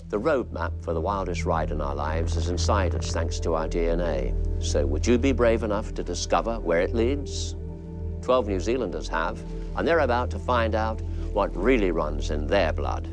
The roadmap for the wildest ride in our lives is inside us thanks to our DNA. So would you be brave enough to discover where it leads? 12 New Zealanders have, and they're about to find out what really runs in their blood.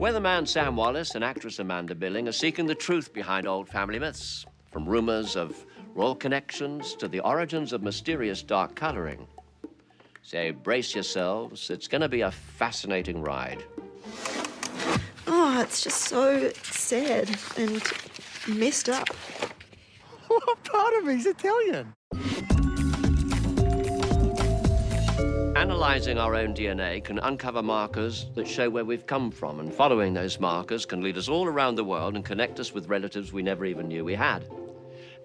Weatherman Sam Wallace and actress Amanda Billing are seeking the truth behind old family myths, from rumours of royal connections to the origins of mysterious dark colouring. So brace yourselves, it's going to be a fascinating ride. Oh, it's just so sad and messed up. What part of me's Italian? Analysing our own DNA can uncover markers that show where we've come from, and following those markers can lead us all around the world and connect us with relatives we never even knew we had.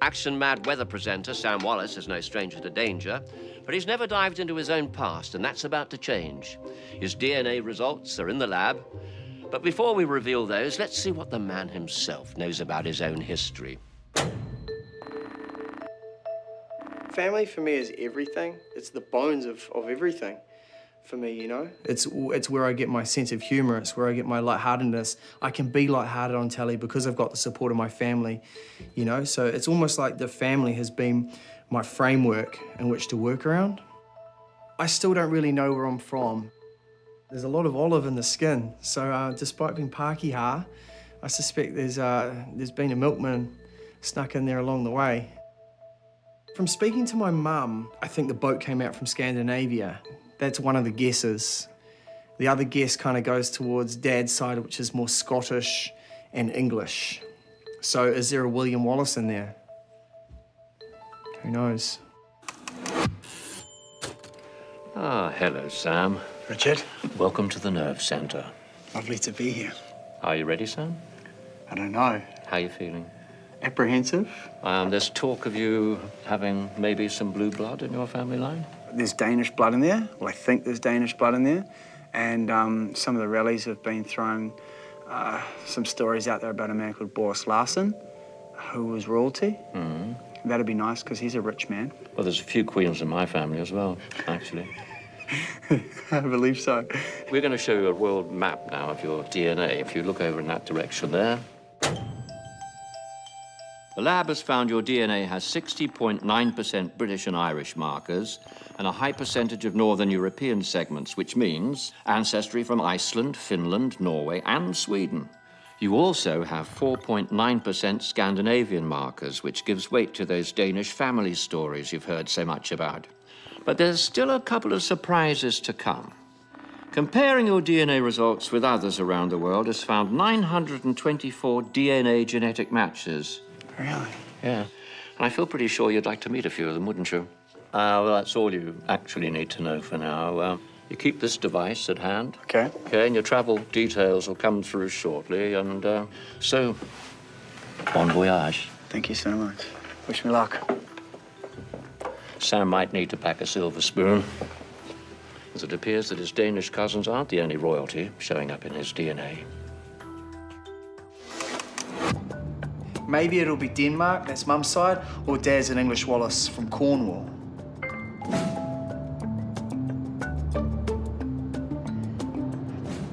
Action-mad weather presenter Sam Wallace is no stranger to danger, but he's never dived into his own past, and that's about to change. His DNA results are in the lab, but before we reveal those, let's see what the man himself knows about his own history. Family for me is everything. It's the bones of everything for me, you know? It's where I get my sense of humour. It's where I get my lightheartedness. I can be lighthearted on telly because I've got the support of my family, you know? So it's almost like the family has been my framework in which to work around. I still don't really know where I'm from. There's a lot of olive in the skin. So despite being Pākehā, I suspect there's been a milkman snuck in there along the way. From speaking to my mum, I think the boat came out from Scandinavia. That's one of the guesses. The other guess kind of goes towards Dad's side, which is more Scottish and English. So is there a William Wallace in there? Who knows? Ah, hello, Sam. Richard, Welcome to the Nerve Centre. lovely to be here. Are you ready, Sam? I don't know. How are you feeling? Apprehensive? There's talk of you having maybe some blue blood in your family line? There's Danish blood in there. Well, I think there's Danish blood in there. And some of the rallies have been throwing some stories out there about a man called Boris Larsen, who was royalty. Mm. That'd be nice, because he's a rich man. Well, there's a few queens in my family as well, actually. I believe so. We're going to show you a world map now of your DNA. If you look over in that direction there. The lab has found your DNA has 60.9% British and Irish markers and a high percentage of Northern European segments, which means ancestry from Iceland, Finland, Norway, and Sweden. You also have 4.9% Scandinavian markers, which gives weight to those Danish family stories you've heard so much about. But there's still a couple of surprises to come. Comparing your DNA results with others around the world has found 924 DNA genetic matches. Really? Yeah. And I feel pretty sure you'd like to meet a few of them, wouldn't you? Well, that's all you actually need to know for now. You keep this device at hand. Okay. Okay, and your travel details will come through shortly, and so, bon voyage. Thank you so much. Wish me luck. Sam might need to pack a silver spoon, as it appears that his Danish cousins aren't the only royalty showing up in his DNA. Maybe it'll be Denmark, that's Mum's side, or Dad's an English Wallace from Cornwall.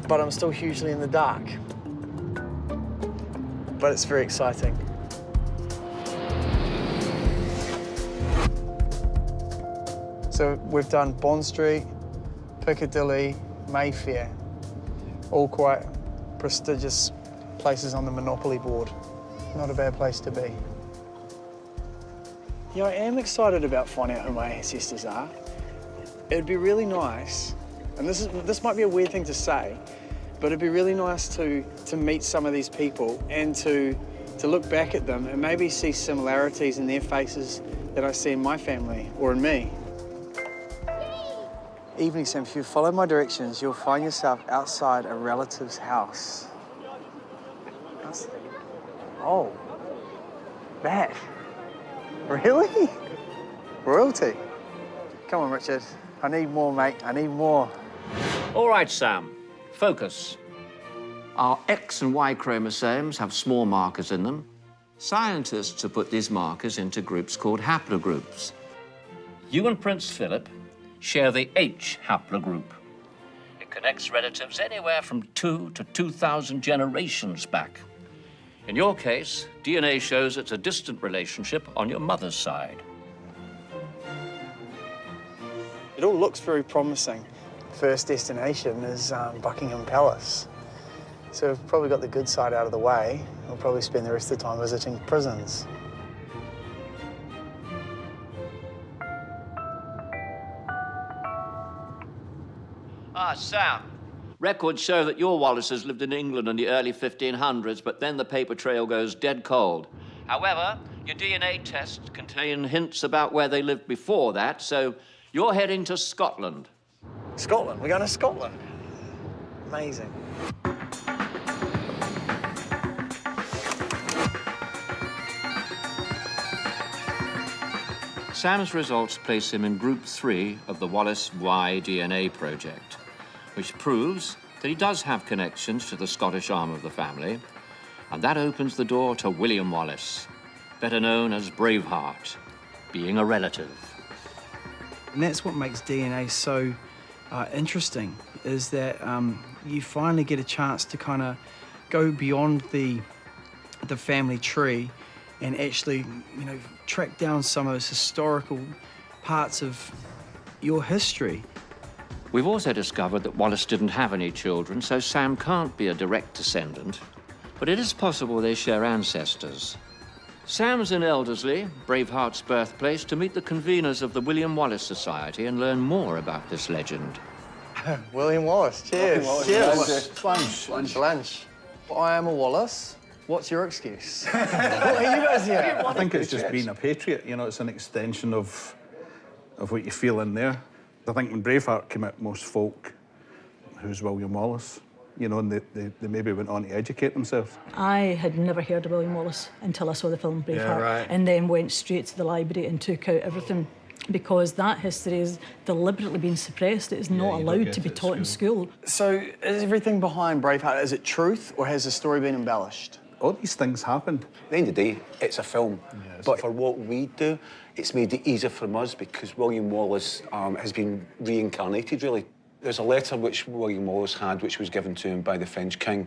But I'm still hugely in the dark. But it's very exciting. So we've done Bond Street, Piccadilly, Mayfair, all quite prestigious places on the Monopoly board. Not a bad place to be. Yeah, I am excited about finding out who my ancestors are. It'd be really nice, and this might be a weird thing to say, but it'd be really nice to meet some of these people and to look back at them and maybe see similarities in their faces that I see in my family or in me. Evening, Sam. If you follow my directions, you'll find yourself outside a relative's house. Oh, that? Really? Royalty? Come on, Richard. I need more, mate. I need more. All right, Sam. Focus. Our X and Y chromosomes have small markers in them. Scientists have put these markers into groups called haplogroups. You and Prince Philip share the H haplogroup. It connects relatives anywhere from 2 to 2,000 generations back. In your case, DNA shows it's a distant relationship on your mother's side. It all looks very promising. First destination is Buckingham Palace. So we've probably got the good side out of the way. We'll probably spend the rest of the time visiting prisons. Sam. Records show that your Wallaces lived in England in the early 1500s, but then the paper trail goes dead cold. However, your DNA tests contain hints about where they lived before that, so you're heading to Scotland. Scotland? We're going to Scotland? Amazing. Sam's results place him in Group 3 of the Wallace Y DNA project, which proves that he does have connections to the Scottish arm of the family, and that opens the door to William Wallace, better known as Braveheart, being a relative. And that's what makes DNA so interesting, is that you finally get a chance to kind of go beyond the family tree and actually, track down some of those historical parts of your history. We've also discovered that Wallace didn't have any children, so Sam can't be a direct descendant, but it is possible they share ancestors. Sam's in Elderslie, Braveheart's birthplace, to meet the conveners of the William Wallace Society and learn more about this legend. William Wallace, cheers. Cheers. Lunch. I am a Wallace. What's your excuse? What are you guys here? I think it's just being a patriot. It's an extension of what you feel in there. I think when Braveheart came out, most folk, who's William Wallace, and they maybe went on to educate themselves. I had never heard of William Wallace until I saw the film Braveheart, Yeah, right. and then went straight to the library and took out everything, because that history is deliberately being suppressed. It is not you don't allowed get to be it at taught in school. So is everything behind Braveheart, is it truth or has the story been embellished? All these things happened. At the end of the day, it's a film. it's But a for what we do, it's made it easier for us because William Wallace has been reincarnated, really. There's a letter which William Wallace had, which was given to him by the French king,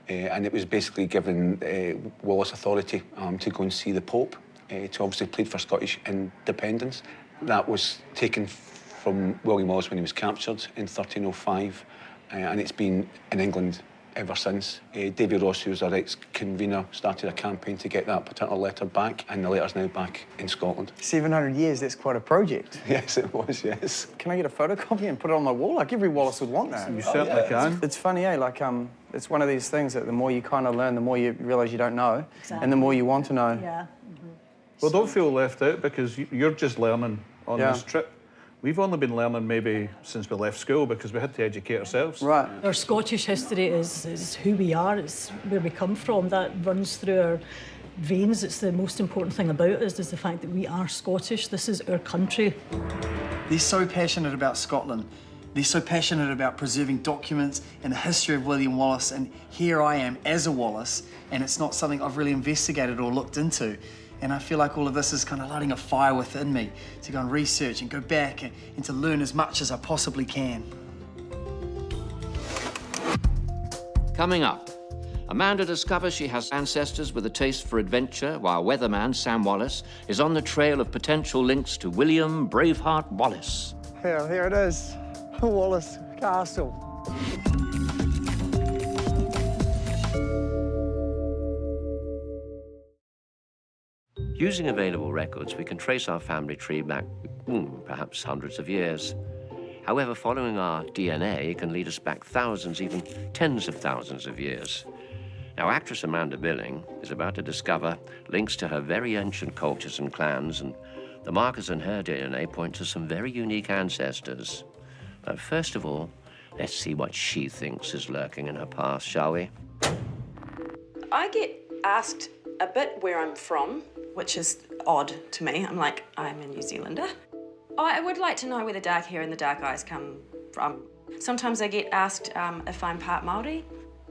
and it was basically given Wallace authority to go and see the Pope, to obviously plead for Scottish independence. That was taken from William Wallace when he was captured in 1305, and it's been in England ever since. David Ross, who's our ex-convener, started a campaign to get that particular letter back, and the letter's now back in Scotland. 700 years, that's quite a project. Yes, it was, yes. Can I get a photocopy and put it on my wall? Like every Wallace would want that. You certainly can. It's funny, it's one of these things that the more you kind of learn, the more you realise you don't know, and the more you want to know. Yeah. Well, don't feel left out because you're just learning on this trip. We've only been learning maybe since we left school because we had to educate ourselves. Right. Our Scottish history is who we are, it's where we come from. That runs through our veins. It's the most important thing about us, is the fact that we are Scottish. This is our country. They're so passionate about Scotland. They're so passionate about preserving documents and the history of William Wallace, and here I am as a Wallace, and it's not something I've really investigated or looked into. And I feel like all of this is kind of lighting a fire within me to go and research and go back and to learn as much as I possibly can. Coming up, Amanda discovers she has ancestors with a taste for adventure, while weatherman Sam Wallace is on the trail of potential links to William Braveheart Wallace. Here it is, Wallace Castle. Using available records, we can trace our family tree back, perhaps hundreds of years. However, following our DNA can lead us back thousands, even tens of thousands of years. Now, actress Amanda Billing is about to discover links to her very ancient cultures and clans, and the markers in her DNA point to some very unique ancestors. But first of all, let's see what she thinks is lurking in her past, shall we? I get asked a bit where I'm from, which is odd to me. I'm like, I'm a New Zealander. I would like to know where the dark hair and the dark eyes come from. Sometimes I get asked if I'm part Māori,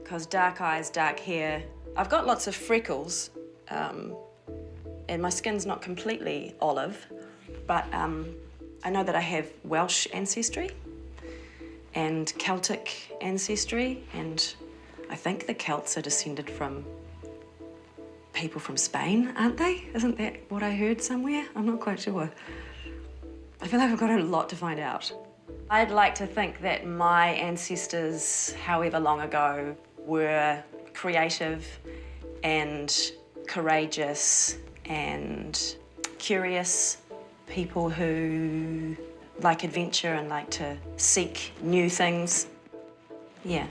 because dark eyes, dark hair. I've got lots of freckles, and my skin's not completely olive, but I know that I have Welsh ancestry and Celtic ancestry, and I think the Celts are descended from people from Spain, aren't they? Isn't that what I heard somewhere? I'm not quite sure. I feel like I've got a lot to find out. I'd like to think that my ancestors, however long ago, were creative and courageous and curious people who like adventure and like to seek new things. Yeah.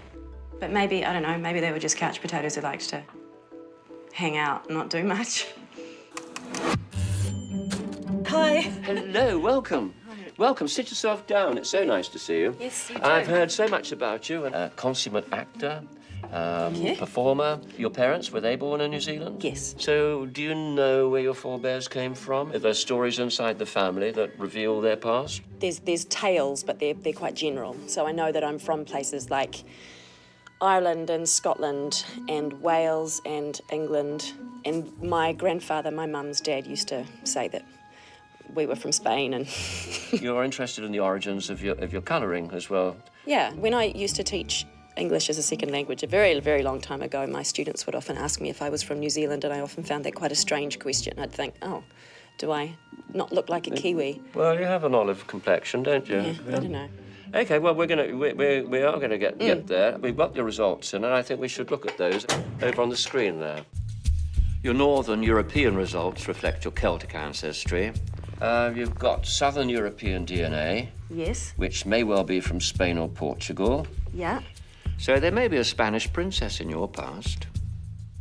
But maybe, I don't know, maybe they were just couch potatoes who liked to hang out and not do much. Hi. Hello, welcome. Welcome, sit yourself down. It's so nice to see you. Yes, you too. I've heard so much about you. A consummate actor, performer. Your parents, were they born in New Zealand? Yes. So do you know where your forebears came from? Are there stories inside the family that reveal their past? There's tales, but they're quite general. So I know that I'm from places like Ireland and Scotland and Wales and England. And my grandfather, my mum's dad, used to say that we were from Spain. And You're interested in the origins of your colouring as well. yeah, when I used to teach English as a second language a very, very long time ago, my students would often ask me if I was from New Zealand, and I often found that quite a strange question. I'd think, oh, do I not look like a Kiwi? Well, you have an olive complexion, don't you? Yeah, I don't know. Okay, well, we are gonna get there. We've got the results in, and I think we should look at those over on the screen there. Your Northern European results reflect your Celtic ancestry. You've got Southern European DNA, Yes. which may well be from Spain or Portugal. Yeah. So there may be a Spanish princess in your past.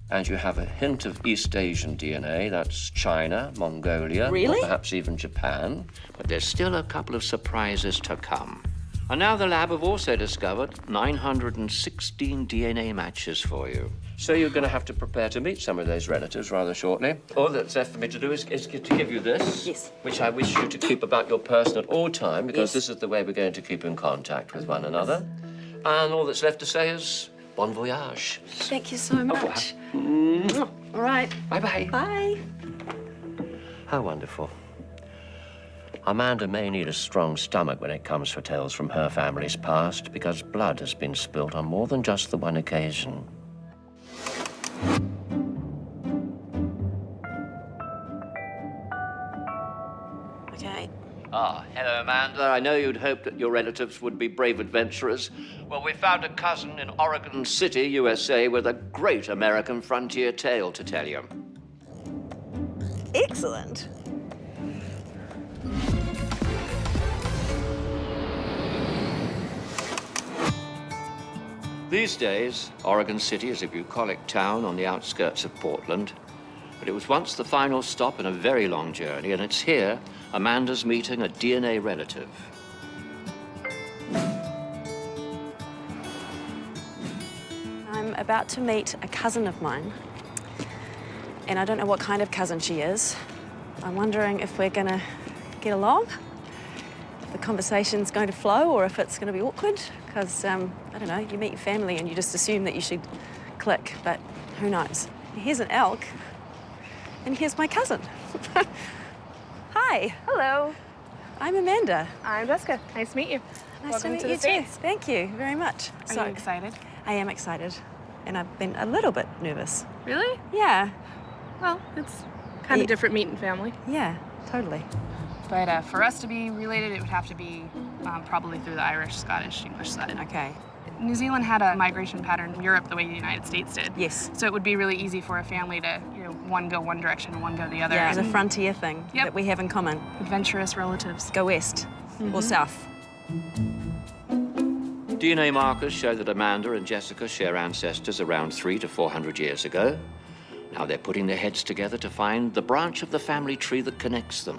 and you have a hint of East Asian DNA. That's China, Mongolia, Really? or perhaps even Japan. But there's still a couple of surprises to come. And now the lab have also discovered 916 DNA matches for you. So you're going to have to prepare to meet some of those relatives rather shortly. All that's left for me to do is to give you this, Yes. which I wish you to keep about your person at all time, because Yes. this is the way we're going to keep in contact with one another. And all that's left to say is bon voyage. Thank you so much. revoir. All right. Bye-bye. Bye. How wonderful. Amanda may need a strong stomach when it comes for tales from her family's past, because blood has been spilt on more than just the one occasion. Okay. Ah, hello, Amanda. I know you'd hoped that your relatives would be brave adventurers. Well, we found a cousin in Oregon City, USA, with a great American frontier tale to tell you. Excellent. These days, Oregon City is a bucolic town on the outskirts of Portland. But it was once the final stop in a very long journey, and it's here Amanda's meeting a DNA relative. I'm about to meet a cousin of mine, and I don't know what kind of cousin she is. I'm wondering if we're gonna get along, if the conversation's going to flow, or if it's gonna be awkward, because, I don't know, you meet your family and you just assume that you should click, but who knows? Here's an elk, and here's my cousin. Hi. Hello, I'm Amanda. I'm Jessica. Nice to meet you. Nice Welcome to meet to you the States. too. Thank you very much. Are you excited? I am excited, and I've been a little bit nervous. Really? Yeah, Well, it's kind of different meeting family. yeah, totally. But for us to be related, it would have to be probably through the Irish, Scottish, English side. Okay. New Zealand had a migration pattern in Europe the way the United States did. Yes. So it would be really easy for a family to, one go one direction and one go the other. Yeah, it's a and frontier thing Yep. that we have in common. adventurous relatives. Go west or south. DNA markers show that Amanda and Jessica share ancestors around 300 to 400 years ago. Now they're putting their heads together to find the branch of the family tree that connects them.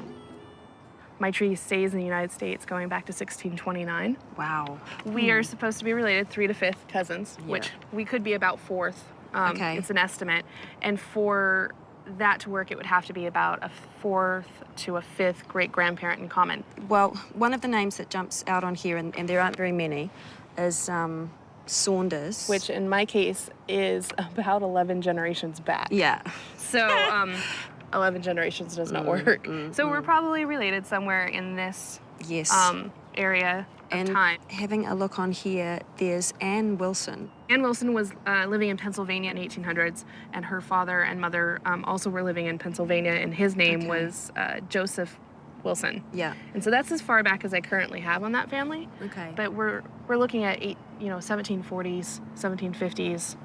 My tree stays in the United States going back to 1629. Wow. We are supposed to be related 3 to 5th cousins, Yeah. which we could be about 4th. Okay. It's an estimate. And for that to work, it would have to be about a 4th to a 5th great-grandparent in common. Well, one of the names that jumps out on here, and there aren't very many, is Saunders. Which in my case is about 11 generations back. Yeah. So 11 generations does not work. So we're probably related somewhere in this Yes. area of And time. having a look on here, there's Anne Wilson. Anne Wilson was living in Pennsylvania in 1800s, and her father and mother also were living in Pennsylvania, and his name was Joseph Wilson. Yeah. And so that's as far back as I currently have on that family. Okay. But we're looking at 1740s, 1750s.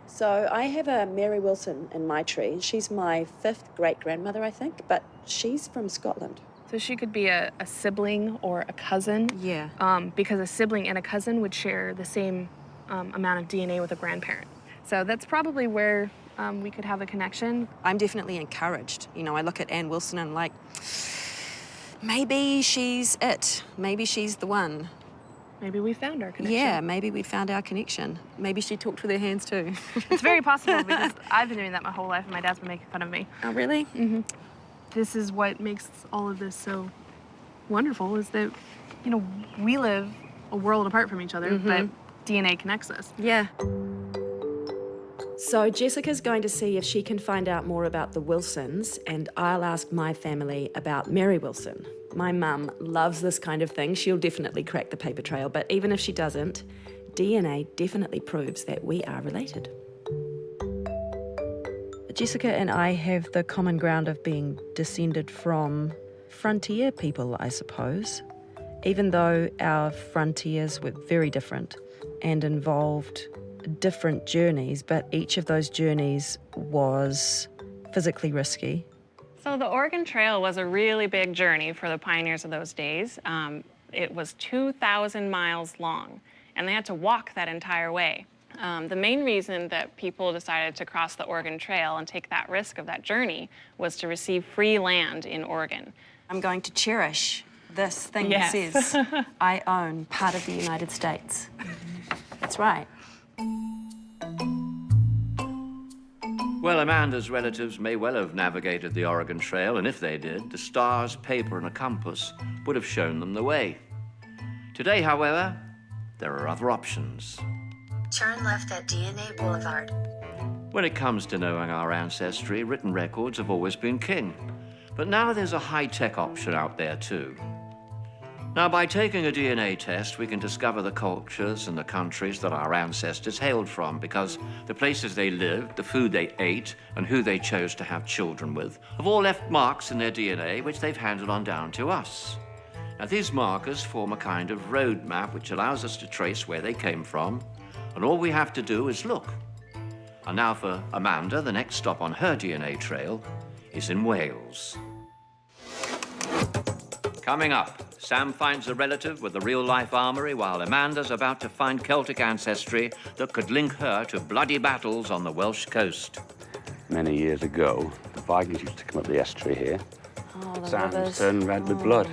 So I have a Mary Wilson in my tree. She's my 5th great-grandmother, I think, but she's from Scotland. So she could be a sibling or a cousin. Yeah. Because a sibling and a cousin would share the same amount of DNA with a grandparent. So that's probably where we could have a connection. I'm definitely encouraged. You know, I look at Anne Wilson and I'm like, maybe she's it. Maybe she's the one. Maybe we found our connection. Yeah, maybe we found our connection. Maybe she talked with her hands too. It's very possible because I've been doing that my whole life and my dad's been making fun of me. Oh, really? Mm-hmm. This is what makes all of this so wonderful is that, we live a world apart from each other, but DNA connects us. Yeah. So Jessica's going to see if she can find out more about the Wilsons, and I'll ask my family about Mary Wilson. My mum loves this kind of thing. She'll definitely crack the paper trail, but even if she doesn't, DNA definitely proves that we are related. Jessica and I have the common ground of being descended from frontier people, I suppose, even though our frontiers were very different and involved different journeys, but each of those journeys was physically risky. So the Oregon Trail was a really big journey for the pioneers of those days. It was 2,000 miles long, and they had to walk that entire way. The main reason that people decided to cross the Oregon Trail and take that risk of that journey was to receive free land in Oregon. I'm going to cherish this thing Yes. that says, I own part of the United States. That's right. Well, Amanda's relatives may well have navigated the Oregon Trail, and if they did, the stars, paper, and a compass would have shown them the way. Today, however, there are other options. Turn left at DNA Boulevard. When it comes to knowing our ancestry, written records have always been king. But now there's a high-tech option out there too. Now, by taking a DNA test, we can discover the cultures and the countries that our ancestors hailed from, because the places they lived, the food they ate, and who they chose to have children with have all left marks in their DNA which they've handed on down to us. Now, these markers form a kind of road map which allows us to trace where they came from, and all we have to do is look. And now for Amanda, the next stop on her DNA trail is in Wales. Coming up, Sam finds a relative with a real-life armory, while Amanda's about to find Celtic ancestry that could link her to bloody battles on the Welsh coast. Many years ago, the Vikings used to come up the estuary here. Oh, the Sands rivers. turned red with blood.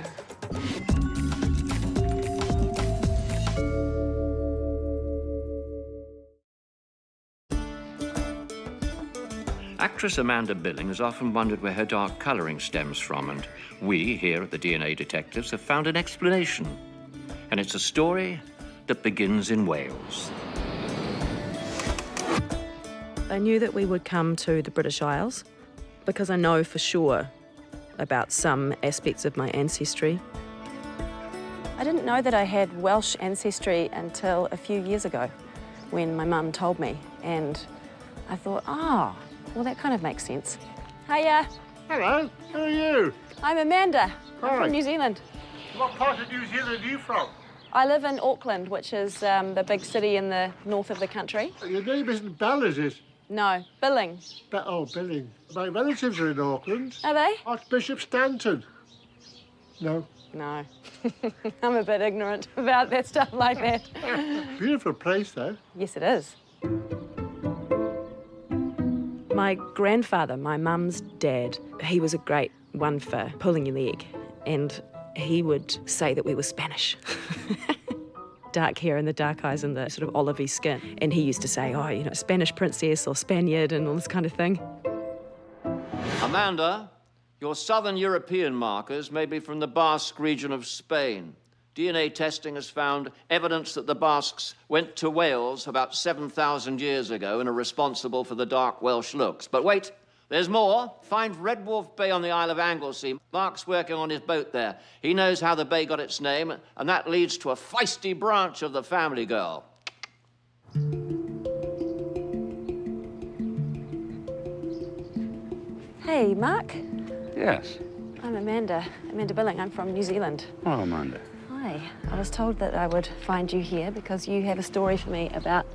Actress Amanda Billing has often wondered where her dark colouring stems from, and we, here at the DNA Detectives, have found an explanation. And it's a story that begins in Wales. I knew that we would come to the British Isles because I know for sure about some aspects of my ancestry. I didn't know that I had Welsh ancestry until a few years ago when my mum told me, and I thought, well, that kind of makes sense. Hiya. Hello, who are you? I'm Amanda. I'm Hi. from New Zealand. What part of New Zealand are you from? I live in Auckland, which is the big city in the north of the country. Your name isn't Bell, is it? No, Billing. Billing. My relatives are in Auckland. Are they? Archbishop Stanton. No. No. I'm a bit ignorant about that stuff like that. Beautiful place, though. Yes, it is. My grandfather, my mum's dad, he was a great one for pulling your leg, and he would say that we were Spanish. Dark hair and the dark eyes and the sort of olivey skin. And he used to say, Spanish princess or Spaniard and all this kind of thing. Amanda, your southern European markers may be from the Basque region of Spain. DNA testing has found evidence that the Basques went to Wales about 7,000 years ago and are responsible for the dark Welsh looks. But wait, there's more. Find Red Wolf Bay on the Isle of Anglesey. Mark's working on his boat there. He knows how the bay got its name, and that leads to a feisty branch of the family girl. Hey, Mark. Yes. I'm Amanda Billing. I'm from New Zealand. Oh, Amanda. Hi. I was told that I would find you here because you have a story for me about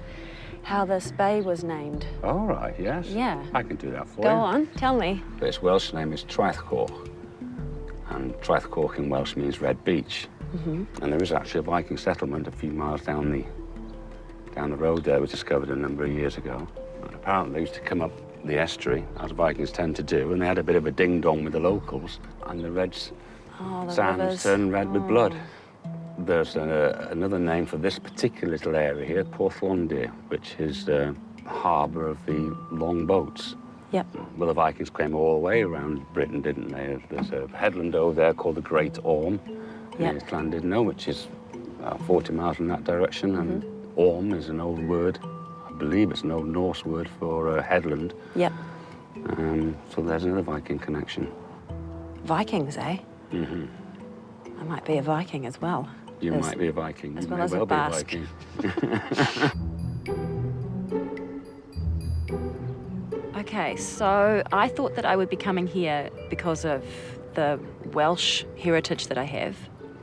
how this bay was named. All right, yes. Yeah. I can do that for you. Go on, tell me. Its Welsh name is Traethcoch, and Traethcoch in Welsh means red beach. Mm-hmm. And there is actually a Viking settlement a few miles down the road there, was discovered a number of years ago. And apparently they used to come up the estuary, as Vikings tend to do, and they had a bit of a ding-dong with the locals, and the sands turned red with blood. There's another name for this particular little area here, Porthlondir, which is the harbour of the long boats. Yep. Well, the Vikings came all the way around Britain, didn't they? There's a headland over there called the Great Orme, in Llandudno, which is 40 miles in that direction, and Orme is an old word. I believe it's an old Norse word for headland. Yep. So there's another Viking connection. Vikings, eh? Mm-hmm. I might be a Viking as well. You might be a Viking. As You well may as well a be a Basque. Viking. Okay, so I thought that I would be coming here because of the Welsh heritage that I have,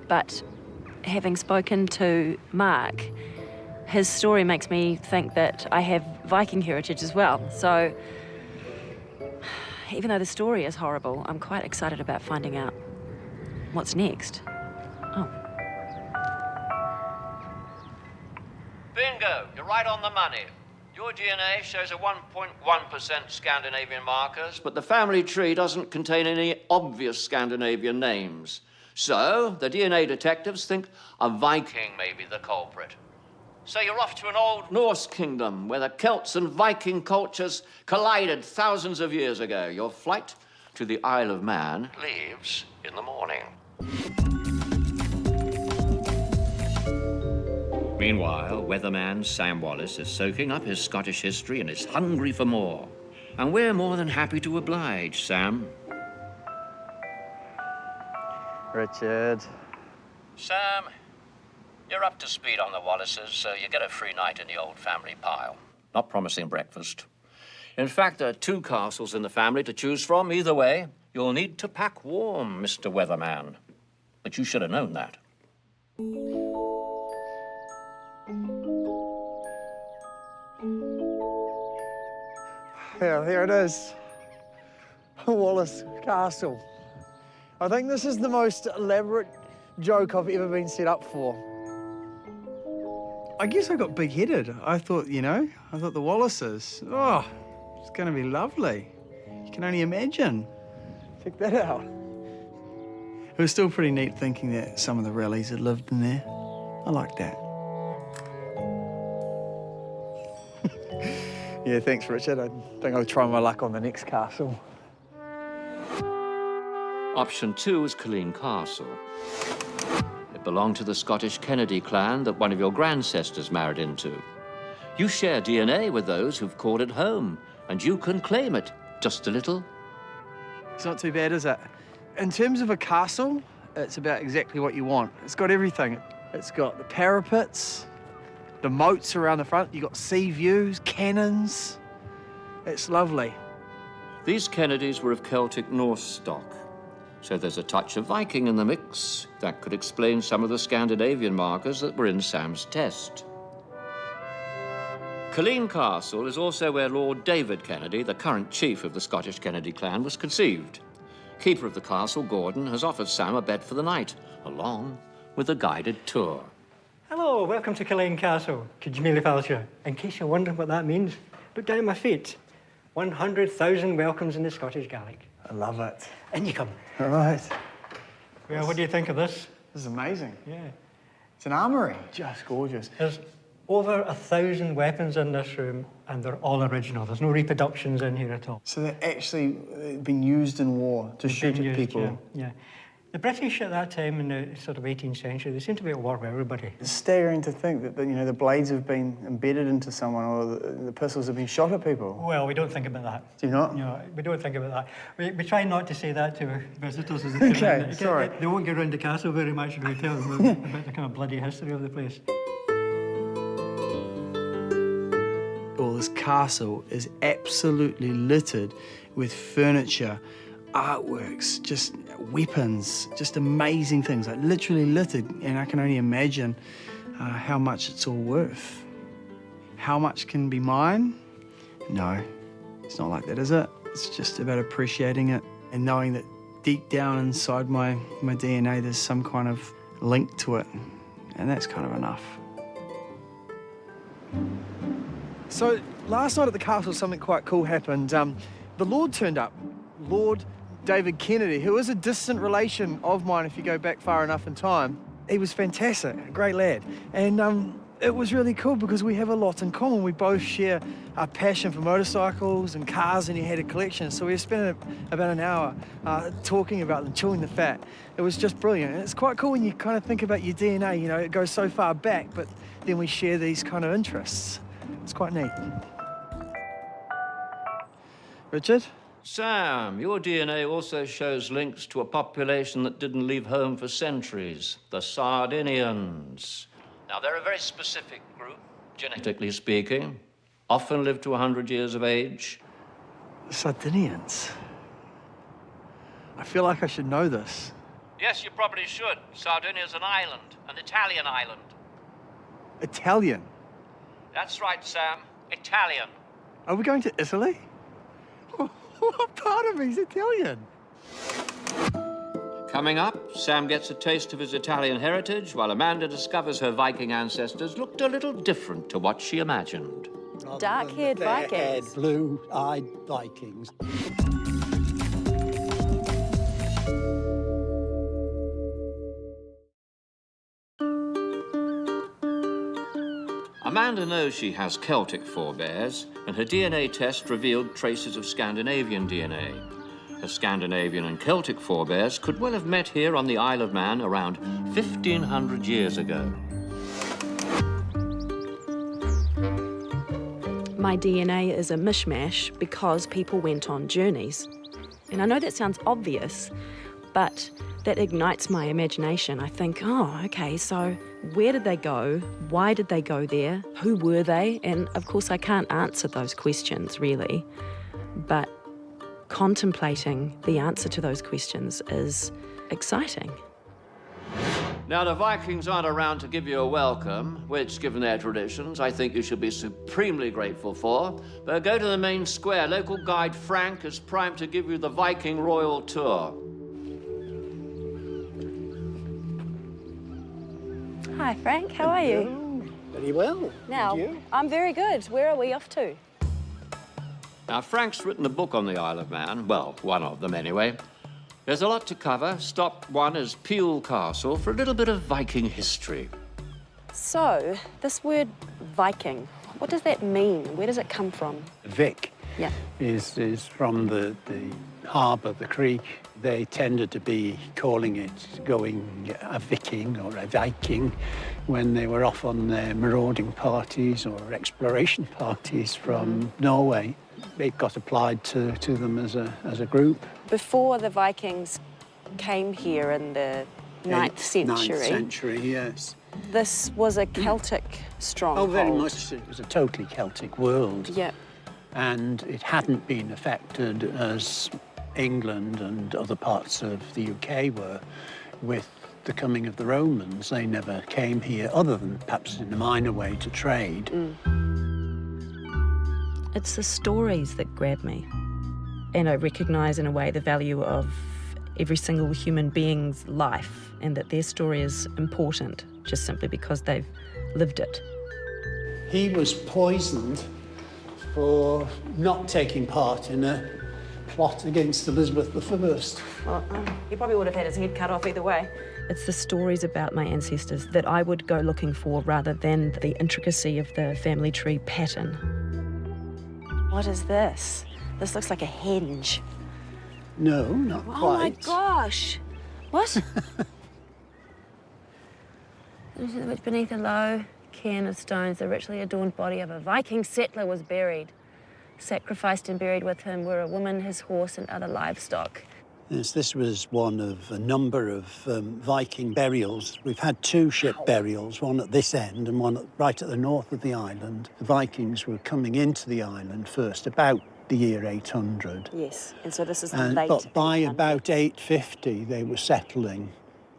but having spoken to Mark, his story makes me think that I have Viking heritage as well. So even though the story is horrible, I'm quite excited about finding out what's next. Oh. Bingo, you're right on the money. Your DNA shows a 1.1% Scandinavian markers, but the family tree doesn't contain any obvious Scandinavian names. So, the DNA detectives think a Viking may be the culprit. So you're off to an old Norse kingdom where the Celts and Viking cultures collided thousands of years ago. Your flight to the Isle of Man leaves in the morning. Meanwhile, weatherman Sam Wallace is soaking up his Scottish history and is hungry for more. And we're more than happy to oblige, Sam. Richard. Sam, you're up to speed on the Wallaces, so you get a free night in the old family pile. Not promising breakfast. In fact, there are 2 castles in the family to choose from. Either way, you'll need to pack warm, Mr. Weatherman. But you should have known that. Yeah, here it is. Wallace Castle. I think this is the most elaborate joke I've ever been set up for. I guess I got big-headed. I thought the Wallaces. Oh, it's going to be lovely. You can only imagine. Check that out. It was still pretty neat thinking that some of the rallies had lived in there. I like that. Yeah, thanks, Richard. I think I'll try my luck on the next castle. Option 2 is Killeen Castle. It belonged to the Scottish Kennedy clan that one of your grandsesters married into. You share DNA with those who've called it home, and you can claim it just a little. It's not too bad, is it? In terms of a castle, it's about exactly what you want. It's got everything. It's got the parapets, the moats around the front. You've got sea views, cannons. It's lovely. These Kennedys were of Celtic Norse stock, so there's a touch of Viking in the mix. That could explain some of the Scandinavian markers that were in Sam's test. Killeen Castle is also where Lord David Kennedy, the current chief of the Scottish Kennedy clan, was conceived. Keeper of the castle, Gordon, has offered Sam a bed for the night, along with a guided tour. Hello, welcome to Killeen Castle, Kijmili Falshire. In case you're wondering what that means, look down at my feet. 100,000 welcomes in the Scottish Gaelic. I love it. In you come. All right. Well, what do you think of this? This is amazing. Yeah. It's an armoury. Just gorgeous. There's over 1,000 weapons in this room, and they're all original. There's no reproductions in here at all. So they're actually been used in war to shoot at people. Yeah. The British at that time in the sort of 18th century, they seemed to be at war with everybody. It's staggering to think that, you know, the blades have been embedded into someone or the pistols have been shot at people. Well, we don't think about that. Do you not? No, we don't think about that. We try not to say that to visitors as they come Okay, in. sorry. They won't get around the castle very much if we tell them about the kind of bloody history of the place. Well, this castle is absolutely littered with furniture, artworks, just weapons, just amazing things, like literally littered. And I can only imagine how much it's all worth. How much can be mine? No, it's not like that, is it? It's just about appreciating it and knowing that deep down inside my DNA, there's some kind of link to it. And that's kind of enough. So last night at the castle, something quite cool happened. The Lord turned up, Lord David Kennedy, who is a distant relation of mine if you go back far enough in time. He was fantastic, a great lad. And it was really cool because we have a lot in common. We both share a passion for motorcycles and cars, and he had a collection. So we spent about an hour talking about them, chewing the fat. It was just brilliant. And it's quite cool when you kind of think about your DNA, you know, it goes so far back, but then we share these kind of interests. It's quite neat. Richard? Sam, your DNA also shows links to a population that didn't leave home for centuries, the Sardinians. Now, they're a very specific group, genetically speaking, often live to 100 years of age. The Sardinians? I feel like I should know this. Yes, you probably should. Sardinia's an island, an Italian island. Italian? That's right, Sam, Italian. Are we going to Italy? What part of me's Italian? Coming up, Sam gets a taste of his Italian heritage, while Amanda discovers her Viking ancestors looked a little different to what she imagined. Dark-haired Vikings. Blue-eyed Vikings. Amanda knows she has Celtic forebears, and her DNA test revealed traces of Scandinavian DNA. Her Scandinavian and Celtic forebears could well have met here on the Isle of Man around 1,500 years ago. My DNA is a mishmash because people went on journeys. And I know that sounds obvious, but that ignites my imagination. I think, oh, okay, so where did they go? Why did they go there? Who were they? And of course, I can't answer those questions, really. But contemplating the answer to those questions is exciting. Now, the Vikings aren't around to give you a welcome, which, given their traditions, I think you should be supremely grateful for. But go to the main square. Local guide Frank is primed to give you the Viking royal tour. Hi, Frank. How are you? Very well. Now, I'm very good. Where are we off to? Now, Frank's written a book on the Isle of Man. Well, one of them, anyway. There's a lot to cover. Stop one is Peel Castle for a little bit of Viking history. So, this word Viking, what does that mean? Where does it come from? Vic Yeah. is from the harbour, the creek. They tended to be calling it going a Viking or a Viking when they were off on their marauding parties or exploration parties from Norway. It got applied to them as a group. Before the Vikings came here in the 9th century. 9th century, yes. This was a Celtic stronghold. Oh, very much. It was a totally Celtic world. Yeah. And it hadn't been affected as England and other parts of the UK were with the coming of the Romans. They never came here, other than perhaps in a minor way, to trade. It's the stories that grab me. And I recognise in a way the value of every single human being's life and that their story is important just simply because they've lived it. He was poisoned for not taking part in a plot against Elizabeth I. Well, he probably would have had his head cut off either way. It's the stories about my ancestors that I would go looking for rather than the intricacy of the family tree pattern. What is this? This looks like a henge. No, not quite. Oh my gosh! What? Which beneath a low cairn of stones, the richly adorned body of a Viking settler was buried. Sacrificed and buried with him were a woman, his horse, and other livestock. Yes, this was one of a number of Viking burials. We've had 2 ship burials, one at this end and one right at the north of the island. The Vikings were coming into the island first, about the year 800. Yes, and so this is But by about 850, they were settling.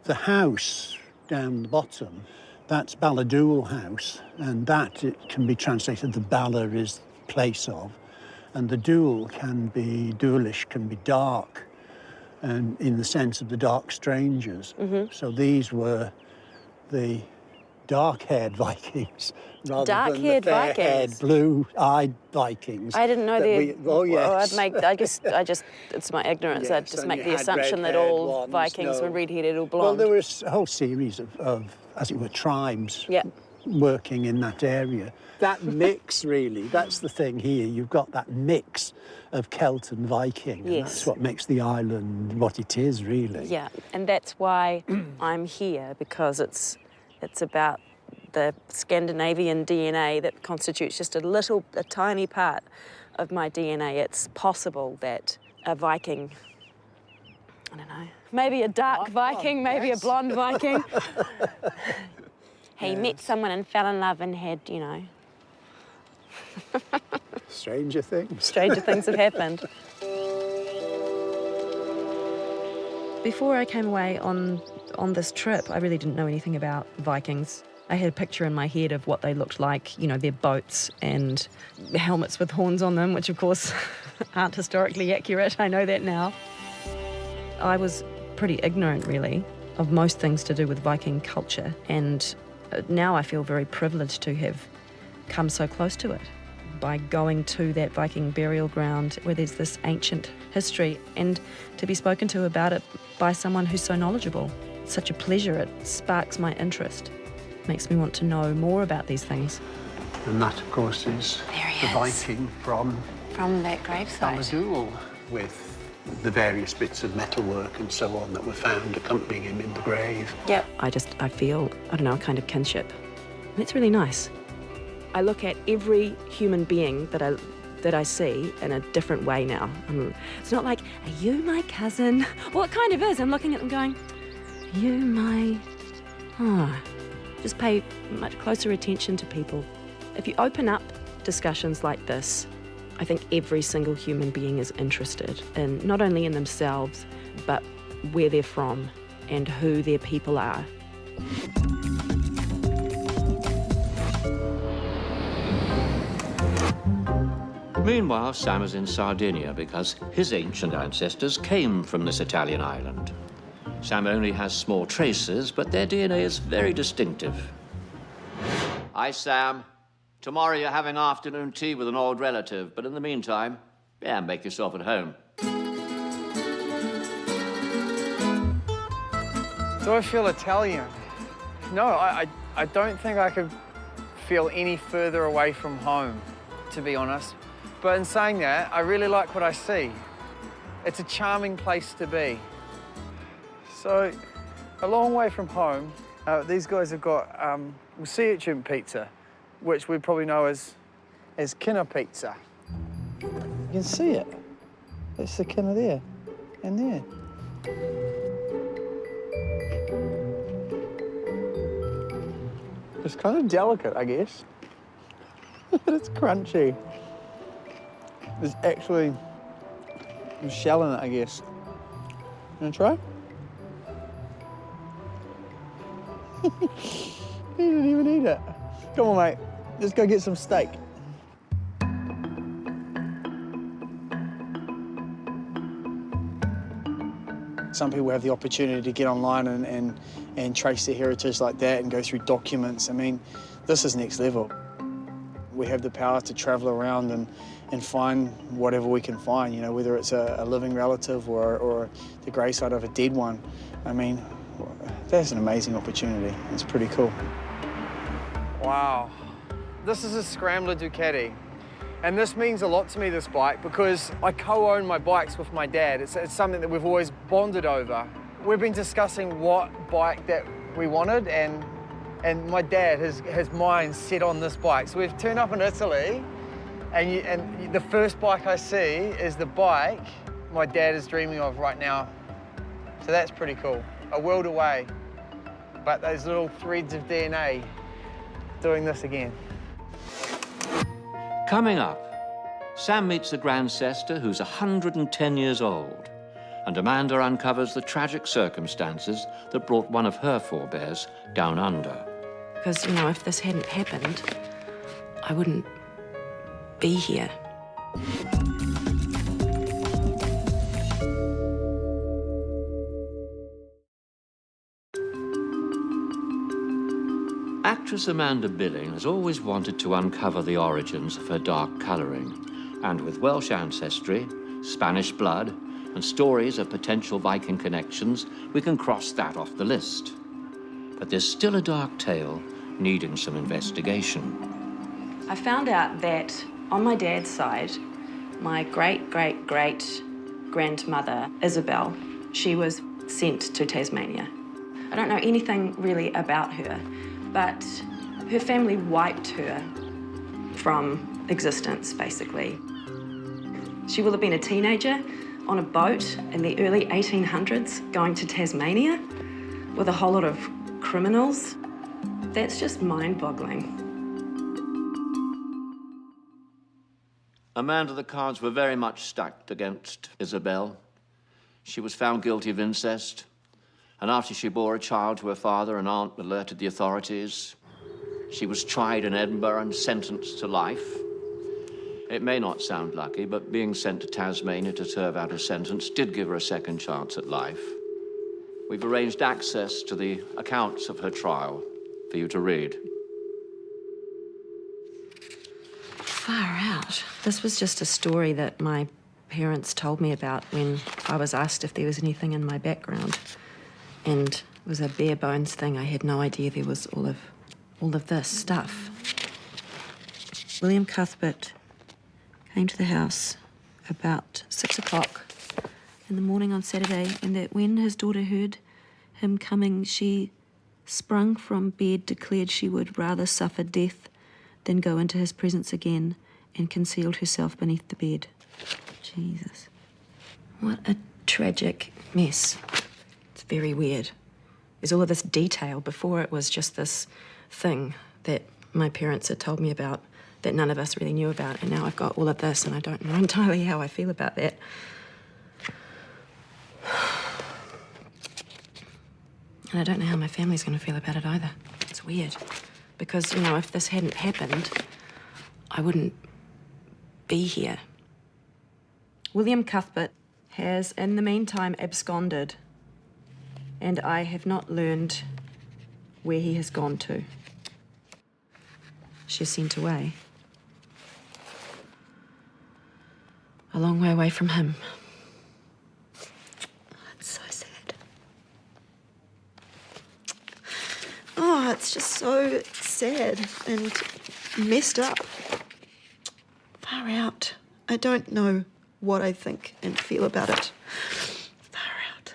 The house down the bottom, that's Balladule House, and that it can be translated, the Bala is place of, and the dual can be, dualish can be dark, and in the sense of the dark strangers. So these were the dark-haired Vikings rather than the fair-haired, blue-eyed Vikings. I didn't know Oh, yes. I just, it's my ignorance. I'd just make the assumption that all Vikings were red-headed or blonde. Well, there was a whole series of as it were, tribes working in that area. That mix, really, that's the thing here. You've got that mix of Celt and Viking. And that's what makes the island what it is, really. Yeah, and that's why I'm here, because it's about the Scandinavian DNA that constitutes just a tiny part of my DNA. It's possible that a Viking, I don't know, maybe a dark Viking, maybe a blonde Viking. He met someone and fell in love and had, you know... Stranger things. Stranger things have happened. Before I came away on this trip, I really didn't know anything about Vikings. I had a picture in my head of what they looked like, you know, their boats and helmets with horns on them, which of course aren't historically accurate, I know that now. I was pretty ignorant, really, of most things to do with Viking culture, and now I feel very privileged to have come so close to it by going to that Viking burial ground where there's this ancient history, and to be spoken to about it by someone who's so knowledgeable. It's such a pleasure. It sparks my interest. Makes me want to know more about these things. And that, of course, is the Viking from that gravesite. Balladule, with the various bits of metalwork and so on that were found accompanying him in the grave. Yep. I feel, I don't know, a kind of kinship. And it's really nice. I look at every human being that I see in a different way now. It's not like, are you my cousin? Well, it kind of is. I'm looking at them going, are you my... Just pay much closer attention to people. If you open up discussions like this, I think every single human being is interested in not only in themselves, but where they're from and who their people are. Meanwhile, Sam is in Sardinia because his ancient ancestors came from this Italian island. Sam only has small traces, but their DNA is very distinctive. Hi, Sam. Tomorrow you're having afternoon tea with an old relative, but in the meantime, make yourself at home. Do I feel Italian? No, I don't think I could feel any further away from home, to be honest. But in saying that, I really like what I see. It's a charming place to be. So, a long way from home, these guys have got sea urchin pizza, which we probably know as kinner pizza. You can see it. It's the kinner there and there. It's kind of delicate, I guess. But it's crunchy. There's actually a shell in it, I guess. You wanna try? He didn't even eat it. Come on, mate. Let's go get some steak. Some people have the opportunity to get online and trace their heritage like that and go through documents. I mean, this is next level. We have the power to travel around and find whatever we can find, you know, whether it's a living relative or the gravesite of a dead one. I mean, that's an amazing opportunity. It's pretty cool. Wow. This is a Scrambler Ducati. And this means a lot to me, this bike, because I co-own my bikes with my dad. It's something that we've always bonded over. We've been discussing what bike that we wanted, and my dad, his mind set on this bike. So we've turned up in Italy, and the first bike I see is the bike my dad is dreaming of right now. So that's pretty cool. A world away, but those little threads of DNA doing this again. Coming up, Sam meets a grandsester who's 110 years old, and Amanda uncovers the tragic circumstances that brought one of her forebears down under. Because, you know, if this hadn't happened, I wouldn't be here. Actress Amanda Billing has always wanted to uncover the origins of her dark colouring, and with Welsh ancestry, Spanish blood, and stories of potential Viking connections, we can cross that off the list. But there's still a dark tale needing some investigation. I found out that on my dad's side, my great-great-great-grandmother, Isabel, she was sent to Tasmania. I don't know anything really about her, but her family wiped her from existence, basically. She will have been a teenager on a boat in the early 1800s going to Tasmania with a whole lot of criminals. That's just mind-boggling. Amanda, the cards were very much stacked against Isabel. She was found guilty of incest, and after she bore a child to her father, an aunt alerted the authorities. She was tried in Edinburgh and sentenced to life. It may not sound lucky, but being sent to Tasmania to serve out her sentence did give her a second chance at life. We've arranged access to the accounts of her trial for you to read. Far out. This was just a story that my parents told me about when I was asked if there was anything in my background. And it was a bare bones thing. I had no idea there was all of this stuff. William Cuthbert came to the house about 6 o'clock in the morning on Saturday, and that when his daughter heard him coming, she sprung from bed, declared she would rather suffer death than go into his presence again, and concealed herself beneath the bed. Jesus. What a tragic mess. It's very weird. There's all of this detail. Before it was just this thing that my parents had told me about that none of us really knew about, and now I've got all of this and I don't know entirely how I feel about that. And I don't know how my family's going to feel about it either. It's weird. Because, you know, if this hadn't happened, I wouldn't be here. William Cuthbert has, in the meantime, absconded, and I have not learned where he has gone to. She's sent away. A long way away from him. It's so sad. Oh, it's just so sad and messed up. Far out. I don't know what I think and feel about it. Far out.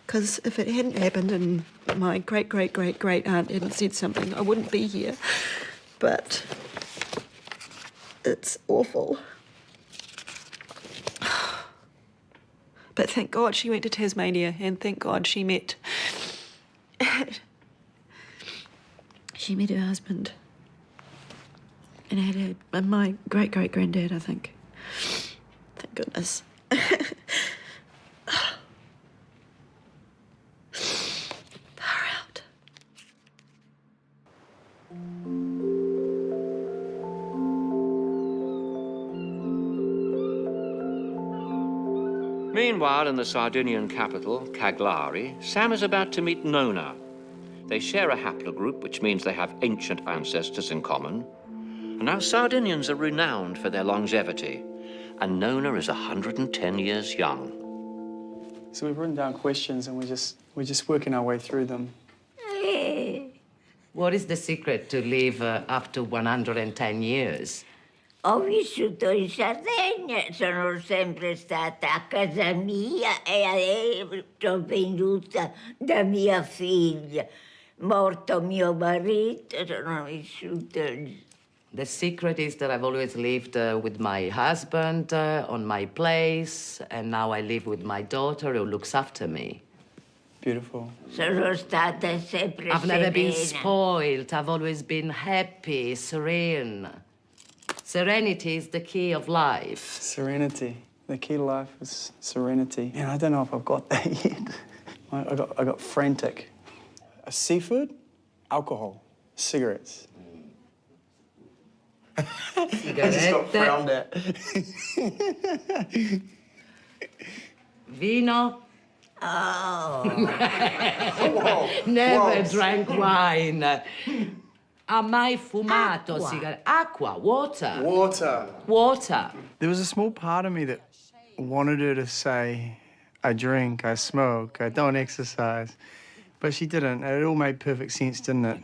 Because if it hadn't happened and my great-great-great-great aunt hadn't said something, I wouldn't be here. But it's awful. But thank God she went to Tasmania, and thank God she met her husband. And I had my great-great-granddad, I think. Thank goodness. Far out. Meanwhile, in the Sardinian capital, Cagliari, Sam is about to meet Nona. They share a haplogroup, which means they have ancient ancestors in common. And now Sardinians are renowned for their longevity, and Nona is 110 years young. So we've written down questions and we're just working our way through them. What is the secret to live up to 110 years? Ho vissuto in Sardegna, sono sempre stata a casa mia e sono venuta da mia figlia. Morto mio marito, sono vissuta lì. The secret is that I've always lived with my husband on my place, and now I live with my daughter who looks after me. Beautiful. Sono stata sempre I've never been serena. spoiled. I've always been happy, serene. Serenity is the key of life. Serenity. The key to life is serenity. And I don't know if I've got that yet. I got frantic. Seafood, alcohol, cigarettes. I just got frowned at. Vino. Oh. Never drank wine. Ha mai fumato Acqua. sigarette? Acqua, water. Water. Water. There was a small part of me that wanted her to say, I drink, I smoke, I don't exercise. But she didn't. It all made perfect sense, didn't it?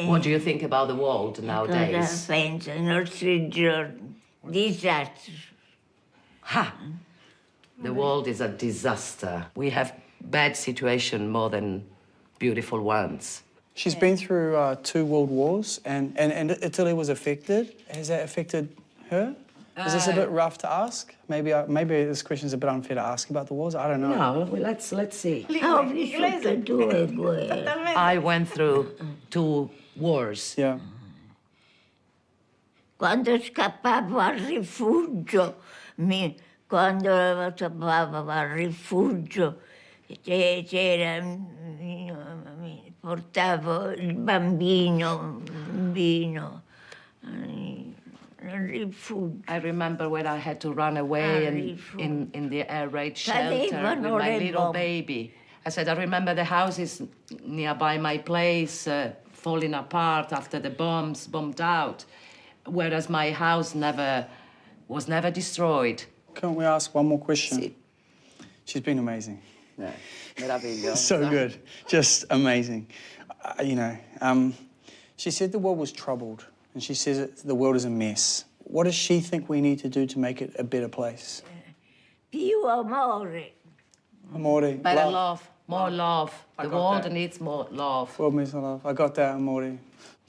What do you think about the world nowadays? Cosa penso ai nostri giorni? Disastro. Ha! The world is a disaster. We have bad situation more than beautiful ones. She's been through 2 world wars, and Italy was affected. Has that affected her? Is this a bit rough to ask? Maybe this question's a bit unfair to ask about the wars. I don't know. No, well, let's see. Ho vissuto 2 guerre. I went through 2 wars. Yeah. Quando scappavo al rifugio, quando scappavo al rifugio, portavo il bambino al rifugio. I remember when I had to run away in the air raid shelter with my little baby. I said, I remember the houses nearby my place falling apart after the bombs bombed out, whereas my house was never destroyed. Can't we ask one more question? She's been amazing. Yeah, meravigliosa. So good, just amazing. She said the world was troubled, and she says the world is a mess. What does she think we need to do to make it a better place? Più amore. Amore. Better love, more love. I The got world that. needs more love. World needs more love. I got that, amore.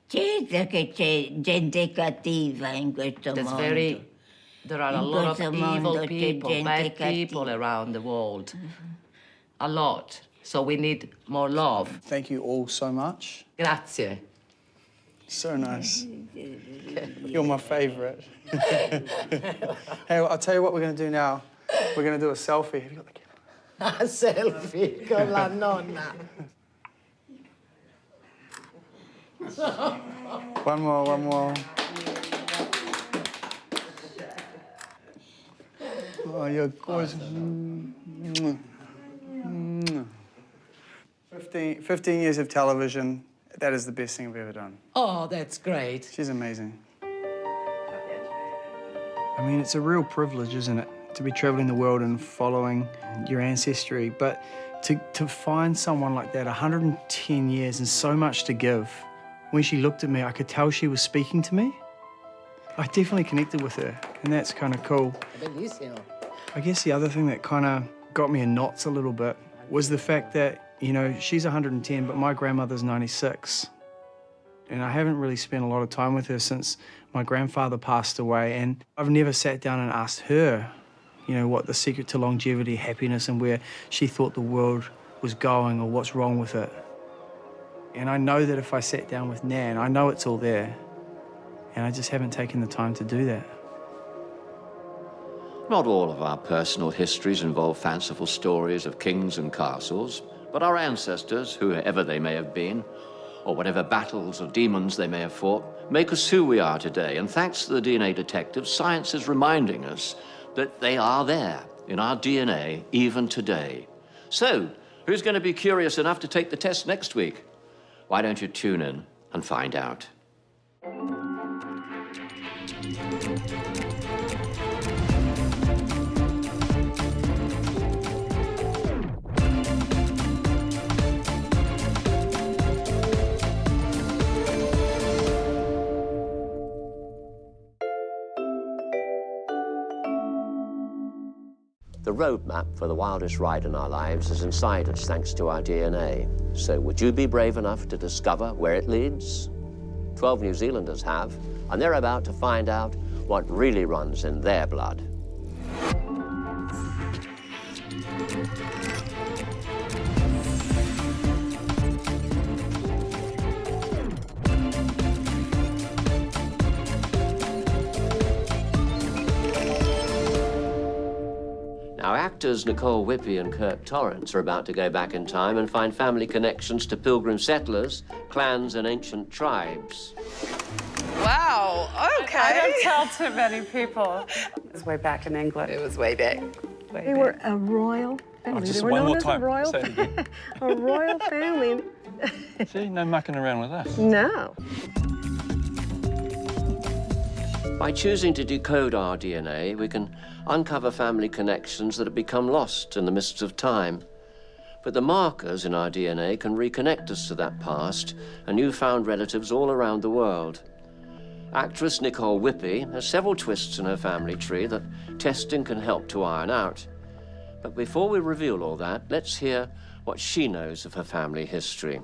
Certo che c'è gente cattiva in questo mondo. There are a In lot of questo evil mondo c'è people, gente bad cattiva. people around the world. A lot. So we need more love. Thank you all so much. Grazie. So nice. You're my favourite. Hey, I'll tell you what we're going to do now. We're going to do a selfie. Have you got the camera? A selfie con la nonna. One more. Oh, you're gorgeous. 15 years of television. That is the best thing I've ever done. Oh, that's great. She's amazing. I mean, it's a real privilege, isn't it, to be traveling the world and following your ancestry, but to find someone like that, 110 years and so much to give. When she looked at me, I could tell she was speaking to me. I definitely connected with her, and that's kind of cool. Bellissimo. I guess the other thing that kind of got me in knots a little bit was the fact that, you know, she's 110, but my grandmother's 96. And I haven't really spent a lot of time with her since my grandfather passed away, and I've never sat down and asked her, you know, what the secret to longevity, happiness, and where she thought the world was going or what's wrong with it. And I know that if I sat down with Nan, I know it's all there, and I just haven't taken the time to do that. Not all of our personal histories involve fanciful stories of kings and castles, but our ancestors, whoever they may have been, or whatever battles or demons they may have fought, make us who we are today. And thanks to the DNA detectives, science is reminding us that they are there in our DNA even today. So, who's going to be curious enough to take the test next week? Why don't you tune in and find out? The roadmap for the wildest ride in our lives is inside us thanks to our DNA. So would you be brave enough to discover where it leads? 12 New Zealanders have, and they're about to find out what really runs in their blood. Now, actors Nicole Whippy and Kirk Torrance are about to go back in time and find family connections to pilgrim settlers, clans, and ancient tribes. Wow, okay. I don't tell too many people. It was way back in England. It was way back. They were a royal family. They were known as a royal, a royal family. See, no mucking around with that. No. By choosing to decode our DNA, we can uncover family connections that have become lost in the mists of time. But the markers in our DNA can reconnect us to that past and newfound relatives all around the world. Actress Nicole Whippy has several twists in her family tree that testing can help to iron out. But before we reveal all that, let's hear what she knows of her family history.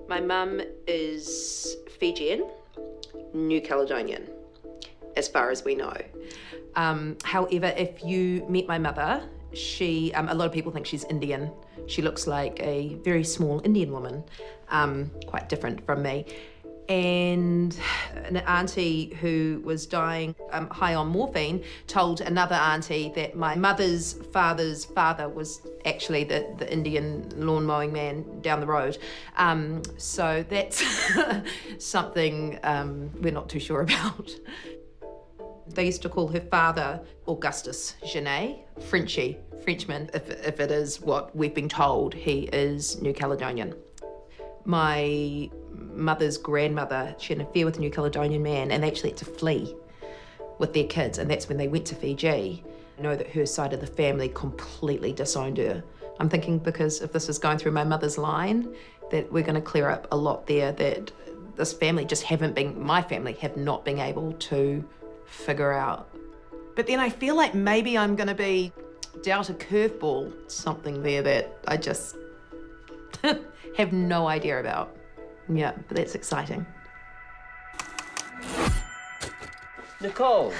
My mum is Fijian, New Caledonian, as far as we know. However, if you meet my mother, she, a lot of people think she's Indian. She looks like a very small Indian woman, quite different from me. And an auntie who was dying high on morphine told another auntie that my mother's father's father was actually the Indian lawn mowing man down the road. So that's something we're not too sure about. They used to call her father Augustus Genet, Frenchman, if it is what we've been told, he is New Caledonian. My mother's grandmother, she had an affair with a New Caledonian man and they actually had to flee with their kids, and that's when they went to Fiji. I know that her side of the family completely disowned her. I'm thinking because if this is going through my mother's line, that we're going to clear up a lot there that this family just my family have not been able to figure out. But then I feel like maybe I'm going to be dealt a curveball, something there that I just have no idea about. Yeah, but that's exciting. Nicole,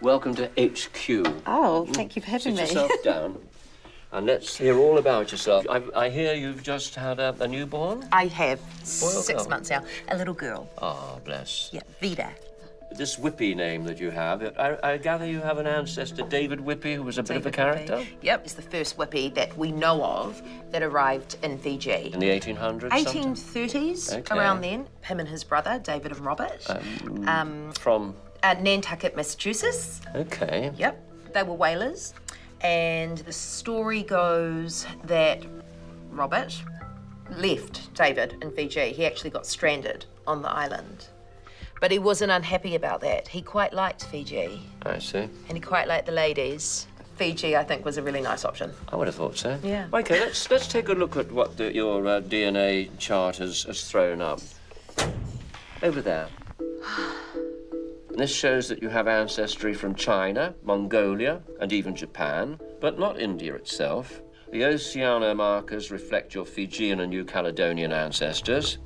welcome to HQ. Oh, thank you for having me. Sit yourself down and let's hear all about yourself. I hear you've just had a newborn? I have. Boy or 6 girl? months now. A little girl. Ah, bless. Yeah, Vida. This Whippy name that you have, I gather you have an ancestor, David Whippy, who was a bit of a character? Whippy. Yep, it's the first Whippy that we know of that arrived in Fiji. In the 1800s? 1830s, Okay. around then. Him and his brother, David and Robert. From? Nantucket, Massachusetts. Okay. Yep, they were whalers. And the story goes that Robert left David in Fiji. He actually got stranded on the island. But he wasn't unhappy about that. He quite liked Fiji. I see. And he quite liked the ladies. Fiji, I think, was a really nice option. I would have thought so. Yeah. Okay, let's take a look at what your DNA chart has thrown up. Over there. This shows that you have ancestry from China, Mongolia, and even Japan, but not India itself. The Oceania markers reflect your Fijian and New Caledonian ancestors.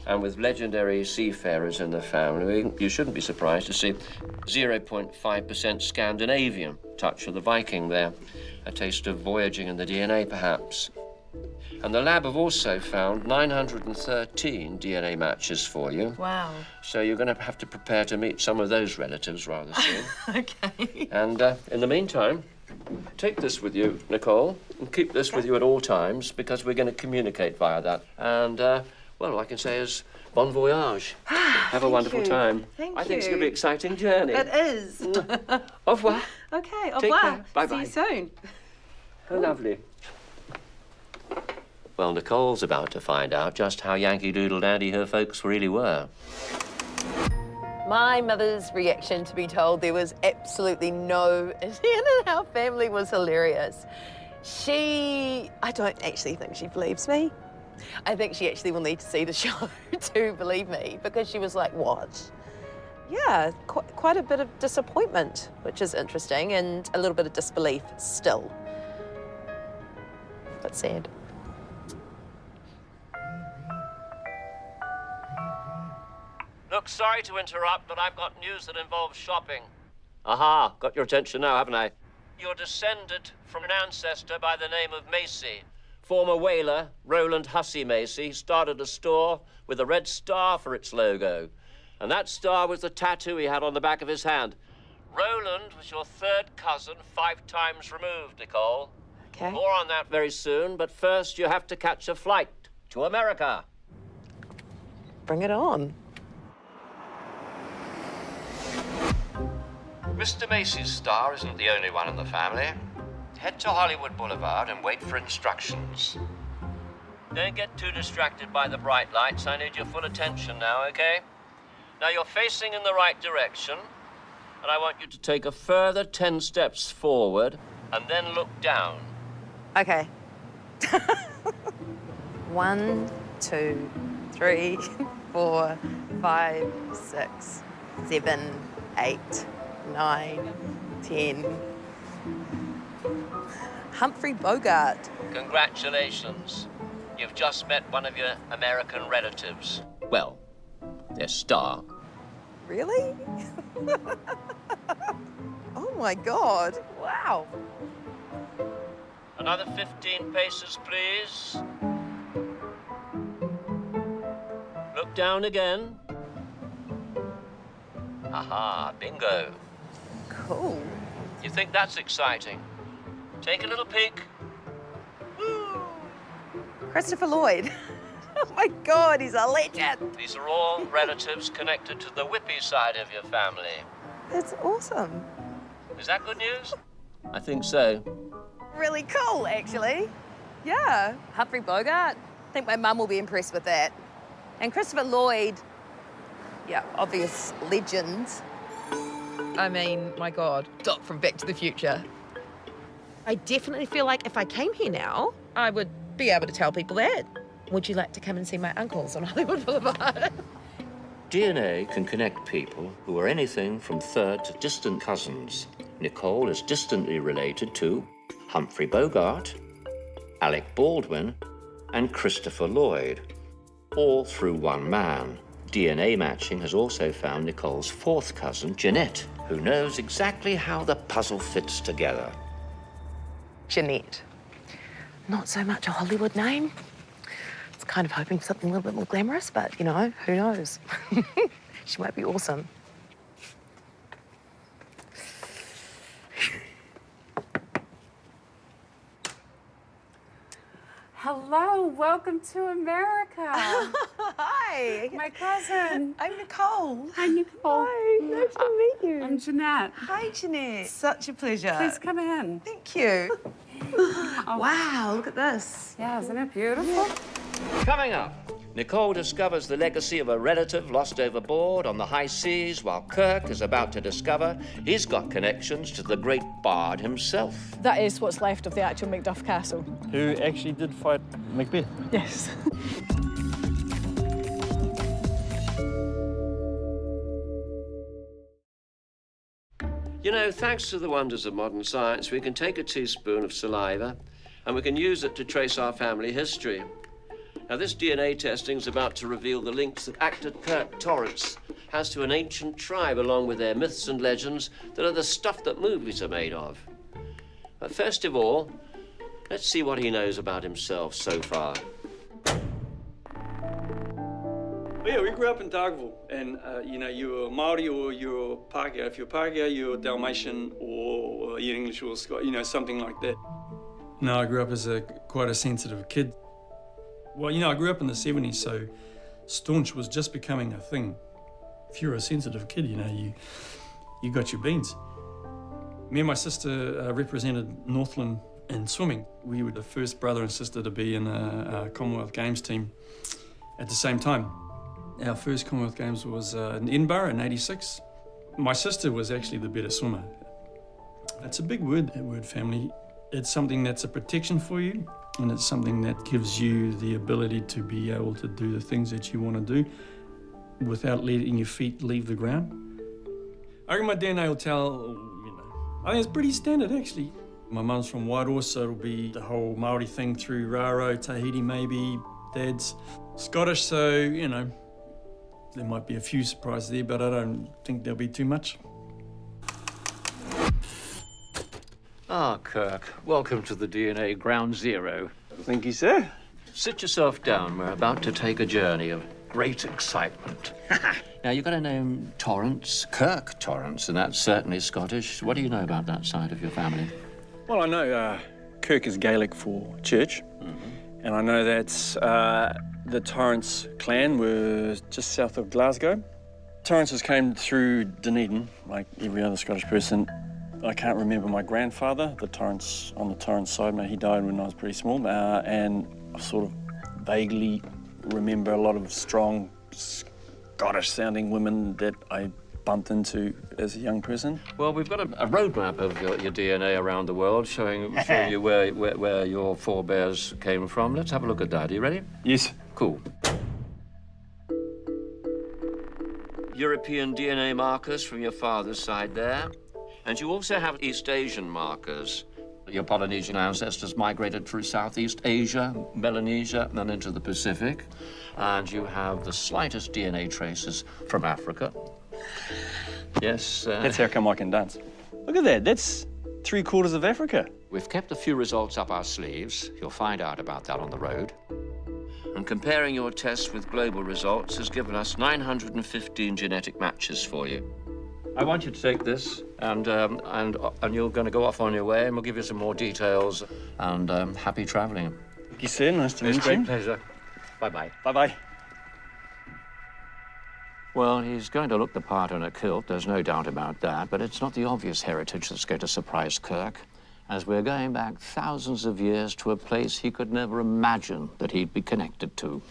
And with legendary seafarers in the family, you shouldn't be surprised to see 0.5% Scandinavian, touch of the Viking there. A taste of voyaging in the DNA, perhaps. And the lab have also found 913 DNA matches for you. Wow. So you're going to have to prepare to meet some of those relatives rather soon. Okay. And in the meantime, take this with you, Nicole, and keep this with you at all times, because we're going to communicate via that. And, well, all I can say is bon voyage. Have a wonderful time. Thank I think it's you. going to be an exciting journey. It is. Au revoir. Okay, au Take revoir. care. Bye-bye. See you soon. How lovely. Well, Nicole's about to find out just how Yankee Doodle Dandy her folks really were. My mother's reaction to be told there was absolutely no Indian in our family was hilarious. I don't actually think she believes me. I think she actually will need to see the show to believe me, because she was like, what? Yeah, quite a bit of disappointment, which is interesting, and a little bit of disbelief still. But sad. Look, sorry to interrupt, but I've got news that involves shopping. Aha, got your attention now, haven't I? You're descended from an ancestor by the name of Macy. Former whaler, Roland Hussey Macy, started a store with a red star for its logo. And that star was the tattoo he had on the back of his hand. Roland was your third cousin 5 times removed, Nicole. Okay. More on that very soon, but first you have to catch a flight to America. Bring it on. Mr. Macy's star isn't the only one in the family. Head to Hollywood Boulevard and wait for instructions. Don't get too distracted by the bright lights. I need your full attention now, okay? Now you're facing in the right direction, and I want you to take a further 10 steps forward and then look down. Okay. 1, 2, 3, 4, 5, 6, 7, 8, 9, 10. Humphrey Bogart. Congratulations. You've just met one of your American relatives. Well, their star. Really? Oh my God. Wow. Another 15 paces, please. Look down again. Aha, bingo. Cool. You think that's exciting? Take a little peek. Christopher Lloyd. Oh my God, he's a legend. These are all relatives connected to the Whippy side of your family. That's awesome. Is that good news? I think so. Really cool, actually. Yeah. Humphrey Bogart. I think my mum will be impressed with that. And Christopher Lloyd, yeah, obvious legend. I mean, my God, Doc from Back to the Future. I definitely feel like if I came here now, I would be able to tell people that. Would you like to come and see my uncles on Hollywood Boulevard? DNA can connect people who are anything from third to distant cousins. Nicole is distantly related to Humphrey Bogart, Alec Baldwin, and Christopher Lloyd, all through one man. DNA matching has also found Nicole's 4th cousin, Jeanette, who knows exactly how the puzzle fits together. Jeanette. Not so much a Hollywood name. I was kind of hoping for something a little bit more glamorous, but, you know, who knows? She might be awesome. Hello, welcome to America. Hi. My cousin. I'm Nicole. Hi, Nicole. Hi, nice to meet you. I'm Jeanette. Hi, Jeanette. Such a pleasure. Please come in. Thank you. Oh. Wow, look at this. Yeah, isn't it beautiful? Coming up, Nicole discovers the legacy of a relative lost overboard on the high seas, while Kirk is about to discover he's got connections to the great bard himself. That is what's left of the actual Macduff Castle. Who actually did fight Macbeth? Yes. You know, thanks to the wonders of modern science, we can take a teaspoon of saliva and we can use it to trace our family history. Now, this DNA testing is about to reveal the links that actor Kirk Torrance has to an ancient tribe, along with their myths and legends that are the stuff that movies are made of. But first of all, let's see what he knows about himself so far. Well, yeah, we grew up in Dargaville, and you know, you're Maori or you're Pākehā. If you're Pākehā, you're Dalmatian or you're English or Scottish, you know, something like that. No, I grew up as quite a sensitive kid. Well, you know, I grew up in the 70s, so staunch was just becoming a thing. If you're a sensitive kid, you know, you got your beans. Me and my sister represented Northland in swimming. We were the first brother and sister to be in a Commonwealth Games team at the same time. Our first Commonwealth Games was in Edinburgh in '86. My sister was actually the better swimmer. It's a big word, that word family. It's something that's a protection for you, and it's something that gives you the ability to be able to do the things that you want to do without letting your feet leave the ground. reckon my DNA will tell, I think it's pretty standard, actually. My mum's from Wairoa, so it'll be the whole Māori thing through Raro, Tahiti maybe, Dad's Scottish, so, there might be a few surprises there, but I don't think there'll be too much. Ah, Kirk, welcome to the DNA Ground Zero. Thank you, sir. Sit yourself down. We're about to take a journey of great excitement. Now, you've got a name, Torrance, Kirk Torrance, and that's certainly Scottish. What do you know about that side of your family? Well, I know Kirk is Gaelic for church, and I know that the Torrance clan were just south of Glasgow. Torrances came through Dunedin, like every other Scottish person. I can't remember my grandfather, on the Torrance side, he died when I was pretty small, and I sort of vaguely remember a lot of strong Scottish-sounding women that I bumped into as a young person. Well, we've got a roadmap of your DNA around the world showing you where your forebears came from. Let's have a look at that. Are you ready? Yes. Cool. European DNA markers from your father's side there. And you also have East Asian markers. Your Polynesian ancestors migrated through Southeast Asia, Melanesia, and then into the Pacific. And you have the slightest DNA traces from Africa. Yes. That's how come I can dance. Look at that. That's 3/4 of Africa. We've kept a few results up our sleeves. You'll find out about that on the road. And comparing your tests with global results has given us 915 genetic matches for you. I want you to take this, and you're going to go off on your way, and we'll give you some more details. And happy travelling. Thank you, sir. Nice to meet you. It's a great pleasure. Bye-bye. Bye-bye. Well, he's going to look the part in a kilt, there's no doubt about that, but it's not the obvious heritage that's going to surprise Kirk, as we're going back thousands of years to a place he could never imagine that he'd be connected to.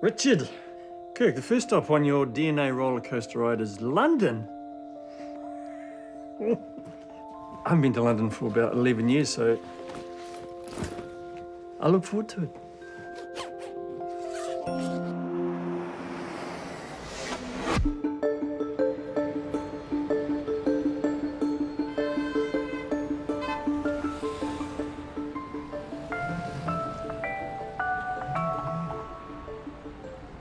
Richard, Kirk, the first stop on your DNA roller coaster ride is London. I haven't been to London for about 11 years, so I look forward to it.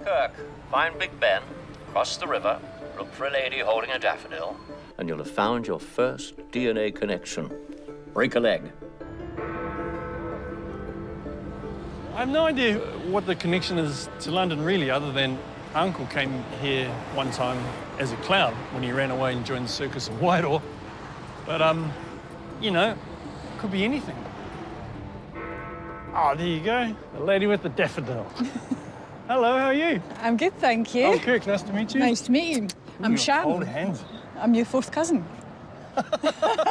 Kirk, find Big Ben, cross the river, look for a lady holding a daffodil, and you'll have found your first DNA connection. Break a leg. I have no idea what the connection is to London, really, other than Uncle came here one time as a clown when he ran away and joined the circus in Wairoa. But, could be anything. Oh, there you go, the lady with the daffodil. Hello, how are you? I'm good, thank you. Oh, Kirk, nice to meet you. Nice to meet you. I'm Sharon. Hold hands. I'm your fourth cousin.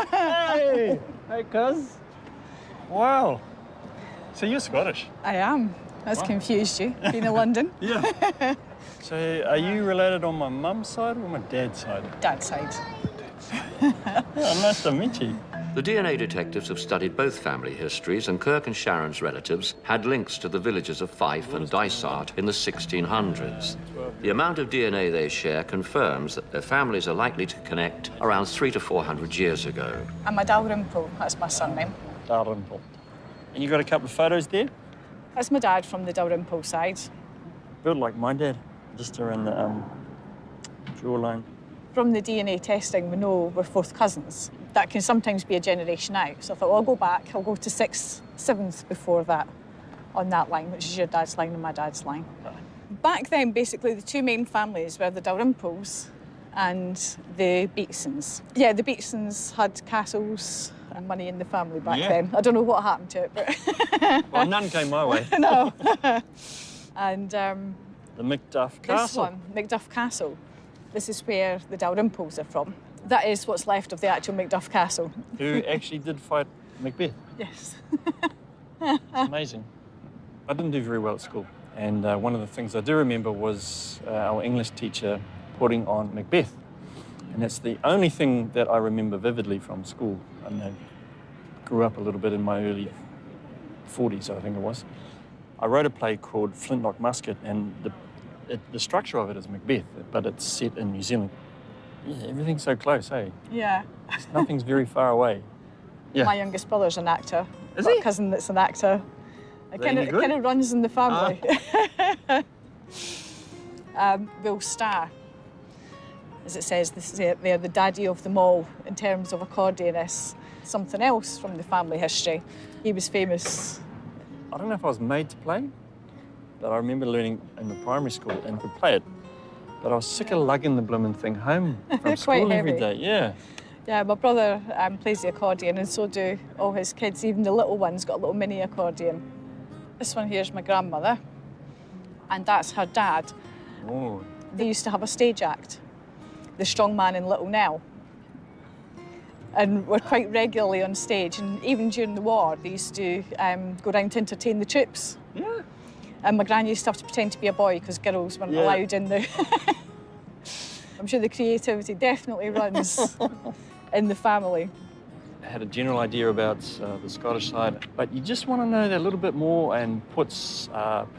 Hey! Hey, cuz. Wow. So you're Scottish? I am. That's Wow. confused you, being in London. Yeah. So are you related on my mum's side or my dad's side? Dad's side. Yeah, nice to meet you. The DNA detectives have studied both family histories, and Kirk and Sharon's relatives had links to the villages of Fife and Dysart in the 1600s. The amount of DNA they share confirms that their families are likely to connect around 300 to 400 years ago. I'm a Dalrymple, that's my surname. Dalrymple. And you got a couple of photos there? That's my dad from the Dalrymple side. Built like my dad, just around the jawline. From the DNA testing, we know we're fourth cousins. That can sometimes be a generation out. So I thought, well, I'll go back. I'll go to 6th, 7th before that on that line, which is your dad's line and my dad's line. Back then, basically, the two main families were the Dalrymples and the Beatsons. Yeah, the Beatsons had castles and money in the family back then. I don't know what happened to it, but... Well, none came my way. No. And... the Macduff Castle. This one, Macduff Castle. This is where the Dalrymples are from. That is what's left of the actual Macduff Castle. Who actually did fight Macbeth. Yes. It's amazing. I didn't do very well at school, and one of the things I do remember was our English teacher putting on Macbeth. And that's the only thing that I remember vividly from school. I grew up a little bit in my early 40s, I think it was. I wrote a play called Flintlock Musket, and the structure of it is Macbeth, but it's set in New Zealand. Yeah, everything's so close, eh? Yeah. Nothing's very far away. Yeah. My youngest brother's an actor. Is Got he? a cousin that's an actor. It they any good? kind of runs in the family. Will Starr, as it says, they're the daddy of them all in terms of accordionists. Something else from the family history. He was famous. I don't know if I was made to play, but I remember learning in the primary school and could play it. But I was sick of lugging the blooming thing home from school every day. Yeah. Yeah, my brother plays the accordion, and so do all his kids. Even the little one's got a little mini accordion. This one here's my grandmother, and that's her dad. Oh. They used to have a stage act, The Strong Man and Little Nell. And were quite regularly on stage, and even during the war, they used to go round to entertain the troops. Yeah. And my gran used to have to pretend to be a boy because girls weren't allowed in the... I'm sure the creativity definitely runs in the family. I had a general idea about the Scottish side, but you just want to know that a little bit more and puts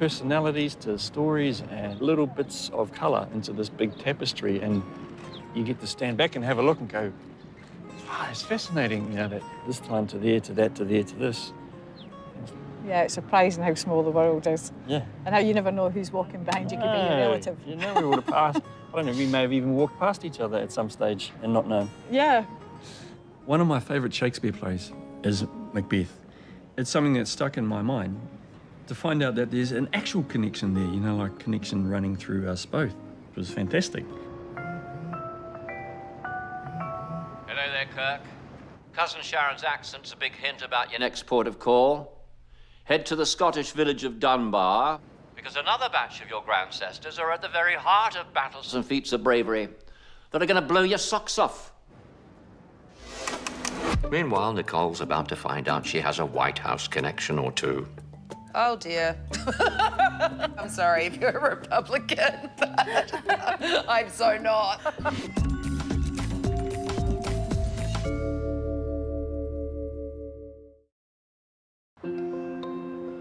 personalities to stories and little bits of colour into this big tapestry, and you get to stand back and have a look and go, wow, it's fascinating, you know, that this time to there, to that, to there, to this. Yeah, it's surprising how small the world is. Yeah. And how you never know who's walking behind you, could be your relative. You know, we would have passed. I don't know, we may have even walked past each other at some stage and not known. Yeah. One of my favourite Shakespeare plays is Macbeth. It's something that's stuck in my mind to find out that there's an actual connection there, you know, like connection running through us both. It was fantastic. Hello there, Kirk. Cousin Sharon's accent's a big hint about your next port of call. Head to the Scottish village of Dunbar, because another batch of your grandsesters are at the very heart of battles and feats of bravery that are going to blow your socks off. Meanwhile, Nicole's about to find out she has a White House connection or two. Oh, dear. I'm sorry if you're a Republican, but I'm so not.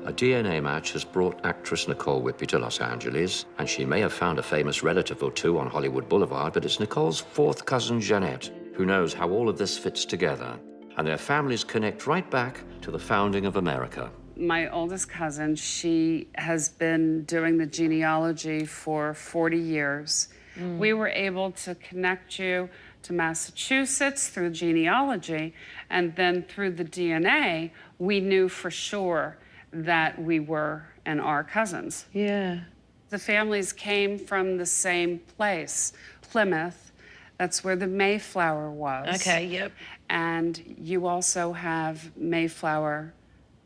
A DNA match has brought actress Nicole Whippy to Los Angeles, and she may have found a famous relative or two on Hollywood Boulevard, but it's Nicole's fourth cousin, Jeanette, who knows how all of this fits together. And their families connect right back to the founding of America. My oldest cousin, she has been doing the genealogy for 40 years. We were able to connect you to Massachusetts through genealogy, and then through the DNA, we knew for sure that we were and are cousins. Yeah. The families came from the same place, Plymouth. That's where the Mayflower was. Okay, yep. And you also have Mayflower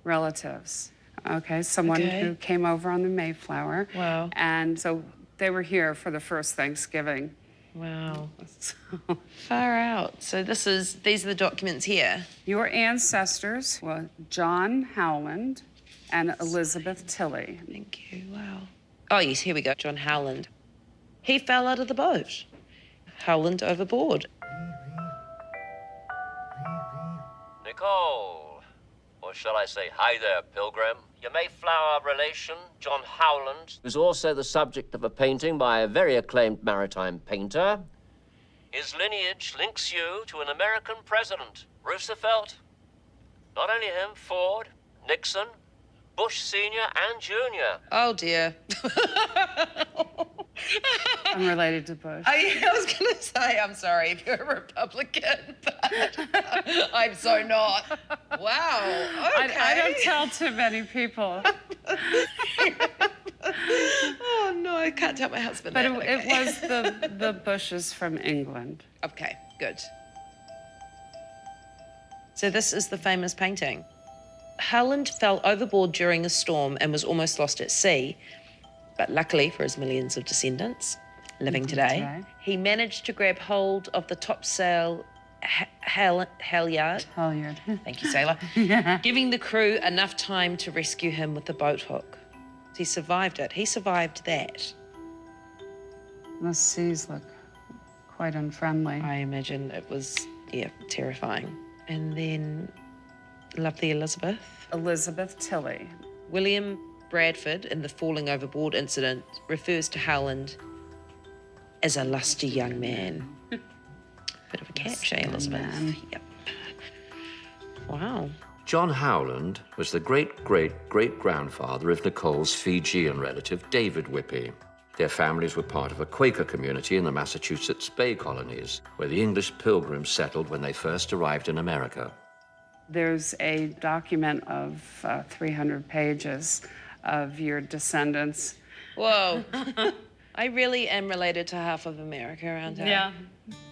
relatives. Okay, someone who came over on the Mayflower. Wow. And so they were here for the first Thanksgiving. Wow. Far out. So these are the documents here. Your ancestors were John Howland and Elizabeth Tilley. Thank you, wow. Oh, yes, here we go, John Howland. He fell out of the boat. Howland overboard. Nicole, or shall I say, hi there, Pilgrim. Your Mayflower relation, John Howland, who's also the subject of a painting by a very acclaimed maritime painter. His lineage links you to an American president, Roosevelt. Not only him, Ford, Nixon, Bush Sr. and Jr. Oh, dear. I'm related to Bush. I was going to say, I'm sorry if you're a Republican, but I'm so not. Wow, okay. I don't tell too many people. Oh, no, I can't tell my husband But that. it was the Bushes from England. Okay, good. So this is the famous painting. Howland fell overboard during a storm and was almost lost at sea. But luckily for his millions of descendants living today, he managed to grab hold of the topsail halyard. Thank you, sailor. Giving the crew enough time to rescue him with the boat hook. He survived it. He survived that. The seas look quite unfriendly. I imagine it was, yeah, terrifying. And then lovely Elizabeth. Elizabeth Tilley. William Bradford in the falling overboard incident refers to Howland as a lusty young man. Bit of a catch, eh, Elizabeth? Yep. Wow. John Howland was the great-great-great-grandfather of Nicole's Fijian relative, David Whippy. Their families were part of a Quaker community in the Massachusetts Bay Colonies, where the English pilgrims settled when they first arrived in America. There's a document of 300 pages of your descendants. Whoa. I really am related to half of America around here. Yeah.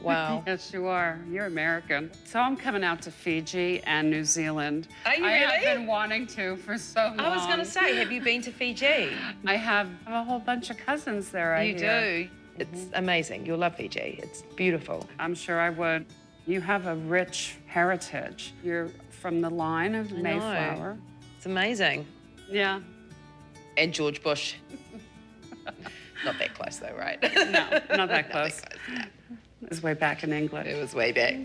Wow. Yes, you are. You're American. So I'm coming out to Fiji and New Zealand. Are you I really? have been wanting to for so long. I was going to say, have you been to Fiji? I have a whole bunch of cousins there. You do. It's amazing. You'll love Fiji. It's beautiful. I'm sure I would. You have a rich heritage. You're from the line of I know. Mayflower. It's amazing. Yeah. And George Bush. Not that close, though, right? No, not that close. It was way back in England. It was way back.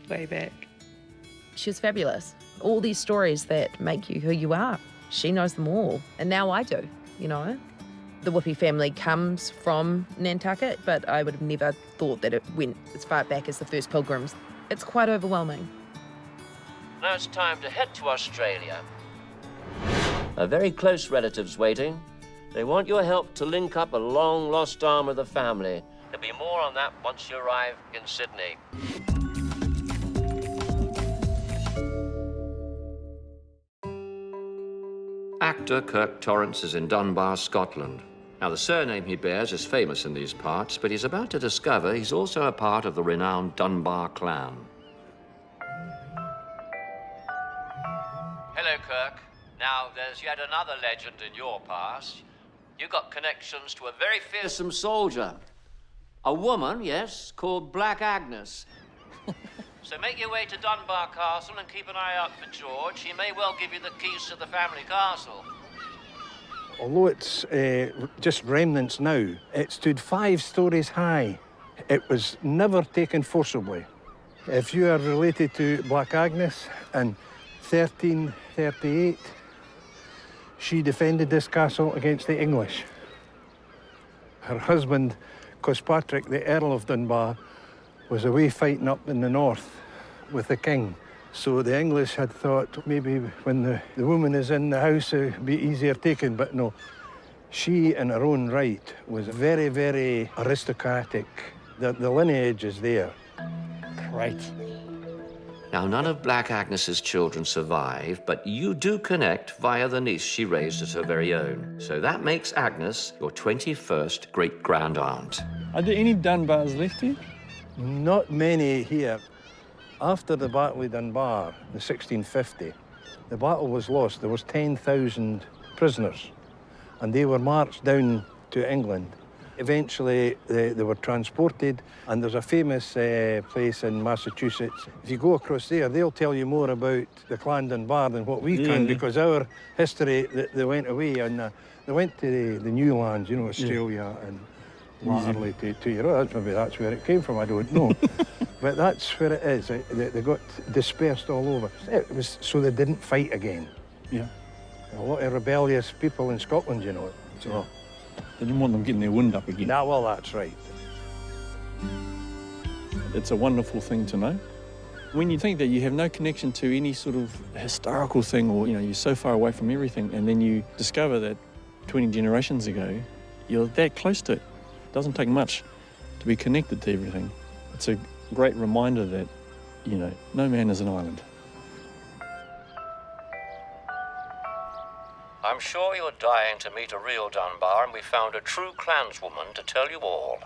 Way back. She was fabulous. All these stories that make you who you are. She knows them all. And now I do, you know. The Whippy family comes from Nantucket, but I would have never thought that it went as far back as the first pilgrims. It's quite overwhelming. Now it's time to head to Australia. A very close relative's waiting. They want your help to link up a long-lost arm of the family. There'll be more on that once you arrive in Sydney. Actor Kirk Torrance is in Dunbar, Scotland. Now, the surname he bears is famous in these parts, but he's about to discover he's also a part of the renowned Dunbar clan. Hello, Kirk. Now, there's yet another legend in your past. You got connections to a very fearsome soldier. A woman, yes, called Black Agnes. So make your way to Dunbar Castle and keep an eye out for George. He may well give you the keys to the family castle. Although it's just remnants now, it stood 5 stories high. It was never taken forcibly. If you are related to Black Agnes, in 1338, she defended this castle against the English. Her husband, Cospatrick, the Earl of Dunbar, was away fighting up in the north with the king. So the English had thought maybe when the woman is in the house, it would be easier taken, but no. She, in her own right, was very, very aristocratic. The lineage is there. Right. Now, none of Black Agnes's children survive, but you do connect via the niece she raised as her very own. So that makes Agnes your 21st great-grand-aunt. Are there any Dunbars left here? Not many here. After the Battle of Dunbar, in 1650, the battle was lost. There was 10,000 prisoners, and they were marched down to England. Eventually, they were transported, and there's a famous place in Massachusetts. If you go across there, they'll tell you more about the Clan Dunbar than what we can, because our history, they went away, and they went to the new lands, you know, Australia and latterly to Europe. Maybe that's where it came from, I don't know. But that's where it is. They got dispersed all over. It was so they didn't fight again. Yeah. A lot of rebellious people in Scotland, you know. So. They didn't want them getting their wind up again. Well, that's right. It's a wonderful thing to know. When you think that you have no connection to any sort of historical thing, or, you know, you're so far away from everything, and then you discover that 20 generations ago, you're that close to it. It doesn't take much to be connected to everything. It's a great reminder that, you know, no man is an island. I'm sure you're dying to meet a real Dunbar, and we found a true clanswoman to tell you all.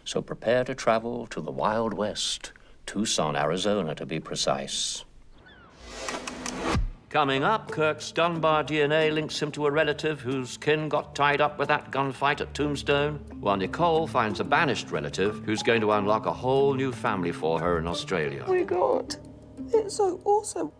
So prepare to travel to the Wild West, Tucson, Arizona, to be precise. Coming up, Kirk's Dunbar DNA links him to a relative whose kin got tied up with that gunfight at Tombstone, while Nicole finds a banished relative who's going to unlock a whole new family for her in Australia. Oh my God, it's so awesome.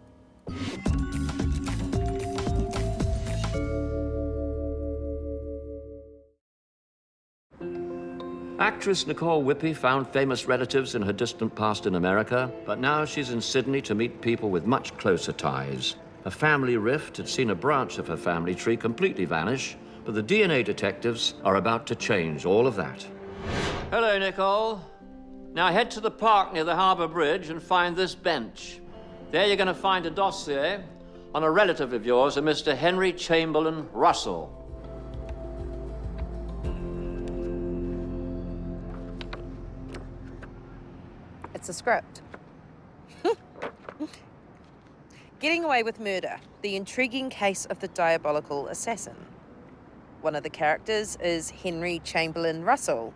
Actress Nicole Whippy found famous relatives in her distant past in America, but now she's in Sydney to meet people with much closer ties. A family rift had seen a branch of her family tree completely vanish, but the DNA detectives are about to change all of that. Hello, Nicole. Now head to the park near the Harbour Bridge and find this bench. There you're going to find a dossier on a relative of yours, a Mr. Henry Chamberlain Russell. It's a script. Getting away with murder, the intriguing case of the diabolical assassin. One of the characters is Henry Chamberlain Russell,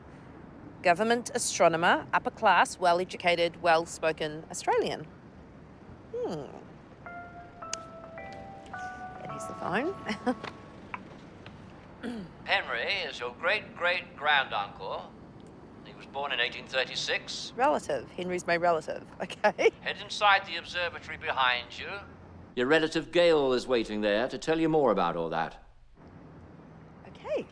government astronomer, upper class, well-educated, well-spoken Australian. And here's the phone. Henry is your great-great-granduncle. He was born in 1836. Relative. Henry's my relative, okay? Head inside the observatory behind you. Your relative Gail is waiting there to tell you more about all that. Okay.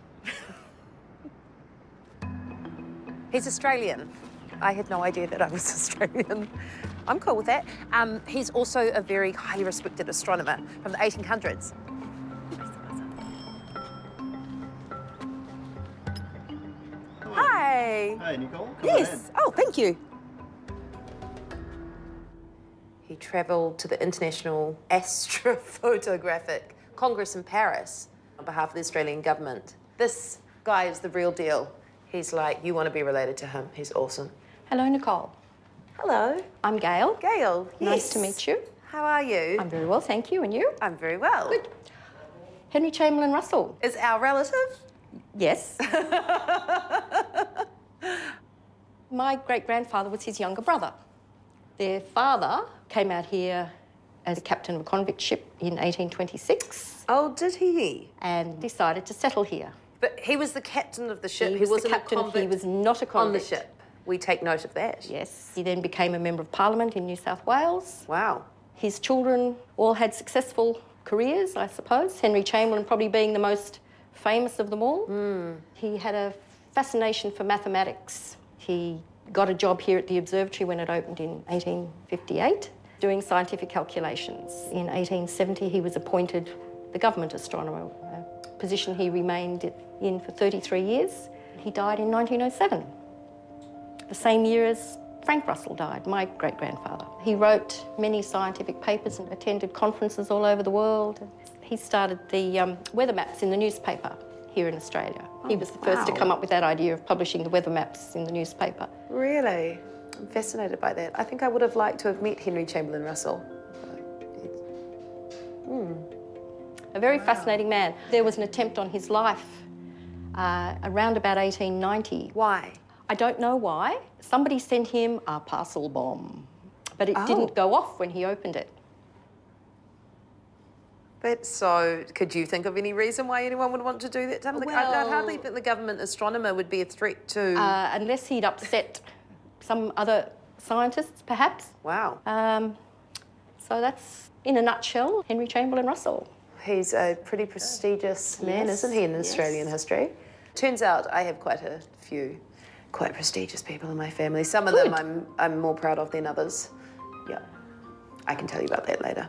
He's Australian. I had no idea that I was Australian. I'm cool with that. He's also a very highly respected astronomer from the 1800s. Hi. Hi, Nicole. Yes. Oh, thank you. He travelled to the International Astrophotographic Congress in Paris on behalf of the Australian government. This guy is the real deal. He's like, you want to be related to him. He's awesome. Hello, Nicole. Hello. I'm Gail. Gail, yes. Nice to meet you. How are you? I'm very well, thank you. And you? I'm very well. Good. Henry Chamberlain Russell. Is our relative? Yes. My great-grandfather was his younger brother. Their father came out here as a captain of a convict ship in 1826. Oh, did he? And decided to settle here. But he was the captain of the ship. He was wasn't the captain. a convict He was not a convict. on the ship. We take note of that. Yes. He then became a member of Parliament in New South Wales. Wow. His children all had successful careers, I suppose. Henry Chamberlain probably being the most famous of them all. He had a fascination for mathematics. He got a job here at the observatory when it opened in 1858, doing scientific calculations. In 1870, he was appointed the government astronomer, a position he remained in for 33 years. He died in 1907, the same year as Frank Russell died, my great-grandfather. He wrote many scientific papers and attended conferences all over the world. He started the weather maps in the newspaper here in Australia. He was the first to come up with that idea of publishing the weather maps in the newspaper. Really? I'm fascinated by that. I think I would have liked to have met Henry Chamberlain Russell. A very fascinating man. There was an attempt on his life around about 1890. Why? I don't know why. Somebody sent him a parcel bomb, but it didn't go off when he opened it. But so, could you think of any reason why anyone would want to do that? I'd hardly think the government astronomer would be a threat to... unless he'd upset some other scientists, perhaps. Wow. So that's, in a nutshell, Henry Chamberlain Russell. He's a pretty prestigious man, Yes, isn't he, in yes. Australian history? Turns out I have quite a few quite prestigious people in my family. Some of them I'm more proud of than others. Yeah. I can tell you about that later.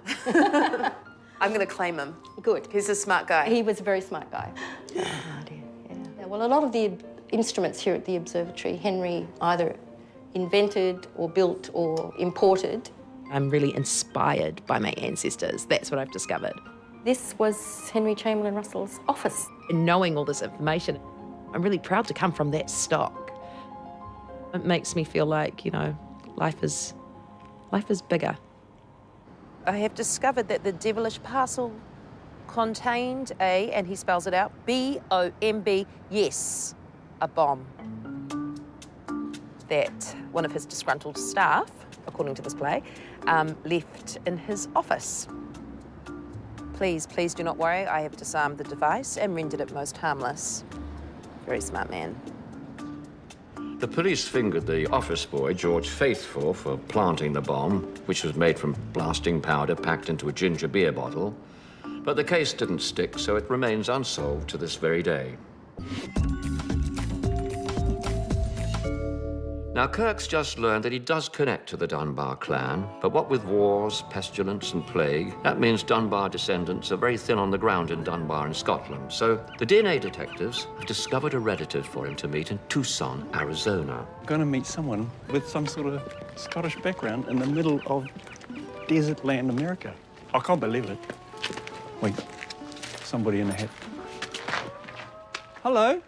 I'm going to claim him. Good. He's a smart guy. He was a very smart guy. Yeah, well, a lot of the instruments here at the observatory, Henry either invented or built or imported. I'm really inspired by my ancestors. That's what I've discovered. This was Henry Chamberlain Russell's office. And knowing all this information, I'm really proud to come from that stock. It makes me feel like, you know, life is bigger. I have discovered that the devilish parcel contained a, and he spells it out, B-O-M-B, yes, a bomb. That one of his disgruntled staff, according to this play, left in his office. Please do not worry. I have disarmed the device and rendered it most harmless. Very smart man. The police fingered the office boy, George Faithful, for planting the bomb, which was made from blasting powder packed into a ginger beer bottle. But the case didn't stick, so it remains unsolved to this very day. Now, Kirk's just learned that he does connect to the Dunbar clan, but what with wars, pestilence, and plague, that means Dunbar descendants are very thin on the ground in Dunbar in Scotland. So the DNA detectives have discovered a relative for him to meet in Tucson, Arizona. I'm going to meet someone with some sort of Scottish background in the middle of desert land America. I can't believe it. Wait, somebody in a hat. Hello.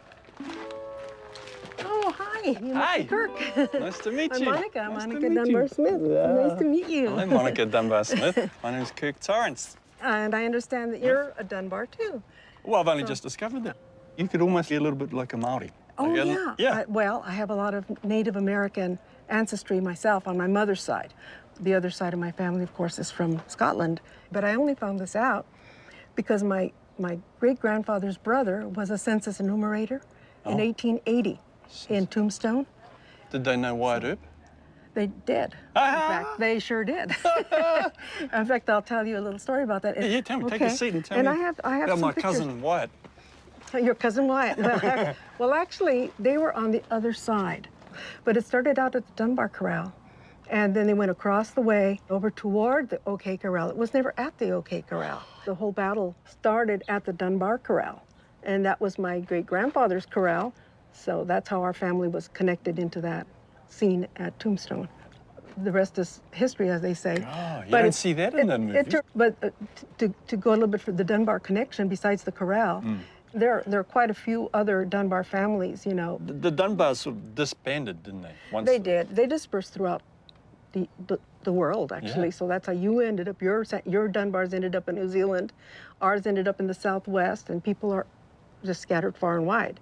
Oh, hi. You must Hi. be Kirk. Nice to meet I'm you. Monica. Nice to Monica meet you. Dunbar-Smith. Nice to meet you. Hello, Monica Dunbar-Smith. My name's Kirk Torrance. And I understand that you're a Dunbar, too. Well, I've only just discovered that. You could almost be a little bit like a Māori. Oh, Like, yeah. Yeah. Well, I have a lot of Native American ancestry myself on my mother's side. The other side of my family, of course, is from Scotland. But I only found this out because my great-grandfather's brother was a census enumerator in 1880 in Tombstone. Did they know Wyatt Earp? They did. In fact, they sure did. In fact, I'll tell you a little story about that. Yeah, tell me. Take a seat and tell me I have about some my pictures. cousin Wyatt. Your cousin Wyatt. Well, actually, they were on the other side. But it started out at the Dunbar Corral. And then they went across the way over toward the OK Corral. It was never at the OK Corral. The whole battle started at the Dunbar Corral. And that was my great-grandfather's corral. So that's how our family was connected into that scene at Tombstone. The rest is history, as they say. Oh, you don't see that in the movies. But to go a little bit for the Dunbar connection, besides the corral, there are quite a few other Dunbar families, you know. The Dunbars sort of disbanded, didn't they? Once They did. They dispersed throughout the world, actually. Yeah. So that's how you ended up. Your Dunbars ended up in New Zealand. Ours ended up in the Southwest, and people are just scattered far and wide.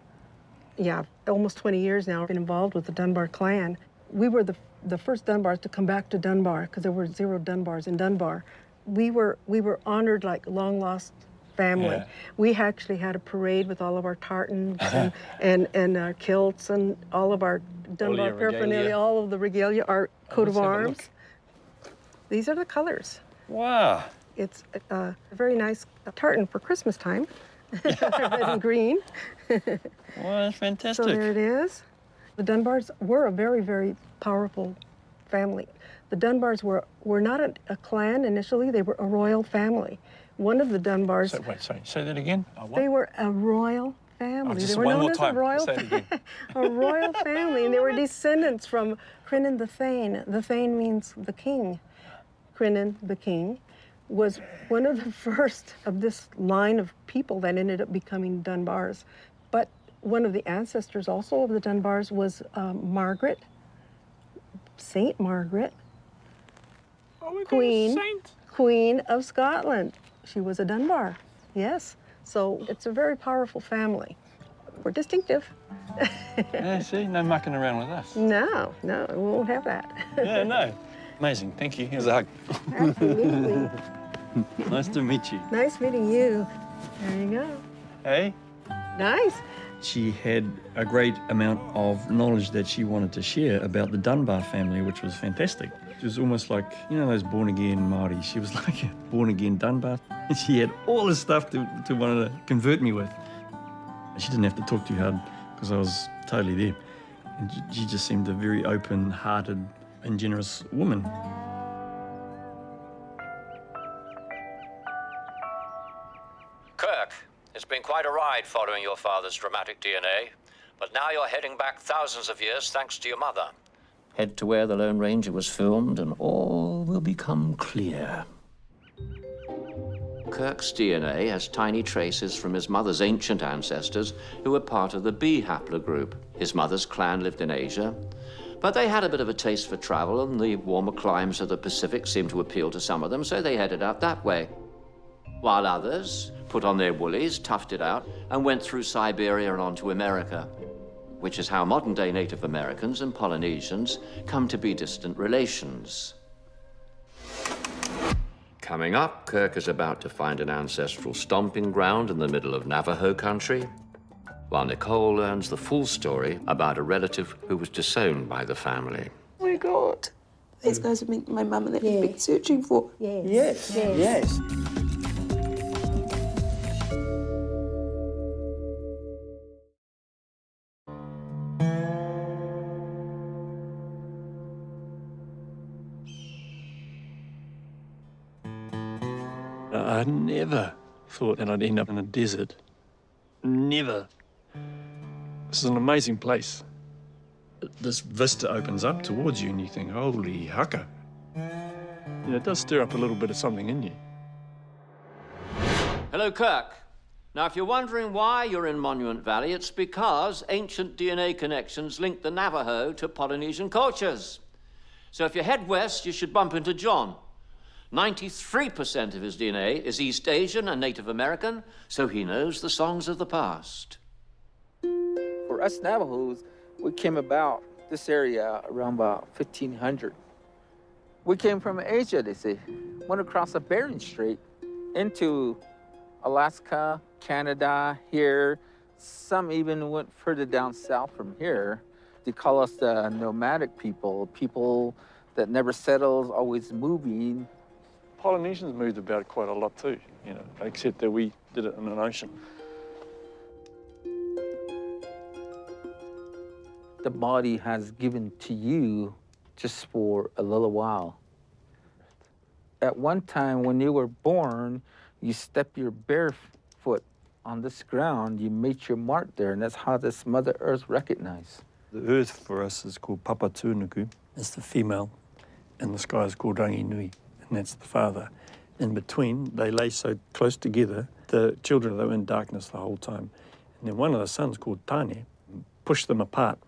Yeah, almost 20 years now I've been involved with the Dunbar clan. We were the first Dunbars to come back to Dunbar because there were 0 Dunbars in Dunbar. We were honored like long lost family. Yeah. We actually had a parade with all of our tartans and our kilts and all of our Dunbar your paraphernalia, regalia. all of the regalia, our coat of let's have a arms. look. These are the colors. Wow. It's a very nice tartan for Christmas time. Red and green. Well, that's fantastic. So there it is. The Dunbars were a very, very powerful family. The Dunbars were not a clan initially, they were a royal family. One of the Dunbars... So, wait, sorry, say that again. They were a royal family. just They were one known more as time. a royal, Say it again. a royal family, and they were descendants from Crinan the Thane. The Thane means the king. Crinan the king was one of the first of this line of people that ended up becoming Dunbars. But one of the ancestors also of the Dunbars was Margaret, Saint Margaret, Queen of Scotland. She was a Dunbar, yes. So it's a very powerful family. We're distinctive. Yeah, see, no mucking around with us. No, we won't have that. Yeah, no. Amazing, thank you. Here's a hug. Absolutely. Nice to meet you. Nice meeting you. There you go. Hey? Nice. She had a great amount of knowledge that she wanted to share about the Dunbar family, which was fantastic. She was almost like, you know, those born-again Māori. She was like a born-again Dunbar. And she had all this stuff to want to convert me with. She didn't have to talk too hard because I was totally there. And she just seemed a very open-hearted and generous woman. Kirk, it's been quite a ride following your father's dramatic DNA, but now you're heading back thousands of years thanks to your mother. Head to where The Lone Ranger was filmed and all will become clear. Kirk's DNA has tiny traces from his mother's ancient ancestors who were part of the B haplogroup. His mother's clan lived in Asia, but they had a bit of a taste for travel and the warmer climes of the Pacific seemed to appeal to some of them, so they headed out that way. While others put on their woolies, toughed it out, and went through Siberia and on to America, which is how modern-day Native Americans and Polynesians come to be distant relations. Coming up, Kirk is about to find an ancestral stomping ground in the middle of Navajo country, while Nicole learns the full story about a relative who was disowned by the family. Oh my God. These guys are my mum and that we've been searching for. Yes. I never thought that I'd end up in a desert. Never. This is an amazing place. This vista opens up towards you and you think, holy haka. You know, it does stir up a little bit of something in you. Hello, Kirk. Now, if you're wondering why you're in Monument Valley, it's because ancient DNA connections link the Navajo to Polynesian cultures. So if you head west, you should bump into John. 93% of his DNA is East Asian and Native American, so he knows the songs of the past. For us Navajos, we came about this area around about 1500. We came from Asia, they say. Went across the Bering Strait into Alaska, Canada, here. Some even went further down south from here. They call us the nomadic people that never settles, always moving. Polynesians moved about quite a lot too, you know, except that we did it in an ocean. The body has given to you just for a little while. At one time when you were born, you step your bare foot on this ground, you made your mark there, and that's how this Mother Earth recognized. The earth for us is called Papa Tūnuku, it's the female, and the sky is called Rangi Nui, and that's the father. In between, they lay so close together, the children, they were in darkness the whole time. And then one of the sons, called Tane, pushed them apart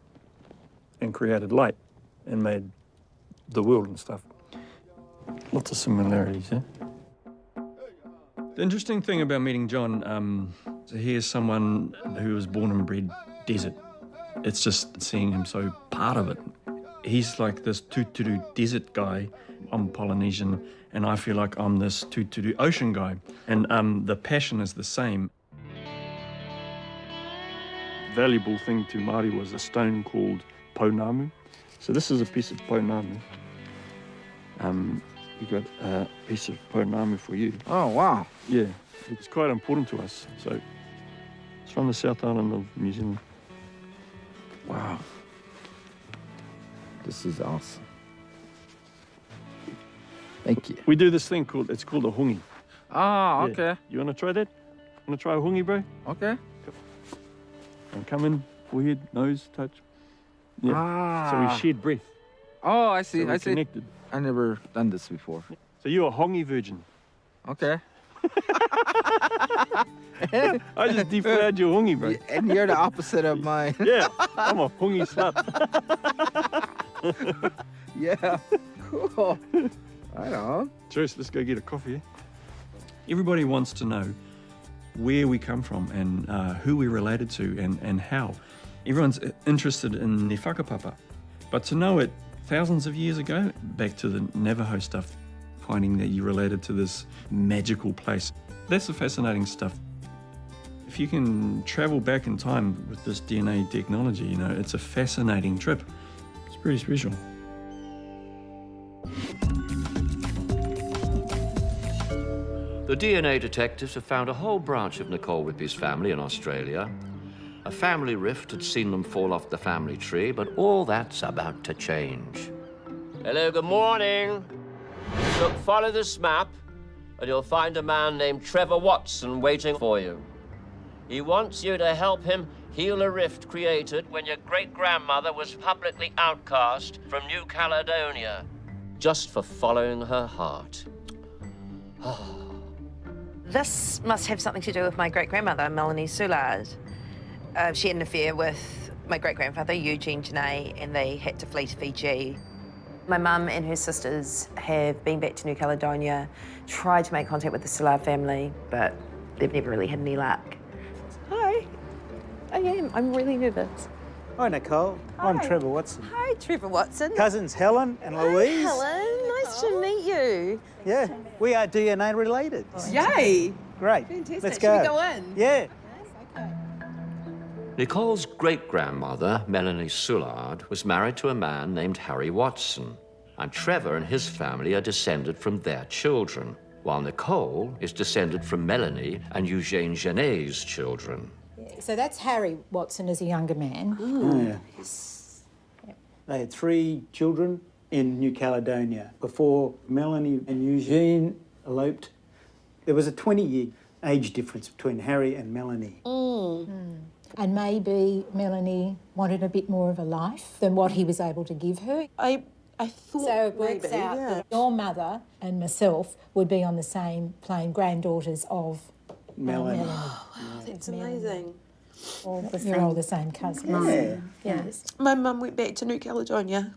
and created light and made the world and stuff. Lots of similarities, eh? The interesting thing about meeting John, so he is someone who was born and bred desert. It's just seeing him so part of it. He's like this Tuturu desert guy. I'm Polynesian, and I feel like I'm this Tuturu ocean guy. And the passion is the same. Valuable thing to Māori was a stone called pounamu. So this is a piece of pounamu. We've got a piece of pounamu for you. Oh, wow. Yeah, it's quite important to us. So it's from the South Island of New Zealand. Wow. This is awesome. Thank you. We do this thing called, it's called a hungi. Ah, Yeah. okay. You want to try that? Want to try a hungi, bro? Okay. And come in, forehead, nose, touch. Yeah. Ah. So we shared breath. Oh, I see, So we're I see. connected. I never done this before. So you're a hongi virgin. Okay. I just deflowered your hongi, bro. And you're the opposite of mine. Yeah, I'm a hongi slut. Yeah, cool. Right on. Joyce, let's go get a coffee. Everybody wants to know where we come from and who we're related to and how. Everyone's interested in their whakapapa. But to know it thousands of years ago, back to the Navajo stuff, finding that you're related to this magical place, that's the fascinating stuff. If you can travel back in time with this DNA technology, you know, it's a fascinating trip. It's pretty special. The DNA detectives have found a whole branch of Nicole Whippy's family in Australia. A family rift had seen them fall off the family tree, but all that's about to change. Hello, good morning. Look, follow this map, and you'll find a man named Trevor Watson waiting for you. He wants you to help him heal a rift created when your great-grandmother was publicly outcast from New Caledonia, just for following her heart. This must have something to do with my great-grandmother, Melanie Soulard. She had an affair with my great-grandfather, Eugene Janae, and they had to flee to Fiji. My mum and her sisters have been back to New Caledonia, tried to make contact with the Soulard family, but they've never really had any luck. Hi. I am. I'm really nervous. Hi, Nicole. Hi. I'm Trevor Watson. Hi, Trevor Watson. Cousins Helen and Louise. Hi, Helen. Nice to meet you. Yeah, we are DNA related. Yay. Great. Fantastic. Let's Should go. we go in? Yeah. Nicole's great-grandmother, Melanie Soulard, was married to a man named Harry Watson, and Trevor and his family are descended from their children, while Nicole is descended from Melanie and Eugene Janae's children. So that's Harry Watson as a younger man. Yeah. They had 3 children in New Caledonia before Melanie and Eugene eloped There was a 20-year age difference between Harry and Melanie. And maybe Melanie wanted a bit more of a life than what he was able to give her. I thought so it works maybe, out yeah. that your mother and myself would be on the same plane, granddaughters of Melanie. Wow, that's amazing. You're all the same cousins. Yeah. Yes. My mum went back to New Caledonia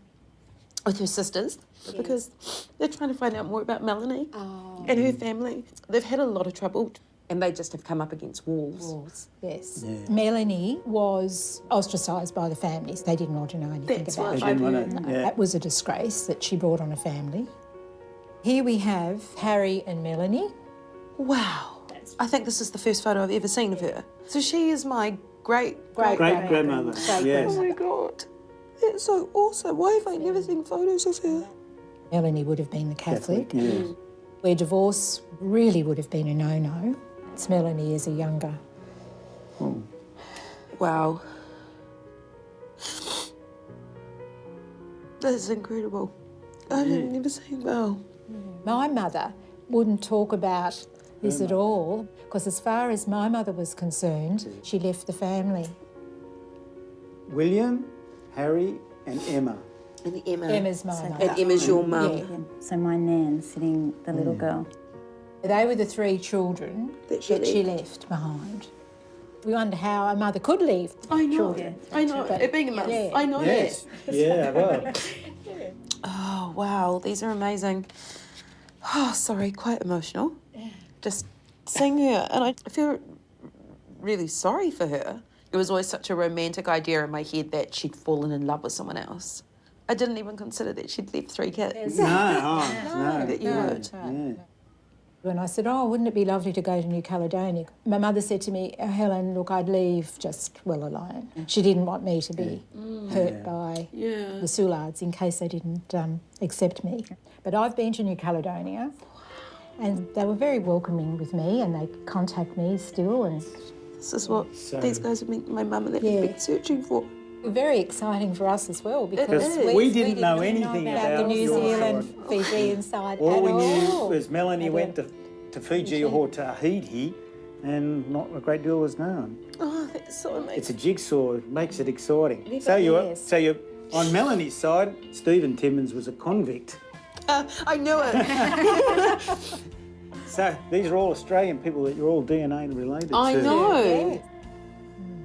with her sisters because they're trying to find out more about Melanie and her family. They've had a lot of trouble and they just have come up against walls. Yes. Yeah. Melanie was ostracised by the families. They didn't want to know anything That's about what her. I've heard. No, Yeah. that was a disgrace that she brought on a family. Here we have Harry and Melanie. Wow. I think this is the first photo I've ever seen of her. So she is my Great-grandmother. Yes. Oh my God. That's so awesome. Why have I never seen photos of her? Melanie would have been the Catholic, Yes. where divorce really would have been a no-no. It's Melanie as a younger. Wow. That is incredible. I've never seen Mel. My mother wouldn't talk about this at all, because as far as my mother was concerned, she left the family. William, Harry and Emma. And Emma. Emma's my mother. And Emma's your mum. Yeah. So my nan sitting the little girl. They were the three children that she left behind. We wonder how a mother could leave children. I know. It being a mum. Yeah. I know Yes. that. Yeah, well. Oh, wow. These are amazing. Oh, sorry. Quite emotional. Just seeing her. And I feel really sorry for her. It was always such a romantic idea in my head that she'd fallen in love with someone else. I didn't even consider that she'd left 3 kids. No, That you would. Yeah. When I said, oh, wouldn't it be lovely to go to New Caledonia? My mother said to me, oh, Helen, look, I'd leave just well alone. She didn't want me to be hurt by the Soulards in case they didn't accept me. But I've been to New Caledonia and they were very welcoming with me and they contact me still. And this is what these guys have been, my mum and that have been searching for. Very exciting for us as well because we didn't know anything about the New your Zealand, Fijian side All at we knew all. was Melanie went to Fiji or Tahiti and not a great deal was known. Oh, that's so amazing. It's a jigsaw, it makes it exciting. Never So you're is. on Melanie's side, Stephen Timmins was a convict. I knew it. So these are all Australian people that you're all DNA related to. I know.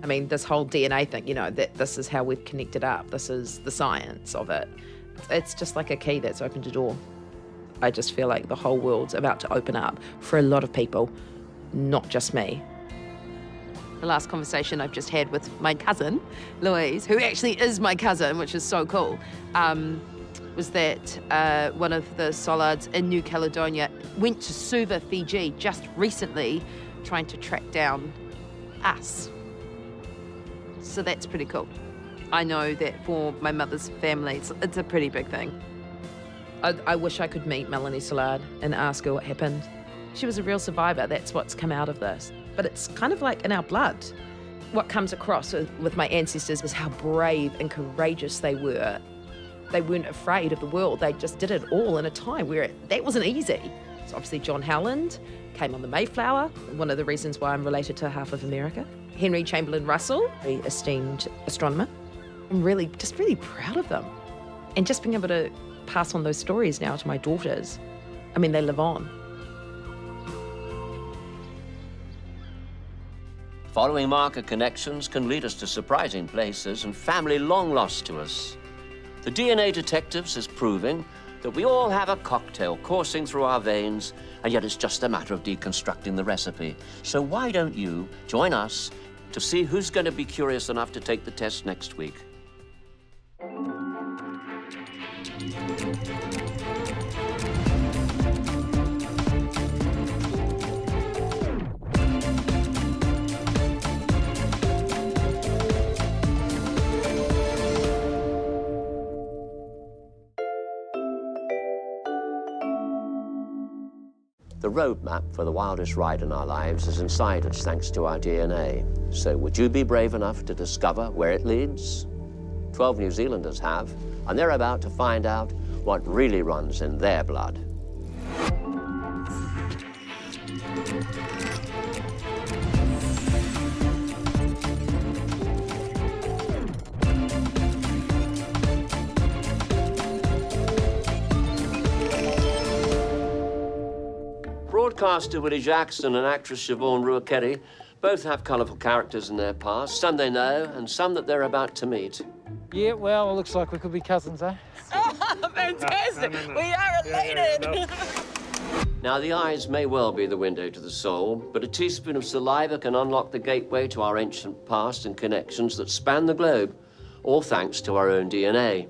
I mean, this whole DNA thing, you know, that this is how we've connected up. This is the science of it. It's just like a key that's opened a door. I just feel like the whole world's about to open up for a lot of people, not just me. The last conversation I've just had with my cousin, Louise, who actually is my cousin, which is so cool, was that one of the Soulards in New Caledonia went to Suva, Fiji, just recently, trying to track down us. So that's pretty cool. I know that for my mother's family, it's a pretty big thing. I wish I could meet Melanie Soulard and ask her what happened. She was a real survivor. That's what's come out of this. But it's kind of like in our blood. What comes across with my ancestors is how brave and courageous they were. They weren't afraid of the world. They just did it all in a time where that wasn't easy. So obviously John Howland came on the Mayflower, one of the reasons why I'm related to half of America. Henry Chamberlain Russell, a esteemed astronomer. I'm really proud of them. And just being able to pass on those stories now to my daughters. I mean, they live on. Following marker connections can lead us to surprising places and family long lost to us. The DNA Detectives is proving that we all have a cocktail coursing through our veins, and yet it's just a matter of deconstructing the recipe. So why don't you join us to see who's going to be curious enough to take the test next week? The roadmap for the wildest ride in our lives is inside us thanks to our DNA. So would you be brave enough to discover where it leads? 12 New Zealanders have, and they're about to find out what really runs in their blood. Newscaster Willie Jackson and actress Siobhan Ruakeri both have colourful characters in their past, some they know and some that they're about to meet. Yeah, well, it looks like we could be cousins, eh? Oh, fantastic. We are related. Now, the eyes may well be the window to the soul, but a teaspoon of saliva can unlock the gateway to our ancient past and connections that span the globe, all thanks to our own DNA.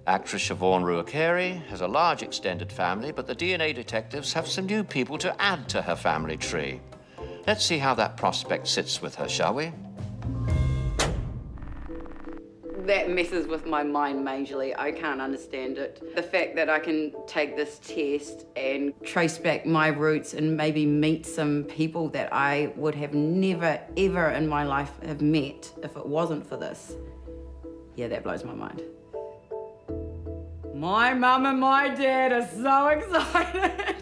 Actress Siobhan Ruakeri has a large extended family, but the DNA detectives have some new people to add to her family tree. Let's see how that prospect sits with her, shall we? That messes with my mind majorly. I can't understand it. The fact that I can take this test and trace back my roots and maybe meet some people that I would have never, ever in my life have met if it wasn't for this. Yeah, that blows my mind. My mum and my dad are so excited.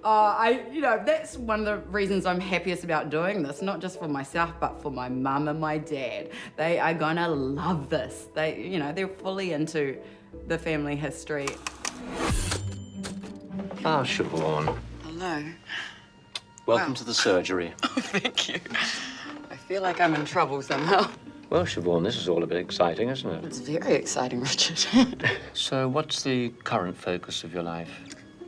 That's one of the reasons I'm happiest about doing this, not just for myself, but for my mum and my dad. They are gonna love this. They're fully into the family history. Ah, Siobhan. Hello. Welcome to the surgery. Oh, thank you. I feel like I'm in trouble somehow. Well, Siobhan, this is all a bit exciting, isn't it? It's very exciting, Richard. So, what's the current focus of your life?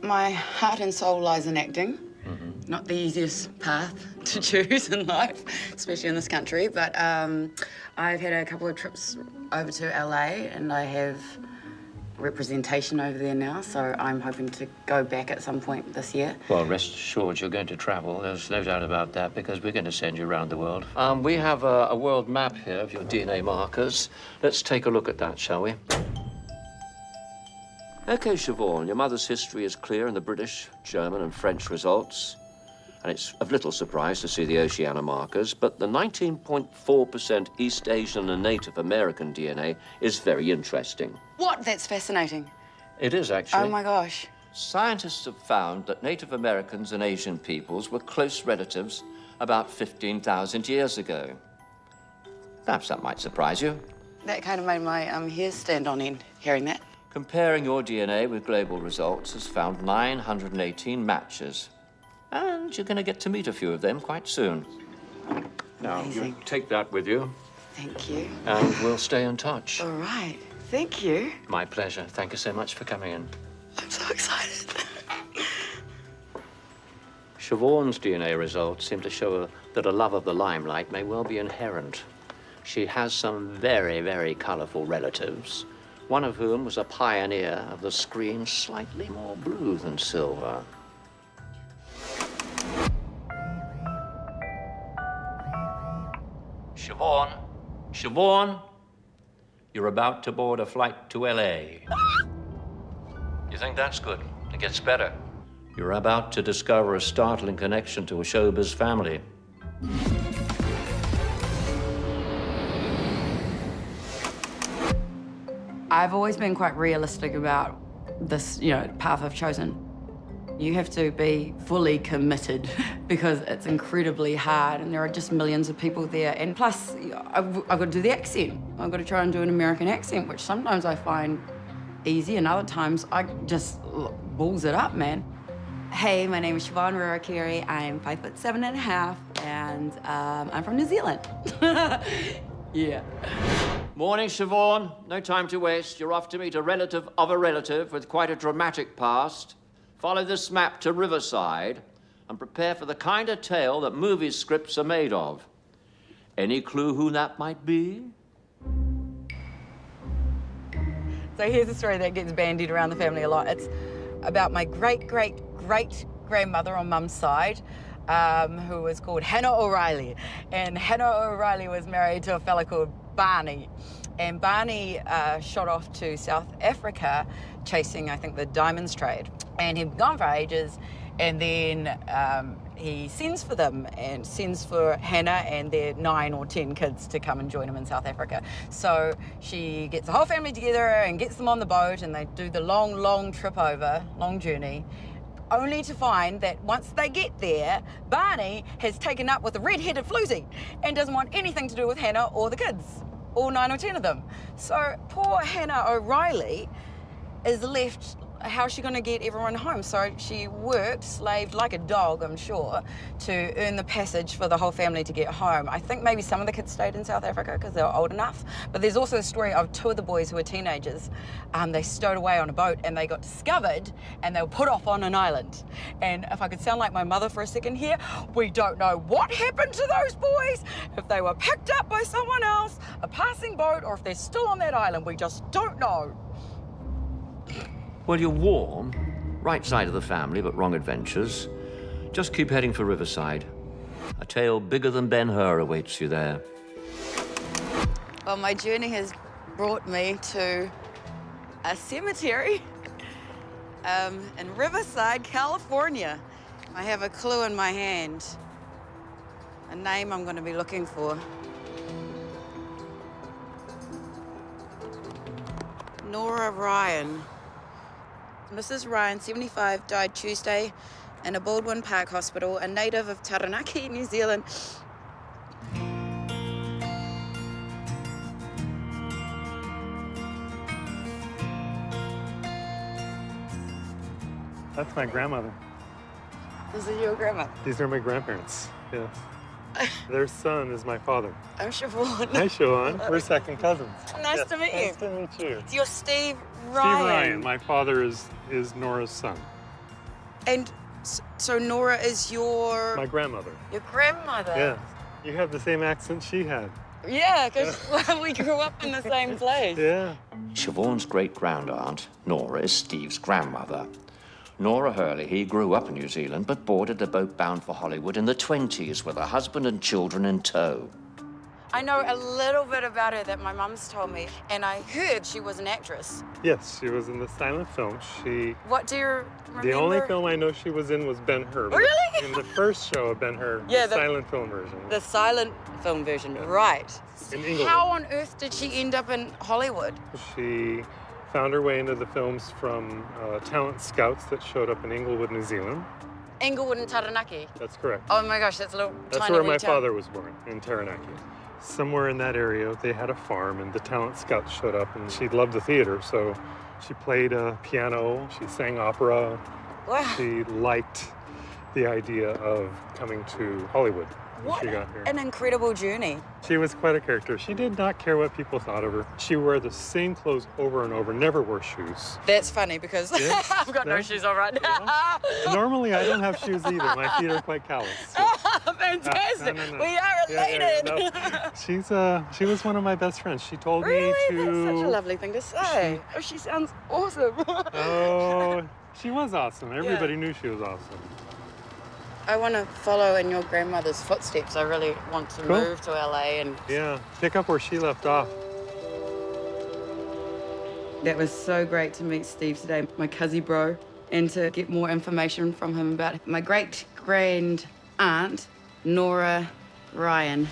My heart and soul lies in acting. Not the easiest path to choose in life, especially in this country, but I've had a couple of trips over to LA and I have representation over there now, so I'm hoping to go back at some point this year. Well, rest assured you're going to travel. There's no doubt about that, because we're going to send you around the world. We have a world map here of your DNA markers. Let's take a look at that, shall we? OK, Siobhan, your mother's history is clear in the British, German and French results. And it's of little surprise to see the Oceania markers, but the 19.4% East Asian and Native American DNA is very interesting. What? That's fascinating. It is, actually. Oh, my gosh. Scientists have found that Native Americans and Asian peoples were close relatives about 15,000 years ago. Perhaps that might surprise you. That kind of made my hair stand on end, hearing that. Comparing your DNA with global results has found 918 matches. And you're going to get to meet a few of them quite soon. Now, you take that with you. Thank you. And we'll stay in touch. All right. Thank you. My pleasure. Thank you so much for coming in. I'm so excited. Siobhan's DNA results seem to show that a love of the limelight may well be inherent. She has some very, very colourful relatives, one of whom was a pioneer of the screen slightly more blue than silver. Siobhan, you're about to board a flight to LA. You think that's good? It gets better. You're about to discover a startling connection to a showbiz family. I've always been quite realistic about this, path I've chosen. You have to be fully committed because it's incredibly hard and there are just millions of people there. And plus, I've got to do the accent. I've got to try and do an American accent, which sometimes I find easy and other times I just balls it up, man. Hey, my name is Siobhan Ruakeri. I'm 5'7.5" and I'm from New Zealand. Yeah. Morning, Siobhan. No time to waste. You're off to meet a relative of a relative with quite a dramatic past. Follow this map to Riverside and prepare for the kind of tale that movie scripts are made of. Any clue who that might be? So here's a story that gets bandied around the family a lot. It's about my great-great-great-grandmother on mum's side, who was called Hannah O'Reilly. And Hannah O'Reilly was married to a fella called Barney. And Barney shot off to South Africa chasing, I think, the diamonds trade. And he'd been gone for ages, and then he sends for them and sends for Hannah and their 9 or 10 kids to come and join him in South Africa. So she gets the whole family together and gets them on the boat, and they do the long, long trip over, long journey, only to find that once they get there, Barney has taken up with a red-headed floozy and doesn't want anything to do with Hannah or the kids, all 9 or 10 of them. So poor Hannah O'Reilly is left how's she going to get everyone home? So she worked, slaved like a dog, I'm sure, to earn the passage for the whole family to get home. I think maybe some of the kids stayed in South Africa because they were old enough. But there's also a story of two of the boys who were teenagers. They stowed away on a boat and they got discovered and they were put off on an island. And if I could sound like my mother for a second here, we don't know what happened to those boys. If they were picked up by someone else, a passing boat, or if they're still on that island, we just don't know. Well, you're warm, right side of the family, but wrong adventures. Just keep heading for Riverside. A tale bigger than Ben-Hur awaits you there. Well, my journey has brought me to a cemetery in Riverside, California. I have a clue in my hand, a name I'm going to be looking for. Nora Ryan. Mrs. Ryan, 75, died Tuesday in a Baldwin Park hospital, a native of Taranaki, New Zealand. That's my grandmother. This is your grandma? These are my grandparents, yes. Their son is my father. I'm Siobhan. Hi, Siobhan. We're second cousins. Nice to meet you. Nice to meet you. It's your Steve Ryan. Steve Ryan. My father is Nora's son. And so Nora is your... My grandmother. Your grandmother? Yes. You have the same accent she had. Yeah, because we grew up in the same place. Yeah. Siobhan's great-grandaunt, Nora, is Steve's grandmother. Nora Hurley, he grew up in New Zealand, but boarded a boat bound for Hollywood in the 20s with her husband and children in tow. I know a little bit about her that my mum's told me, and I heard she was an actress. Yes, she was in the silent film. What do you remember? The only film I know she was in was Ben-Hur. Really? In the first show of Ben-Hur, Yeah, the silent film version. The silent film version, right. In England. How on earth did she end up in Hollywood? She found her way into the films from talent scouts that showed up in Inglewood, New Zealand. Inglewood and Taranaki? That's correct. Oh my gosh, that's a little That's tiny where my wee town. father was born, in Taranaki. Somewhere in that area, they had a farm, and the talent scouts showed up, and she loved the theater, so she played piano, she sang opera. Wow. She liked the idea of coming to Hollywood when What she got here. an incredible journey. She was quite a character. She did not care what people thought of her. She wore the same clothes over and over, never wore shoes. That's funny because Yeah. I've got no Yeah. shoes on right now. Normally, I don't have shoes either. My feet are quite calloused. Fantastic. No. We are Yeah, related. no. She was one of my best friends. She told Really? me to... That's such a lovely thing to say. Oh, she sounds awesome. Oh, she was awesome. Everybody knew she was awesome. I want to follow in your grandmother's footsteps. I really want to Cool. move to LA and... Yeah, pick up where she left off. That was so great to meet Steve today, my cuzzy bro, and to get more information from him about my great-grand aunt, Nora Ryan.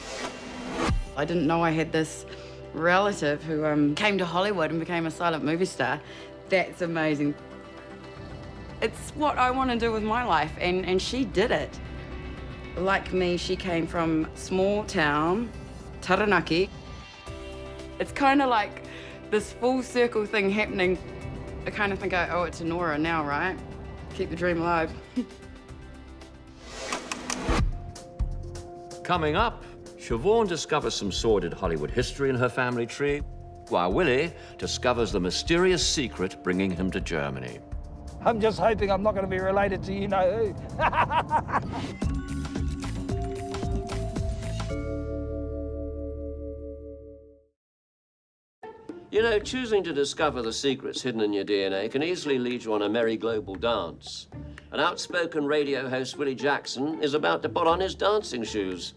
I didn't know I had this relative who came to Hollywood and became a silent movie star. That's amazing. It's what I want to do with my life, and she did it. Like me, she came from small town, Taranaki. It's kind of like this full circle thing happening. I kind of think I owe it to Nora now, right? Keep the dream alive. Coming up, Siobhan discovers some sordid Hollywood history in her family tree, while Willie discovers the mysterious secret bringing him to Germany. I'm just hoping I'm not going to be related to you-know-who. You know, choosing to discover the secrets hidden in your DNA can easily lead you on a merry global dance. An outspoken radio host, Willie Jackson, is about to put on his dancing shoes.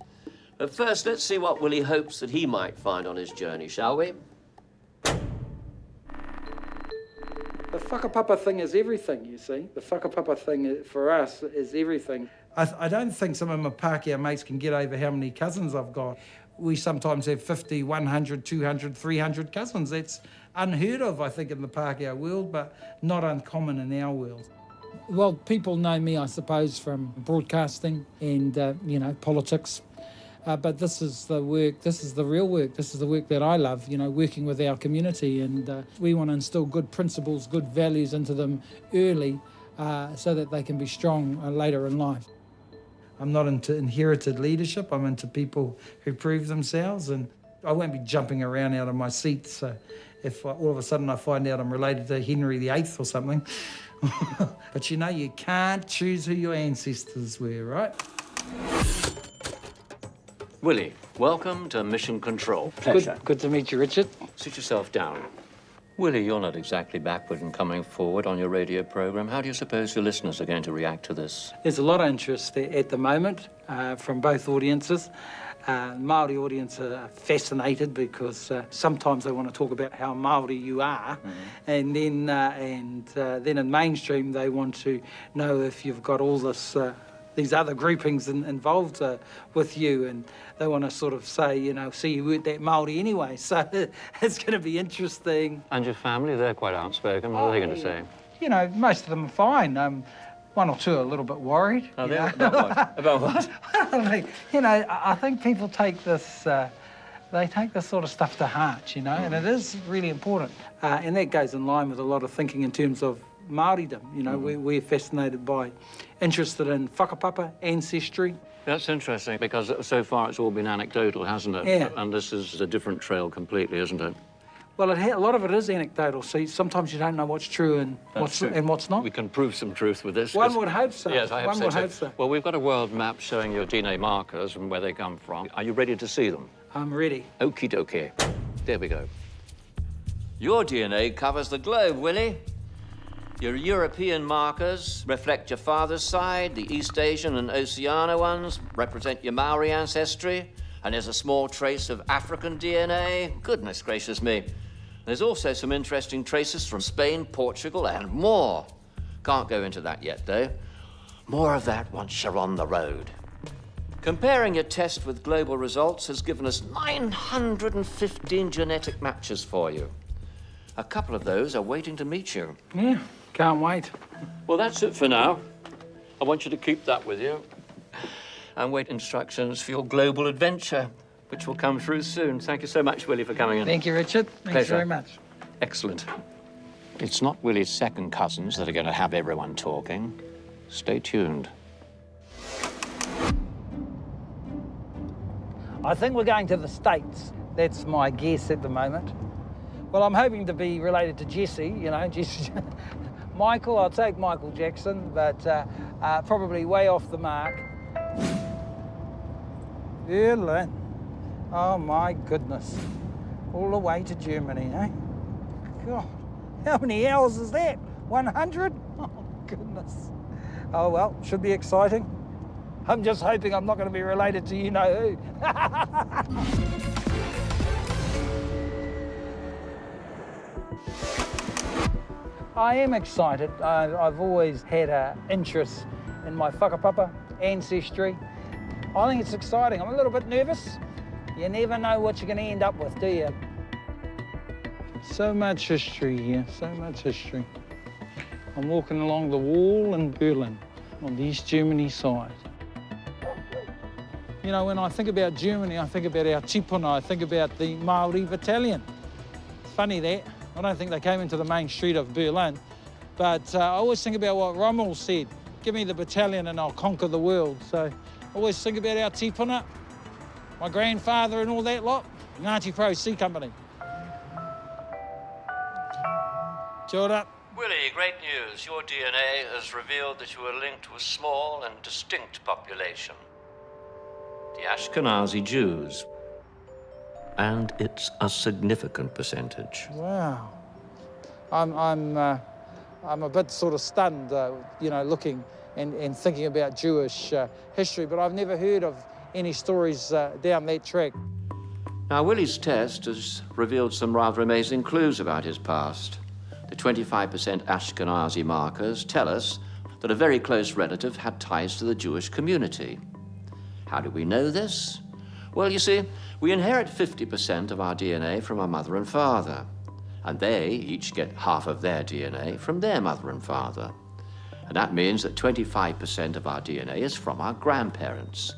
But first, let's see what Willie hopes that he might find on his journey, shall we? The whakapapa thing is everything, you see. The whakapapa thing for us is everything. I don't think some of my Pākehā mates can get over how many cousins I've got. We sometimes have 50, 100, 200, 300 cousins. That's unheard of, I think, in the Pākehā world, but not uncommon in our world. Well, people know me, I suppose, from broadcasting and, politics. But this is the work, this is the real work, this is the work that I love, you know, working with our community. And we want to instill good principles, good values into them early so that they can be strong later in life. I'm not into inherited leadership, I'm into people who prove themselves, and I won't be jumping around out of my seat. So if all of a sudden I find out I'm related to Henry VIII or something. But you know, you can't choose who your ancestors were, right? Willie, welcome to Mission Control. Good to meet you, Richard. Sit yourself down. Willie, you're not exactly backward in coming forward on your radio program. How do you suppose your listeners are going to react to this? There's a lot of interest at the moment from both audiences. Māori audience are fascinated because sometimes they want to talk about how Māori you are, and then in mainstream they want to know if you've got all this these other groupings involved with you, and they want to sort of say, you know, see, you weren't that Māori anyway. So it's going to be interesting. And your family, they're quite outspoken. What are they going to say? You know, most of them are fine. One or two are a little bit worried. Oh, they're about what? About what? You know, I think people take this, they take this sort of stuff to heart, you know, and it is really important. And that goes in line with a lot of thinking in terms of Māoridom. You know, we're fascinated by, interested in whakapapa, ancestry. That's interesting, because so far it's all been anecdotal, hasn't it? Yeah. And this is a different trail completely, isn't it? Well, a lot of it is anecdotal. See, sometimes you don't know what's true and what's not. We can prove some truth with this. One would hope so. Yes, I One would hope so. Well, we've got a world map showing your DNA markers and where they come from. Are you ready to see them? I'm ready. Okie dokie. There we go. Your DNA covers the globe, Willie. Your European markers reflect your father's side. The East Asian and Oceania ones represent your Maori ancestry. And there's a small trace of African DNA. Goodness gracious me. There's also some interesting traces from Spain, Portugal, and more. Can't go into that yet, though. More of that once you're on the road. Comparing your test with global results has given us 915 genetic matches for you. A couple of those are waiting to meet you. Yeah, can't wait. Well, that's it for now. I want you to keep that with you and wait instructions for your global adventure, which will come through soon. Thank you so much, Willie, for coming in. Thank you, Richard. Thanks Pleasure. very much. Excellent. It's not Willie's second cousins that are going to have everyone talking. Stay tuned. I think we're going to the States. That's my guess at the moment. Well, I'm hoping to be related to Jesse, you know, Jesse. Michael, I'll take Michael Jackson, but probably way off the mark. Berlin. Oh, my goodness. All the way to Germany, eh? God, how many hours is that? 100? Oh, goodness. Oh, well, should be exciting. I'm just hoping I'm not going to be related to you-know-who. I am excited. I've always had an interest in my whakapapa, ancestry. I think it's exciting. I'm a little bit nervous. You never know what you're going to end up with, do you? So much history here, so much history. I'm walking along the wall in Berlin on the East Germany side. You know, when I think about Germany, I think about our tipuna, I think about the Māori battalion. It's funny that. I don't think they came into the main street of Berlin, but I always think about what Rommel said, give me the battalion and I'll conquer the world. So I always think about our tipuna, my grandfather and all that lot, Ngāti Pro Sea Company. Kia ora. Willie, great news. Your DNA has revealed that you are linked to a small and distinct population. The Ashkenazi Jews. And it's a significant percentage. Wow. I'm a bit sort of stunned, you know, looking and thinking about Jewish history, but I've never heard of any stories down that track. Now, Willie's test has revealed some rather amazing clues about his past. The 25% Ashkenazi markers tell us that a very close relative had ties to the Jewish community. How do we know this? Well, you see, we inherit 50% of our DNA from our mother and father, and they each get half of their DNA from their mother and father. And that means that 25% of our DNA is from our grandparents.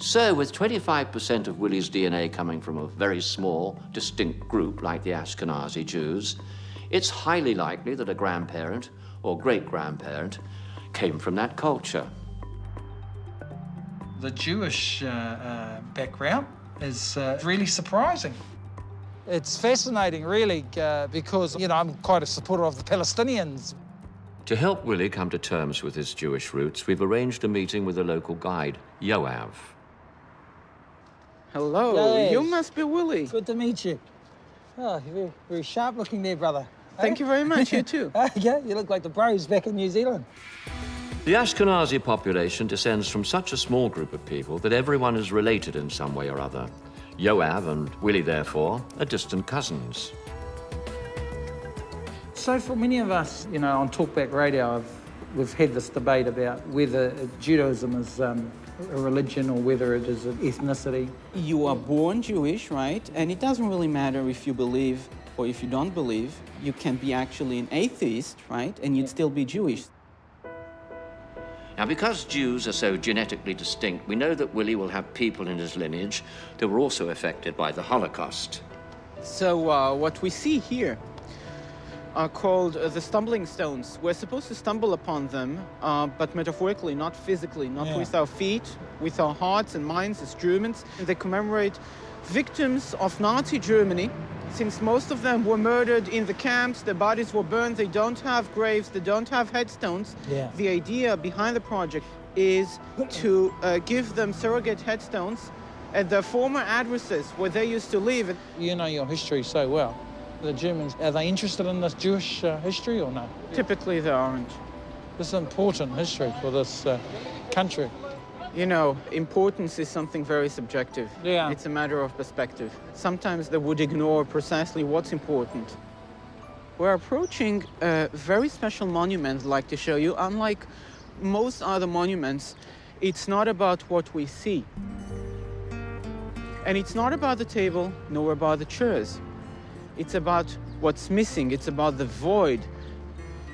So, with 25% of Willie's DNA coming from a very small, distinct group like the Ashkenazi Jews, it's highly likely that a grandparent or great-grandparent came from that culture. The Jewish background is really surprising. It's fascinating, really, because, you know, I'm quite a supporter of the Palestinians. To help Willie come to terms with his Jewish roots, we've arranged a meeting with a local guide, Yoav. Hello, Yes. you must be Willie. Good to meet you. Oh, you're very, very sharp looking there, brother. Thank you very much, you too. Yeah, you look like the bros back in New Zealand. The Ashkenazi population descends from such a small group of people that everyone is related in some way or other. Yoav and Willie, therefore, are distant cousins. So for many of us, you know, on Talkback Radio, we've had this debate about whether Judaism is a religion or whether it is an ethnicity. You are born Jewish, right? And it doesn't really matter if you believe or if you don't believe. You can be actually an atheist, right? And you'd still be Jewish. Now, because Jews are so genetically distinct, we know that Willie will have people in his lineage that were also affected by the Holocaust. So what we see here are called the stumbling stones. We're supposed to stumble upon them, but metaphorically, not physically, not with our feet, with our hearts and minds as Germans. They commemorate victims of Nazi Germany. Since most of them were murdered in the camps, their bodies were burned, they don't have graves, they don't have headstones. Yeah. The idea behind the project is to give them surrogate headstones at their former addresses where they used to live. You know your history so well. The Germans, are they interested in this Jewish history or no? Typically they aren't. This is important history for this country. You know, importance is something very subjective. Yeah. It's a matter of perspective. Sometimes they would ignore precisely what's important. We're approaching a very special monument I'd like to show you. Unlike most other monuments, it's not about what we see. And it's not about the table, nor about the chairs. It's about what's missing. It's about the void.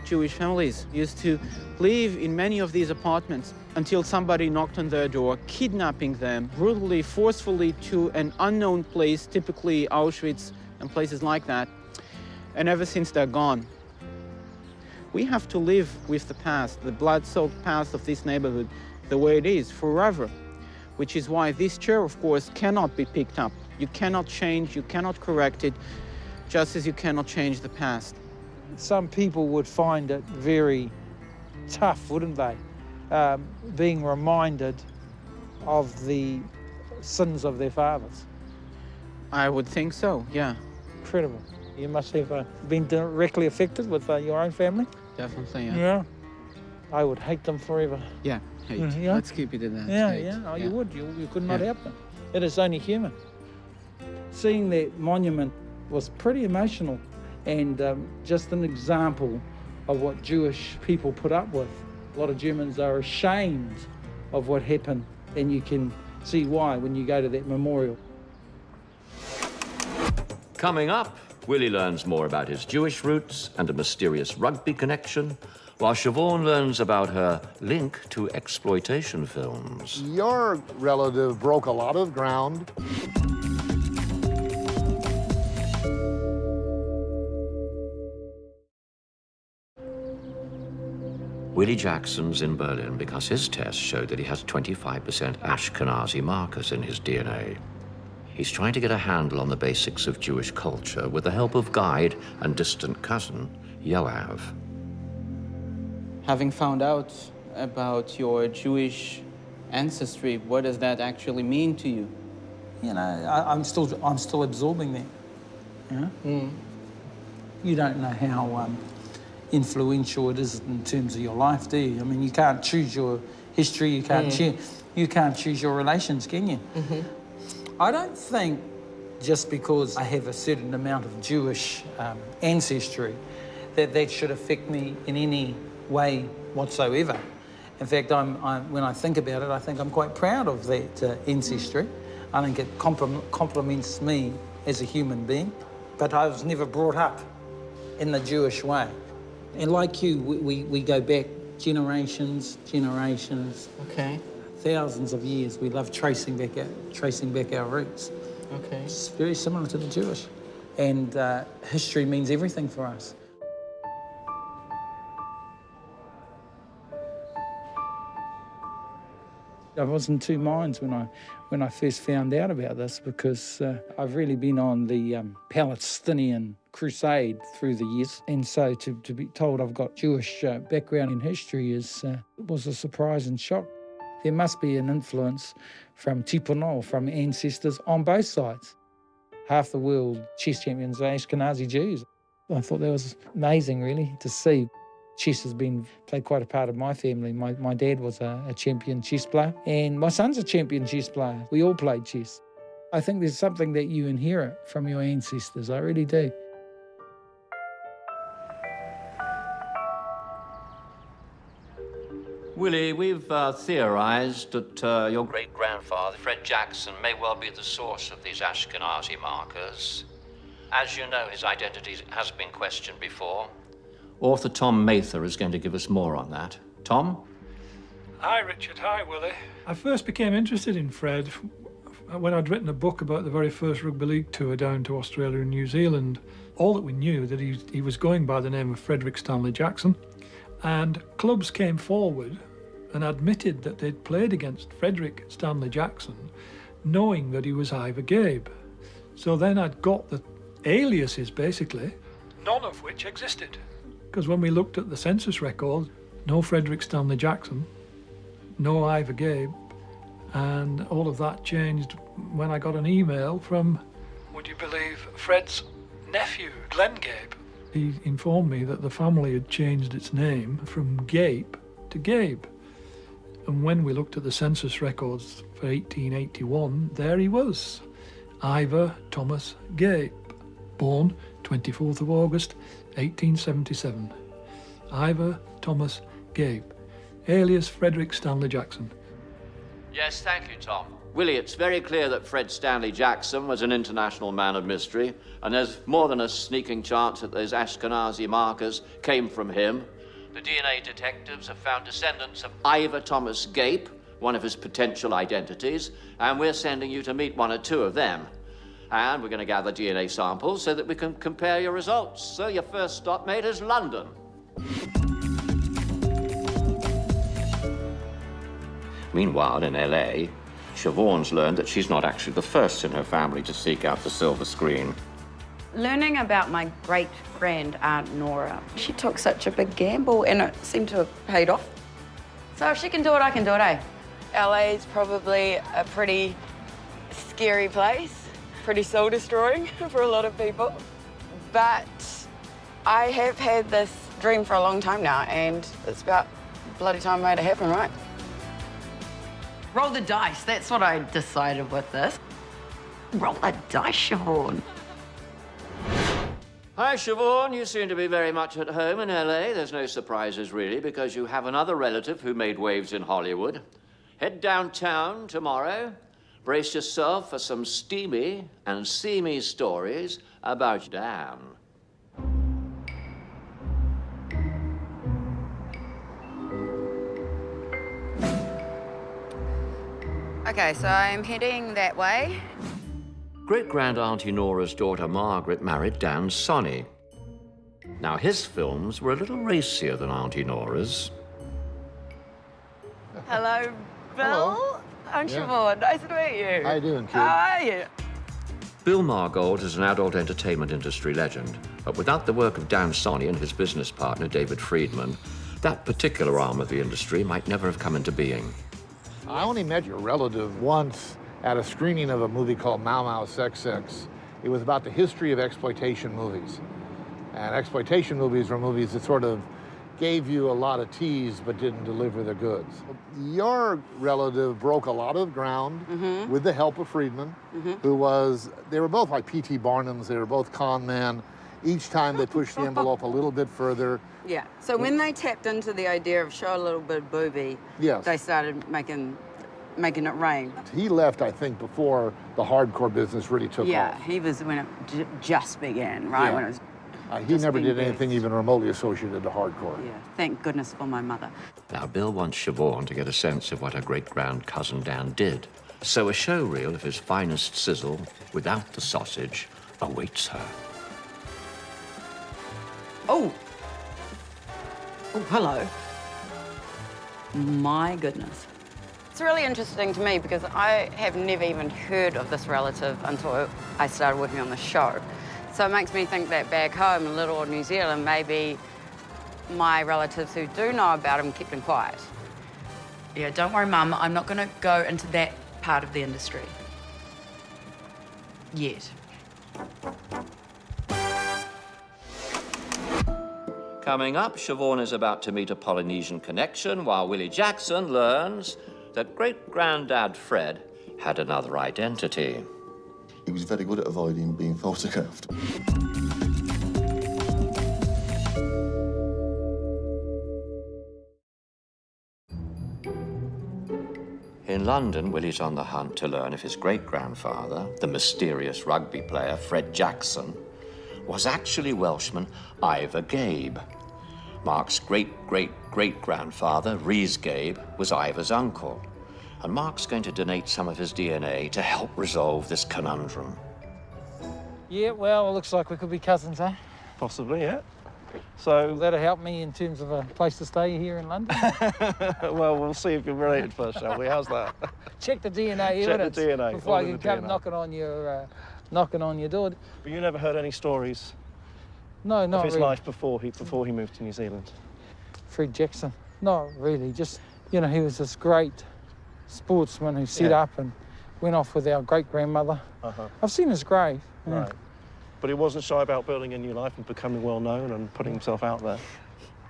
Jewish families used to live in many of these apartments until somebody knocked on their door, kidnapping them brutally, forcefully to an unknown place, typically Auschwitz and places like that. And ever since they're gone. We have to live with the past, the blood-soaked past of this neighborhood, the way it is, forever. Which is why this chair, of course, cannot be picked up. You cannot change, you cannot correct it, just as you cannot change the past. Some people would find it very tough, wouldn't they? Being reminded of the sins of their fathers. I would think so, yeah. Incredible. You must have been directly affected with your own family? Definitely, yeah. Yeah. I would hate them forever. Yeah, hate. Yeah. Let's keep it in that. Yeah, hate. yeah. Oh, you would. You could not help them. It is only human. Seeing that monument was pretty emotional and just an example of what Jewish people put up with. A lot of Germans are ashamed of what happened, and you can see why when you go to that memorial. Coming up, Willie learns more about his Jewish roots and a mysterious rugby connection, while Siobhan learns about her link to exploitation films. Your relative broke a lot of ground. Willie Jackson's in Berlin because his test showed that he has 25% Ashkenazi markers in his DNA. He's trying to get a handle on the basics of Jewish culture with the help of guide and distant cousin, Yoav. Having found out about your Jewish ancestry, what does that actually mean to you? You know, I'm still absorbing that. You know? You don't know how influential it is in terms of your life, do you? I mean, you can't choose your history, you can't choose your relations, can you? I don't think just because I have a certain amount of Jewish ancestry that should affect me in any way whatsoever. In fact, when I think about it, I think I'm quite proud of that ancestry. I think it complements me as a human being, but I was never brought up in the Jewish way. And like you, we go back generations. Okay. thousands of years. We love tracing back our roots. Okay. It's very similar to the Jewish. And history means everything for us. I was in two minds when I first found out about this, because I've really been on the Palestinian crusade through the years, and so to be told I've got Jewish background in history was a surprise and shock. There must be an influence from tipono, from ancestors on both sides. Half the world chess champions are Ashkenazi Jews. I thought that was amazing, really, to see. Chess has played quite a part of my family. My dad was a champion chess player, and my son's a champion chess player. We all played chess. I think there's something that you inherit from your ancestors. I really do. Willie, we've theorised that your great-grandfather, Fred Jackson, may well be the source of these Ashkenazi markers. As you know, his identity has been questioned before. Author Tom Mather is going to give us more on that. Tom? Hi, Richard. Hi, Willie. I first became interested in Fred when I'd written a book about the very first rugby league tour down to Australia and New Zealand. All that we knew that he was going by the name of Frederick Stanley Jackson, and clubs came forward and admitted that they'd played against Frederick Stanley Jackson, knowing that he was Ivor Gabe. So then I'd got the aliases, basically, none of which existed. Because when we looked at the census records, no Frederick Stanley Jackson, no Ivor Gabe, and all of that changed when I got an email from, would you believe, Fred's nephew, Glenn Gabe. He informed me that the family had changed its name from Gabe to Gabe. And when we looked at the census records for 1881, there he was, Ivor Thomas Gabe, born 24th of August, 1877. Ivor Thomas Gabe, alias Frederick Stanley Jackson. Yes, thank you, Tom. Willie, it's very clear that Fred Stanley Jackson was an international man of mystery, and there's more than a sneaking chance that those Ashkenazi markers came from him. The DNA detectives have found descendants of Ivor Thomas Gabe, one of his potential identities, and we're sending you to meet one or two of them. And we're going to gather DNA samples so that we can compare your results. So your first stop, mate, is London. Meanwhile, in LA, Siobhan's learned that she's not actually the first in her family to seek out the silver screen. Learning about my great-grand-aunt Nora, she took such a big gamble and it seemed to have paid off. So if she can do it, I can do it, eh? LA is probably a pretty scary place. Pretty soul-destroying for a lot of people. But I have had this dream for a long time now, and it's about bloody time made it happen, right? Roll the dice, that's what I decided with this. Roll the dice, Siobhan. Hi, Siobhan. You seem to be very much at home in LA. There's no surprises, really, because you have another relative who made waves in Hollywood. Head downtown tomorrow. Brace yourself for some steamy and seamy stories about Dan. Okay, so I'm heading that way. Great-grand-auntie Nora's daughter Margaret married Dan Sonny. Now, his films were a little racier than Auntie Nora's. Hello, Bill. Hello. I'm Siobhan. Nice to meet you. How you doing, kid? How are you? Bill Margold is an adult entertainment industry legend, but without the work of Dan Sonny and his business partner, David Friedman, that particular arm of the industry might never have come into being. I only met your relative once at a screening of a movie called Mau Mau Sex Sex. It was about the history of exploitation movies. And exploitation movies were movies that sort of gave you a lot of tease but didn't deliver the goods. Your relative broke a lot of ground with the help of Friedman, they were both like P.T. Barnums, they were both con men. Each time they pushed the envelope a little bit further. Yeah, so when they tapped into the idea of show a little bit of booby, they started making it rain. He left, I think, before the hardcore business really took off. Yeah, he was when it just began, right? Yeah. When it was He never did anything even remotely associated to hardcore. Yeah, thank goodness for my mother. Now, Bill wants Siobhan to get a sense of what her great-grand cousin Dan did. So a show reel of his finest sizzle, without the sausage, awaits her. Oh! Oh, hello. My goodness. It's really interesting to me because I have never even heard of this relative until I started working on the show. So it makes me think that back home in little old New Zealand, maybe my relatives who do know about him kept him quiet. Yeah, don't worry, Mum, I'm not going to go into that part of the industry. Yet. Coming up, Siobhan is about to meet a Polynesian connection, while Willie Jackson learns that great-granddad Fred had another identity. He was very good at avoiding being photographed. In London, Willie's on the hunt to learn if his great-grandfather, the mysterious rugby player Fred Jackson, was actually Welshman Ivor Gabe. Mark's great-great-great-grandfather, Rhys Gabe, was Ivor's uncle. And Mark's going to donate some of his DNA to help resolve this conundrum. Yeah, well, it looks like we could be cousins, eh? Possibly, yeah. So that'll help me in terms of a place to stay here in London. Well, we'll see if you're related first, shall we? How's that? Check the DNA Check evidence the DNA. before I can come DNA. knocking on your door. But you never heard any stories No, not of his really. life before he moved to New Zealand? Fred Jackson, not really. Just, you know, he was this great sportsman who set Yeah. up and went off with our great-grandmother. I've seen his grave. Yeah. Right. But he wasn't shy about building a new life and becoming well known and putting himself out there.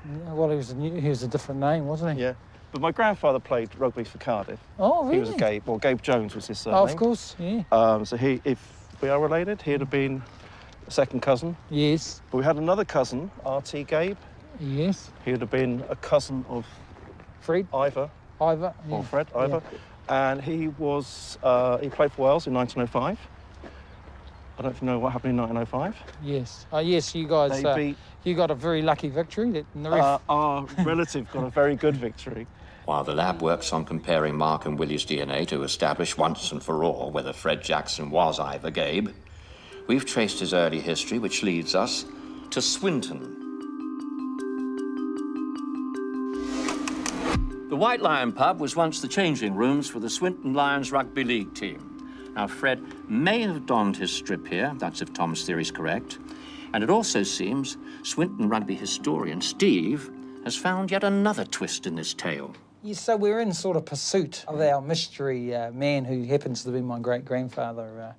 Yeah, well, he was a different name, wasn't he? Yeah. But my grandfather played rugby for Cardiff. Oh, really? He was a Gabe. Well, Gabe Jones was his surname. Oh, of course, yeah. So if we are related, he'd have been a second cousin. Yes. But we had another cousin, R.T. Gabe. Yes. He would have been a cousin of Fred. Ivor. Ivor. Or Fred, Ivor. And he was, he played for Wales in 1905. I don't know if you know what happened in 1905. Yes. Yes, you guys, They beat- you got a very lucky victory. That the ref... Our relative got a very good victory. While the lab works on comparing Mark and Willie's DNA to establish once and for all whether Fred Jackson was Ivor Gabe, we've traced his early history, which leads us to Swinton. The White Lion pub was once the changing rooms for the Swinton Lions rugby league team. Now, Fred may have donned his strip here, that's if Tom's theory's correct, and it also seems Swinton rugby historian Steve has found yet another twist in this tale. Yes, so we're in sort of pursuit of our mystery man who happens to be my great-grandfather,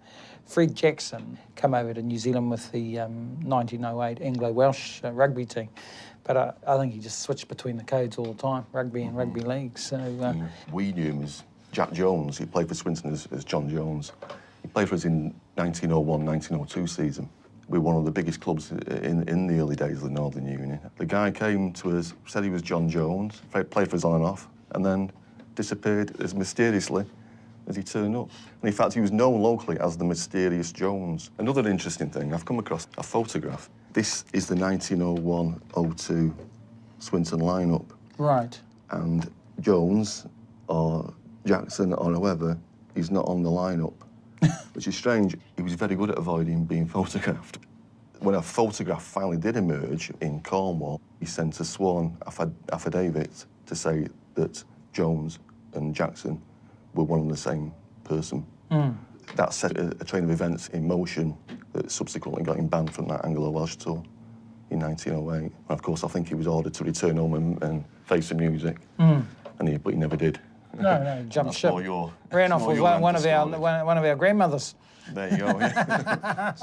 Fred Jackson, come over to New Zealand with the 1908 Anglo-Welsh rugby team. But I think he just switched between the codes all the time, rugby and rugby league. So We knew him as Jack Jones. He played for Swinton as John Jones. He played for us in 1901-1902 season. We were one of the biggest clubs in the early days of the Northern Union. The guy came to us, said he was John Jones, played for us on and off, and then disappeared as mysteriously as he turned up. And in fact, he was known locally as the Mysterious Jones. Another interesting thing, I've come across a photograph. This is the 1901-02 Swinton lineup. Right. And Jones, or Jackson, or whoever, is not on the lineup, which is strange. He was very good at avoiding being photographed. When a photograph finally did emerge in Cornwall, he sent a sworn affidavit to say that Jones and Jackson were one and the same person. That set a train of events in motion that subsequently got him banned from that Anglo-Welsh tour in 1908. And of course, I think he was ordered to return home and face the music, but he never did. No, jumped ship. Your, Ran off with one of our grandmothers. There you go. Yeah.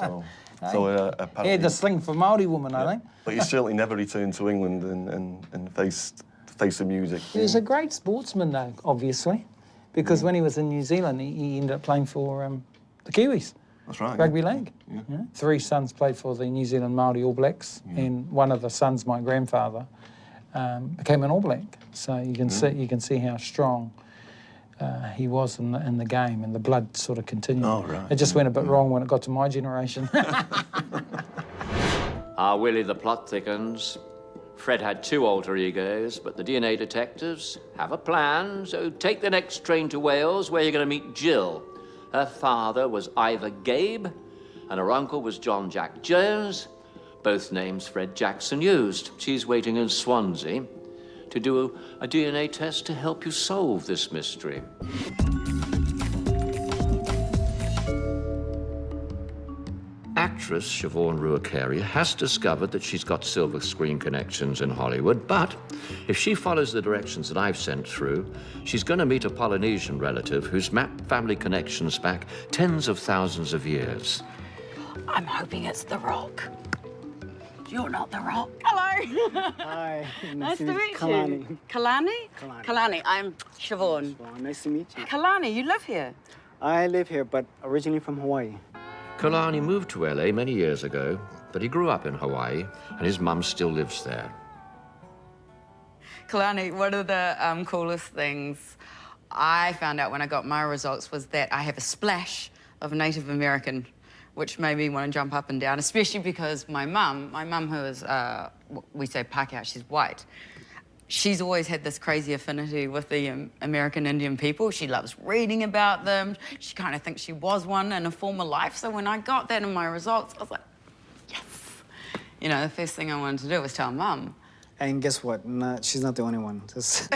He had the sling for Māori woman, I think. But he certainly never returned to England and faced the music. He was a great sportsman, though, obviously, because when he was in New Zealand, he ended up playing for the Kiwis. That's right. Rugby league. Yeah. 3 sons played for the New Zealand Māori All Blacks, and one of the sons, my grandfather, became an All Black. So you can see how strong he was in the game, and the blood sort of continued. Oh, right. It just went a bit wrong when it got to my generation. Ah, Willie, the plot thickens. Fred had 2 alter egos, but the DNA detectives have a plan, so take the next train to Wales, where you're going to meet Jill. Her father was Ivor Gabe, and her uncle was John Jack Jones, both names Fred Jackson used. She's waiting in Swansea to do a DNA test to help you solve this mystery. Actress Siobhan Ruakari has discovered that she's got silver screen connections in Hollywood, but if she follows the directions that I've sent through, she's going to meet a Polynesian relative who's mapped family connections back tens of thousands of years. I'm hoping it's The Rock. You're not The Rock. Hello. Hi. Nice to meet Kalani. you. Kalani? Kalani. I'm Siobhan. Nice to meet you. Kalani, you live here? I live here, but originally from Hawaii. Kalani moved to LA many years ago, but he grew up in Hawaii, and his mum still lives there. Kalani, one of the coolest things I found out when I got my results was that I have a splash of Native American, which made me want to jump up and down, especially because my mum who is, we say Pākehā, she's white, she's always had this crazy affinity with the American Indian people. She loves reading about them. She kind of thinks she was one in a former life. So when I got that in my results, I was like, yes. You know, the first thing I wanted to do was tell Mum. And guess what? She's not the only one. There's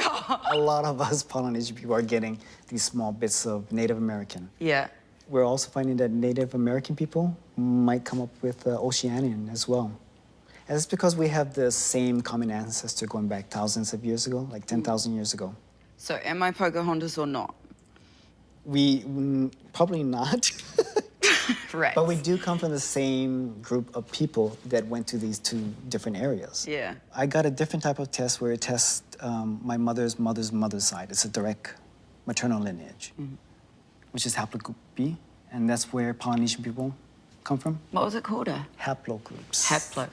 a lot of us Polynesian people are getting these small bits of Native American. Yeah. We're also finding that Native American people might come up with Oceanian as well. And it's because we have the same common ancestor going back thousands of years ago, like 10,000 years ago. So am I Pocahontas or not? Probably not. Right. But we do come from the same group of people that went to these 2 different areas. Yeah. I got a different type of test where it tests my mother's mother's side. It's a direct maternal lineage, which is haplogroup B, and that's where Polynesian people come from. What was it called? Haplogroups.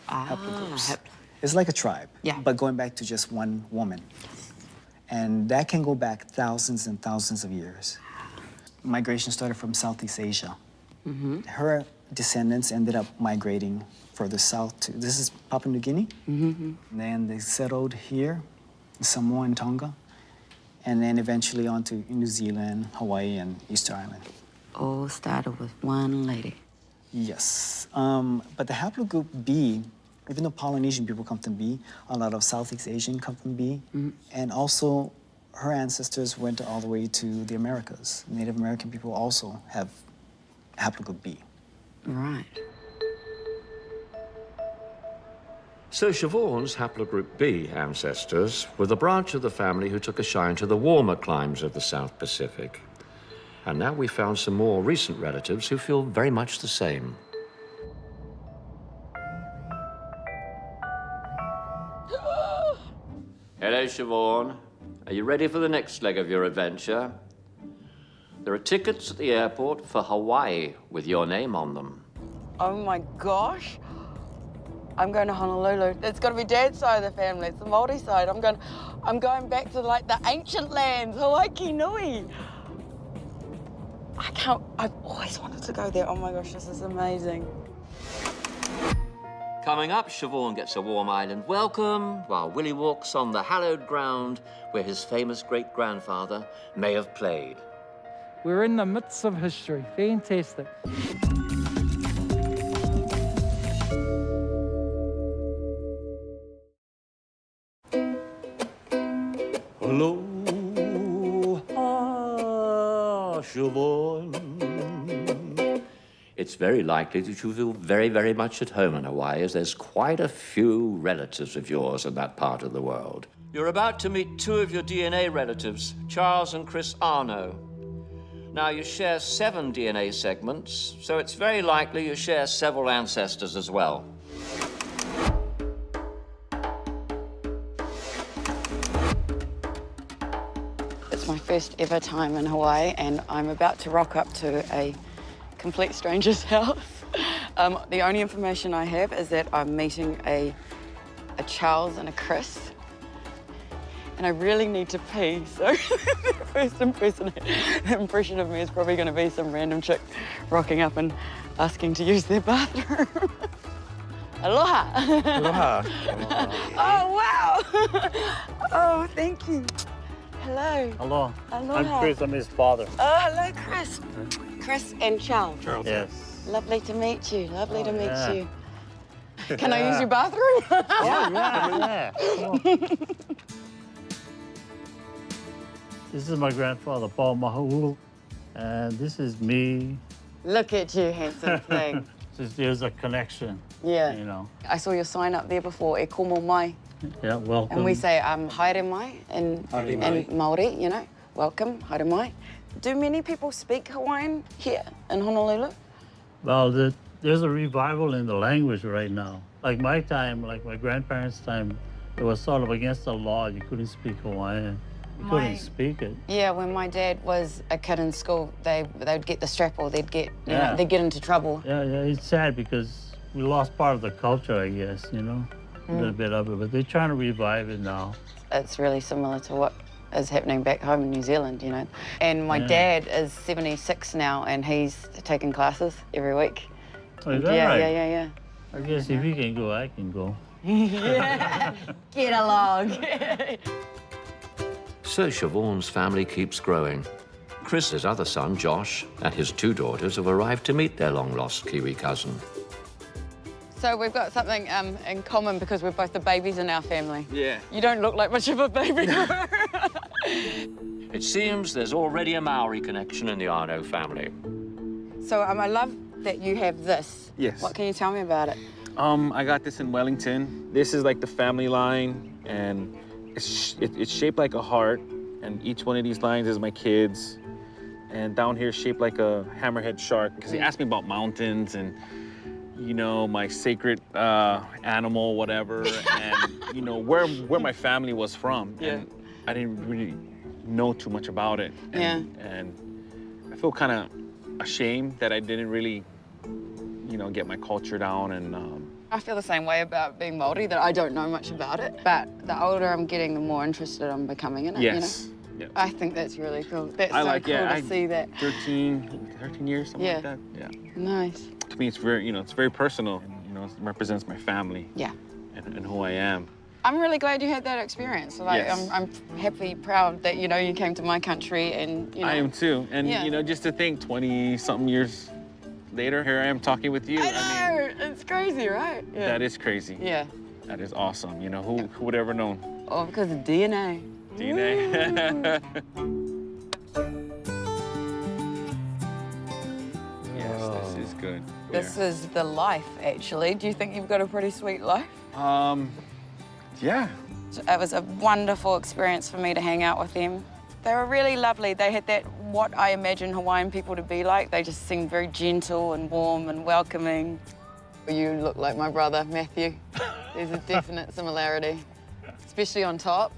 Haplogroups. It's like a tribe, yeah, but going back to just one woman. And that can go back thousands and thousands of years. Migration started from Southeast Asia. Her descendants ended up migrating further south to, this is Papua New Guinea. And then they settled here, Samoa and Tonga, and then eventually on to New Zealand, Hawaii, and Easter Island. All started with one lady. Yes, but the haplogroup B, even though Polynesian people come from B, a lot of Southeast Asian come from B, and also her ancestors went all the way to the Americas. Native American people also have haplogroup B. Right. So Siobhan's haplogroup B ancestors were the branch of the family who took a shine to the warmer climes of the South Pacific. And now we found some more recent relatives who feel very much the same. Hello, Siobhan. Are you ready for the next leg of your adventure? There are tickets at the airport for Hawaii with your name on them. Oh my gosh. I'm going to Honolulu. It's got to be Dad's side of the family. It's the Māori side. I'm going back to like the ancient lands, Hawaii Nui. I've always wanted to go there. Oh my gosh, this is amazing. Coming up, Siobhan gets a warm island welcome, while Willie walks on the hallowed ground where his famous great-grandfather may have played. We're in the midst of history. Fantastic. Hello, Siobhan. It's very likely that you feel very, very much at home in Hawaii, as there's quite a few relatives of yours in that part of the world. You're about to meet 2 of your DNA relatives, Charles and Chris Arno. Now, you share 7 DNA segments, so it's very likely you share several ancestors as well. It's my first ever time in Hawaii, and I'm about to rock up to a complete stranger's house. The only information I have is that I'm meeting a Charles and a Chris, and I really need to pee, so the first impression of me is probably going to be some random chick rocking up and asking to use their bathroom. Aloha. Aloha. Oh, wow. Oh, thank you. Hello. Hello. Aloha. I'm Chris, I'm his father. Oh, hello, Chris. Chris and Charles. Charles. Yes. Lovely to meet you. Lovely to meet yeah. you. Can I use your bathroom? Oh, yeah. This is my grandfather, Paul Mahaulu, and this is me. Look at you, handsome thing. There's a connection. Yeah. You know. I saw your sign up there before, e komo mai. Yeah, welcome. And we say haere mai in Māori, you know, welcome, haere mai. Do many people speak Hawaiian here in Honolulu? Well, there's a revival in the language right now. Like my time, like my grandparents' time, it was sort of against the law. You couldn't speak Hawaiian. You couldn't speak it. Yeah, when my dad was a kid in school, they'd get the strap or they'd get, you know, they'd get into trouble. Yeah, it's sad because we lost part of the culture, I guess, you know, a little bit of it, but they're trying to revive it now. It's really similar to what is happening back home in New Zealand, you know. And my dad is 76 now and he's taking classes every week. Oh, is that right? Yeah. I guess if he can go, I can go. Yeah, get along. So Siobhan's family keeps growing. Chris's other son, Josh, and his 2 daughters have arrived to meet their long-lost Kiwi cousin. So we've got something in common because we're both the babies in our family. Yeah. You don't look like much of a baby. It seems there's already a Maori connection in the Arno family. So I love that you have this. Yes. What can you tell me about it? I got this in Wellington. This is like the family line, and it's shaped like a heart, and each one of these lines is my kids. And down here, shaped like a hammerhead shark, because he asked me about mountains and, you know, my sacred animal, whatever, and, you know, where my family was from. Yeah. And I didn't really know too much about it. And I feel kind of ashamed that I didn't really, you know, get my culture down. And I feel the same way about being Māori, that I don't know much about it. But the older I'm getting, the more interested I'm becoming in it, you know? Yep. I think that's really cool. That's I so like, cool to see that. 13 years, something like that. Yeah. Nice. To me, it's very, you know, it's very personal. You know, it represents my family. Yeah. And who I am. I'm really glad you had that experience. Like, Yes. I'm happy, proud that, you know, you came to my country and, you know. I am too. And, Yeah. you know, just to think 20-something years later, here I am talking with you. I know, it's crazy, right? Yeah. That is crazy. Yeah. That is awesome. You know, who would ever known? Oh, because of DNA. DNA. Yes, this is good. This is the life, actually. Do you think you've got a pretty sweet life? Yeah. It was a wonderful experience for me to hang out with them. They were really lovely. They had that, what I imagine Hawaiian people to be like. They just seemed very gentle and warm and welcoming. You look like my brother, Matthew. There's a definite similarity, especially on top.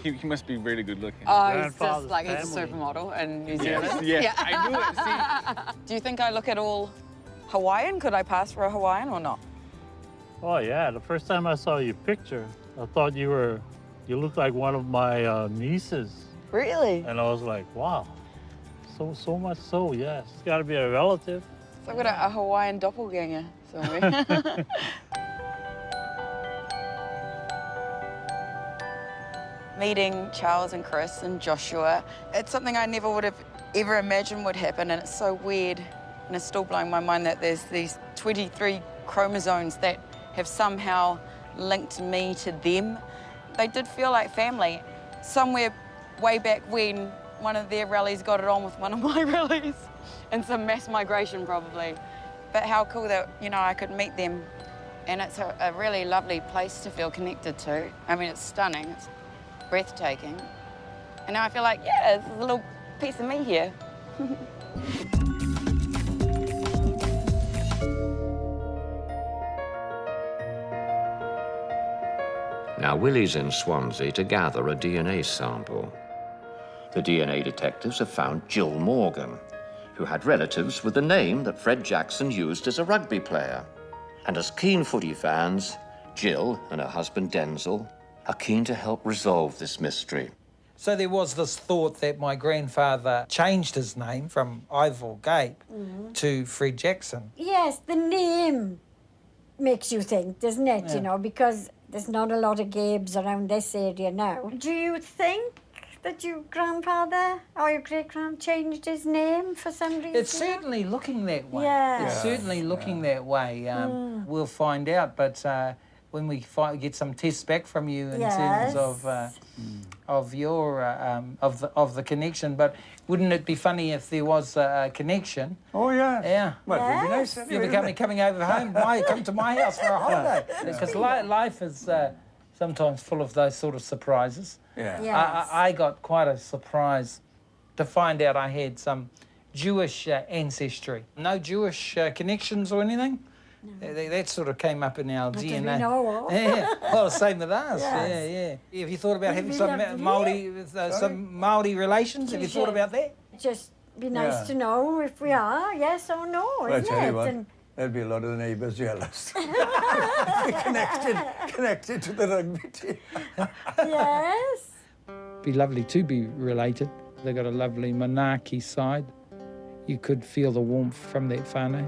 He must be really good looking. Oh, he's just like, he's a supermodel in New Zealand. Yes, I knew it, see? Do you think I look at all Hawaiian? Could I pass for a Hawaiian or not? Oh, yeah. The first time I saw your picture, I thought you looked like one of my nieces. Really? And I was like, wow. So much so, yes. It's got to be a relative. So I've got a Hawaiian doppelganger somewhere. Meeting Charles and Chris and Joshua, it's something I never would have ever imagined would happen, and it's so weird, and it's still blowing my mind that there's these 23 chromosomes that have somehow linked me to them. They did feel like family. Somewhere way back when, one of their rallies got it on with one of my rallies, and some mass migration probably. But how cool that, you know, I could meet them, and it's a really lovely place to feel connected to. I mean, it's stunning. It's breathtaking. And now I feel like, yeah, there's a little piece of me here. Now, Willie's in Swansea to gather a DNA sample. The DNA detectives have found Jill Morgan, who had relatives with the name that Fred Jackson used as a rugby player. And as keen footy fans, Jill and her husband Denzel are keen to help resolve this mystery. So there was this thought that my grandfather changed his name from Ivor Gape to Fred Jackson. Yes, the name. makes you think, doesn't it? Yeah. You know, because there's not a lot of Gabes around this area now. Do you think that your grandfather or your great-grand changed his name for some reason? It's certainly looking that way. Yeah. It's certainly looking that way. We'll find out, but when we get some tests back from you in terms of your of the connection, but wouldn't it be funny if there was a connection? Oh yeah. Yeah. Well, it'd be nice. If you ever coming over home, why come to my house for a holiday? Because life is sometimes full of those sort of surprises. Yeah. Yes. I got quite a surprise to find out I had some Jewish ancestry. No Jewish connections or anything? No. That sort of came up in our What DNA. did we know of? Yeah, well, same with us. Yes. Yeah. Have you thought about having some Māori relations? Have you thought about that? Just be nice to know if we are, yes or no, Well, I isn't tell it? you what, And there'd be a lot of the neighbours jealous. connected to the rugby team. yes. Be lovely to be related. They got a lovely Manaki side. You could feel the warmth from that whānau.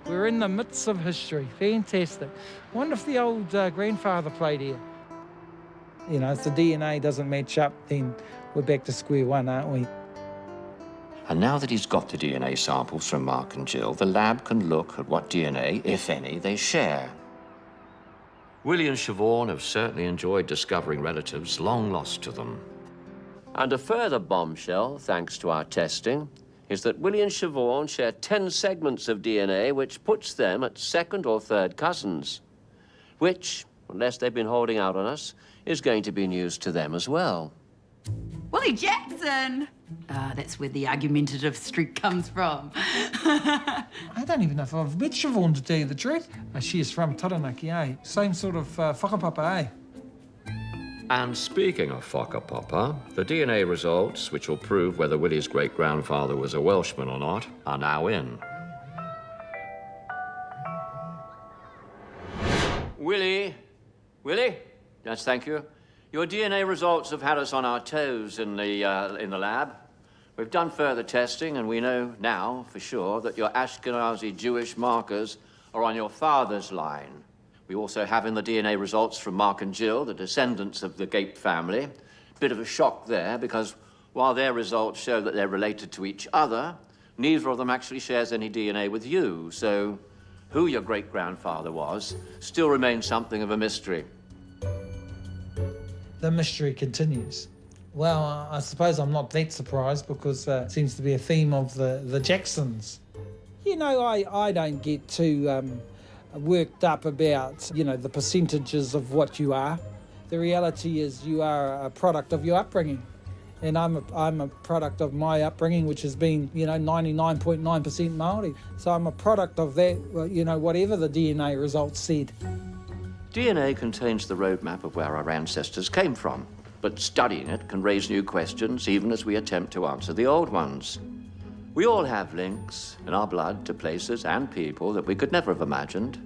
We're in the midst of history. Fantastic. I wonder if the old grandfather played here. You know, if the DNA doesn't match up, then we're back to square one, aren't we? And now that he's got the DNA samples from Mark and Jill, the lab can look at what DNA, if any, they share. Willie and Siobhan have certainly enjoyed discovering relatives long lost to them. And a further bombshell, thanks to our testing, is that Willie and Siobhan share 10 segments of DNA, which puts them at second or third cousins, which, unless they've been holding out on us, is going to be news to them as well. Willie Jackson! That's where the argumentative streak comes from. I don't even know if I've met Siobhan, to tell you the truth. She is from Taranaki, eh? Same sort of whakapapa, eh? And speaking of whakapapa, the DNA results, which will prove whether Willie's great-grandfather was a Welshman or not, are now in. Willie? Yes, thank you. Your DNA results have had us on our toes in the lab. We've done further testing, and we know now for sure that your Ashkenazi Jewish markers are on your father's line. We also have in the DNA results from Mark and Jill, the descendants of the Gape family. Bit of a shock there, because while their results show that they're related to each other, neither of them actually shares any DNA with you. So who your great-grandfather was still remains something of a mystery. The mystery continues. Well, I suppose I'm not that surprised, because it seems to be a theme of the Jacksons. You know, I don't get too worked up about, you know, the percentages of what you are. The reality is you are a product of your upbringing. And I'm a product of my upbringing, which has been, you know, 99.9% Māori. So I'm a product of that, you know, whatever the DNA results said. DNA contains the roadmap of where our ancestors came from, but studying it can raise new questions even as we attempt to answer the old ones. We all have links in our blood to places and people that we could never have imagined.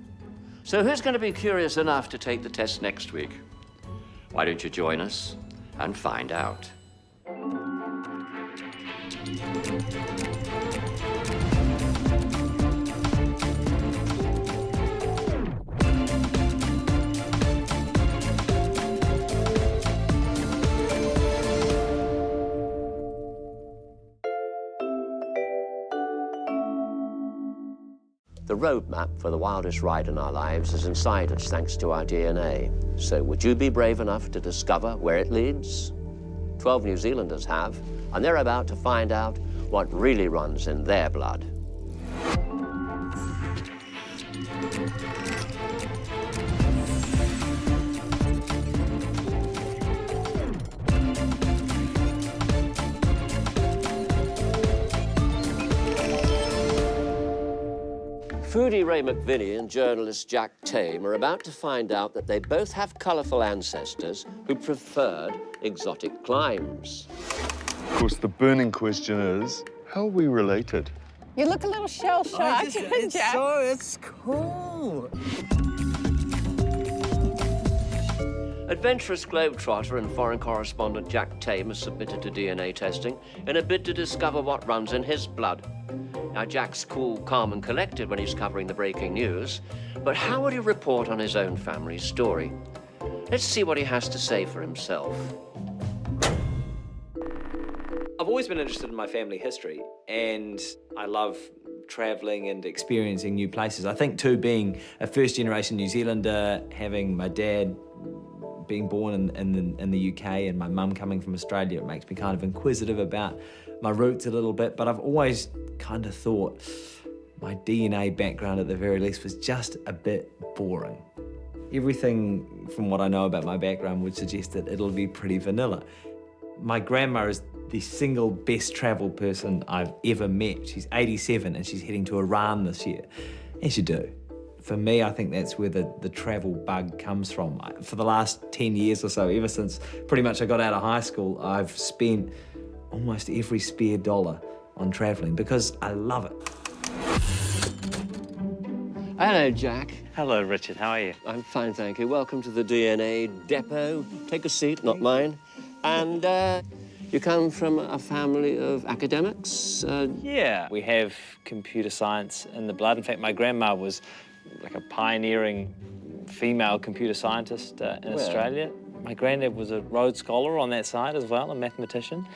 So who's going to be curious enough to take the test next week? Why don't you join us and find out? The roadmap for the wildest ride in our lives is inside us thanks to our DNA. So would you be brave enough to discover where it leads? 12 New Zealanders have, and they're about to find out what really runs in their blood. Foodie Ray McVinney and journalist Jack Tame are about to find out that they both have colourful ancestors who preferred exotic climes. Of course, the burning question is, how are we related? You look a little shell-shocked, Jack. It's cool. Adventurous globetrotter and foreign correspondent Jack Tame has submitted to DNA testing in a bid to discover what runs in his blood. Now, Jack's cool, calm and collected when he's covering the breaking news, but how would he report on his own family's story? Let's see what he has to say for himself. I've always been interested in my family history, and I love travelling and experiencing new places. I think, too, being a first-generation New Zealander, having my dad being born in the UK and my mum coming from Australia, it makes me kind of inquisitive about my roots a little bit, but I've always kind of thought my DNA background, at the very least, was just a bit boring. Everything from what I know about my background would suggest that it'll be pretty vanilla. My grandma is the single best travelled person I've ever met. She's 87 and she's heading to Iran this year. As you do. For me, I think that's where the travel bug comes from. For the last 10 years or so, ever since pretty much I got out of high school, I've spent almost every spare dollar on travelling because I love it. Hello, Jack. Hello, Richard. How are you? I'm fine, thank you. Welcome to the DNA depot. Take a seat, not mine. And you come from a family of academics? Yeah, we have computer science in the blood. In fact, my grandma was like a pioneering female computer scientist in Australia. My granddad was a Rhodes Scholar on that side as well, a mathematician.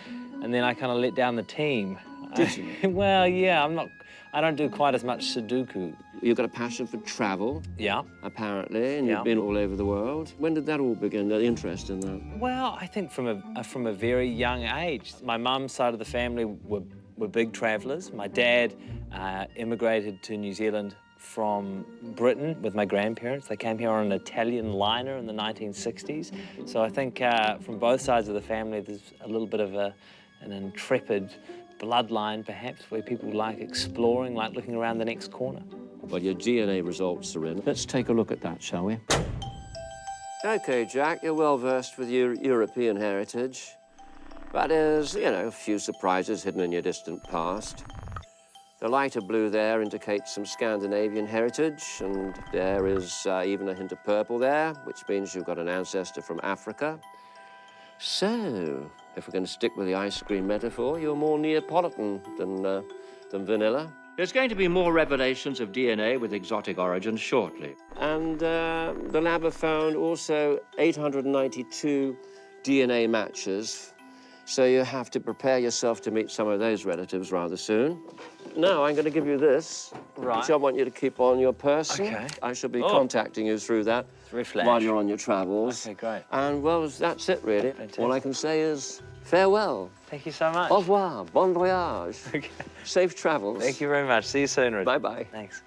And then I kind of let down the team. Did you? Well, yeah, I don't do quite as much Sudoku. You've got a passion for travel. Yeah. Apparently, and you've been all over the world. When did that all begin, the interest in that? Well, I think from a very young age. My mum's side of the family were big travellers. My dad immigrated to New Zealand from Britain with my grandparents. They came here on an Italian liner in the 1960s. So I think from both sides of the family, there's a little bit of an intrepid bloodline, perhaps, where people like exploring, like looking around the next corner. Well, your DNA results are in. Let's take a look at that, shall we? OK, Jack, you're well versed with your European heritage. That is, you know, a few surprises hidden in your distant past. The lighter blue there indicates some Scandinavian heritage, and there is even a hint of purple there, which means you've got an ancestor from Africa. So, if we're going to stick with the ice cream metaphor, you're more Neapolitan than vanilla. There's going to be more revelations of DNA with exotic origins shortly. And the lab have found also 892 DNA matches, so you have to prepare yourself to meet some of those relatives rather soon. Now, I'm going to give you this, which I want you to keep on your person. Okay. I shall be contacting you through that while you're on your travels. Okay, great. And, well, that's it, really. Fantastic. All I can say is farewell. Thank you so much. Au revoir. Bon voyage. Okay. Safe travels. Thank you very much. See you soon, Richard. Bye-bye. Thanks.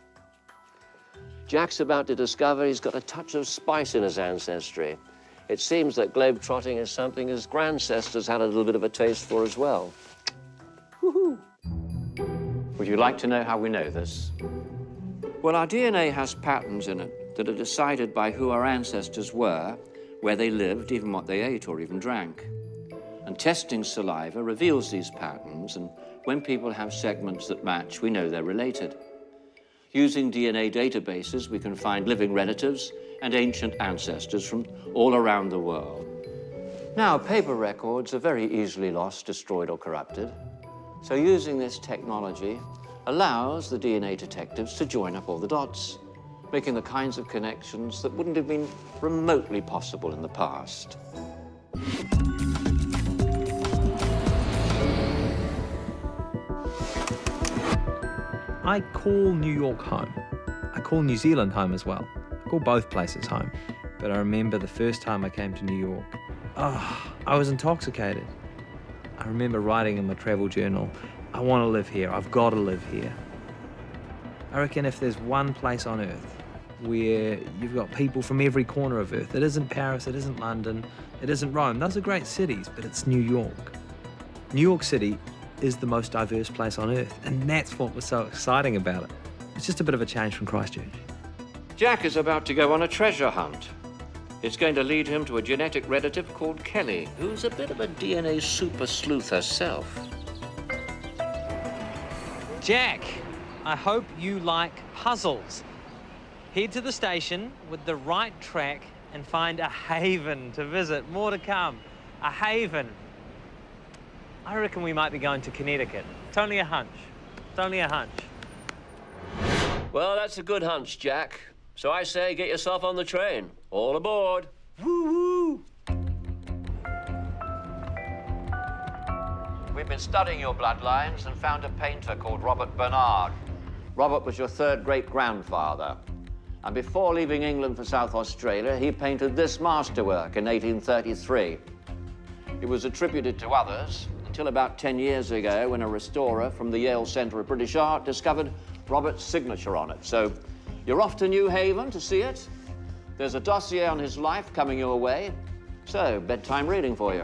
Jack's about to discover he's got a touch of spice in his ancestry. It seems that globe-trotting is something his grandcestors had a little bit of a taste for as well. Woohoo! Would you like to know how we know this? Well, our DNA has patterns in it that are decided by who our ancestors were, where they lived, even what they ate or even drank. And testing saliva reveals these patterns, and when people have segments that match, we know they're related. Using DNA databases, we can find living relatives and ancient ancestors from all around the world. Now, paper records are very easily lost, destroyed, or corrupted. So using this technology allows the DNA detectives to join up all the dots, making the kinds of connections that wouldn't have been remotely possible in the past. I call New York home. I call New Zealand home as well. I call both places home. But I remember the first time I came to New York. I was intoxicated. I remember writing in my travel journal, I want to live here, I've got to live here. I reckon if there's one place on earth where you've got people from every corner of earth, it isn't Paris, it isn't London, it isn't Rome, those are great cities, but it's New York. New York City is the most diverse place on earth, and that's what was so exciting about it. It's just a bit of a change from Christchurch. Jack is about to go on a treasure hunt. It's going to lead him to a genetic relative called Kelly, who's a bit of a DNA super sleuth herself. Jack, I hope you like puzzles. Head to the station with the right track and find a haven to visit. More to come. A haven. I reckon we might be going to Connecticut. It's only a hunch. It's only a hunch. Well, that's a good hunch, Jack. So I say get yourself on the train. All aboard. Woo-woo! We've been studying your bloodlines and found a painter called Robert Bernard. Robert was your third great-grandfather. And before leaving England for South Australia, he painted this masterwork in 1833. It was attributed to others until about 10 years ago when a restorer from the Yale Centre of British Art discovered Robert's signature on it. So you're off to New Haven to see it. There's a dossier on his life coming your way. So, bedtime reading for you.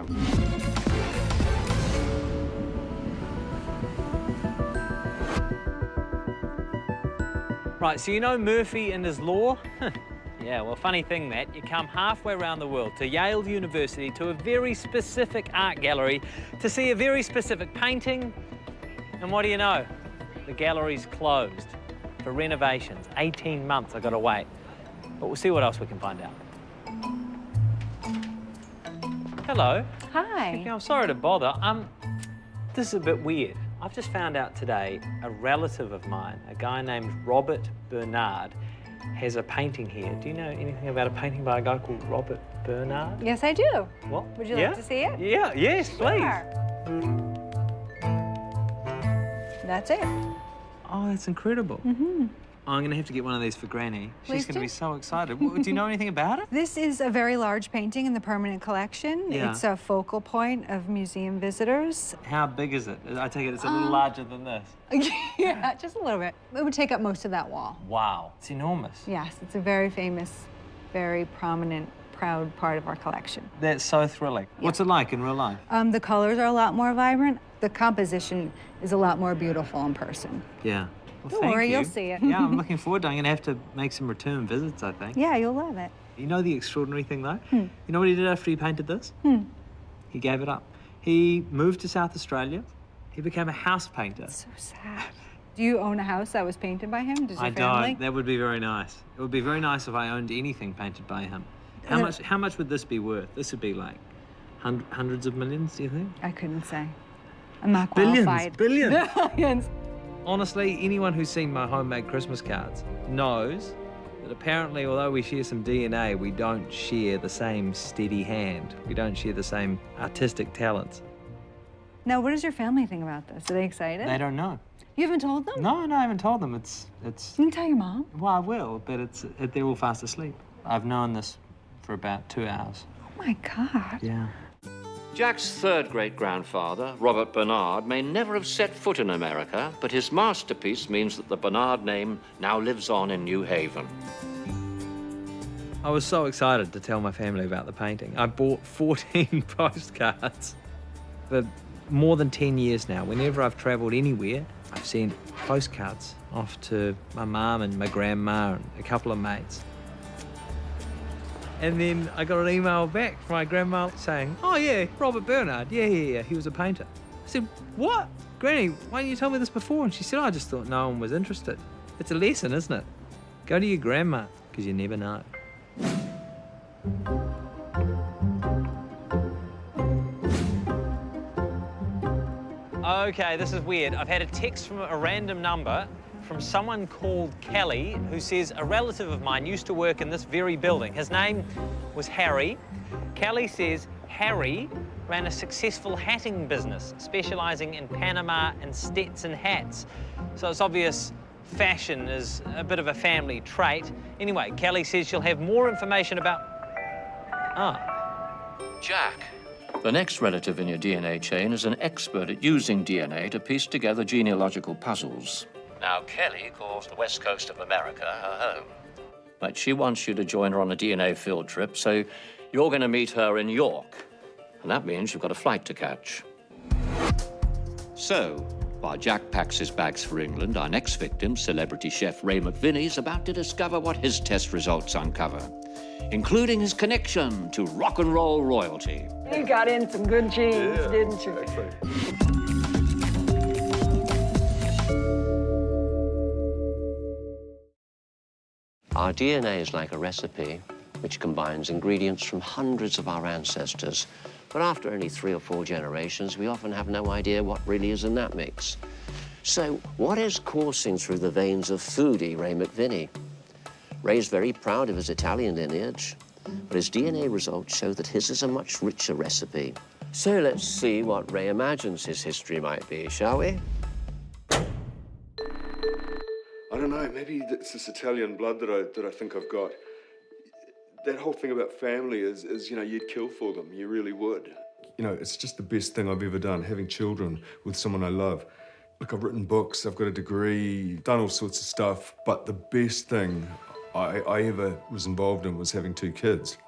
Right, so you know Murphy and his law? Yeah, well, funny thing that, you come halfway around the world to Yale University to a very specific art gallery to see a very specific painting, and what do you know? The gallery's closed for renovations. 18 months I gotta wait. But we'll see what else we can find out. Hello. Hi. I'm sorry to bother. This is a bit weird. I've just found out today a relative of mine, a guy named Robert Bernard, has a painting here. Do you know anything about a painting by a guy called Robert Bernard? Yes, I do. What? Would you like to see it? Yeah, yes, please. Sure. That's it. Oh, that's incredible. Mm-hmm. I'm going to have to get one of these for Granny. She's Please going to do. be so excited. Do you know anything about it? This is a very large painting in the permanent collection. Yeah. It's a focal point of museum visitors. How big is it? I take it it's a little larger than this. Yeah, just a little bit. It would take up most of that wall. Wow, it's enormous. Yes, it's a very famous, very prominent, proud part of our collection. That's so thrilling. What's it like in real life? The colors are a lot more vibrant. The composition is a lot more beautiful in person. Yeah. Well, Don't thank worry, you. you'll see it. Yeah, I'm looking forward to it. I'm going to have to make some return visits, I think. Yeah, you'll love it. You know the extraordinary thing, though? You know what he did after he painted this? He gave it up. He moved to South Australia. He became a house painter. So sad. Do you own a house that was painted by him? Does your I family? don't. That would be very nice. It would be very nice if I owned anything painted by him. How much would this be worth? This would be like hundreds of millions, do you think? I couldn't say. I'm not qualified. Billions. Billions. Honestly, anyone who's seen my homemade Christmas cards knows that apparently, although we share some DNA, we don't share the same steady hand. We don't share the same artistic talents. Now, what does your family think about this? Are they excited? They don't know. You haven't told them? No, I haven't told them. It's. You can tell your mom. Well, I will, but they're all fast asleep. I've known this for about 2 hours. Oh my God. Yeah. Jack's third great-grandfather, Robert Bernard, may never have set foot in America, but his masterpiece means that the Bernard name now lives on in New Haven. I was so excited to tell my family about the painting. I bought 14 postcards for more than 10 years now. Whenever I've travelled anywhere, I've sent postcards off to my mum and my grandma and a couple of mates. And then I got an email back from my grandma saying, oh yeah, Robert Bernard, yeah, he was a painter. I said, what? Granny, why didn't you tell me this before? And she said, I just thought no one was interested. It's a lesson, isn't it? Go to your grandma, because you never know. Okay, this is weird. I've had a text from a random number from someone called Kelly, who says a relative of mine used to work in this very building. His name was Harry. Kelly says Harry ran a successful hatting business, specialising in Panama and Stetson hats. So it's obvious fashion is a bit of a family trait. Anyway, Kelly says she'll have more information about... Jack. The next relative in your DNA chain is an expert at using DNA to piece together genealogical puzzles. Now, Kelly calls the west coast of America her home. But she wants you to join her on a DNA field trip, so you're going to meet her in York. And that means you've got a flight to catch. So, while Jack packs his bags for England, our next victim, celebrity chef Ray McVinney, is about to discover what his test results uncover, including his connection to rock and roll royalty. You got in some good genes, didn't you? Our DNA is like a recipe which combines ingredients from hundreds of our ancestors. But after only 3 or 4 generations, we often have no idea what really is in that mix. So, what is coursing through the veins of foodie Ray McVinney? Ray's very proud of his Italian lineage, but his DNA results show that his is a much richer recipe. So let's see what Ray imagines his history might be, shall we? I don't know, maybe it's this Italian blood that I think I've got. That whole thing about family is, you know, you'd kill for them, you really would. You know, it's just the best thing I've ever done, having children with someone I love. Look, I've written books, I've got a degree, done all sorts of stuff, but the best thing I ever was involved in was having 2 kids.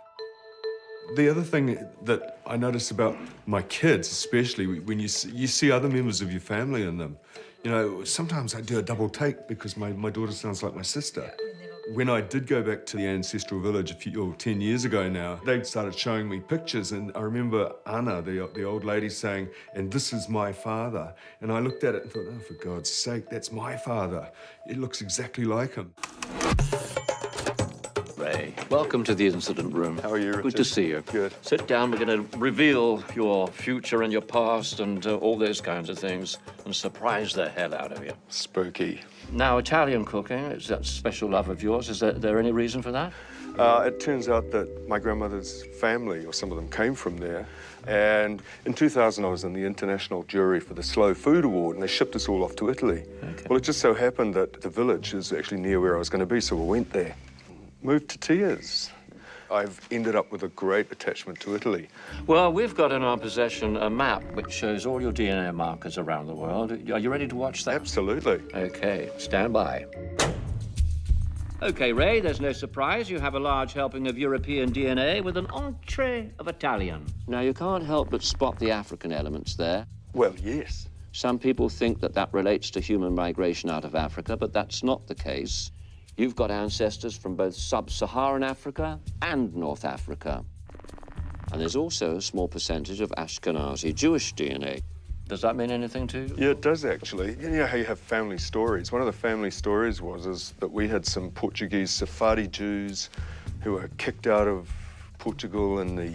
The other thing that I notice about my kids, especially when you see other members of your family in them, you know, sometimes I do a double take because my daughter sounds like my sister. When I did go back to the ancestral village 10 years ago now, they started showing me pictures, and I remember Anna, the old lady, saying, "And this is my father." And I looked at it and thought, oh, for God's sake, that's my father. It looks exactly like him. Ray, welcome to the incident room. How are you, Richard? Good to see you. Good. Sit down. We're going to reveal your future and your past and all those kinds of things and surprise the hell out of you. Spooky. Now, Italian cooking, is that special love of yours? Is there any reason for that? It turns out that my grandmother's family, or some of them, came from there. And in 2000, I was in the international jury for the Slow Food Award, and they shipped us all off to Italy. Okay. Well, it just so happened that the village is actually near where I was going to be, so we went there. Moved to tears. I've ended up with a great attachment to Italy. Well, we've got in our possession a map which shows all your DNA markers around the world. Are you ready to watch that? Absolutely. Okay, stand by. Okay, Ray, there's no surprise. You have a large helping of European DNA with an entree of Italian. Now, you can't help but spot the African elements there. Well, yes. Some people think that that relates to human migration out of Africa, but that's not the case. You've got ancestors from both sub-Saharan Africa and North Africa. And there's also a small percentage of Ashkenazi Jewish DNA. Does that mean anything to you? Yeah, it does, actually. You know how you have family stories? One of the family stories was that we had some Portuguese Sephardi Jews who were kicked out of Portugal in the,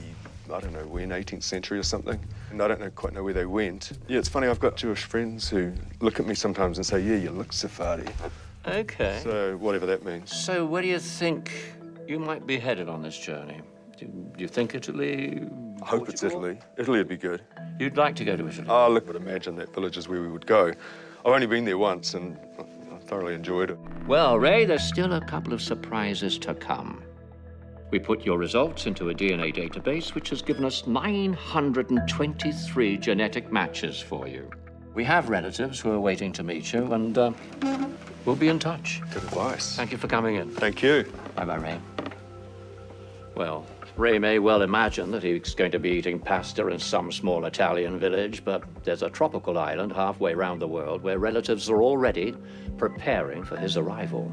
I don't know, when, 18th century or something. And I don't quite know where they went. Yeah, it's funny, I've got Jewish friends who look at me sometimes and say, yeah, you look Sephardi. Okay. So, whatever that means. So, where do you think you might be headed on this journey? Do you think Italy? I hope it's Italy. Italy would be good. You'd like to go to Italy? Oh, look, I would imagine that village is where we would go. I've only been there once and I thoroughly enjoyed it. Well, Ray, there's still a couple of surprises to come. We put your results into a DNA database, which has given us 923 genetic matches for you. We have relatives who are waiting to meet you, and we'll be in touch. Good advice. Thank you for coming in. Thank you. Bye-bye, Ray. Well, Ray may well imagine that he's going to be eating pasta in some small Italian village, but there's a tropical island halfway around the world where relatives are already preparing for his arrival.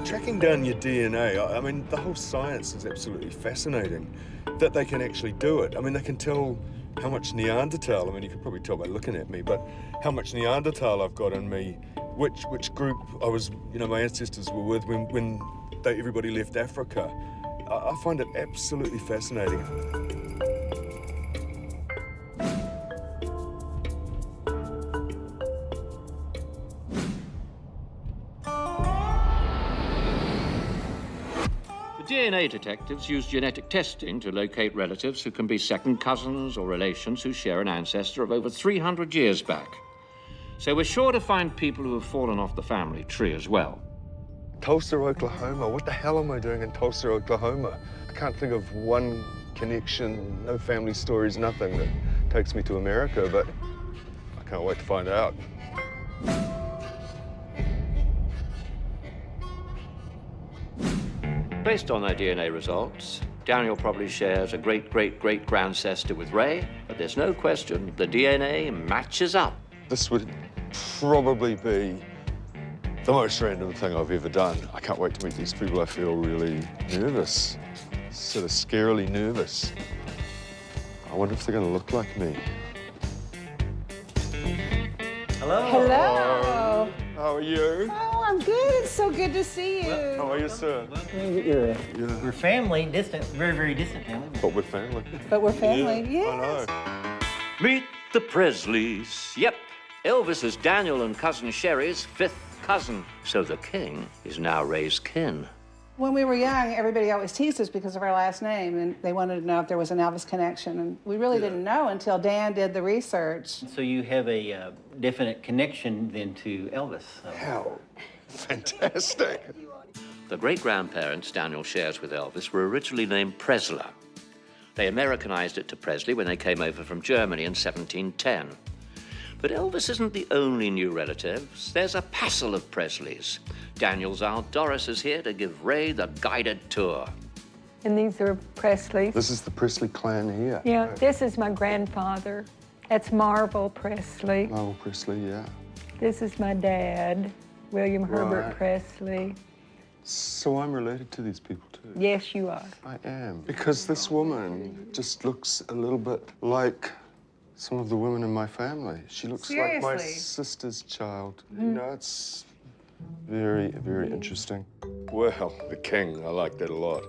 Tracking down your DNA, I mean, the whole science is absolutely fascinating. That they can actually do it. I mean, they can tell how much Neanderthal, I mean, you could probably tell by looking at me, but how much Neanderthal I've got in me, which group I was, you know, my ancestors were with when everybody left Africa. I find it absolutely fascinating. DNA detectives use genetic testing to locate relatives who can be second cousins or relations who share an ancestor of over 300 years back. So we're sure to find people who have fallen off the family tree as well. Tulsa, Oklahoma. What the hell am I doing in Tulsa, Oklahoma? I can't think of one connection, no family stories, nothing that takes me to America, but I can't wait to find out. Based on their DNA results, Daniel probably shares a great-great-great-grandcestor with Ray, but there's no question the DNA matches up. This would probably be the most random thing I've ever done. I can't wait to meet these people. I feel really nervous, sort of scarily nervous. I wonder if they're going to look like me. Hello. Hello. How are you? Oh, I'm good. It's so good to see you. How are you, sir? We're family, distant, very, very distant family. But we're family. But we're family, Yeah, yes. I know. Meet the Presleys. Yep, Elvis is Daniel and cousin Sherry's 5th cousin, so the king is now Ray's kin. When we were young, everybody always teased us because of our last name, and they wanted to know if there was an Elvis connection, and we really didn't know until Dan did the research. So you have a definite connection then to Elvis. So. How fantastic. The great-grandparents Daniel shares with Elvis were originally named Presler. They Americanized it to Presley when they came over from Germany in 1710. But Elvis isn't the only new relatives. There's a passel of Presleys. Daniel's Aunt Doris is here to give Ray the guided tour. And these are Presley. This is the Presley clan here. Yeah, this is my grandfather. That's Marvel Presley. Marvel Presley, yeah. This is my dad, William Herbert Right. Presley. So I'm related to these people too? Yes, you are. I am. Because this woman just looks a little bit like some of the women in my family. She looks like my Seriously? sister's child. You know, it's very, very interesting. Well, the king, I like that a lot.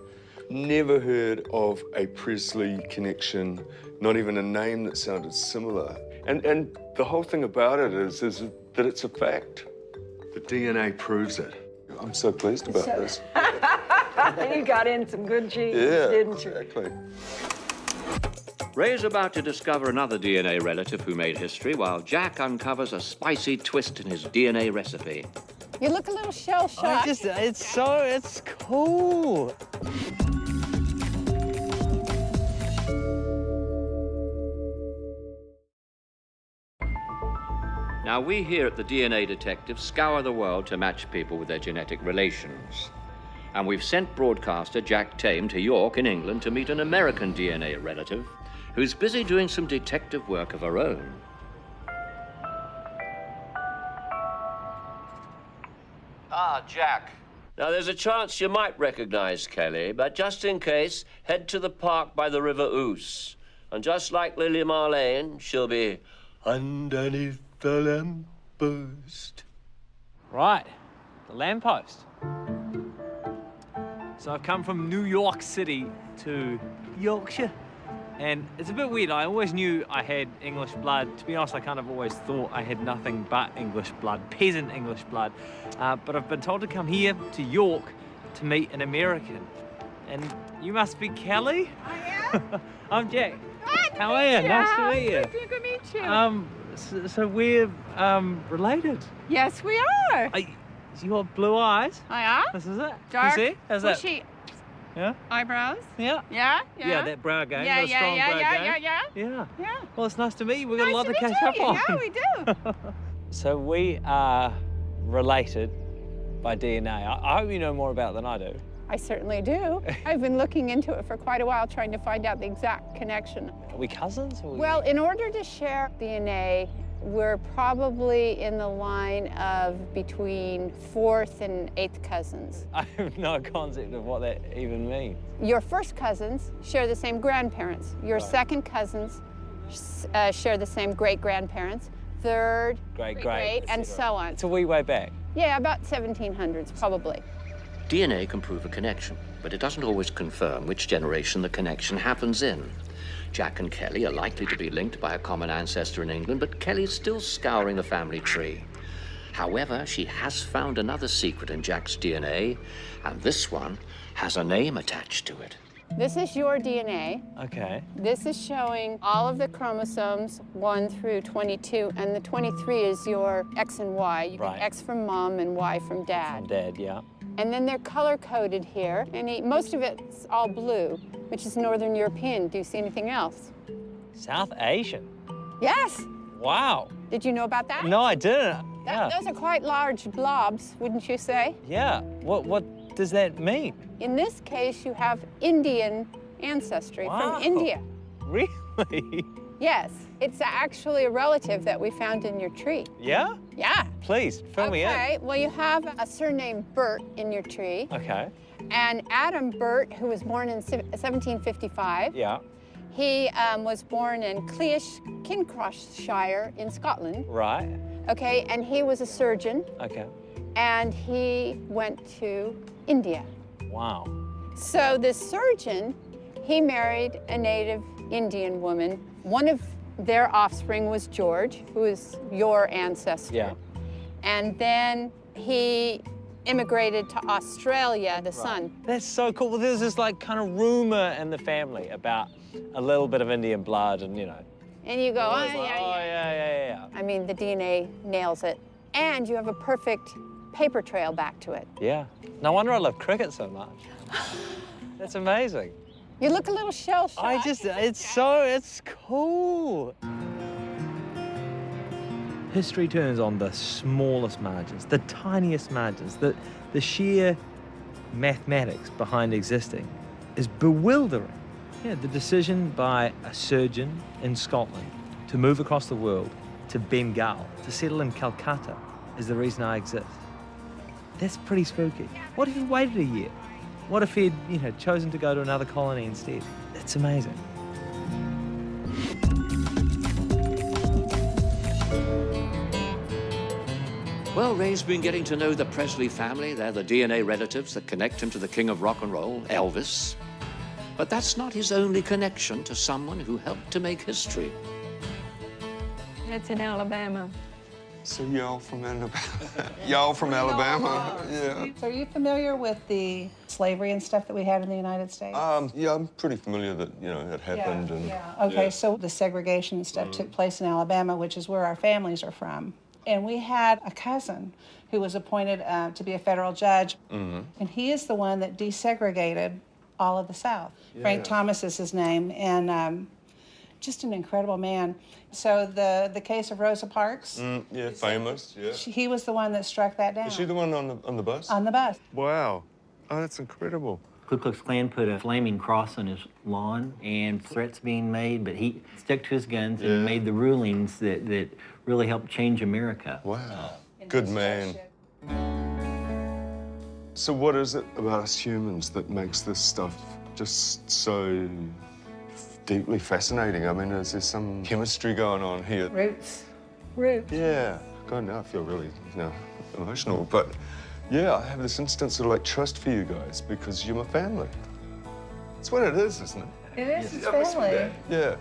Never heard of a Presley connection, not even a name that sounded similar. And the whole thing about it is that it's a fact. The DNA proves it. I'm so pleased about this. And you got in some good genes, didn't you? Exactly. Ray's about to discover another DNA relative who made history, while Jack uncovers a spicy twist in his DNA recipe. You look a little shell-shocked. It's cool. Now, we here at the DNA Detectives scour the world to match people with their genetic relations. And we've sent broadcaster Jack Tame to York in England to meet an American DNA relative who's busy doing some detective work of her own. Ah, Jack. Now, there's a chance you might recognize Kelly, but just in case, head to the park by the River Ouse. And just like Lily Marlene, she'll be underneath the lamppost. Right, the lamppost. So I've come from New York City to Yorkshire. And it's a bit weird. I always knew I had English blood. To be honest, I kind of always thought I had nothing but English blood, peasant English blood. But I've been told to come here to York to meet an American. And you must be Kelly? I am. I'm Jack. Hi, How are you? Nice to meet you. Good to meet you. So we're related. Yes, we are. You got blue eyes. I am. This is it. Dark, You see? How's that? bushy Yeah? eyebrows. Yeah. Yeah. Yeah, that brow game. Yeah, got a strong brow game. Yeah. Yeah. Well, it's nice to meet you. We've got a lot to Nice catch up meet you. on. Yeah, we do. So we are related by DNA. I hope you know more about it than I do. I certainly do. I've been looking into it for quite a while, trying to find out the exact connection. Are we cousins? Well, in order to share DNA, we're probably in the line of between 4th and 8th cousins. I have no concept of what that even means. Your first cousins share the same grandparents. Your second cousins share the same great-grandparents. Third, great, and so on. It's a wee way back. Yeah, about 1700s, probably. DNA can prove a connection, but it doesn't always confirm which generation the connection happens in. Jack and Kelly are likely to be linked by a common ancestor in England, but Kelly's still scouring the family tree. However, she has found another secret in Jack's DNA, and this one has a name attached to it. This is your DNA. Okay. This is showing all of the chromosomes 1 through 22, and the 23 is your X and Y. You get X from mom and Y from dad. From dad, yeah. And then they're color-coded here, and most of it's all blue, which is Northern European. Do you see anything else? South Asian. Yes. Wow. Did you know about that? No, I didn't. Those are quite large blobs, wouldn't you say? Yeah. What does that mean? In this case, you have Indian ancestry from India. Really? Yes. It's actually a relative that we found in your tree. Yeah? Yeah. Please, fill me in. Okay, well, you have a surname Burt in your tree. Okay. And Adam Burt, who was born in 1755. Yeah. He was born in Cleash, Kincroshire in Scotland. Right. Okay, and he was a surgeon. Okay. And he went to India. Wow. So this surgeon, he married a native Indian woman. One of their offspring was George, who is your ancestor. Yeah. And then he immigrated to Australia, the son. That's so cool. Well, there's this like kind of rumor in the family about a little bit of Indian blood and, you know. And you go, oh, yeah. I mean, the DNA nails it. And you have a perfect paper trail back to it. Yeah. No wonder I love cricket so much. That's amazing. You look a little shell-shocked. It's cool. History turns on the smallest margins, the tiniest margins, the sheer mathematics behind existing is bewildering. Yeah, the decision by a surgeon in Scotland to move across the world to Bengal, to settle in Calcutta, is the reason I exist. That's pretty spooky. What if he waited a year? What if he'd, chosen to go to another colony instead? It's amazing. Well, Ray's been getting to know the Presley family. They're the DNA relatives that connect him to the king of rock and roll, Elvis. But that's not his only connection to someone who helped to make history. It's in Alabama. So y'all from Alabama? Y'all from Alabama? Yeah. So are you familiar with the slavery and stuff that we had in the United States? Yeah, I'm pretty familiar that, it happened. Okay, so the segregation and stuff took place in Alabama, which is where our families are from. And we had a cousin who was appointed to be a federal judge, and he is the one that desegregated all of the South. Yeah. Frank Thomas is his name, and just an incredible man. So the case of Rosa Parks. Yeah, famous, yeah. He was the one that struck that down. Is she the one on the bus? On the bus. Wow. Oh, that's incredible. Ku Klux Klan put a flaming cross on his lawn and threats being made, but he stuck to his guns and made the rulings that really helped change America. Wow. Good man. So what is it about us humans that makes this stuff just so deeply fascinating? I mean, is there some chemistry going on here? Roots. Yeah. God, now I feel really, emotional. But yeah, I have this instance of like trust for you guys because you're my family. That's what it is, isn't it? It is. It's family. Yeah.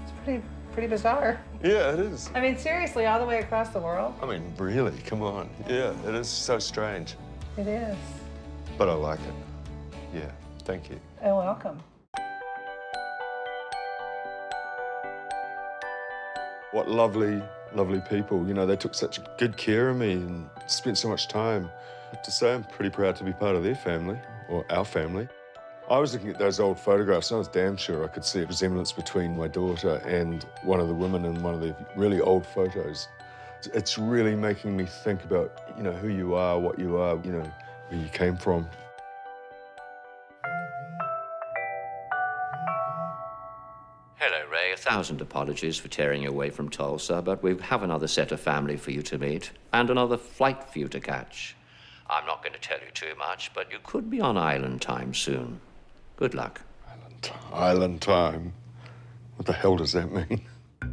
It's pretty bizarre. Yeah, it is. I mean, seriously, all the way across the world. I mean, really, come on. Yeah, it is so strange. It is. But I like it. Yeah, thank you. Oh, welcome. What lovely, lovely people. They took such good care of me and spent so much time. I have to say, I'm pretty proud to be part of their family, or our family. I was looking at those old photographs and I was damn sure I could see a resemblance between my daughter and one of the women in one of the really old photos. It's really making me think about, who you are, what you are, where you came from. Hello, Ray. 1,000 apologies for tearing you away from Tulsa, but we have another set of family for you to meet and another flight for you to catch. I'm not going to tell you too much, but you could be on island time soon. Good luck. Island time? What the hell does that mean?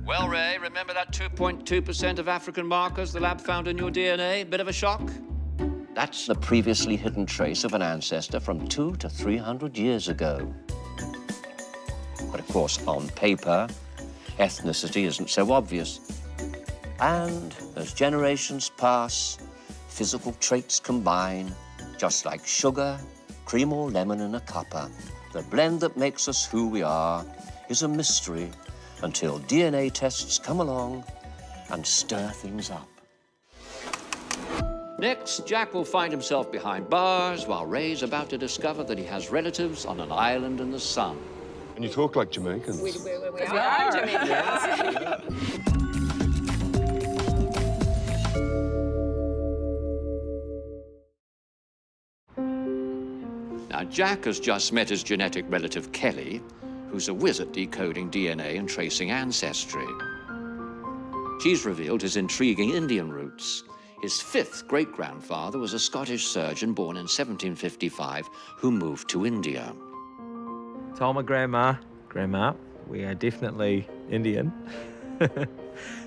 Well, Ray, remember that 2.2% of African markers the lab found in your DNA? Bit of a shock? That's the previously hidden trace of an ancestor from 200 to 300 years ago. But of course, on paper, ethnicity isn't so obvious. And as generations pass, physical traits combine, just like sugar, cream or lemon in a cuppa. The blend that makes us who we are is a mystery until DNA tests come along and stir things up. Next, Jack will find himself behind bars while Ray's about to discover that he has relatives on an island in the sun. And you talk like Jamaicans. We are Jamaicans. Now, Jack has just met his genetic relative, Kelly, who's a whiz at decoding DNA and tracing ancestry. She's revealed his intriguing Indian roots. His fifth great-grandfather was a Scottish surgeon born in 1755 who moved to India. Told my grandma, we are definitely Indian.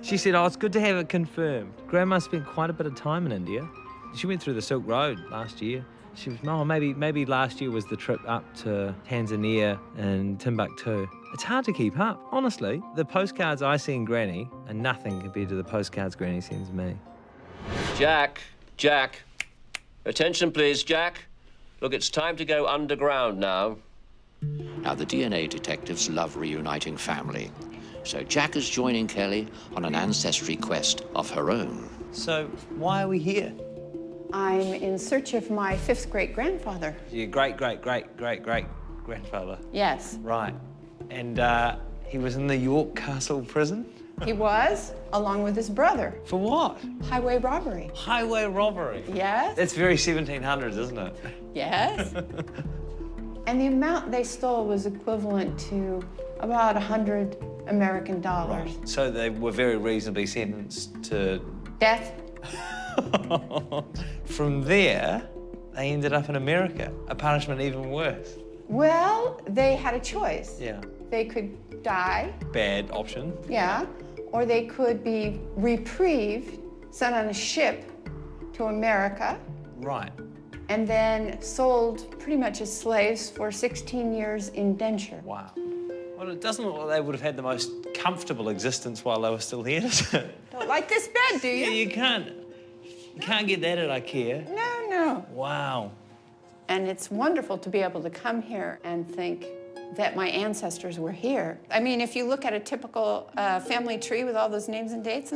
She said, oh, it's good to have it confirmed. Grandma spent quite a bit of time in India. She went through the Silk Road last year. She was, maybe last year was the trip up to Tanzania and Timbuktu. It's hard to keep up, honestly. The postcards I send Granny are nothing compared to the postcards Granny sends me. Jack, attention please, Jack. Look, it's time to go underground now. Now, the DNA detectives love reuniting family, so Jack is joining Kelly on an ancestry quest of her own. So, why are we here? I'm in search of my 5th great-grandfather. Your great-great-great-great-grandfather? Yes. Right. And he was in the York Castle prison? He was, along with his brother. For what? Highway robbery. Highway robbery? Yes. That's very 1700s, isn't it? Yes. And the amount they stole was equivalent to about $100 American dollars. Right. So they were very reasonably sentenced to... Death. From there, they ended up in America, a punishment even worse. Well, they had a choice. Yeah. They could die. Bad option. Yeah. Or they could be reprieved, sent on a ship to America. Right. And then sold pretty much as slaves for 16 years indenture. Wow. Well, it doesn't look like they would have had the most comfortable existence while they were still here, does it? Don't like this bed, do you? Yeah, you can't get that at IKEA. No. Wow. And it's wonderful to be able to come here and think that my ancestors were here. I mean, if you look at a typical family tree with all those names and dates,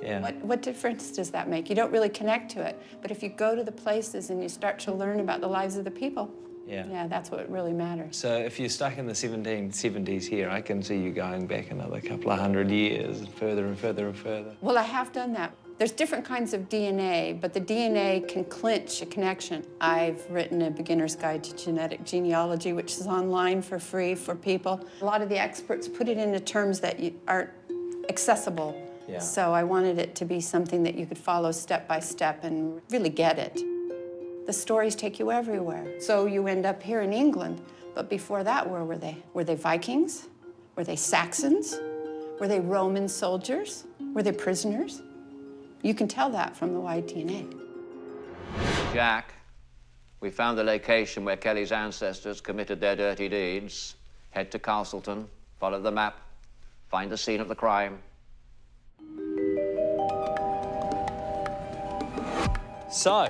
Yeah. what difference does that make? You don't really connect to it. But if you go to the places and you start to learn about the lives of the people, yeah, that's what really matters. So if you're stuck in the 1770s here, I can see you going back another couple of hundred years and further and further and further. Well, I have done that. There's different kinds of DNA, but the DNA can clinch a connection. I've written a beginner's guide to genetic genealogy, which is online for free for people. A lot of the experts put it into terms that aren't accessible. Yeah. So I wanted it to be something that you could follow step by step and really get it. The stories take you everywhere. So you end up here in England, but before that, where were they? Were they Vikings? Were they Saxons? Were they Roman soldiers? Were they prisoners? You can tell that from the wide DNA. Jack, we found the location where Kelly's ancestors committed their dirty deeds. Head to Castleton, follow the map, find the scene of the crime. So,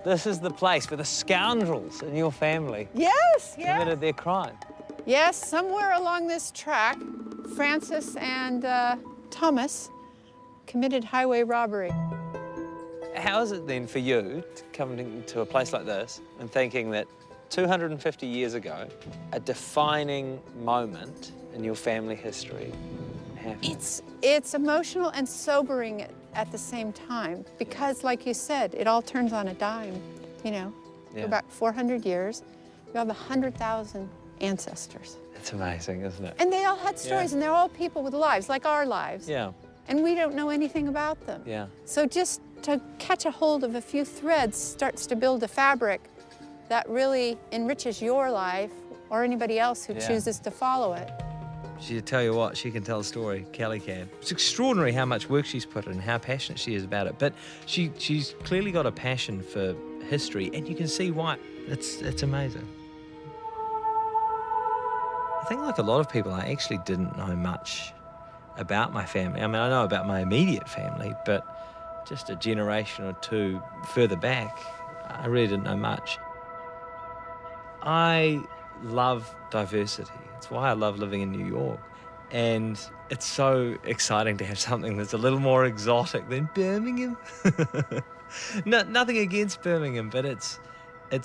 this is the place where the scoundrels in your family committed their crime. Yes, somewhere along this track, Francis and Thomas committed highway robbery. How is it then for you coming to a place like this and thinking that 250 years ago, a defining moment in your family history happened? It's emotional and sobering at the same time because, like you said, it all turns on a dime, you know. Yeah. For about 400 years, we have 100,000 ancestors. It's amazing, isn't it? And they all had stories, and they're all people with lives, like our lives. Yeah. And we don't know anything about them. Yeah. So just to catch a hold of a few threads starts to build a fabric that really enriches your life or anybody else who chooses to follow it. She tell you what, she can tell a story. Kelly can. It's extraordinary how much work she's put in, how passionate she is about it. But she's clearly got a passion for history, and you can see why. It's amazing. I think, like a lot of people, I actually didn't know much about my family. I mean, I know about my immediate family, but just a generation or two further back, I really didn't know much. I love diversity. It's why I love living in New York. And it's so exciting to have something that's a little more exotic than Birmingham. No, nothing against Birmingham, but it's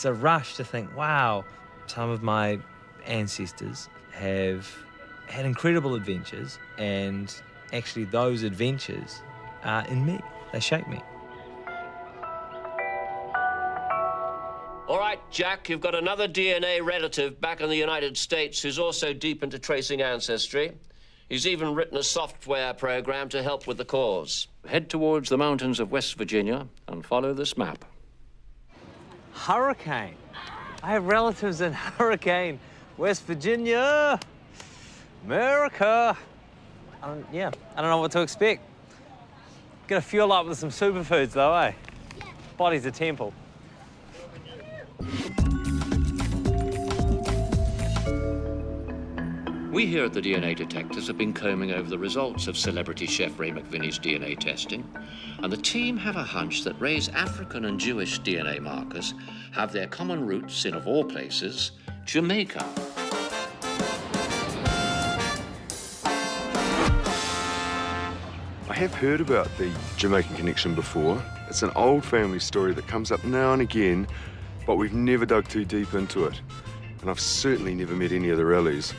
a rush to think, wow, some of my ancestors have had incredible adventures, and actually those adventures are in me. They shape me. All right, Jack, you've got another DNA relative back in the United States who's also deep into tracing ancestry. He's even written a software program to help with the cause. Head towards the mountains of West Virginia and follow this map. Hurricane. I have relatives in Hurricane, West Virginia, America. I don't know what to expect. Gonna fuel up with some superfoods though, eh? Body's a temple. We here at the DNA Detectives have been combing over the results of celebrity chef Ray McVinney's DNA testing, and the team have a hunch that Ray's African and Jewish DNA markers have their common roots in, of all places, Jamaica. I have heard about the Jamaican connection before. It's an old family story that comes up now and again, but we've never dug too deep into it. And I've certainly never met any of the Rallies.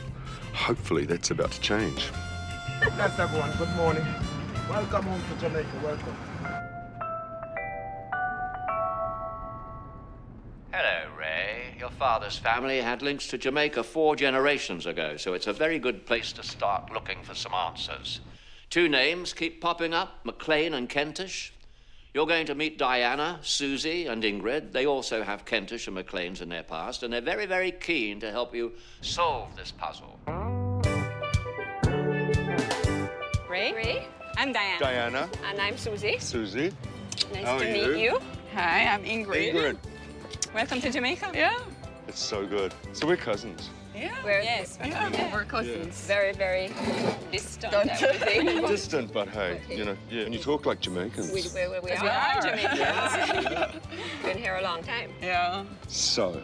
Hopefully that's about to change. Yes, everyone. Good morning. Welcome home to Jamaica. Welcome. Hello, Ray. Your father's family had links to Jamaica 4 generations ago, so it's a very good place to start looking for some answers. 2 names keep popping up, McLean and Kentish. You're going to meet Diana, Susie, and Ingrid. They also have Kentish and McLeans in their past, and they're very, very keen to help you solve this puzzle. Ray. I'm Diana. Diana. And I'm Susie. Susie. Nice How to are meet you? you. Hi, I'm Ingrid. Ingrid. Welcome to Jamaica. Yeah. It's so good. So we're cousins. Yeah. We're cousins. Very, very distant, I would think. Distant, but hey, you know, yeah. And you talk like Jamaicans. We are Jamaicans. Been here a long time. Yeah. So,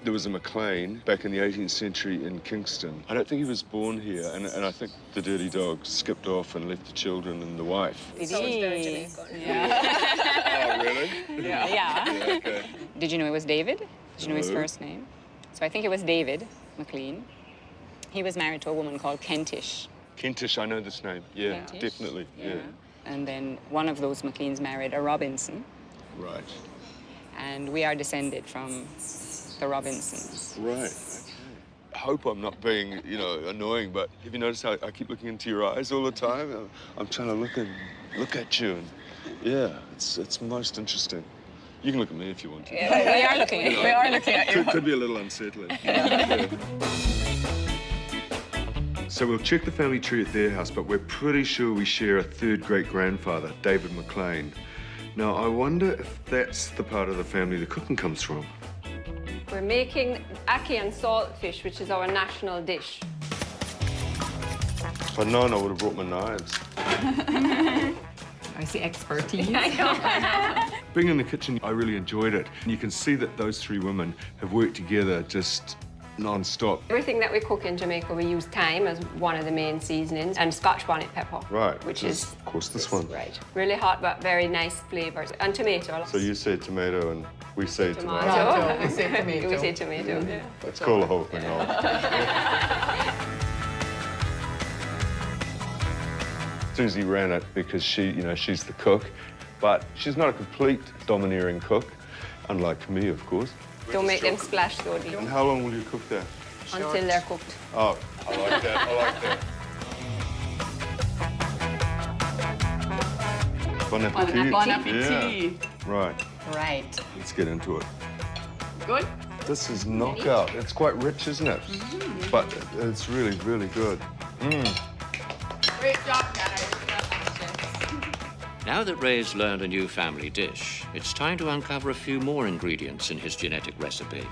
there was a McLean back in the 18th century in Kingston. I don't think he was born here, and I think the dirty dog skipped off and left the children and the wife. It is. Oh, really? Yeah. Okay. Did you know it was David? Did you know his No. first name? So I think it was David McLean. He was married to a woman called Kentish. Kentish, I know this name. Yeah, Kentish? definitely. Yeah. And then one of those McLeans married a Robinson. Right. And we are descended from the Robinsons. Right. Okay. I hope I'm not being, you know, annoying, but have you noticed how I keep looking into your eyes all the time? I'm trying to look at you, and yeah, it's most interesting. You can look at me if you want to. Yeah, we are looking at you. We are looking at you. Could be a little unsettling. So we'll check the family tree at their house, but we're pretty sure we share a 3rd great-grandfather, David McLean. Now, I wonder if that's the part of the family the cooking comes from. We're making ackee and saltfish, which is our national dish. If I'd known, I would have brought my knives. I see expertise. Being in the kitchen, I really enjoyed it. And you can see that those 3 women have worked together just non-stop. Everything that we cook in Jamaica, we use thyme as one of the main seasonings and Scotch bonnet pepper. Right. Which is, of course, this one. right, really hot but very nice flavors. And tomato. So you say tomato and we say tomato. Tomato. We say tomato. We say tomato. Yeah. Let's call the whole thing off. Susie ran it because she, you know, she's the cook, but she's not a complete domineering cook, unlike me, of course. Don't make them splash, though. And how long will you cook that? Until they're cooked. Oh, I like that. I like that. Bon appetit. Bon appetit. Yeah. Right. Right. Let's get into it. Good? This is knockout. It's quite rich, isn't it? But it's really, really good. Great job, guys. Now that Ray's learned a new family dish, it's time to uncover a few more ingredients in his genetic recipe.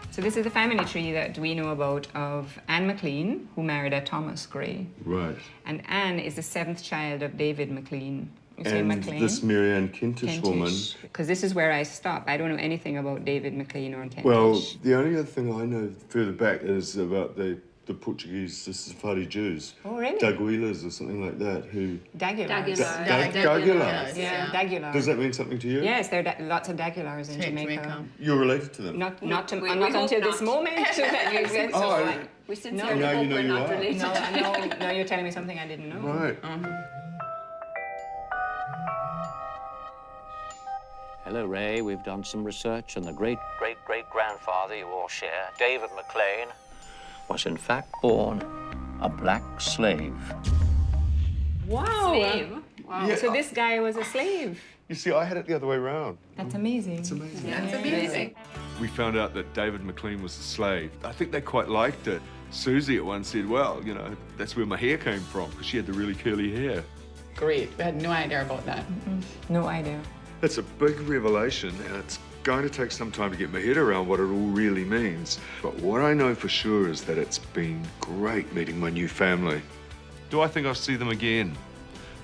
So this is the family tree that we know about of Anne McLean, who married a Thomas Gray. Right. And Anne is the 7th child of David McLean. You say And McLean? this Marianne Kentish woman. Because this is where I stop. I don't know anything about David McLean or Kentish. Well, the only other thing I know further back is about the Portuguese, the Sephardi Jews. Oh, really? Daguilas or something like that, who... Dagulars. Dagulars? Yeah, Dagulars. Does that mean something to you? Yes, there are lots of Dagulars in Jamaica. You're related to them? Not until this moment that you said so. Oh, We now you know you are. No, you're telling me something I didn't know. Right. Hello, Ray. We've done some research, and the great-great-great-grandfather you all share, David McLean, was in fact born a black slave. Wow. Slave? Wow. Yeah. So this guy was a slave. You see, I had it the other way around. That's amazing. It's amazing. That's amazing. We found out that David McLean was a slave. I think they quite liked it. Susie at once said, well, you know, that's where my hair came from, because she had the really curly hair. Great. We had no idea about that. No idea. It's a big revelation, and it's going to take some time to get my head around what it all really means. But what I know for sure is that it's been great meeting my new family. Do I think I'll see them again?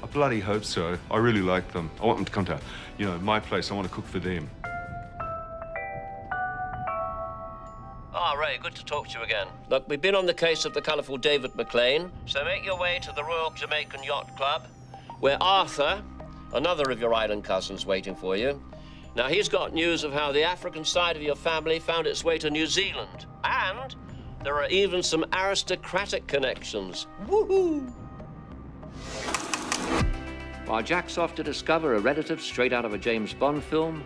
I bloody hope so. I really like them. I want them to come to, my place. I want to cook for them. Ray, good to talk to you again. Look, we've been on the case of the colourful David McLean, so make your way to the Royal Jamaican Yacht Club, where Arthur, another of your island cousins, waiting for you. Now, he's got news of how the African side of your family found its way to New Zealand, and there are even some aristocratic connections. Woohoo! While Jack's off to discover a relative straight out of a James Bond film,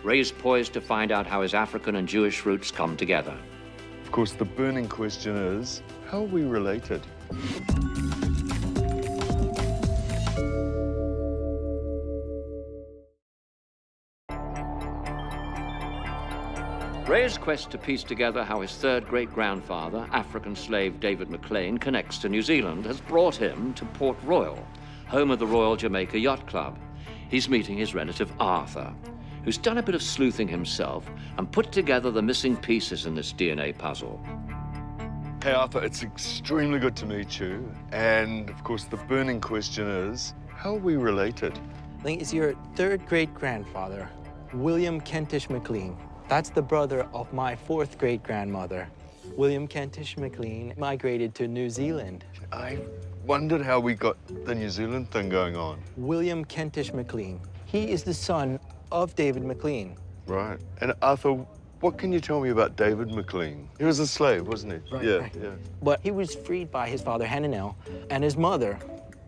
Ray's poised to find out how his African and Jewish roots come together. Of course, the burning question is, how are we related? Ray's quest to piece together how his third great-grandfather, African slave David McLean, connects to New Zealand has brought him to Port Royal, home of the Royal Jamaica Yacht Club. He's meeting his relative Arthur, who's done a bit of sleuthing himself and put together the missing pieces in this DNA puzzle. Hey, Arthur, it's extremely good to meet you. And, of course, the burning question is, how are we related? I think it's your third great-grandfather, William Kentish McLean. That's the brother of my fourth great-grandmother. William Kentish McLean migrated to New Zealand. I wondered how we got the New Zealand thing going on. William Kentish McLean. He is the son of David McLean. Right. And Arthur, what can you tell me about David McLean? He was a slave, wasn't he? Right, yeah, right. yeah. But he was freed by his father, Hananel, and his mother,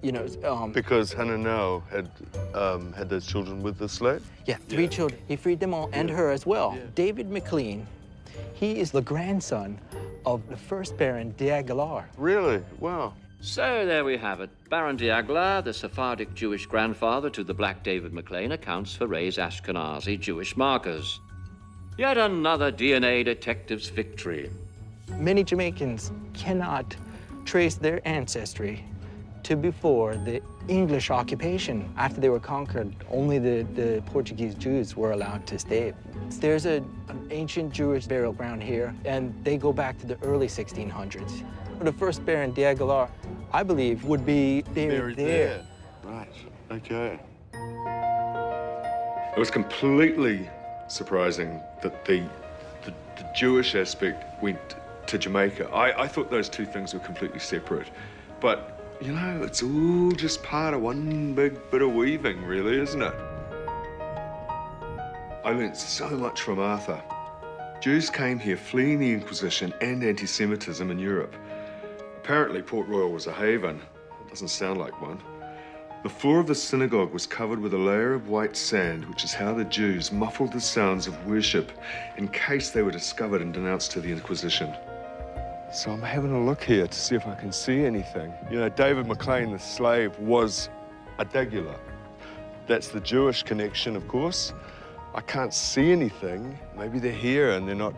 Because Hananel had those children with the slave? Yeah, three children. He freed them all, and her as well. Yeah. David McLean, he is the grandson of the first Baron d'Aguilar. Really? Wow. So there we have it. Baron d'Aguilar, the Sephardic Jewish grandfather to the Black David McLean, accounts for Ray's Ashkenazi Jewish markers. Yet another DNA detective's victory. Many Jamaicans cannot trace their ancestry to before the English occupation. After they were conquered, only the Portuguese Jews were allowed to stay. There's an ancient Jewish burial ground here, and they go back to the early 1600s. The first Baron d'Aguilar, I believe, would be buried there. Right, okay. It was completely surprising that the Jewish aspect went to Jamaica. I thought those two things were completely separate. But, it's all just part of one big bit of weaving, really, isn't it? I learned so much from Arthur. Jews came here fleeing the Inquisition and anti-Semitism in Europe. Apparently, Port Royal was a haven. It doesn't sound like one. The floor of the synagogue was covered with a layer of white sand, which is how the Jews muffled the sounds of worship in case they were discovered and denounced to the Inquisition. So I'm having a look here to see if I can see anything. David McLean, the slave, was a d'Aguilar. That's the Jewish connection, of course. I can't see anything. Maybe they're here and they're not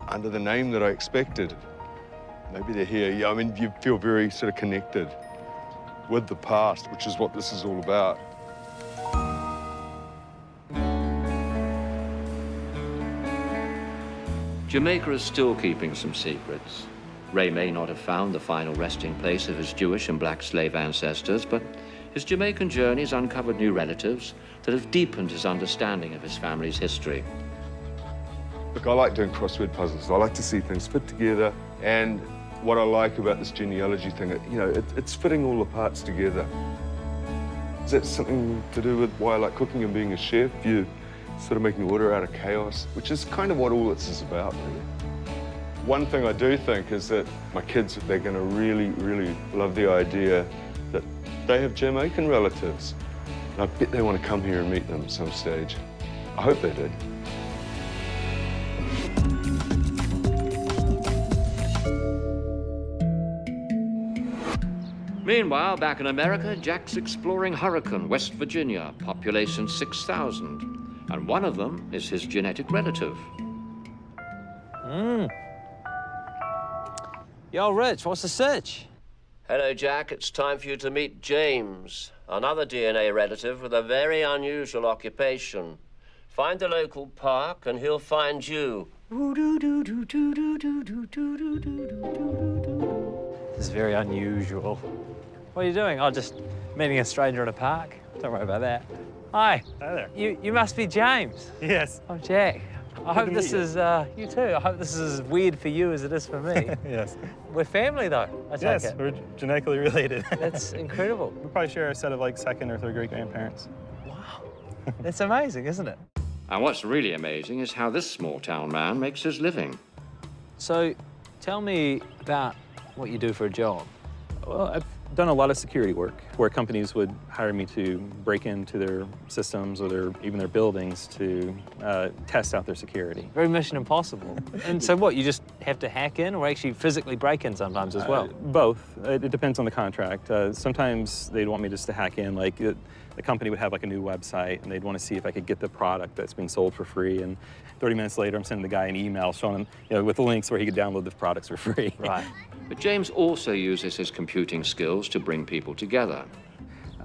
under the name that I expected. Maybe they're here. Yeah, I mean, you feel very sort of connected with the past, which is what this is all about. Jamaica is still keeping some secrets. Ray may not have found the final resting place of his Jewish and black slave ancestors, but his Jamaican journey's uncovered new relatives that have deepened his understanding of his family's history. Look, I like doing crossword puzzles. I like to see things fit together, and what I like about this genealogy thing, it's fitting all the parts together. Is that something to do with why I like cooking and being a chef? You sort of making order out of chaos, which is kind of what all this is about, really. One thing I do think is that my kids, they're going to really, really love the idea that they have Jamaican relatives. And I bet they want to come here and meet them at some stage. I hope they do. Meanwhile, back in America, Jack's exploring Hurricane, West Virginia, population 6,000. And one of them is his genetic relative. Yo, Rich, what's the search? Hello, Jack. It's time for you to meet James, another DNA relative with a very unusual occupation. Find the local park and he'll find you. This is very unusual. What are you doing? Oh, just meeting a stranger in a park. Don't worry about that. Hi. Hi there. You must be James. Yes. I'm Jack. I hope this is, you too. I hope this is as weird for you as it is for me. Yes. We're family though, I take Yes, it. we're genetically related. That's incredible. We probably share a set of like second or third great grandparents. That's amazing, isn't it? And what's really amazing is how this small town man makes his living. So, tell me about what you do for a job. Well, I've done a lot of security work where companies would hire me to break into their systems or even their buildings to test out their security. Very Mission Impossible. And so what, you just have to hack in or actually physically break in sometimes as well? Both. It depends on the contract. Sometimes they'd want me just to hack in, like the company would have like a new website and they'd want to see if I could get the product that's being sold for free. And 30 minutes later, I'm sending the guy an email showing him, with the links where he could download the products for free. Right. But James also uses his computing skills to bring people together.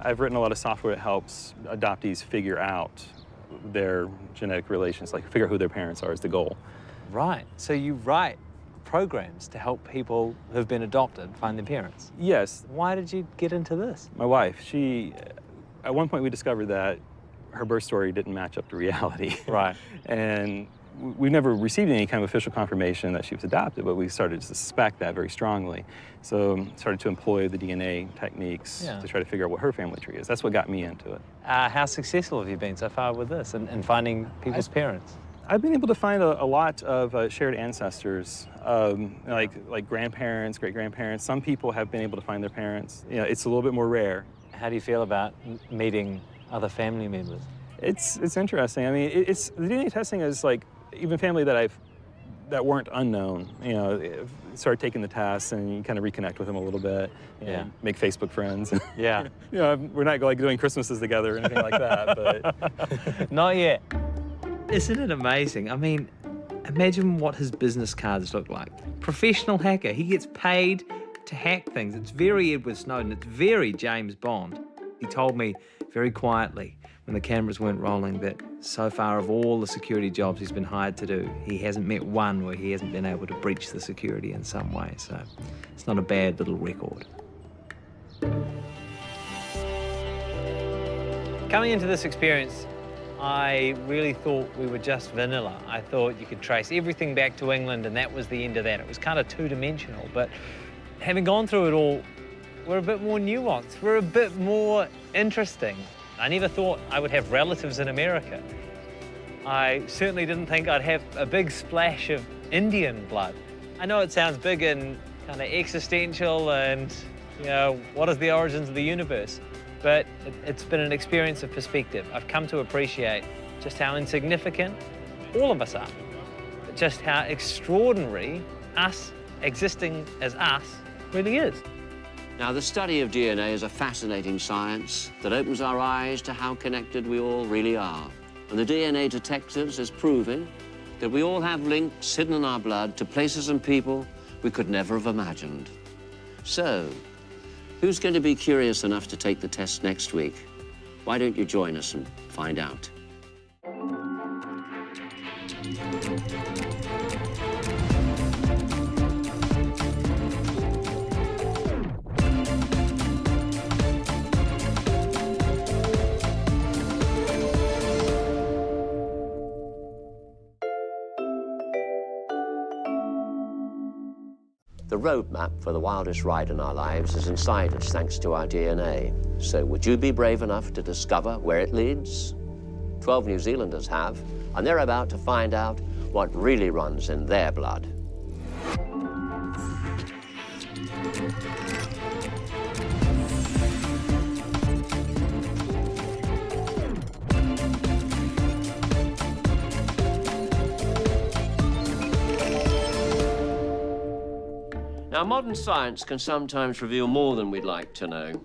I've written a lot of software that helps adoptees figure out their genetic relations, like figure out who their parents are is the goal. Right. So you write programs to help people who've been adopted find their parents? Yes. Why did you get into this? My wife, at one point we discovered that her birth story didn't match up to reality. Right. And we never received any kind of official confirmation that she was adopted, but we started to suspect that very strongly. So started to employ the DNA techniques to try to figure out what her family tree is. That's what got me into it. How successful have you been so far with this and finding people's parents? I've been able to find a lot of shared ancestors, like grandparents, great-grandparents. Some people have been able to find their parents. It's a little bit more rare. How do you feel about meeting other family members? It's interesting. I mean, the DNA testing is like, even family that weren't unknown, started taking the tests and you kind of reconnect with them a little bit, make Facebook friends. Yeah. We're not like doing Christmases together or anything like that, but. Not yet. Isn't it amazing? I mean, imagine what his business cards look like. Professional hacker, he gets paid to hack things. It's very Edward Snowden, it's very James Bond. He told me very quietly when the cameras weren't rolling that so far of all the security jobs he's been hired to do, he hasn't met one where he hasn't been able to breach the security in some way. So it's not a bad little record. Coming into this experience, I really thought we were just vanilla. I thought you could trace everything back to England and that was the end of that. It was kind of two-dimensional, but having gone through it all, we're a bit more nuanced. We're a bit more interesting. I never thought I would have relatives in America. I certainly didn't think I'd have a big splash of Indian blood. I know it sounds big and kind of existential and, what is the origins of the universe? But it's been an experience of perspective. I've come to appreciate just how insignificant all of us are, but just how extraordinary us existing as us really is. Now, the study of DNA is a fascinating science that opens our eyes to how connected we all really are. And the DNA Detectives is proving that we all have links hidden in our blood to places and people we could never have imagined. So, who's going to be curious enough to take the test next week? Why don't you join us and find out? The roadmap for the wildest ride in our lives is inside us thanks to our DNA. So would you be brave enough to discover where it leads? 12 New Zealanders have, and they're about to find out what really runs in their blood. Now, modern science can sometimes reveal more than we'd like to know.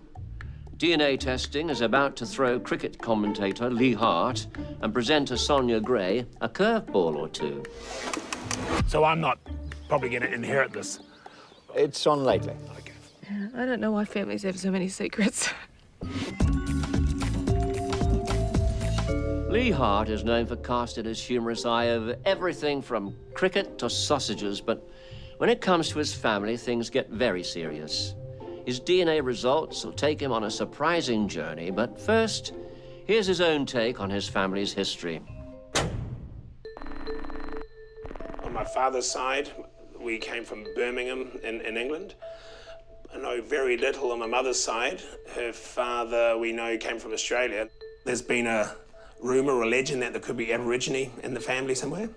DNA testing is about to throw cricket commentator Lee Hart and presenter Sonia Gray a curveball or two. So I'm not probably going to inherit this? It's unlikely. Okay. I don't know why families have so many secrets. Lee Hart is known for casting his humorous eye over everything from cricket to sausages, but when it comes to his family, things get very serious. His DNA results will take him on a surprising journey, but first, here's his own take on his family's history. On my father's side, we came from Birmingham in England. I know very little on my mother's side. Her father, we know, came from Australia. There's been a rumour or legend that there could be Aborigine in the family somewhere,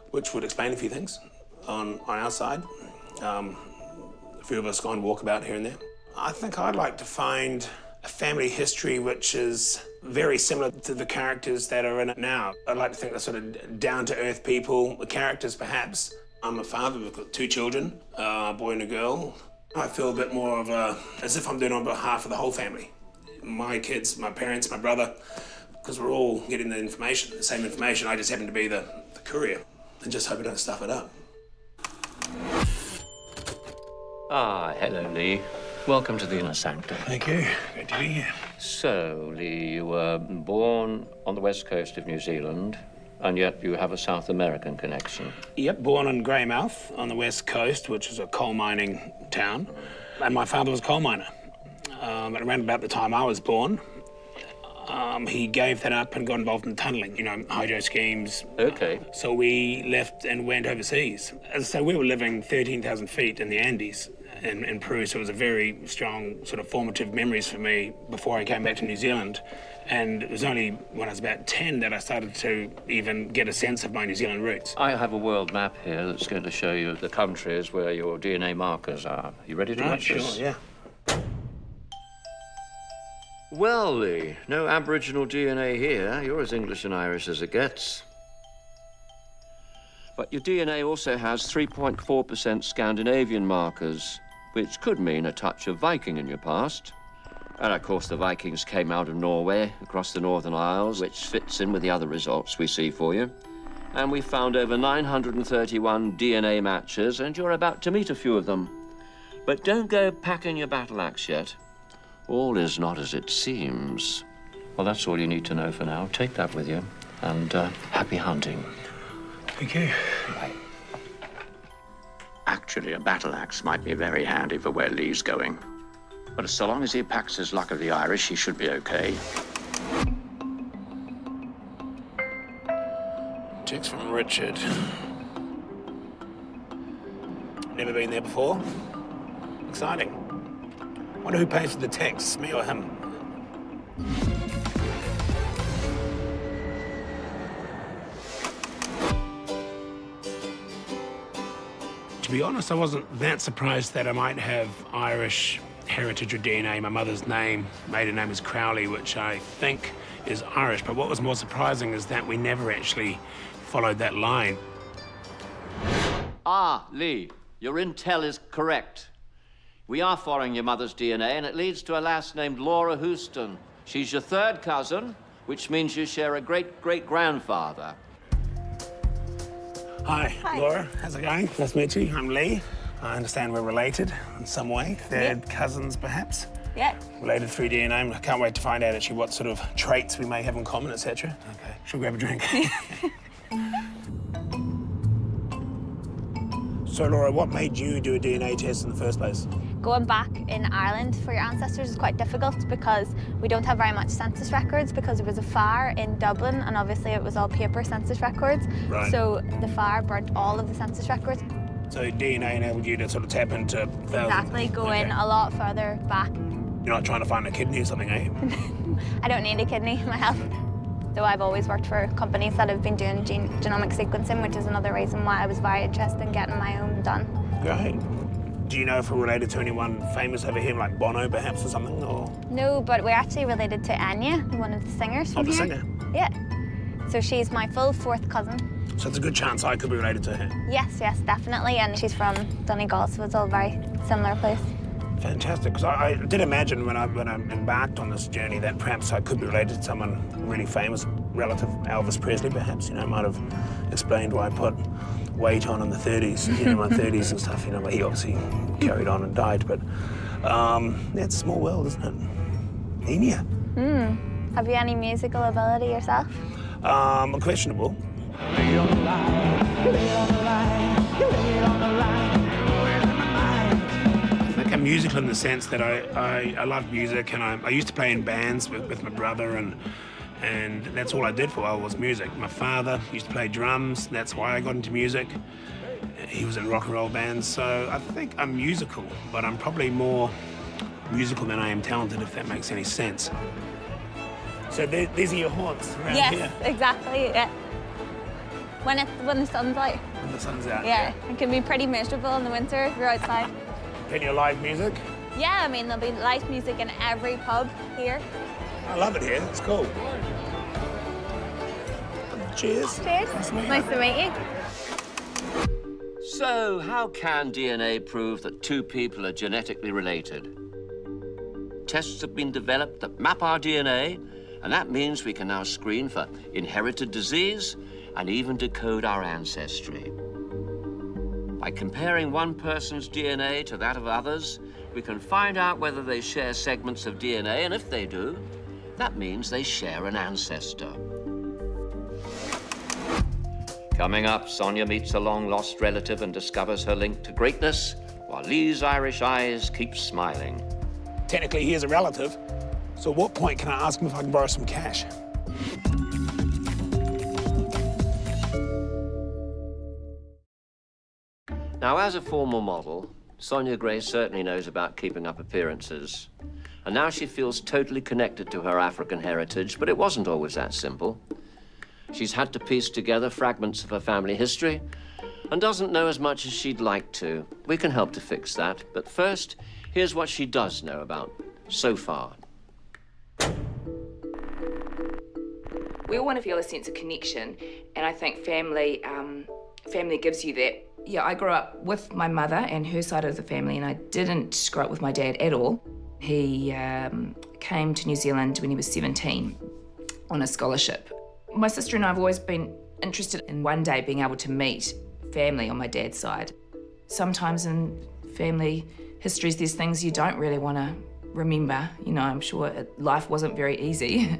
which would explain a few things on our side. A few of us go on walkabout here and there. I think I'd like to find a family history which is very similar to the characters that are in it now. I'd like to think they're sort of down-to-earth people, the characters perhaps. I'm a father, we've got 2 children, a boy and a girl. I feel a bit more of as if I'm doing it on behalf of the whole family. My kids, my parents, my brother, because we're all getting the information, the same information. I just happen to be the courier and just hope I don't stuff it up. Ah, hello, Lee. Welcome to the Inner Sanctum. Thank you. Great to be here. So, Lee, you were born on the west coast of New Zealand, and yet you have a South American connection. Yep, born in Greymouth on the west coast, which is a coal mining town. And my father was a coal miner. Around about the time I was born, he gave that up and got involved in tunnelling, you know, hydro schemes. Okay. So we left and went overseas. As I say, we were living 13,000 feet in the Andes in Peru, so it was a very strong sort of formative memories for me before I came back to New Zealand. And it was only when I was about 10 that I started to even get a sense of my New Zealand roots. I have a world map here that's going to show you the countries where your DNA markers are. You ready to watch this? Sure, yeah. Well, Lee, no Aboriginal DNA here. You're as English and Irish as it gets. But your DNA also has 3.4% Scandinavian markers, which could mean a touch of Viking in your past. And of course, the Vikings came out of Norway, across the Northern Isles, which fits in with the other results we see for you. And we found over 931 DNA matches, and you're about to meet a few of them. But don't go packing your battle axe yet. All is not as it seems. Well, that's all you need to know for now. Take that with you, and happy hunting. Thank you. Right. Actually, a battle axe might be very handy for where Lee's going. But so long as he packs his luck of the Irish, he should be okay. Text from Richard. Never been there before. Exciting. Wonder who pays for the texts, me or him? To be honest, I wasn't that surprised that I might have Irish heritage or DNA. My mother's name, maiden name is Crowley, which I think is Irish. But what was more surprising is that we never actually followed that line. Ah, Lee, your intel is correct. We are following your mother's DNA, and it leads to a lass named Laura Houston. She's your 3rd cousin, which means you share a great-great-grandfather. Hi, Laura. How's it going? Nice to meet you. I'm Lee. I understand we're related in some way. 3rd cousins, perhaps? Yeah. Related through DNA. I can't wait to find out actually what sort of traits we may have in common, etc. Okay. Should we grab a drink? So, Laura, what made you do a DNA test in the first place? Going back in Ireland for your ancestors is quite difficult because we don't have very much census records because there was a fire in Dublin and obviously it was all paper census records. Right. So the fire burnt all of the census records. So DNA enabled you to sort of tap into thousands. Exactly, go in a lot further back. You're not trying to find a kidney or something, are you? I don't need a kidney, my health. So I've always worked for companies that have been doing genomic sequencing, which is another reason why I was very interested in getting my own done. Great. Do you know if we're related to anyone famous over here, like Bono perhaps or something? Or? No, but we're actually related to Anya, one of the singers from the here. singer? Yeah. So she's my full 4th cousin. So it's a good chance I could be related to her. Yes, yes, definitely. And she's from Donegal, so it's all a very similar place. Fantastic. Because I did imagine when I embarked on this journey that perhaps I could be related to someone really famous, relative Elvis Presley, perhaps. You know, might have explained why I put weight on in the 30s, you know, my 30s and stuff. You know, but he obviously carried on and died. But yeah, it's a small world, isn't it? Enya. Have you any musical ability yourself? Questionable. I think I'm musical in the sense that I love music, and I used to play in bands with my brother, and that's all I did for a while was music. My father used to play drums, that's why I got into music. He was in rock and roll bands, so I think I'm musical, but I'm probably more musical than I am talented, if that makes any sense. So these are your haunts around here? Yes, exactly, yeah. When the sun's out. When the sun's out, yeah. It can be pretty miserable in the winter if you're outside. Plenty of live music? Yeah, I mean, there'll be live music in every pub here. I love it here, it's cool. Cheers. Cheers. Nice to meet you. So, how can DNA prove that two people are genetically related? Tests have been developed that map our DNA, and that means we can now screen for inherited disease and even decode our ancestry. By comparing one person's DNA to that of others, we can find out whether they share segments of DNA, and if they do, that means they share an ancestor. Coming up, Sonia meets a long-lost relative and discovers her link to greatness, while Lee's Irish eyes keep smiling. Technically, he is a relative, so at what point can I ask him if I can borrow some cash? Now, as a former model, Sonia Gray certainly knows about keeping up appearances. And now she feels totally connected to her African heritage, but it wasn't always that simple. She's had to piece together fragments of her family history and doesn't know as much as she'd like to. We can help to fix that, but first, here's what she does know about so far. We all want to feel a sense of connection, and I think family gives you that. Yeah, I grew up with my mother and her side of the family, and I didn't grow up with my dad at all. He came to New Zealand when he was 17 on a scholarship. My sister and I have always been interested in one day being able to meet family on my dad's side. Sometimes in family histories, there's things you don't really want to remember. You know, I'm sure life wasn't very easy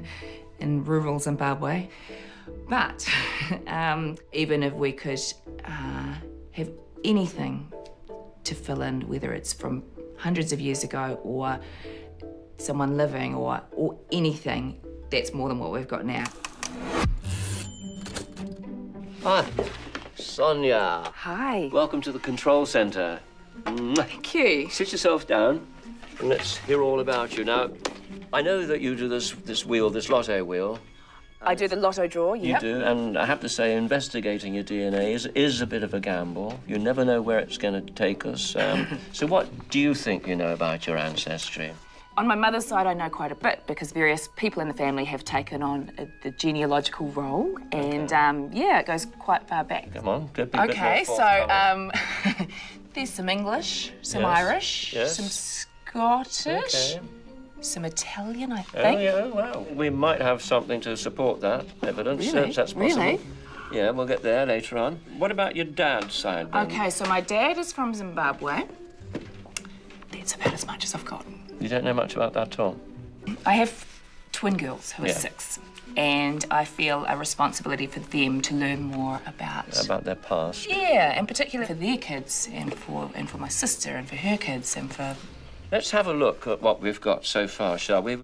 in rural Zimbabwe. But even if we could have anything to fill in, whether it's from hundreds of years ago or someone living or anything, that's more than what we've got now. Hi, Sonia. Hi. Welcome to the control centre. Thank you. Sit yourself down and let's hear all about you. Now, I know that you do this wheel, this lotto wheel. I do the lotto draw, yeah. You do, and I have to say, investigating your DNA is a bit of a gamble. You never know where it's going to take us. So what do you think you know about your ancestry? On my mother's side, I know quite a bit because various people in the family have taken on the genealogical role, and yeah, it goes quite far back. Come on, could be a bit more Okay, forthcoming. so there's some English, some Yes, Irish, yes. some Scottish, Okay. some Italian, I think. Oh, yeah, well, we might have something to support that evidence. Really? That's possible. Really? Yeah, we'll get there later on. What about your dad's side, then? Okay, so my dad is from Zimbabwe. That's about as much as I've got. You don't know much about that at all? I have twin girls who are Yeah. 6, and I feel a responsibility for them to learn more About their past? Yeah, and particularly for their kids, and for my sister, and for her kids, and for. Let's have a look at what we've got so far, shall we?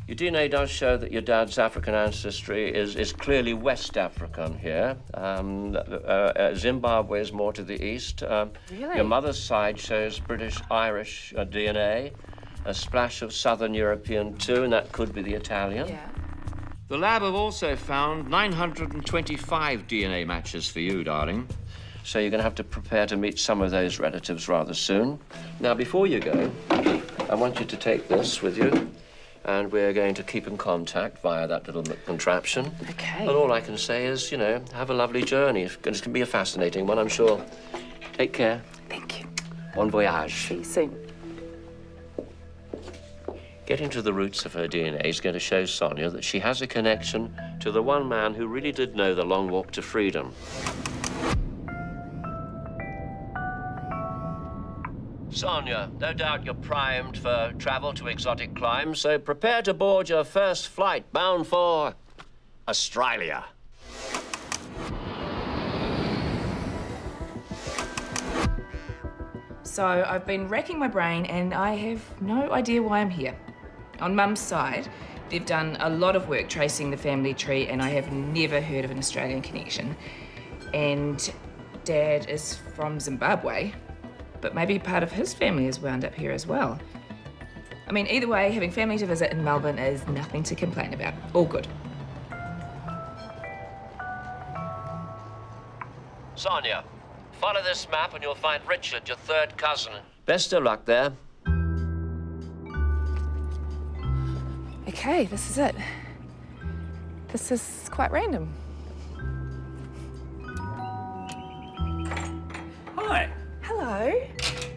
Your DNA does show that your dad's African ancestry is clearly West African here. Zimbabwe is more to the east. Really? Your mother's side shows British-Irish DNA, a splash of Southern European too, and that could be the Italian. Yeah. The lab have also found 925 DNA matches for you, darling. So you're going to have to prepare to meet some of those relatives rather soon. Now, before you go, I want you to take this with you, and we're going to keep in contact via that little contraption. Okay. And all I can say is, you know, have a lovely journey. It's going to be a fascinating one, I'm sure. Take care. Thank you. Bon voyage. See you soon. Getting to the roots of her DNA is going to show Sonia that she has a connection to the one man who really did know the long walk to freedom. Sonia, no doubt you're primed for travel to exotic climes, so prepare to board your first flight bound for Australia. So I've been racking my brain and I have no idea why I'm here. On Mum's side, they've done a lot of work tracing the family tree and I have never heard of an Australian connection. And Dad is from Zimbabwe, but maybe part of his family is wound up here as well. I mean, either way, having family to visit in Melbourne is nothing to complain about. All good. Sonia, follow this map and you'll find Richard, your third cousin. Best of luck there. Okay, this is it. This is quite random. Hi. Hello.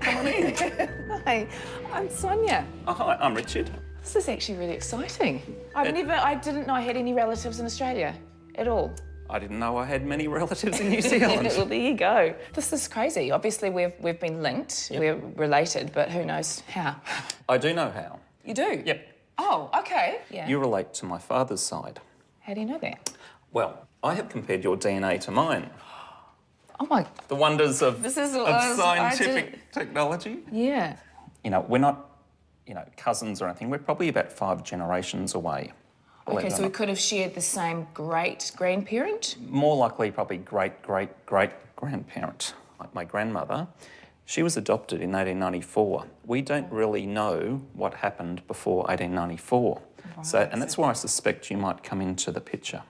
Come on in. Hi, I'm Sonia. Oh, hi, I'm Richard. This is actually really exciting. I didn't know I had any relatives in Australia at all. I didn't know I had many relatives in New Zealand. Well, there you go. This is crazy. Obviously, we've been linked. Yep. We're related, but who knows how? I do know how. You do? Yep. Oh, okay. Yeah. You relate to my father's side. How do you know that? Well, I have compared your DNA to mine. Oh my... The wonders of scientific technology. Yeah. You know, we're not, cousins or anything. We're probably about 5 generations away. Okay, so we could have shared the same great-grandparent? More likely, probably great-great-great-grandparent. Like my grandmother, she was adopted in 1894. We don't really know what happened before 1894. Right. And that's why I suspect you might come into the picture.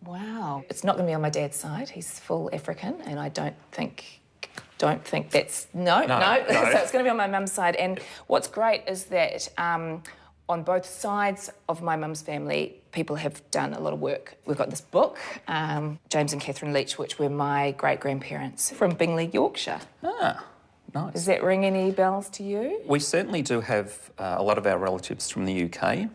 Wow. It's not going to be on my dad's side. He's full African, and I don't think that's... No. So it's going to be on my mum's side. And what's great is that... on both sides of my mum's family, people have done a lot of work. We've got this book, James and Catherine Leach, which were my great-grandparents from Bingley, Yorkshire. Ah, nice. Does that ring any bells to you? We certainly do have a lot of our relatives from the UK,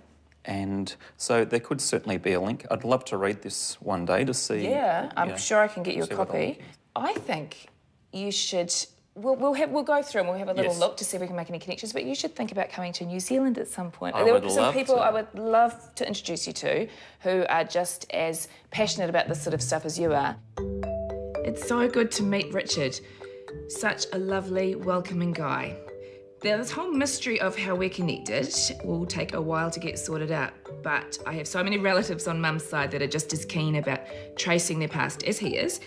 and so there could certainly be a link. I'd love to read this one day to see... Yeah, I'm sure I can get you a copy. I think you should... We'll go through and we'll have a little look to see if we can make any connections, but you should think about coming to New Zealand at some point. There are some people I would love to introduce you to who are just as passionate about this sort of stuff as you are. It's so good to meet Richard. Such a lovely, welcoming guy. Now, this whole mystery of how we're connected will take a while to get sorted out, but I have so many relatives on Mum's side that are just as keen about tracing their past as he is.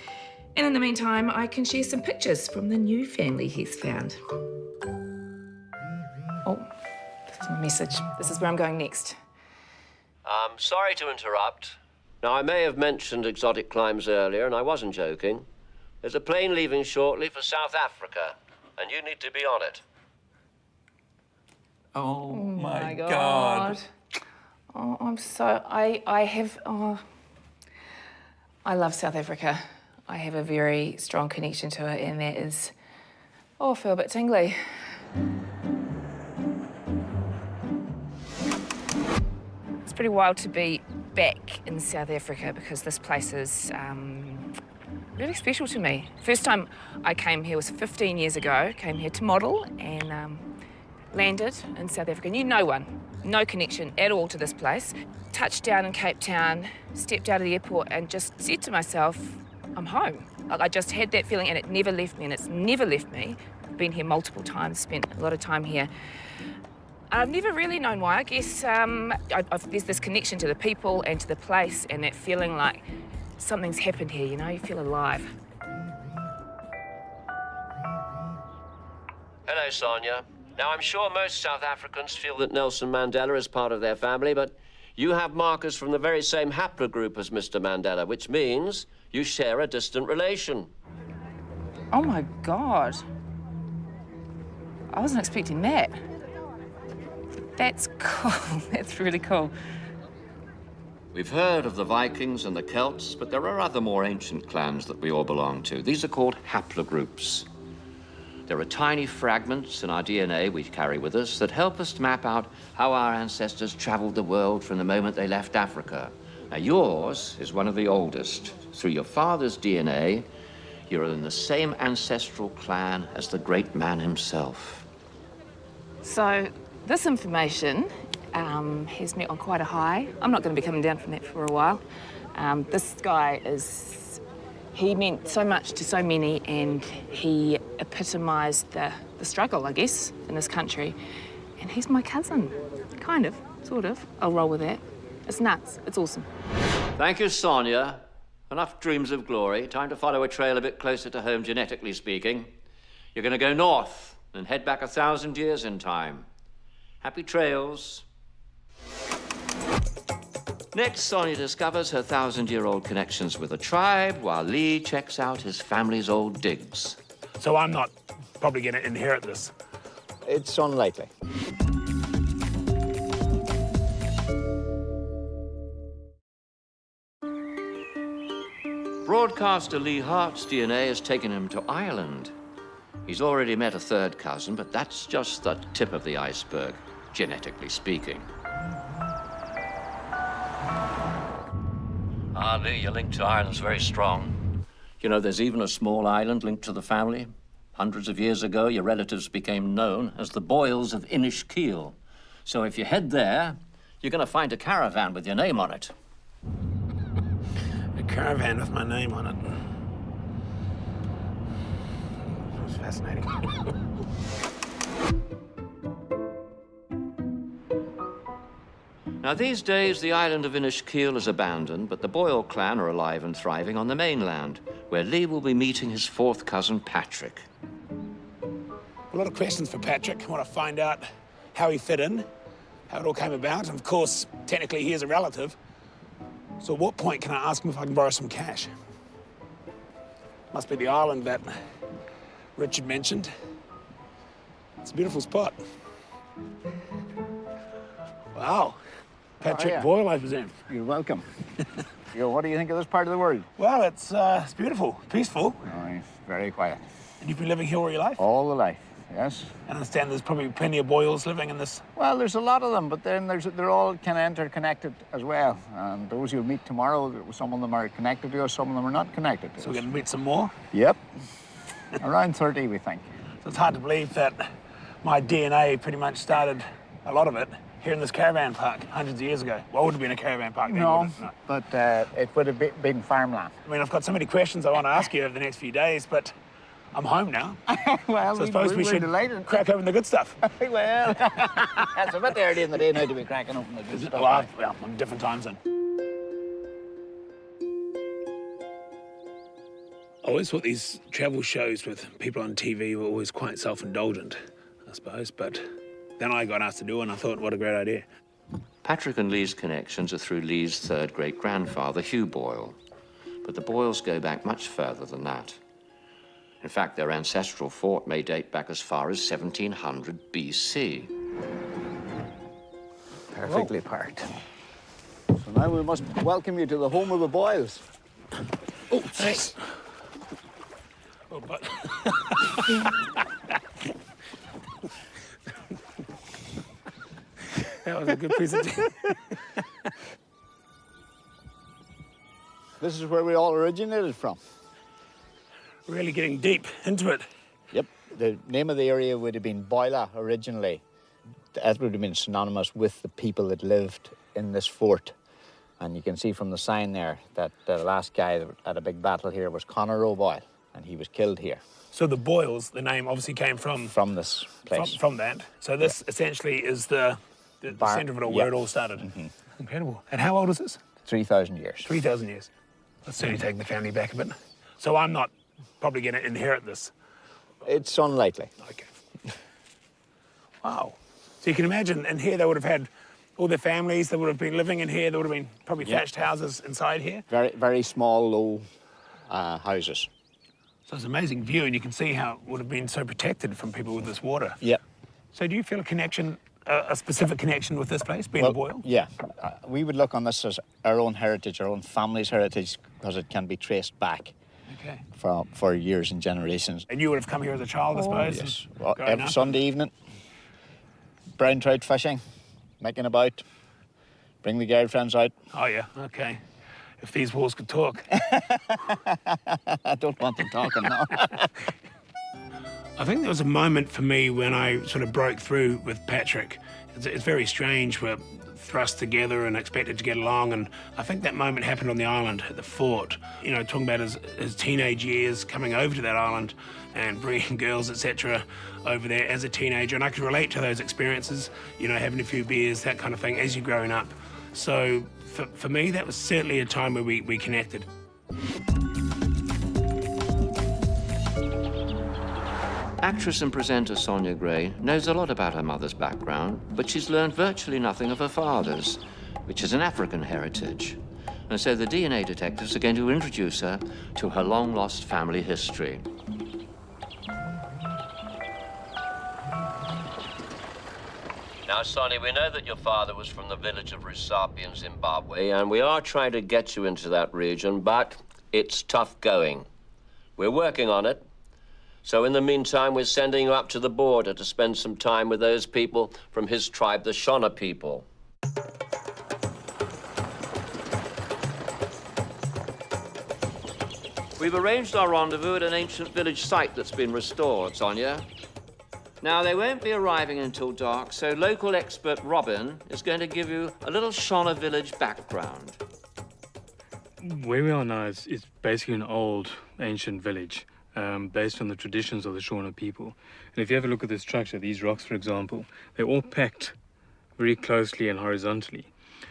And in the meantime, I can share some pictures from the new family he's found. Oh, this is my message. This is where I'm going next. Sorry to interrupt. Now, I may have mentioned exotic climes earlier, and I wasn't joking. There's a plane leaving shortly for South Africa, and you need to be on it. Oh my God. Oh, I'm so... I love South Africa. I have a very strong connection to it, and that is... Oh, I feel a bit tingly. It's pretty wild to be back in South Africa because this place is really special to me. First time I came here was 15 years ago. Came here to model and landed in South Africa. Knew no one, no connection at all to this place. Touched down in Cape Town, stepped out of the airport and just said to myself, I'm home. Like, I just had that feeling and it never left me, and it's never left me. I've been here multiple times, spent a lot of time here. I've never really known why. I guess there's this connection to the people and to the place and that feeling like something's happened here, you know, you feel alive. Hello, Sonia. Now, I'm sure most South Africans feel that Nelson Mandela is part of their family, but you have markers from the very same haplogroup as Mr. Mandela, which means you share a distant relation. Oh, my God. I wasn't expecting that. That's cool. That's really cool. We've heard of the Vikings and the Celts, but there are other more ancient clans that we all belong to. These are called haplogroups. There are tiny fragments in our DNA we carry with us that help us to map out how our ancestors traveled the world from the moment they left Africa. Now, yours is one of the oldest. Through your father's DNA, you're in the same ancestral clan as the great man himself. So this information has me on quite a high. I'm not going to be coming down from that for a while. This guy he meant so much to so many, and he epitomised the struggle, I guess, in this country. And he's my cousin, kind of, sort of. I'll roll with that. It's nuts. It's awesome. Thank you, Sonia. Enough dreams of glory. Time to follow a trail a bit closer to home, genetically speaking. You're going to go north and head back 1,000 years in time. Happy trails. Next, Sonia discovers her 1,000-year-old connections with a tribe, while Lee checks out his family's old digs. So I'm not probably going to inherit this. It's unlikely. Broadcaster Lee Hart's DNA has taken him to Ireland. He's already met a third cousin, but that's just the tip of the iceberg, genetically speaking. Lee, your link to Ireland's very strong. You know, there's even a small island linked to the family. Hundreds of years ago, your relatives became known as the Boyles of Inishkeel. So if you head there, you're going to find a caravan with your name on it. A caravan with my name on it. That's fascinating. Now, these days, the island of Inishkeel is abandoned, but the Boyle clan are alive and thriving on the mainland, where Lee will be meeting his fourth cousin, Patrick. A lot of questions for Patrick. I want to find out how he fit in, how it all came about. And of course, technically, he is a relative. So at what point can I ask him if I can borrow some cash? Must be the island that Richard mentioned. It's a beautiful spot. Wow. Patrick Boyle, I presume. You're welcome. What do you think of this part of the world? Well, it's beautiful, peaceful. Oh, it's very quiet. And you've been living here all your life? All the life, yes. I understand there's probably plenty of Boyles living in this. Well, there's a lot of them, but then they're all kind of interconnected as well. And those you'll meet tomorrow, some of them are connected to us, some of them are not connected to us. So we're going to meet some more? Yep. Around 30, we think. So it's hard to believe that my DNA pretty much started, a lot of it, here in this caravan park hundreds of years ago. Well, it would have been a caravan park then, No, no. but it would have been farmland. I mean, I've got so many questions I want to ask you over the next few days, but I'm home now. Well, so I suppose we should delighted. crack open the good stuff. Well, that's a bit early in the day now to be cracking open the good stuff. Well, on different time zone. I always thought these travel shows with people on TV were always quite self-indulgent, I suppose, but then I got asked to do it and I thought, what a great idea. Patrick and Lee's connections are through Lee's third great-grandfather, Hugh Boyle. But the Boyles go back much further than that. In fact, their ancestral fort may date back as far as 1700 BC. Perfectly parked. So now we must welcome you to the home of the Boyles. Oh, thanks. Oh, but... That was a good presentation. This is where we all originated from. Really getting deep into it. Yep. The name of the area would have been Boila originally. That would have been synonymous with the people that lived in this fort. And you can see from the sign there that the last guy that had a big battle here was Conor O'Boyle, and he was killed here. So the Boyles, the name obviously came from this place. From that. So this essentially is the centre of it all, where it all started. Mm-hmm. Incredible. And how old is this? 3,000 years. 3,000 years. That's certainly taking the family back a bit. So I'm not probably going to inherit this. It's unlikely. Okay. Wow. So you can imagine, in here they would have had all their families, they would have been living in here, there would have been probably thatched houses inside here. Very, very small, low houses. So it's an amazing view, and you can see how it would have been so protected from people with this water. Yep. So do you feel a connection, a specific connection with this place, being a Boyle? Yeah. We would look on this as our own heritage, our own family's heritage, because it can be traced back for years and generations. And you would have come here as a child, I suppose? Yes. Well, every Sunday evening, brown trout fishing, making about, bring the girlfriends out. Oh, yeah, okay. If these walls could talk. I don't want them talking now. I think there was a moment for me when I sort of broke through with Patrick. It's very strange. We're thrust together and expected to get along, and I think that moment happened on the island at the fort. You know, talking about his teenage years, coming over to that island and bringing girls, etc., over there as a teenager, and I could relate to those experiences, you know, having a few beers, that kind of thing, as you're growing up. So for me, that was certainly a time where we connected. Actress and presenter Sonia Gray knows a lot about her mother's background, but she's learned virtually nothing of her father's, which is an African heritage. And so the DNA detectives are going to introduce her to her long-lost family history. Now, Sonia, we know that your father was from the village of Rusapi in Zimbabwe, and we are trying to get you into that region, but it's tough going. We're working on it. So in the meantime, we're sending you up to the border to spend some time with those people from his tribe, the Shona people. We've arranged our rendezvous at an ancient village site that's been restored, Sonia. Now, they won't be arriving until dark, so local expert Robin is going to give you a little Shona village background. Where we are now is basically an old, ancient village. Based on the traditions of the Shona people. And if you have a look at the structure, these rocks, for example, they're all packed very closely and horizontally.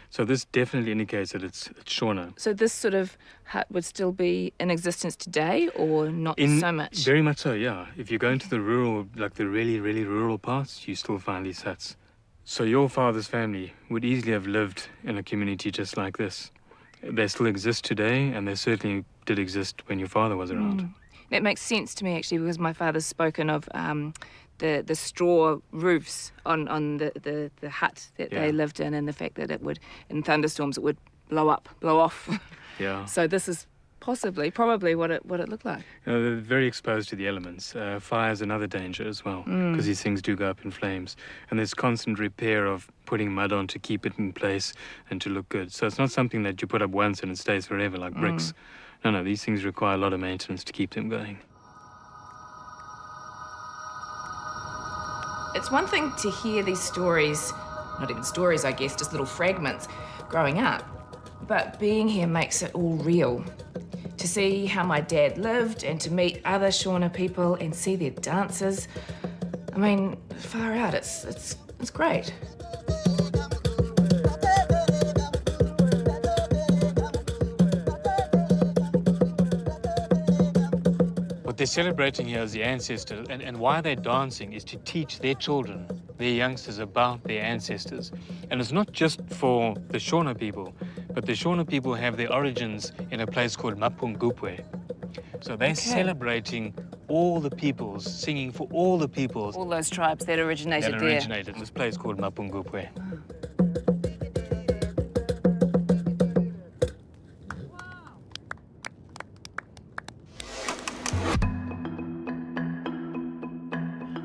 So this definitely indicates that it's Shona. So this sort of hut would still be in existence today, or not so much? Very much so, yeah. If you go into the rural, like the really, really rural parts, you still find these huts. So your father's family would easily have lived in a community just like this. They still exist today, and they certainly did exist when your father was around. That makes sense to me, actually, because my father's spoken of the straw roofs on the hut that they lived in, and the fact that it would, in thunderstorms, it would blow off. Yeah. So this is probably what it looked like. They're very exposed to the elements. Fire's another danger as well, because these things do go up in flames. And there's constant repair of putting mud on to keep it in place and to look good. So it's not something that you put up once and it stays forever, like bricks. No, these things require a lot of maintenance to keep them going. It's one thing to hear these stories, not even stories, I guess, just little fragments growing up, but being here makes it all real. To see how my dad lived and to meet other Shona people and see their dances, I mean, far out, it's great. What they're celebrating here is the ancestors, and why they're dancing is to teach their children, their youngsters, about their ancestors. And it's not just for the Shona people, but the Shona people have their origins in a place called Mapungubwe. So they're celebrating all the peoples, singing for all the peoples. All those tribes that originated there. That originated in this place called Mapungubwe.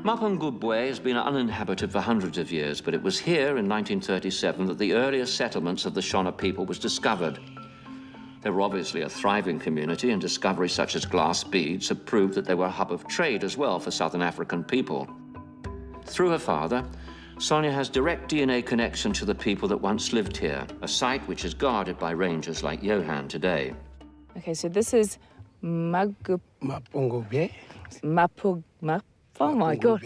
Mapungubwe has been uninhabited for hundreds of years, but it was here in 1937 that the earliest settlements of the Shona people was discovered. They were obviously a thriving community, and discoveries such as glass beads have proved that they were a hub of trade as well for Southern African people. Through her father, Sonia has direct DNA connection to the people that once lived here, a site which is guarded by rangers like Johan today. Okay, so this is Mapungubwe. Oh my God.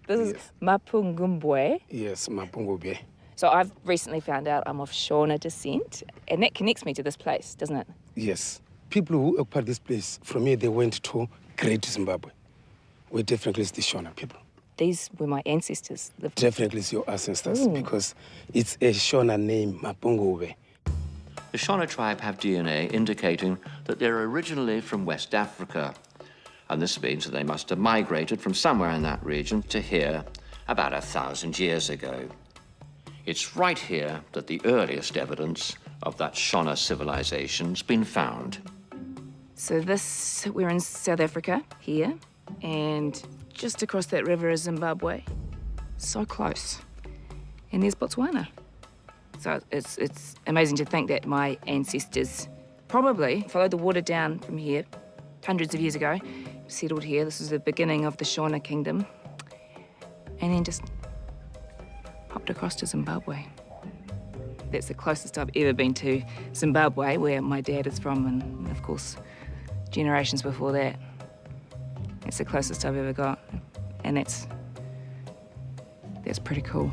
This is Mapungubwe. Yes, Mapungubwe. So I've recently found out I'm of Shona descent, and that connects me to this place, doesn't it? Yes. People who occupied this place, from here they went to Great Zimbabwe, where definitely is the Shona people. These were my ancestors lived. Definitely it's your ancestors, because it's a Shona name, Mapungubwe. The Shona tribe have DNA indicating that they're originally from West Africa. And this means that they must have migrated from somewhere in that region to here about 1,000 years ago. It's right here that the earliest evidence of that Shona civilization's been found. So we're in South Africa, here, and just across that river is Zimbabwe. So close. And there's Botswana. So it's amazing to think that my ancestors probably followed the water down from here hundreds of years ago settled here. This is the beginning of the Shona Kingdom. And then just popped across to Zimbabwe. That's the closest I've ever been to Zimbabwe, where my dad is from, and of course, generations before that. It's the closest I've ever got, and that's pretty cool.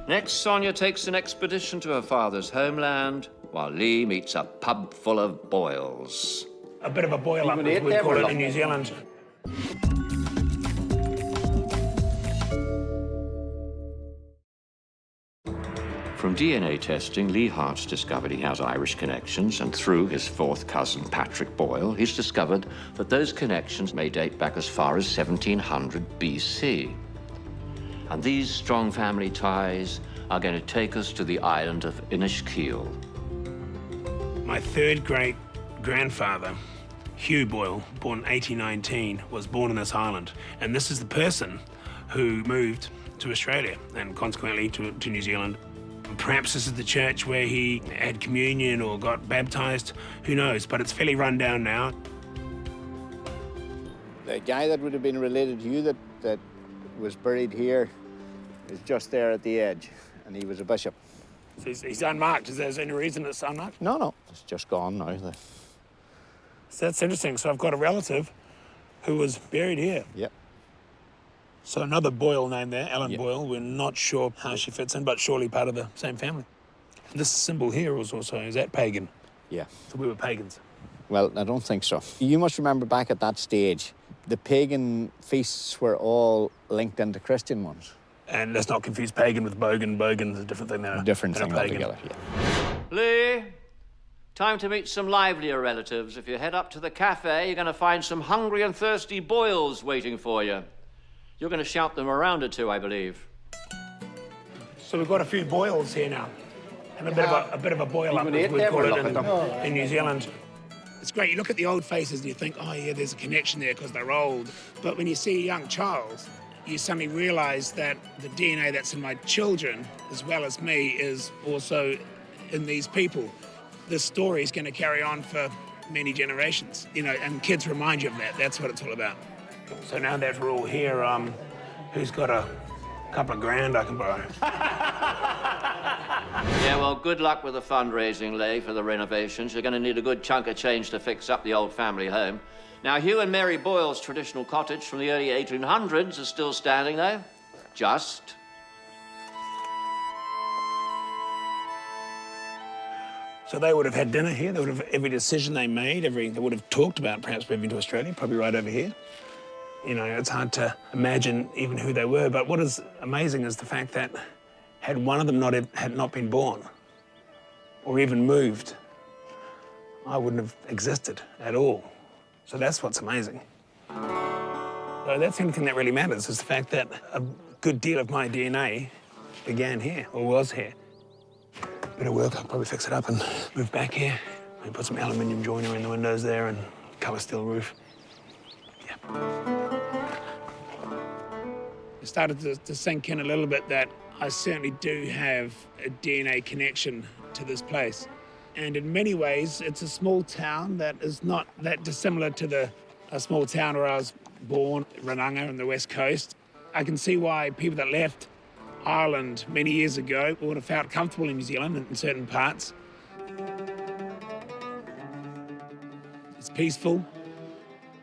Next, Sonia takes an expedition to her father's homeland, while Lee meets a pub full of boils. A bit of a boil up, as we call it in New Zealand. From DNA testing, Lee Hart's discovered he has Irish connections, and through his fourth cousin, Patrick Boyle, he's discovered that those connections may date back as far as 1700 BC. And these strong family ties are going to take us to the island of Inishkeel. My third great-grandfather, Hugh Boyle, born 1819, was born on this island. And this is the person who moved to Australia and consequently to New Zealand. Perhaps this is the church where he had communion or got baptized, who knows, but it's fairly run down now. The guy that would have been related to you that was buried here is just there at the edge, and he was a bishop. So he's unmarked. Is there any reason it's unmarked? No, it's just gone now. So that's interesting. So I've got a relative who was buried here. Yep. So another Boyle name there, Ellen Boyle. We're not sure how she fits in, but surely part of the same family. And this symbol here was also, is that pagan? Yeah. So we were pagans. Well, I don't think so. You must remember back at that stage, the pagan feasts were all linked into Christian ones. And let's not confuse pagan with bogan. Bogan's a different thing than a different thing pagan. altogether, yeah. Lee, time to meet some livelier relatives. If you head up to the cafe, you're going to find some hungry and thirsty Boyles waiting for you. You're going to shout them around or two, I believe. So we've got a few Boyles here now. And a bit of a boil up, as we call it in New Zealand. It's great. You look at the old faces and you think, oh yeah, there's a connection there because they're old. But when you see a young child, you suddenly realise that the DNA that's in my children, as well as me, is also in these people. This story is going to carry on for many generations, you know, and kids remind you of that. That's what it's all about. So now that we're all here, who's got a couple of grand I can borrow? Yeah, well, good luck with the fundraising, Lee, for the renovations. You're going to need a good chunk of change to fix up the old family home. Now, Hugh and Mary Boyle's traditional cottage from the early 1800s is still standing, though. Just. So they would have had dinner here. They would have every decision they made, they would have talked about perhaps moving to Australia, probably right over here. You know, it's hard to imagine even who they were, but what is amazing is the fact that had one of them had not been born or even moved, I wouldn't have existed at all. So that's what's amazing. So that's the only thing that really matters, is the fact that a good deal of my DNA began here, or was here. Bit of work, I'll probably fix it up and move back here. Maybe put some aluminium joinery in the windows there and cover steel roof. It started to sink in a little bit that I certainly do have a DNA connection to this place. And in many ways, it's a small town that is not that dissimilar to a small town where I was born, Rananga on the west coast. I can see why people that left Ireland many years ago would have felt comfortable in New Zealand in certain parts. It's peaceful.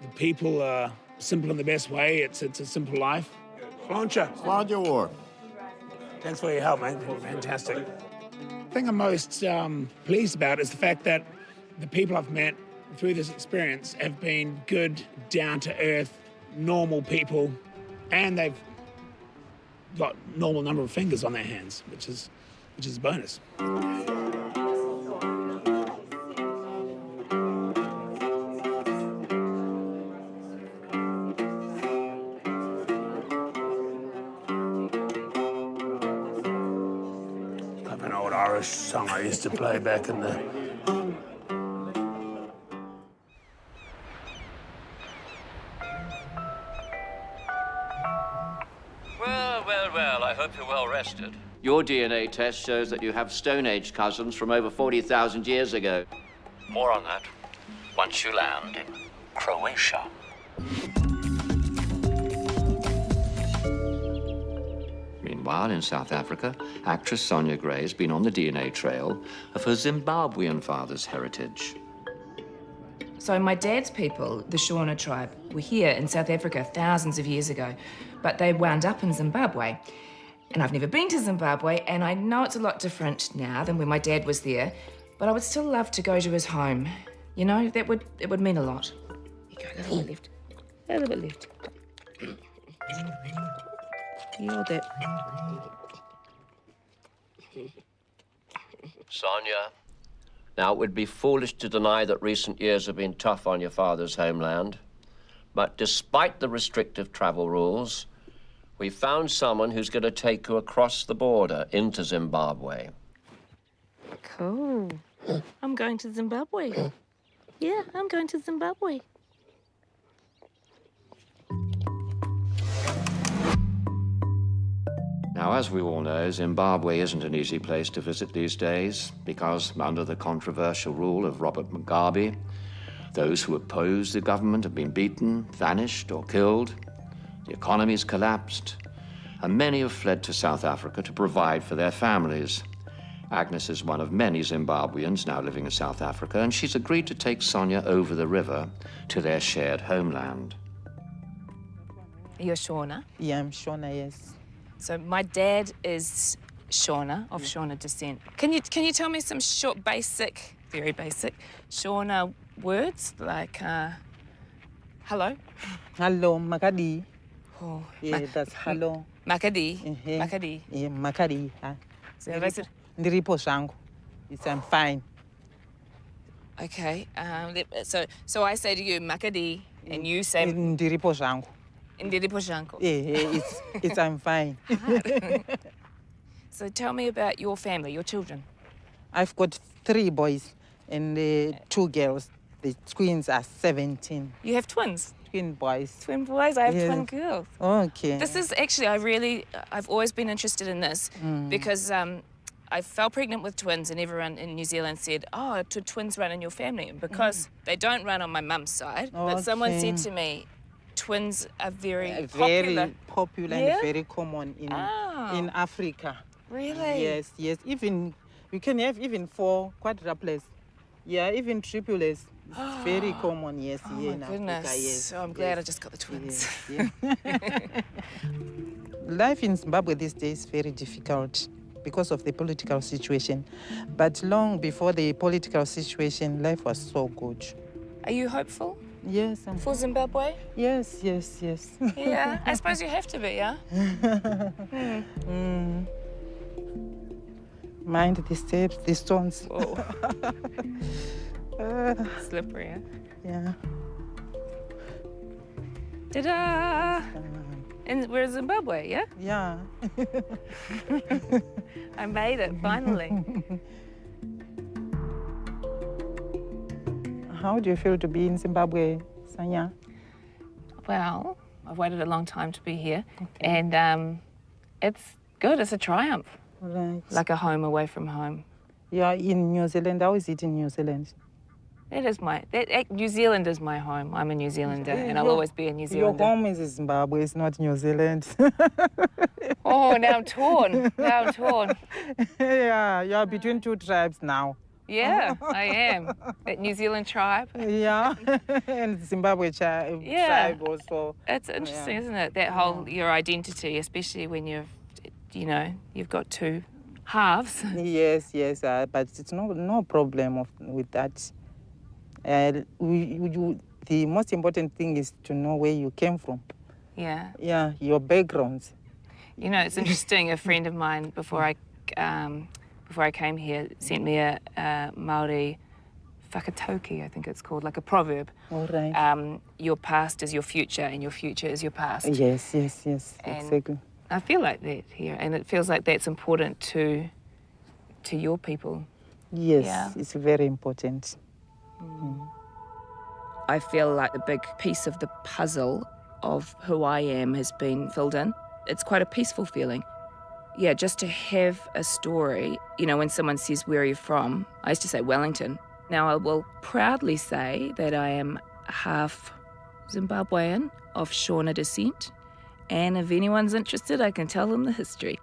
The people are simple in the best way. It's a simple life. Sláinte War. Thanks for your help, mate. Fantastic. The thing I'm most pleased about is the fact that the people I've met through this experience have been good, down-to-earth, normal people, and they've got normal number of fingers on their hands, which is a bonus. An old Irish song I used to play back in the... Well, I hope you're well rested. Your DNA test shows that you have Stone Age cousins from over 40,000 years ago. More on that once you land. Croatia. Meanwhile, in South Africa, actress Sonia Gray has been on the DNA trail of her Zimbabwean father's heritage. So my dad's people, the Shona tribe, were here in South Africa thousands of years ago, but they wound up in Zimbabwe. And I've never been to Zimbabwe, and I know it's a lot different now than when my dad was there, but I would still love to go to his home. You know, it would mean a lot. You go a little bit left. A little bit left. You hold that. Sonia, now it would be foolish to deny that recent years have been tough on your father's homeland. But despite the restrictive travel rules, we found someone who's going to take you across the border into Zimbabwe. Cool. I'm going to Zimbabwe. Yeah, I'm going to Zimbabwe. Now, as we all know, Zimbabwe isn't an easy place to visit these days because, under the controversial rule of Robert Mugabe, those who oppose the government have been beaten, vanished, or killed. The economy's collapsed, and many have fled to South Africa to provide for their families. Agnes is one of many Zimbabweans now living in South Africa, and she's agreed to take Sonia over the river to their shared homeland. You're Shona? Yeah, I'm Shona, yes. So my dad is Shona, of Shona descent. Can you tell me some short, basic, very basic, Shona words like hello? Hello, Makadi. Oh, yeah, that's hello. Makadi. Makadi. Yeah, Makadi. So if I said, Ndiripo shangu. It's I'm fine. Okay. So I say to you Makadi, and you say Ndiripo shangu. Ndiripo shangu. Yeah, it's I'm fine. So tell me about your family, your children. I've got 3 boys and 2 girls. The twins are 17. You have twins? Twin boys. Twin boys? I have twin girls. Okay. This is actually, I've always been interested in this because I fell pregnant with twins and everyone in New Zealand said, oh, do twins run in your family? And because they don't run on my mum's side, but someone said to me, twins are very popular. Very popular and very common in Africa. Really? Yes, yes. Even, you can have even 4 quadruplets. Yeah, even triplets. It's very common, yes, here in goodness. Africa, yes. So I'm glad I just got the twins. Yes, yeah. Life in Zimbabwe these days is very difficult because of the political situation. But long before the political situation, life was so good. Are you hopeful? Yes. For Zimbabwe? Yes, yes, yes. Yeah, I suppose you have to be, yeah? Mind the steps, the stones. Slippery, eh? Yeah. Ta-da! And we're in Zimbabwe, yeah? Yeah. I made it, finally. How do you feel to be in Zimbabwe, Sanya? Well, I've waited a long time to be here, and it's good. It's a triumph. Right. Like a home away from home. Yeah, in New Zealand. How is it in New Zealand? New Zealand is my home. I'm a New Zealander, and I'll always be a New Zealander. Your home is Zimbabwe, it's not New Zealand. Oh, now I'm torn. Yeah, you're between 2 tribes now. Yeah, I am. That New Zealand tribe. Yeah, and Zimbabwe tribe also. It's interesting, isn't it? That whole, your identity, especially when you've got 2 halves. Yes, but it's no problem with that. The most important thing is to know where you came from. Yeah. Yeah, your backgrounds. You know, it's interesting. A friend of mine before I came here sent me a Maori whakatauki, I think it's called, like a proverb. All right. Your past is your future, and your future is your past. Yes, and exactly. I feel like that here, and it feels like that's important to your people. Yes, it's very important. I feel like the big piece of the puzzle of who I am has been filled in. It's quite a peaceful feeling. Yeah, just to have a story. You know, when someone says, where are you from? I used to say Wellington. Now I will proudly say that I am half Zimbabwean of Shona descent, and if anyone's interested, I can tell them the history.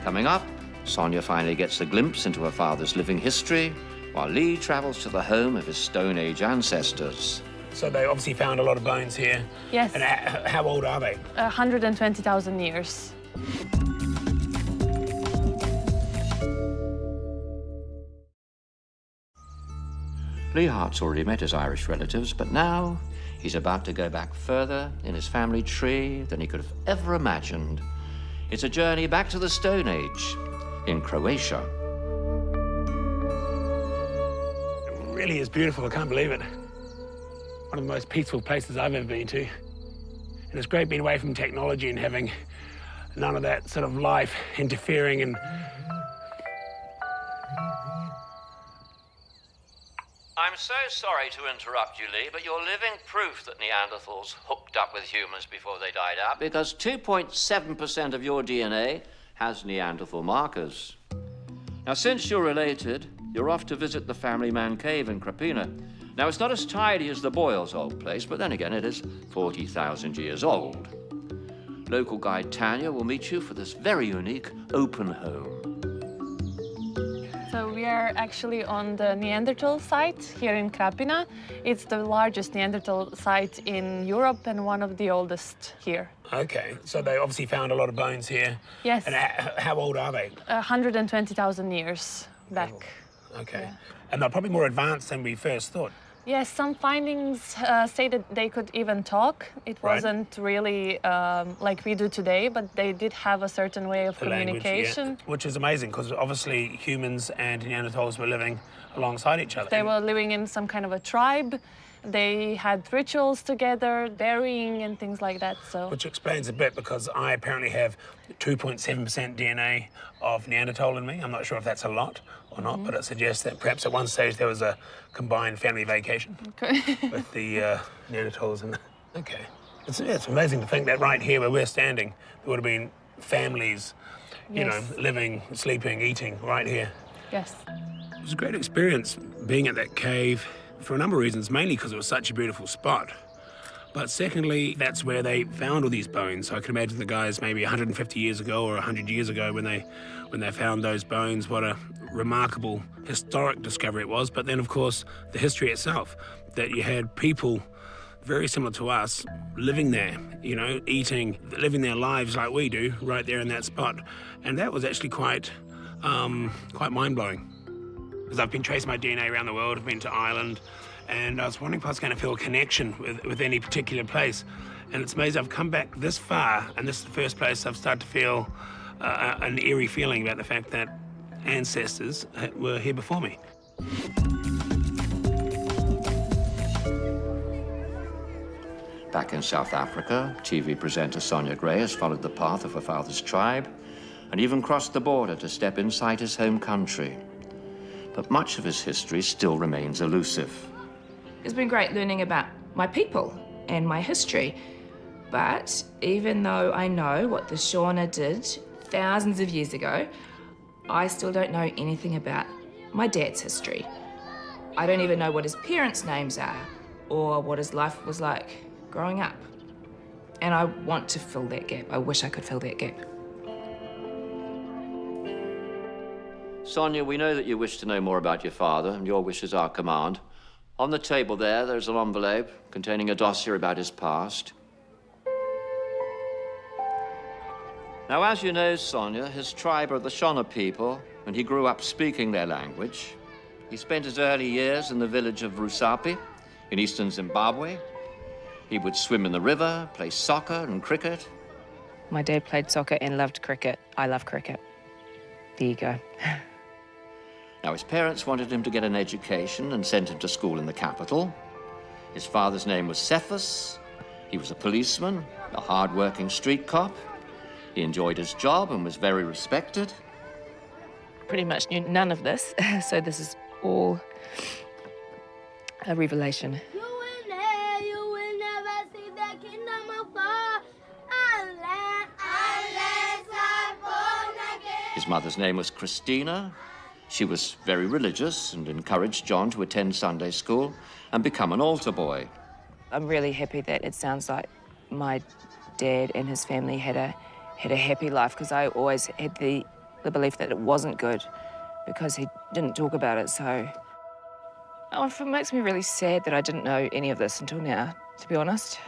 Coming up, Sonia finally gets a glimpse into her father's living history, while Lee travels to the home of his Stone Age ancestors. So they obviously found a lot of bones here. Yes. And how old are they? 120,000 years. Braveheart's already met his Irish relatives, but now he's about to go back further in his family tree than he could have ever imagined. It's a journey back to the Stone Age in Croatia. It really is beautiful, I can't believe it. One of the most peaceful places I've ever been to. And it's great being away from technology and having none of that sort of life interfering and... I'm so sorry to interrupt you, Lee, but you're living proof that Neanderthals hooked up with humans before they died out, because 2.7% of your DNA has Neanderthal markers. Now, since you're related, you're off to visit the family man cave in Krapina. Now, it's not as tidy as the Boyles' old place, but then again, it is 40,000 years old. Local guide Tanya will meet you for this very unique open home. So we are actually on the Neanderthal site here in Krapina. It's the largest Neanderthal site in Europe and one of the oldest here. Okay, so they obviously found a lot of bones here. Yes. And how old are they? 120,000 years back. Oh, okay. Yeah. And they're probably more advanced than we first thought. Yes, some findings say that they could even talk. It wasn't really like we do today, but they did have a certain way of communication. Language, yeah. Which is amazing, because obviously humans and Neanderthals were living alongside each other. They were living in some kind of a tribe. They had rituals together, burying and things like that. So, which explains a bit, because I apparently have 2.7% DNA of Neanderthal in me. I'm not sure if that's a lot or not, but it suggests that perhaps at one stage there was a combined family vacation with the Neanderthals. And okay, it's amazing to think that right here where we're standing, there would have been families, you know, living, sleeping, eating right here. Yes. It was a great experience being at that cave for a number of reasons, mainly because it was such a beautiful spot. But secondly, that's where they found all these bones. So I can imagine the guys maybe 150 years ago or 100 years ago when they found those bones, what a remarkable historic discovery it was. But then, of course, the history itself, that you had people very similar to us living there, you know, eating, living their lives like we do right there in that spot. And that was actually quite mind-blowing. Because I've been tracing my DNA around the world. I've been to Ireland, and I was wondering if I was going to feel a connection with any particular place. And it's amazing, I've come back this far, and this is the first place I've started to feel an eerie feeling about the fact that ancestors were here before me. Back in South Africa, TV presenter Sonia Gray has followed the path of her father's tribe and even crossed the border to step inside his home country. But much of his history still remains elusive. It's been great learning about my people and my history. But even though I know what the Shona did thousands of years ago, I still don't know anything about my dad's history. I don't even know what his parents' names are or what his life was like growing up. And I want to fill that gap. I wish I could fill that gap. Sonia, we know that you wish to know more about your father, and your wish is our command. On the table there's an envelope containing a dossier about his past. Now, as you know, Sonia, his tribe are the Shona people, and he grew up speaking their language. He spent his early years in the village of Rusapi in eastern Zimbabwe. He would swim in the river, play soccer and cricket. My dad played soccer and loved cricket. I love cricket. There you go. Now, his parents wanted him to get an education and sent him to school in the capital. His father's name was Cephas. He was a policeman, a hard-working street cop. He enjoyed his job and was very respected. Pretty much knew none of this, so this is all a revelation. His mother's name was Christina, She was very religious and encouraged John to attend Sunday school and become an altar boy. I'm really happy that it sounds like my dad and his family had a happy life, because I always had the belief that it wasn't good because he didn't talk about it. So it makes me really sad that I didn't know any of this until now, to be honest,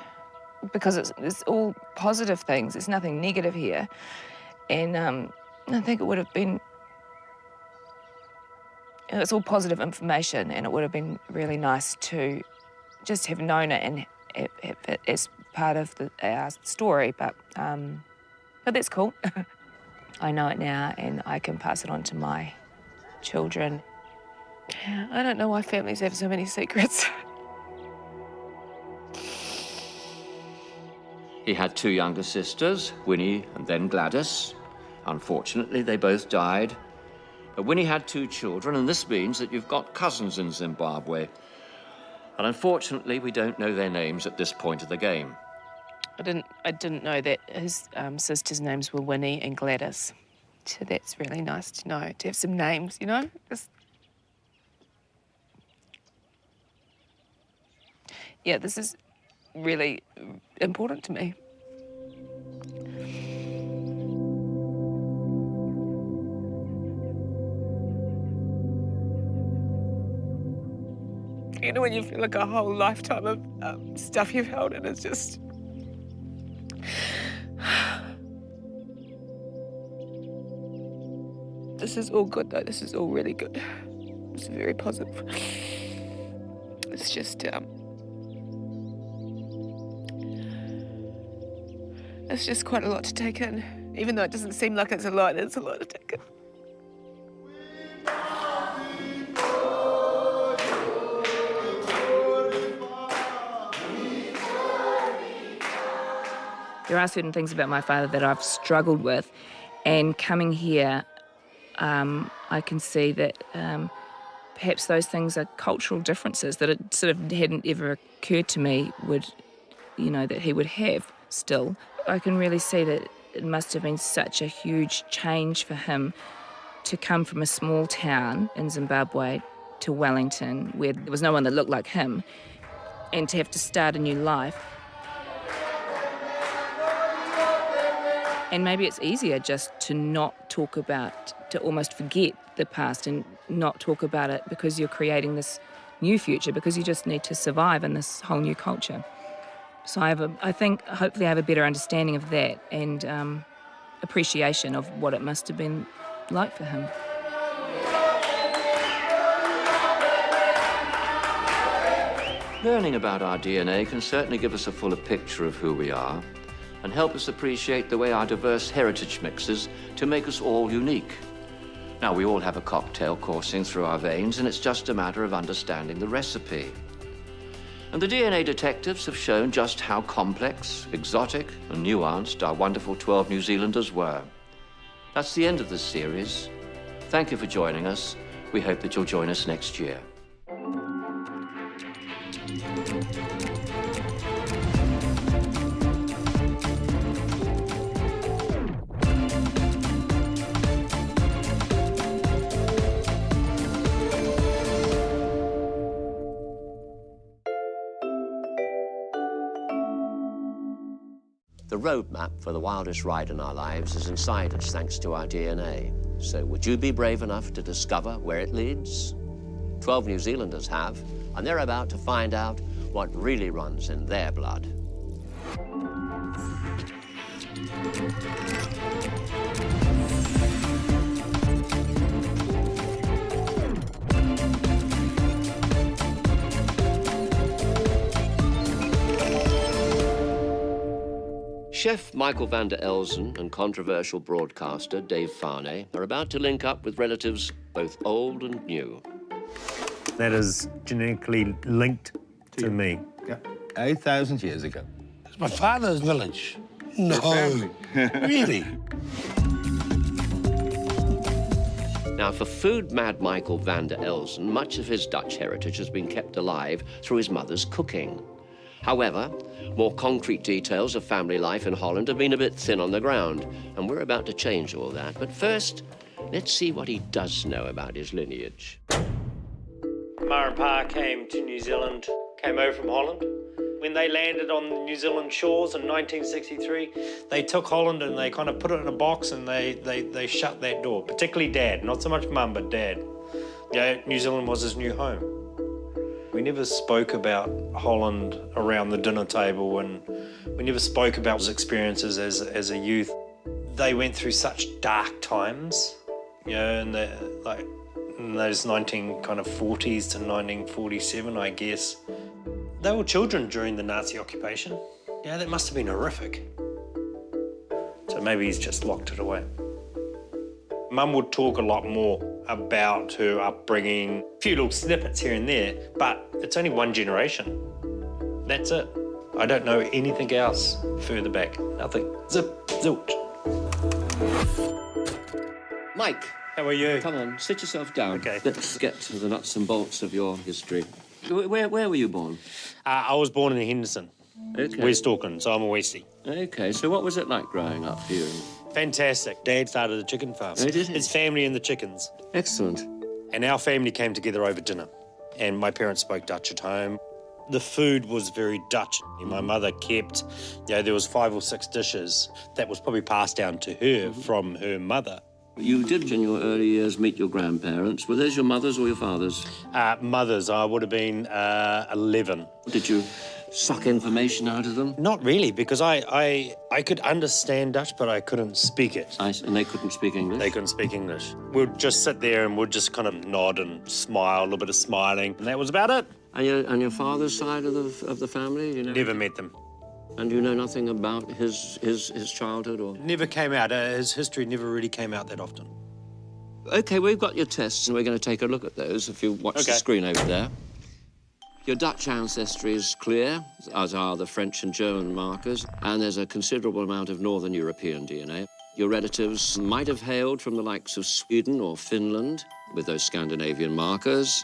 because it's all positive things. There's nothing negative here. And I think it would have been, it's all positive information, and it would have been really nice to just have known it and have it as part of our story. But that's cool. I know it now, and I can pass it on to my children. I don't know why families have so many secrets. He had two younger sisters, Winnie and then Gladys. Unfortunately, they both died. But Winnie had two children, and this means that you've got cousins in Zimbabwe. And unfortunately, we don't know their names at this point of the game. I didn't know that his sisters' names were Winnie and Gladys. So that's really nice to know, to have some names, you know? Yeah, this is really important to me. You know, when you feel like a whole lifetime of stuff you've held in is just... This is all good, though. This is all really good. It's very positive. It's just, it's just quite a lot to take in. Even though it doesn't seem like it's a lot to take in. There are certain things about my father that I've struggled with, and coming here, I can see that perhaps those things are cultural differences that it sort of hadn't ever occurred to me that he would have still. I can really see that it must have been such a huge change for him to come from a small town in Zimbabwe to Wellington, where there was no one that looked like him, and to have to start a new life. And maybe it's easier just to not talk about, to almost forget the past and not talk about it, because you're creating this new future, because you just need to survive in this whole new culture. So I think hopefully I have a better understanding of that and appreciation of what it must have been like for him. Learning about our DNA can certainly give us a fuller picture of who we are and help us appreciate the way our diverse heritage mixes to make us all unique. Now, we all have a cocktail coursing through our veins, and it's just a matter of understanding the recipe. And the DNA detectives have shown just how complex, exotic, and nuanced our wonderful 12 New Zealanders were. That's the end of this series. Thank you for joining us. We hope that you'll join us next year. The roadmap for the wildest ride in our lives is inside us thanks to our DNA. So would you be brave enough to discover where it leads? 12 New Zealanders have, and they're about to find out what really runs in their blood. Chef Michael van der Elzen and controversial broadcaster Dave Farney are about to link up with relatives both old and new. That is genetically linked to me. Yeah. 8,000 years ago. It's my father's village. No, really? Now, for food mad Michael van der Elzen, much of his Dutch heritage has been kept alive through his mother's cooking. However, more concrete details of family life in Holland have been a bit thin on the ground, and we're about to change all that. But first, Let's see what he does know about his lineage. Ma and Pa came to New Zealand, came over from Holland. When they landed on the New Zealand shores in 1963, they took Holland and they kind of put it in a box and they shut that door, particularly Dad, not so much Mum, but Dad. Yeah, New Zealand was his new home. We never spoke about Holland around the dinner table, and we never spoke about his experiences as a youth. They went through such dark times, you know, in those 1940s to 1947, I guess. They were children during the Nazi occupation. Yeah, that must have been horrific. So maybe he's just locked it away. Mum would talk a lot more about her upbringing, a few little snippets here and there, but it's only one generation. That's it. I don't know anything else further back. Nothing. Zip, zilch. Mike. How are you? Come on, sit yourself down. Okay. Let's get to the nuts and bolts of your history. Where were you born? I was born in Henderson, Okay. West Auckland, so I'm a Westie. Okay, so what was it like growing up for you? Fantastic. Dad started a chicken farm. Oh, did he? His family and the chickens. Excellent. And our family came together over dinner. And my parents spoke Dutch at home. The food was very Dutch. My mother kept, there was 5 or 6 dishes that was probably passed down to her from her mother. You did, in your early years, meet your grandparents. Were those your mothers or your fathers? Mothers. I would have been 11. Did you suck information out of them? Not really, because I could understand Dutch, but I couldn't speak it. And they couldn't speak English? They couldn't speak English. We'd just sit there and we'd just kind of nod and smile, a little bit of smiling, and that was about it. And your father's side of the family? You know? Never met them. And you know nothing about his childhood or? Never came out. His history never really came out that often. OK, we've got your tests and we're going to take a look at those if you watch the screen over there. Your Dutch ancestry is clear, as are the French and German markers, and there's a considerable amount of Northern European DNA. Your relatives might have hailed from the likes of Sweden or Finland, with those Scandinavian markers.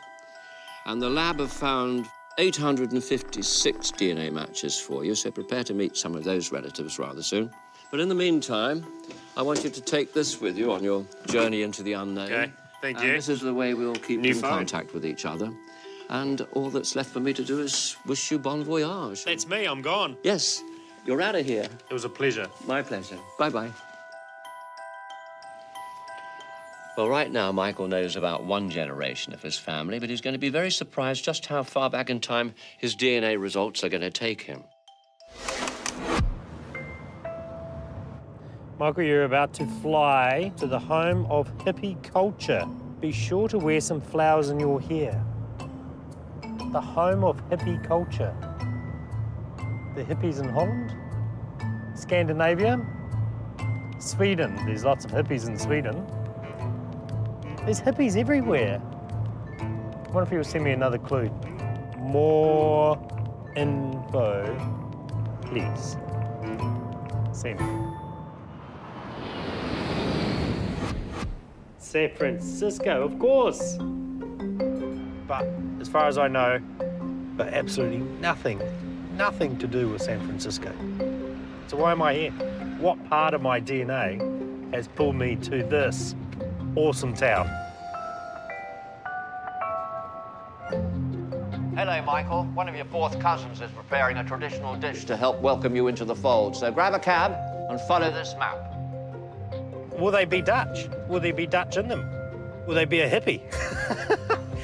And the lab have found 856 DNA matches for you, so prepare to meet some of those relatives rather soon. But in the meantime, I want you to take this with you on your journey into the unknown. Okay, thank you. And this is the way we'll keep in contact with each other. And all that's left for me to do is wish you bon voyage. That's me, I'm gone. Yes, you're out of here. It was a pleasure. My pleasure. Bye-bye. Well, right now, Michael knows about one generation of his family, but he's going to be very surprised just how far back in time his DNA results are going to take him. Michael, you're about to fly to the home of hippie culture. Be sure to wear some flowers in your hair. The home of hippie culture. The hippies in Holland, Scandinavia, Sweden. There's lots of hippies in Sweden. There's hippies everywhere. I wonder if you'll send me another clue. More info, please. Send. San Francisco, of course. But as far as I know, but absolutely nothing to do with San Francisco. So why am I here? What part of my DNA has pulled me to this awesome town? Hello, Michael. One of your fourth cousins is preparing a traditional dish to help welcome you into the fold. So grab a cab and follow this map. Will they be Dutch? Will there be Dutch in them? Will they be a hippie?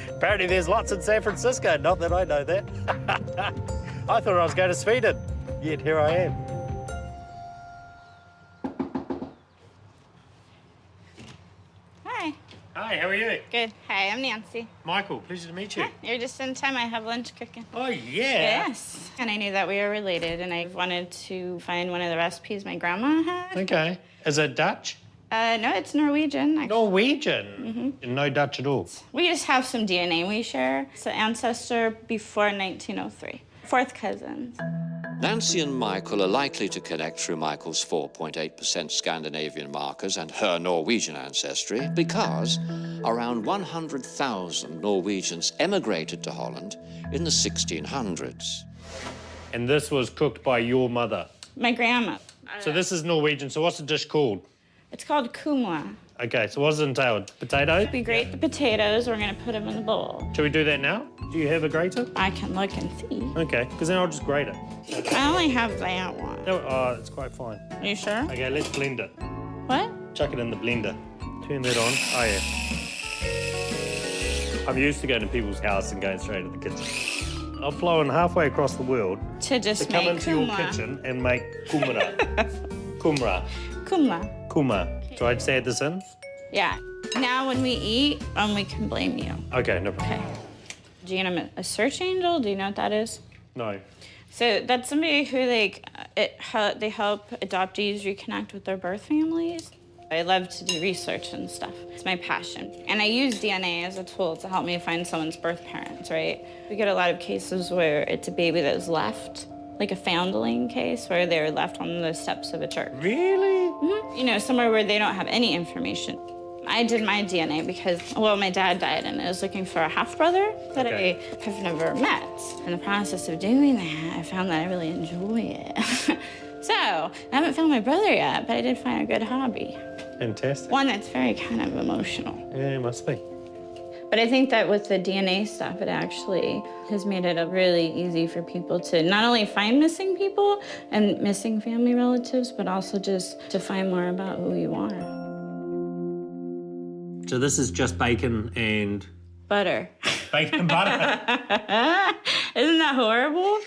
Apparently there's lots in San Francisco, not that I know that. I thought I was going to Sweden, yet here I am. Hi. Hi, how are you? Good. Hi, I'm Nancy. Michael, pleasure to meet you. You're just in time. I have lunch cooking. Oh, yeah? Yes. And I knew that we were related, and I wanted to find one of the recipes my grandma had. Okay. Is it Dutch? No, it's Norwegian. Actually. Norwegian? No Dutch at all? We just have some DNA we share. It's an ancestor before 1903. Fourth cousins. Nancy and Michael are likely to connect through Michael's 4.8% Scandinavian markers and her Norwegian ancestry because around 100,000 Norwegians emigrated to Holland in the 1600s. And this was cooked by your mother? My grandma. So this is Norwegian, so what's the dish called? It's called kumla. Okay, so what's it entailed? Potatoes? We grate the potatoes. We're going to put them in the bowl. Should we do that now? Do you have a grater? I can look and see. Okay, because then I'll just grate it. I only have that one. No, oh, it's quite fine. Are you sure? Okay, let's blend it. What? Chuck it in the blender. Turn that on. Oh, yeah. I'm used to going to people's house and going straight to the kitchen. I've flown halfway across the world To just come make into your kumra. kitchen and make kumra. Kumra. Kumra. Kuma. So I'd say this in? Yeah. Now when we eat, we can blame you. Okay, no problem. Okay. Do you know a search angel? Do you know what that is? No. So that's somebody who they help adoptees reconnect with their birth families. I love to do research and stuff. It's my passion. And I use DNA as a tool to help me find someone's birth parents, right? We get a lot of cases where it's a baby that was left, like a foundling case where they were left on the steps of a church. Really? Mm-hmm. You know, somewhere where they don't have any information. I did my DNA because, well, my dad died and I was looking for a half-brother that I have never met. In the process of doing that, I found that I really enjoy it. So, I haven't found my brother yet, but I did find a good hobby. Fantastic. One that's very kind of emotional. Yeah, it must be. But I think that with the DNA stuff, it actually has made it really easy for people to not only find missing people and missing family relatives, but also just to find more about who you are. So this is just bacon and... Butter. Bacon and butter? Isn't that horrible?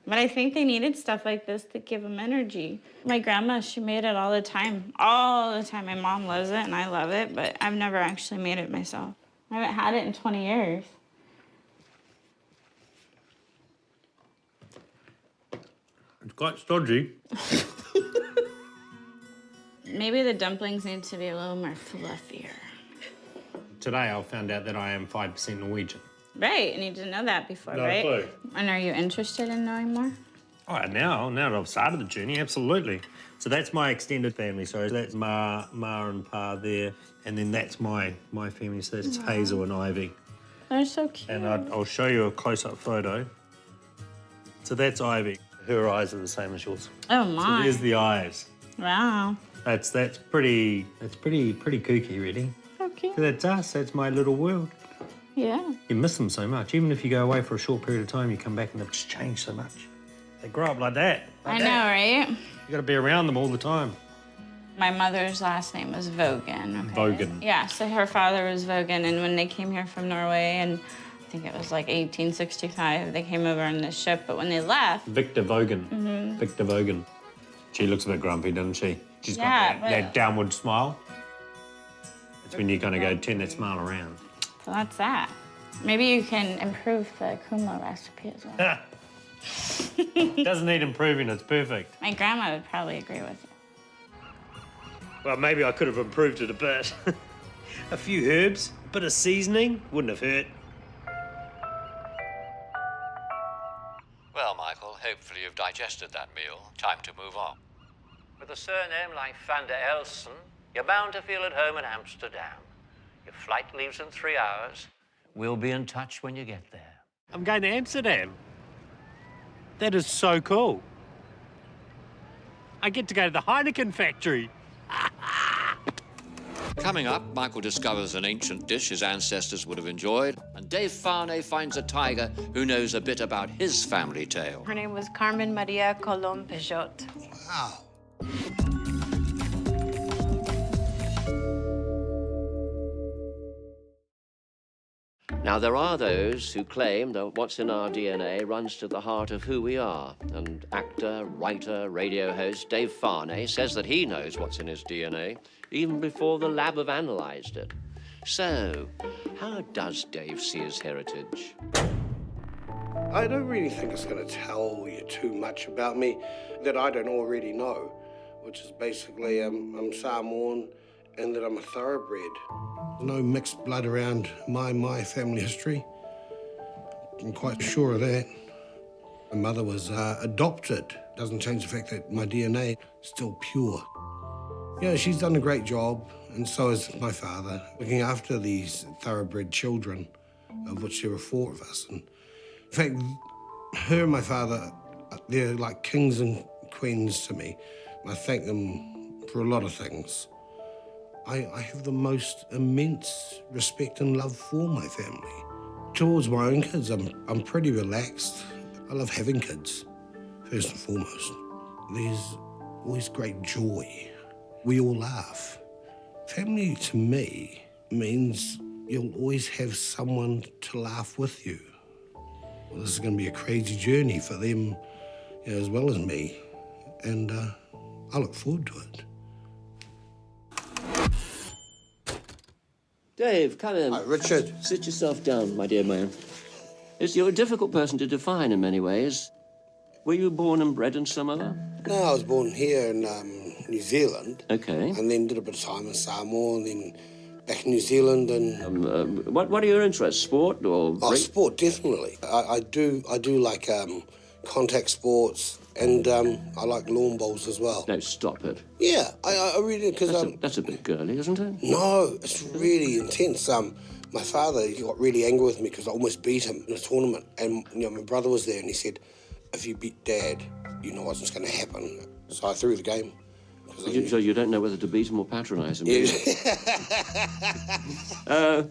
But I think they needed stuff like this to give them energy. My grandma, she made it all the time. All the time. My mom loves it and I love it, but I've never actually made it myself. I haven't had it in 20 years. It's quite stodgy. Maybe the dumplings need to be a little more fluffier. Today I found out that I am 5% Norwegian. Right, and you didn't know that before, No right? clue. And are you interested in knowing more? All right, now that I've started the journey, absolutely. So that's my extended family. So that's Ma and Pa there. And then that's my family. So that's Hazel and Ivy. They're so cute. And I'll show you a close-up photo. So that's Ivy. Her eyes are the same as yours. Oh, my. So there's the eyes. Wow. That's pretty kooky, really. So cute. So that's us. That's my little world. Yeah. You miss them so much. Even if you go away for a short period of time, you come back and they've just changed so much. They grow up like that. I know, right? You got to be around them all the time. My mother's last name was Vogan. Okay? Vogan. Yeah, so her father was Vogan, and when they came here from Norway, and I think it was like 1865, they came over on this ship, but when they left... Victor Vogan. Mhm. Victor Vogan. She looks a bit grumpy, doesn't she? She's Yeah, got but- that downward smile. That's when you kind of go turn that smile around. So that's that. Maybe you can improve the kumla recipe as well. Doesn't need improving, it's perfect. My grandma would probably agree with you. Well, maybe I could have improved it a bit. A few herbs, a bit of seasoning, wouldn't have hurt. Well, Michael, hopefully you've digested that meal. Time to move on. With a surname like van der Elsen, you're bound to feel at home in Amsterdam. Your flight leaves in 3 hours. We'll be in touch when you get there. I'm going to Amsterdam. That is so cool. I get to go to the Heineken factory. Coming up, Michael discovers an ancient dish his ancestors would have enjoyed, and Dave Farnay finds a tiger who knows a bit about his family tale. Her name was Carmen Maria Colom Peugeot. Wow. Now, there are those who claim that what's in our DNA runs to the heart of who we are. And actor, writer, radio host Dave Farnay says that he knows what's in his DNA, even before the lab have analysed it. So, how does Dave see his heritage? I don't really think it's going to tell you too much about me that I don't already know, which is basically I'm Samoan and that I'm a thoroughbred. No mixed blood around my family history. I'm quite sure of that. My mother was adopted. Doesn't change the fact that my DNA is still pure. You know, she's done a great job, and so has my father, looking after these thoroughbred children, of which there were 4 of us. And in fact, her and my father, they're like kings and queens to me. I thank them for a lot of things. I have the most immense respect and love for my family. Towards my own kids, I'm pretty relaxed. I love having kids, first and foremost. There's always great joy. We all laugh. Family, to me, means you'll always have someone to laugh with you. Well, this is going to be a crazy journey for them, as well as me, and I look forward to it. Dave, come in. Hi, Richard. Sit yourself down, my dear man. You're a difficult person to define in many ways. Were you born and bred in some other? No, I was born here in New Zealand. Okay. And then did a bit of time in Samoa, and then back in New Zealand. And what are your interests? Sport or? Sport, definitely. I do like contact sports, and I like lawn bowls as well. No, stop it. Yeah, I really, because that's a bit girly, isn't it? No, it's really intense. My father, he got really angry with me because I almost beat him in a tournament, and my brother was there, and he said, "If you beat Dad, you know what's going to happen." So I threw the game. So you don't know whether to beat him or patronise him? Yeah.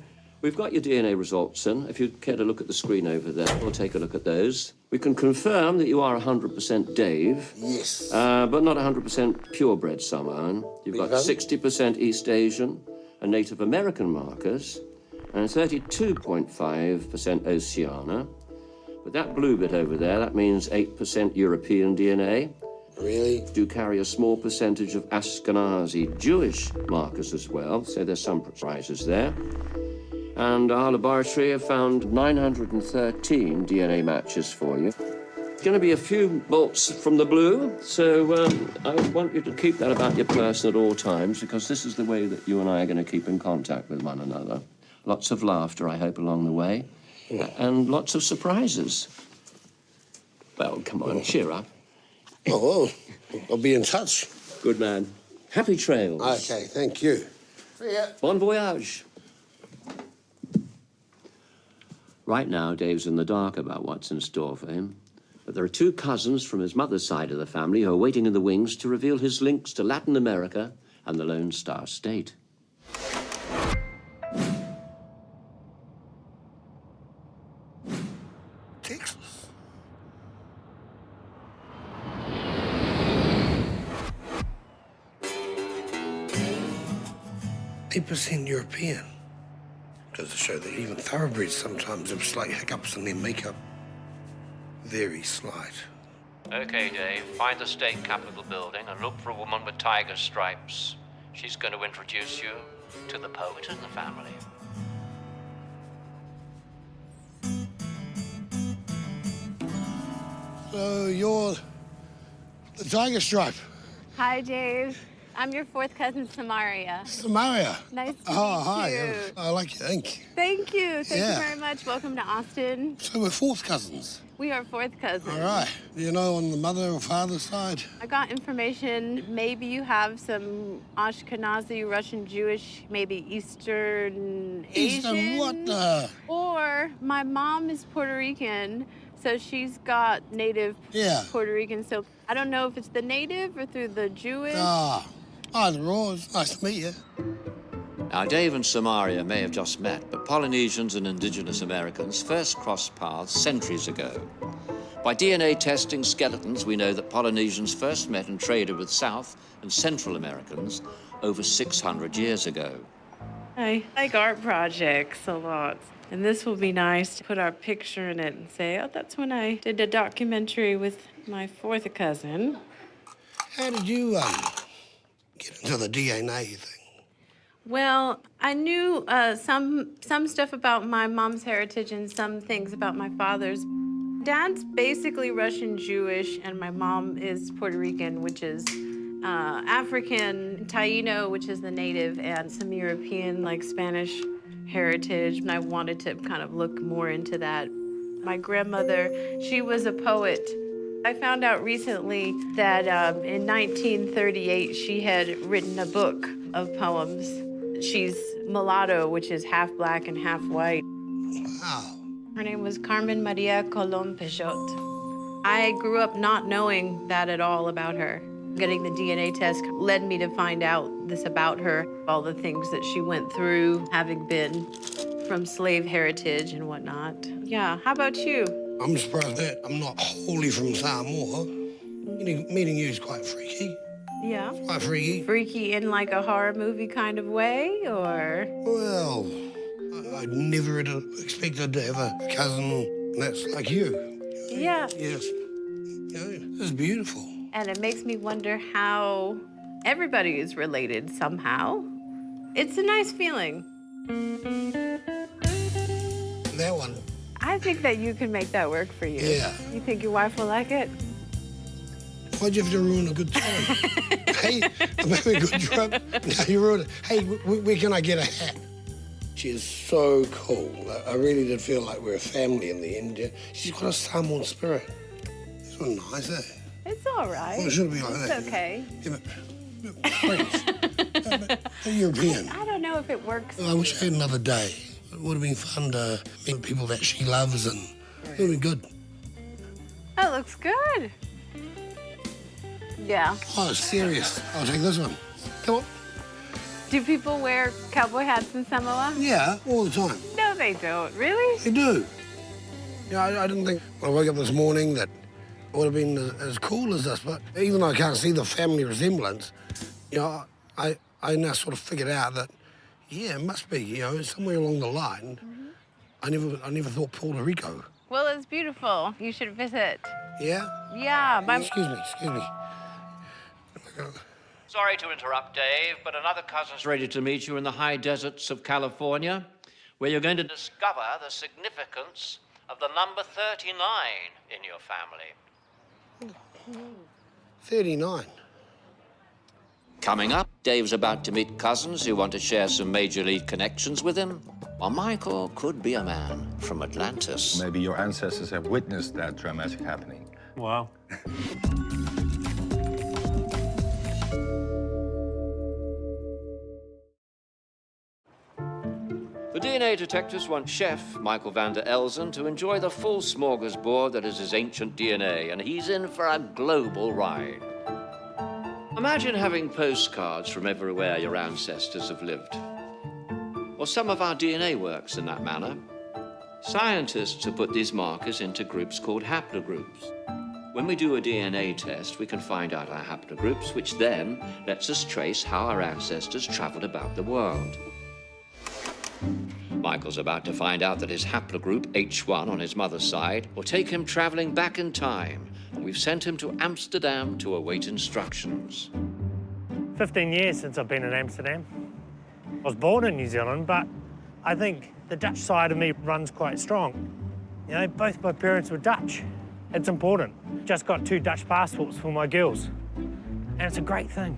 We've got your DNA results in. If you care to look at the screen over there, we'll take a look at those. We can confirm that you are 100% Dave. Yes. But not 100% purebred Samoan. You've got 60% East Asian and Native American markers, and 32.5% Oceania. But that blue bit over there, that means 8% European DNA. Really? Do carry a small percentage of Ashkenazi Jewish markers as well, so there's some surprises there. And our laboratory have found 913 DNA matches for you. Going to be a few bolts from the blue, so I want you to keep that about your person at all times, because this is the way that you and I are going to keep in contact with one another. Lots of laughter, I hope, along the way, and lots of surprises. Well, come on, cheer up. Oh, well, I'll be in touch. Good man. Happy trails. Okay, thank you. See ya. Bon voyage. Right now, Dave's in the dark about what's in store for him. But there are two cousins from his mother's side of the family who are waiting in the wings to reveal his links to Latin America and the Lone Star State. Texas. %, European. Goes to show that even thoroughbreds sometimes have slight hiccups in their makeup. Very slight. Okay, Dave, find the state capitol building and look for a woman with tiger stripes. She's going to introduce you to the poet in the family. So you're the tiger stripe. Hi, Dave. I'm your fourth cousin, Samaria. Samaria. Nice to Oh, meet hi. you. I like your ink. Thank you. Thank Yeah. you very much. Welcome to Austin. So we're fourth cousins. We are fourth cousins. All right. Do you know on the mother or father's side? I got information. Maybe you have some Ashkenazi, Russian Jewish, maybe Eastern Asian. Eastern what the? Or my mom is Puerto Rican, so she's got native Puerto Rican. So I don't know if it's the native or through the Jewish. Either or. It's nice to meet you. Now, Dave and Samaria may have just met, but Polynesians and indigenous Americans first crossed paths centuries ago. By DNA testing skeletons, we know that Polynesians first met and traded with South and Central Americans over 600 years ago. I like art projects a lot. And this will be nice to put our picture in it and say, oh, that's when I did a documentary with my fourth cousin. How did you get into the DNA thing? Well, I knew some stuff about my mom's heritage and some things about my father's. Dad's basically Russian Jewish, and my mom is Puerto Rican, which is African, Taino, which is the native, and some European, like Spanish heritage. And I wanted to kind of look more into that. My grandmother, she was a poet. I found out recently that in 1938, she had written a book of poems. She's mulatto, which is half black and half white. Wow. Her name was Carmen Maria Colón Peixoto. I grew up not knowing that at all about her. Getting the DNA test led me to find out this about her, all the things that she went through, having been from slave heritage and whatnot. Yeah, how about you? I'm surprised that I'm not wholly from Samoa. Meeting you is quite freaky. Yeah. Quite freaky. Freaky in like a horror movie kind of way, or? Well, I never had expected to have a cousin that's like you. Yeah. Yes. You know, it's beautiful. And it makes me wonder how everybody is related somehow. It's a nice feeling. That one. I think that you can make that work for you. Yeah. You think your wife will like it? Why'd you have to ruin a good time? Hey, I'm having a good trip. Now you ruined it. Hey, where can I get a hat? She is so cool. I really did feel like we're a family in the end. Yeah? She's got a Samoan spirit. It's not nice, eh? It's all right. Well, it should be like it's that. It's okay. Yeah, but French. They're European. I don't know if it works. I wish I had another day. It would have been fun to meet people that she loves, and it would have been good. That looks good. Yeah. Oh, serious. I'll take this one. Come on. Do people wear cowboy hats in Samoa? Yeah, all the time. No, they don't. Really? They do. Yeah, I didn't think when I woke up this morning that it would have been as cool as this, but even though I can't see the family resemblance, you know, I now sort of figured out that, yeah, it must be, you know, somewhere along the line. I never thought Puerto Rico. Well, it's beautiful. You should visit. Yeah? Yeah. Excuse me. Sorry to interrupt, Dave, but another cousin's ready to meet you in the high deserts of California, where you're going to discover the significance of the number 39 in your family. 39. Coming up, Dave's about to meet cousins who want to share some major league connections with him. While Michael could be a man from Atlantis. Maybe your ancestors have witnessed that dramatic happening. Wow. The DNA detectives want Chef Michael van der Elzen to enjoy the full smorgasbord that is his ancient DNA, and he's in for a global ride. Imagine having postcards from everywhere your ancestors have lived. Well, some of our DNA works in that manner. Scientists have put these markers into groups called haplogroups. When we do a DNA test, we can find out our haplogroups, which then lets us trace how our ancestors traveled about the world. Michael's about to find out that his haplogroup, H1 on his mother's side, will take him traveling back in time, and we've sent him to Amsterdam to await instructions. 15 years since I've been in Amsterdam. I was born in New Zealand, but I think the Dutch side of me runs quite strong. You know, both my parents were Dutch. It's important. Just got 2 Dutch passports for my girls. And it's a great thing,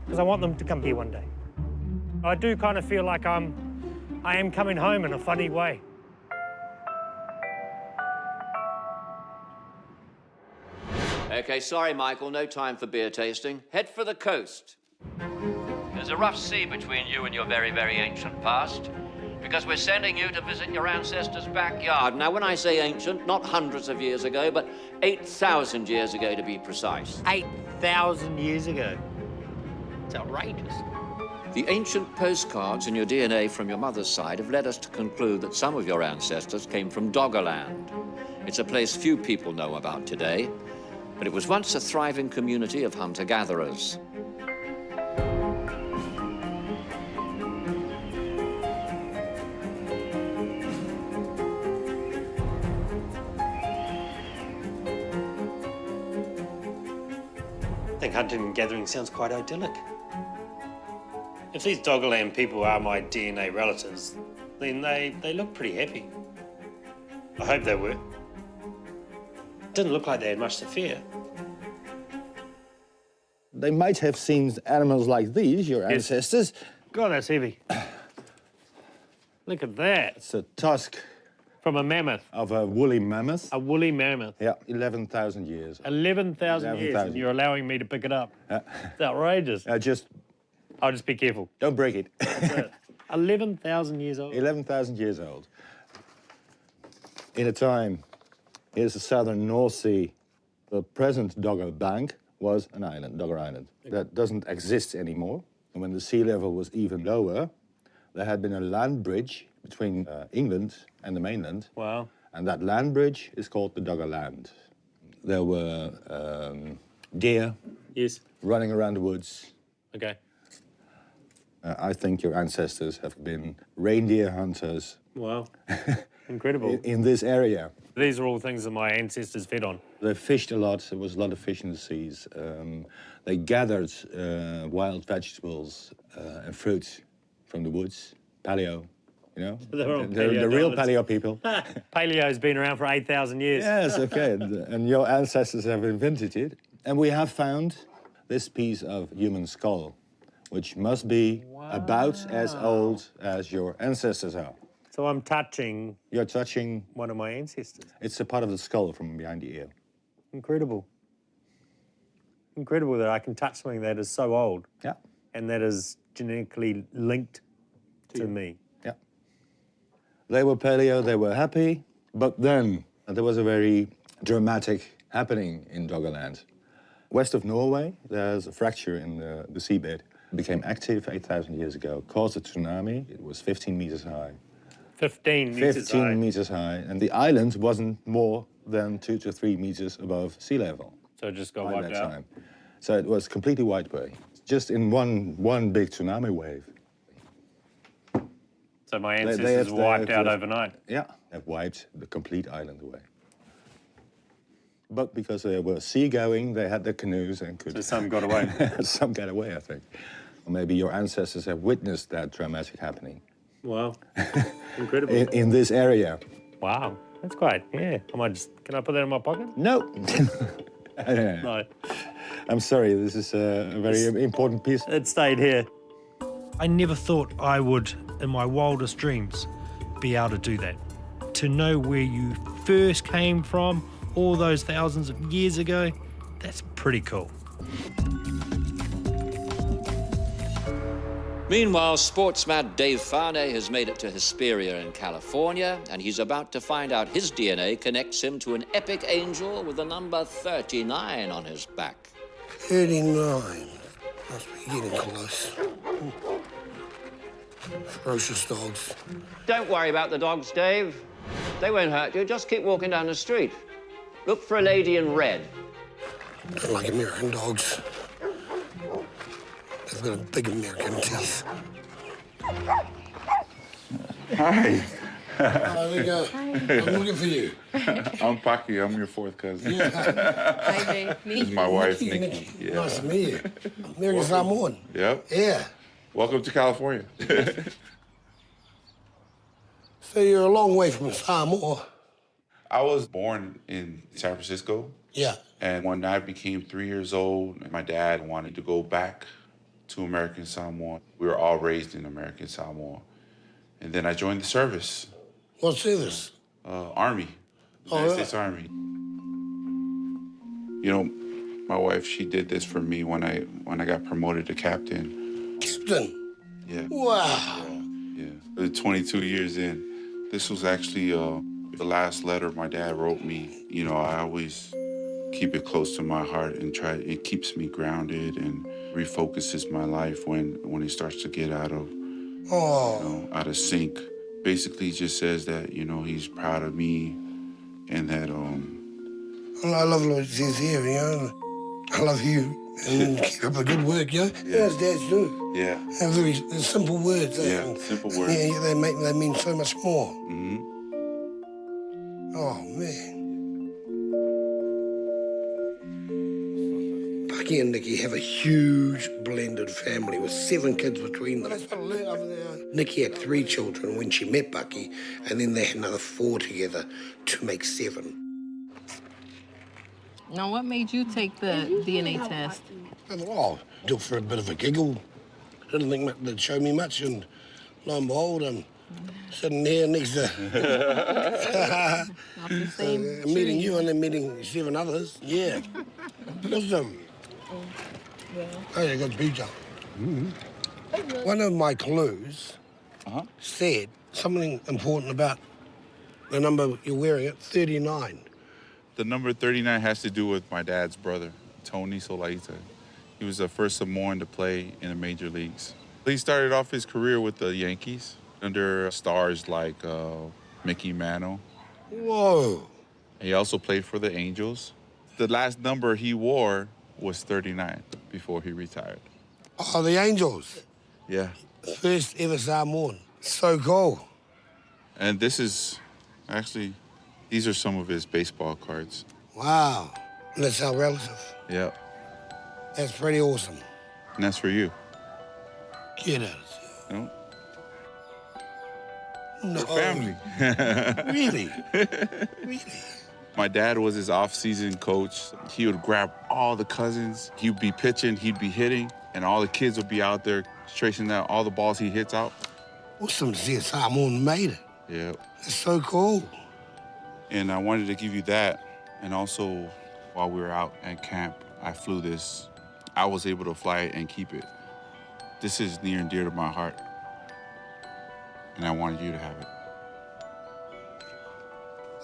because I want them to come here one day. I do kind of feel like I am coming home in a funny way. Okay, sorry, Michael, no time for beer tasting. Head for the coast. There's a rough sea between you and your very, very ancient past, because we're sending you to visit your ancestors' backyard. Now, when I say ancient, not hundreds of years ago, but 8,000 years ago, to be precise. 8,000 years ago. It's outrageous. The ancient postcards in your DNA from your mother's side have led us to conclude that some of your ancestors came from Doggerland. It's a place few people know about today, but it was once a thriving community of hunter-gatherers. I think hunting and gathering sounds quite idyllic. If these Doggerland people are my DNA relatives, then they look pretty happy. I hope they were. Didn't look like they had much to fear. They might have seen animals like these, your ancestors. God, that's heavy. Look at that. It's a tusk. From a mammoth. Of a woolly mammoth. A woolly mammoth. Yeah, 11,000 years. 11,000 years, and you're allowing me to pick it up. It's outrageous. I'll just be careful. Don't break it. 11,000 years old. 11,000 years old. In a time, here's the southern North Sea, the present Dogger Bank, was an island, Dogger Island. That doesn't exist anymore. And when the sea level was even lower, there had been a land bridge between England and the mainland. Wow. And that land bridge is called the Dogger Land. There were deer running around the woods. Okay. I think your ancestors have been reindeer hunters. Wow. Incredible. In this area. These are all things that my ancestors fed on. They fished a lot. There was a lot of fish in the seas. They gathered wild vegetables and fruits from the woods. Paleo, you know? They're the real paleo people. Paleo's been around for 8,000 years. Yes, okay. And your ancestors have invented it. And we have found this piece of human skull, which must be about as old as your ancestors are. So I'm touching... You're touching... one of my ancestors. It's a part of the skull from behind the ear. Incredible. Incredible that I can touch something that is so old. Yeah. And that is genetically linked to me. Yeah. They were paleo, they were happy, but then there was a very dramatic happening in Doggerland. West of Norway, there's a fracture in the seabed. It became active 8,000 years ago, caused a tsunami. It was 15 meters high. 15 meters high. 15 meters high, and the island wasn't more than 2 to 3 meters above sea level. So it just got by wiped that out? time. So it was completely wiped away, just in one big tsunami wave. So my ancestors were wiped out overnight? Yeah, they've wiped the complete island away. But because they were seagoing, they had their canoes and could... So some got away? Some got away, I think. Or maybe your ancestors have witnessed that dramatic happening. Wow. Incredible. In this area. Wow. That's great. Yeah. I might just... Can I put that in my pocket? No. No. I'm sorry, this is a very important piece. It stayed here. I never thought I would, in my wildest dreams, be able to do that. To know where you first came from, all those thousands of years ago, that's pretty cool. Meanwhile, sportsman Dave Farney has made it to Hesperia in California, and he's about to find out his DNA connects him to an epic angel with the number 39 on his back. 39. Must be getting close. Ferocious dogs. Don't worry about the dogs, Dave. They won't hurt you. Just keep walking down the street. Look for a lady in red. Don't like American dogs. They've got big American teeth. Hi. There we go. I'm looking for you. I'm Paki. I'm your fourth cousin. Yeah. Hi, Jay. This is my wife, Nikki. Yeah. Nice to meet you. American Samoan. Yep. Yeah. Welcome to California. So you're a long way from Samoa. I was born in San Francisco. Yeah. And when I became 3 years old, my dad wanted to go back to American Samoa. We were all raised in American Samoa. And then I joined the service. What service? Army. United States Army. You know, my wife, she did this for me when I got promoted to captain. Captain? Yeah. Wow. Yeah. 22 years in. This was actually the last letter my dad wrote me. You know, I always keep it close to my heart and it keeps me grounded and refocuses my life when it starts to get out of, out of sync. Basically just says that, you know, he's proud of me and that, I love what it says here, you know. I love you and keep up the good work, you know. Yeah. As dads do. Yeah. They're very simple words. Simple words. Yeah, they mean so much more. Mm-hmm. Oh, man. Bucky and Nikki have a huge blended family with 7 kids between them. Nikki had 3 children when she met Bucky, and then they had another 4 together to make 7. Now, what made you take the DNA test? Oh, do it for a bit of a giggle. Didn't think they'd show me much, and lo and behold, I'm sitting there next to... Not the same. Meeting you and then meeting 7 others. Yeah. Listen. Hey, I got pizza. One of my clues said something important about the number you're wearing, 39. The number 39 has to do with my dad's brother. Tony Solaita. He was the first Samoan to play in the major leagues. He started off his career with the Yankees under stars like Mickey Mantle. Whoa. He also played for the Angels. The last number he wore was 39 before he retired. Oh, the Angels. Yeah. First ever Samoan. So cool. And this is, actually, these are some of his baseball cards. Wow. And that's our relative. Yeah. That's pretty awesome. And that's for you. Get out. No. No. For family. Really? Really? My dad was his off-season coach. He would grab all the cousins. He'd be pitching, he'd be hitting, and all the kids would be out there tracing out all the balls he hits out. Awesome to see a Samoan made it. Yeah. It's so cool. And I wanted to give you that. And also, while we were out at camp, I flew this. I was able to fly it and keep it. This is near and dear to my heart. And I wanted you to have it.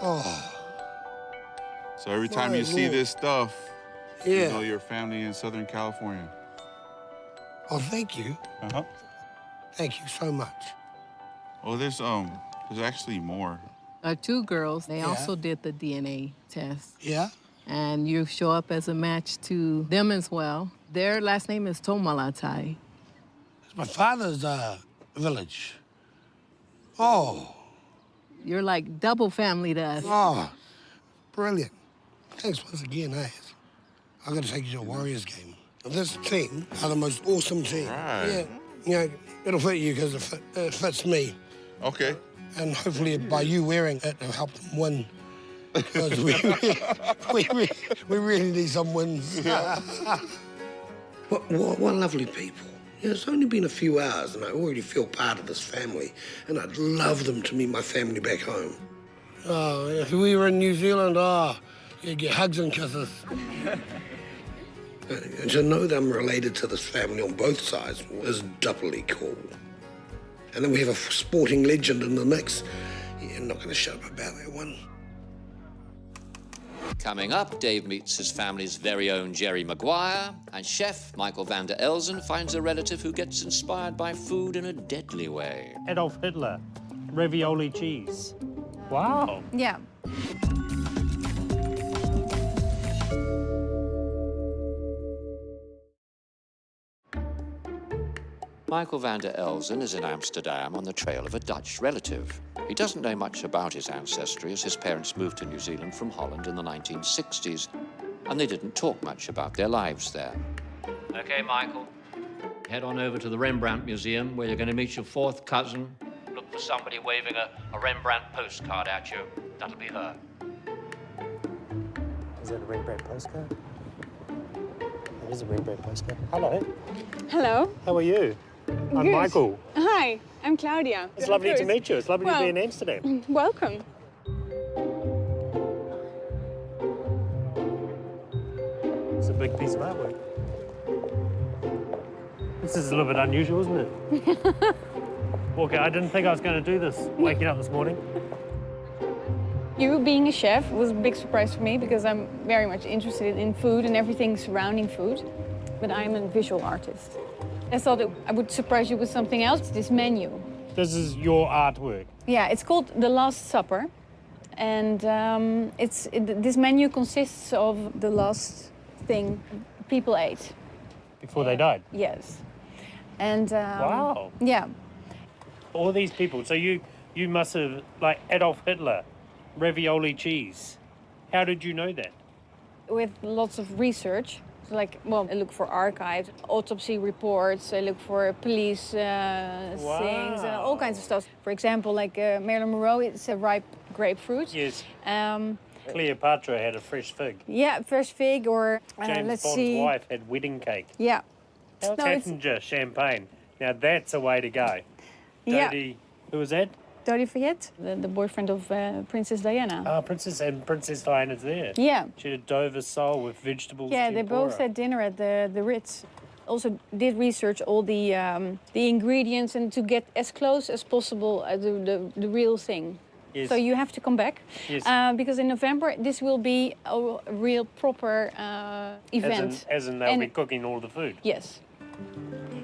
Oh. So every time you see this stuff, Yeah. you know your family in Southern California. Oh, thank you. Uh-huh. Thank you so much. Oh, there's actually more. Two girls, they also did the DNA test. Yeah? And you show up as a match to them as well. Their last name is Tomalatai. It's my father's village. Oh. You're like double family to us. Oh, brilliant. Thanks once again, eh? I gotta take you to a Warriors game. This team are the most awesome team. Right. Yeah, you know, it'll fit you because it fits me. Okay. And hopefully by you wearing it, it'll help them win. Because we really need some wins. What lovely people. Yeah, it's only been a few hours and I already feel part of this family. And I'd love them to meet my family back home. Oh, if we were in New Zealand, you'd get hugs and kisses. And to know that I'm related to this family on both sides is doubly cool. And then we have a sporting legend in the mix. Yeah, I'm not going to shut up about that one. Coming up, Dave meets his family's very own Jerry Maguire, and chef Michael van der Elzen finds a relative who gets inspired by food in a deadly way. Adolf Hitler, ravioli cheese. Wow. Yeah. Michael van der Elzen is in Amsterdam on the trail of a Dutch relative. He doesn't know much about his ancestry as his parents moved to New Zealand from Holland in the 1960s, and they didn't talk much about their lives there. Okay, Michael. Head on over to the Rembrandt Museum where you're going to meet your fourth cousin. Look for somebody waving a Rembrandt postcard at you. That'll be her. Is that a Rembrandt postcard? It is a Rembrandt postcard. Hello. Hello. How are you? I'm Good. Michael. Hi, I'm Claudia. It's lovely to meet you. It's lovely to be in Amsterdam. Welcome. It's a big piece of artwork. This is a little bit unusual, isn't it? Okay, I didn't think I was going to do this, waking up this morning. You being a chef was a big surprise for me because I'm very much interested in food and everything surrounding food, but I'm a visual artist. I thought I would surprise you with something else, this menu. This is your artwork. Yeah, it's called The Last Supper, and this menu consists of the last thing people ate. Before they died? Yes. And wow. Yeah. All these people, so you must have, like Adolf Hitler, ravioli cheese. How did you know that? With lots of research. So like, well, I look for archives, autopsy reports, I look for police things, all kinds of stuff. For example, like Marilyn Monroe, it's a ripe grapefruit. Yes. Cleopatra had a fresh fig. Yeah, fresh fig, or James let's Bond's see. wife had wedding cake. Yeah. Tattinger champagne. Now that's a way to go. Yeah. Dodie, who was that? Dodie Fayette, the boyfriend of Princess Diana. Oh, Princess Diana's there. Yeah. She had a Dover sole with vegetables. Yeah, they tempura. both had dinner at the Ritz. Also did research all the ingredients and to get as close as possible to the real thing. Yes. So you have to come back. Yes. Because in November, this will be a real proper event. As in they'll be cooking all the food. Yes.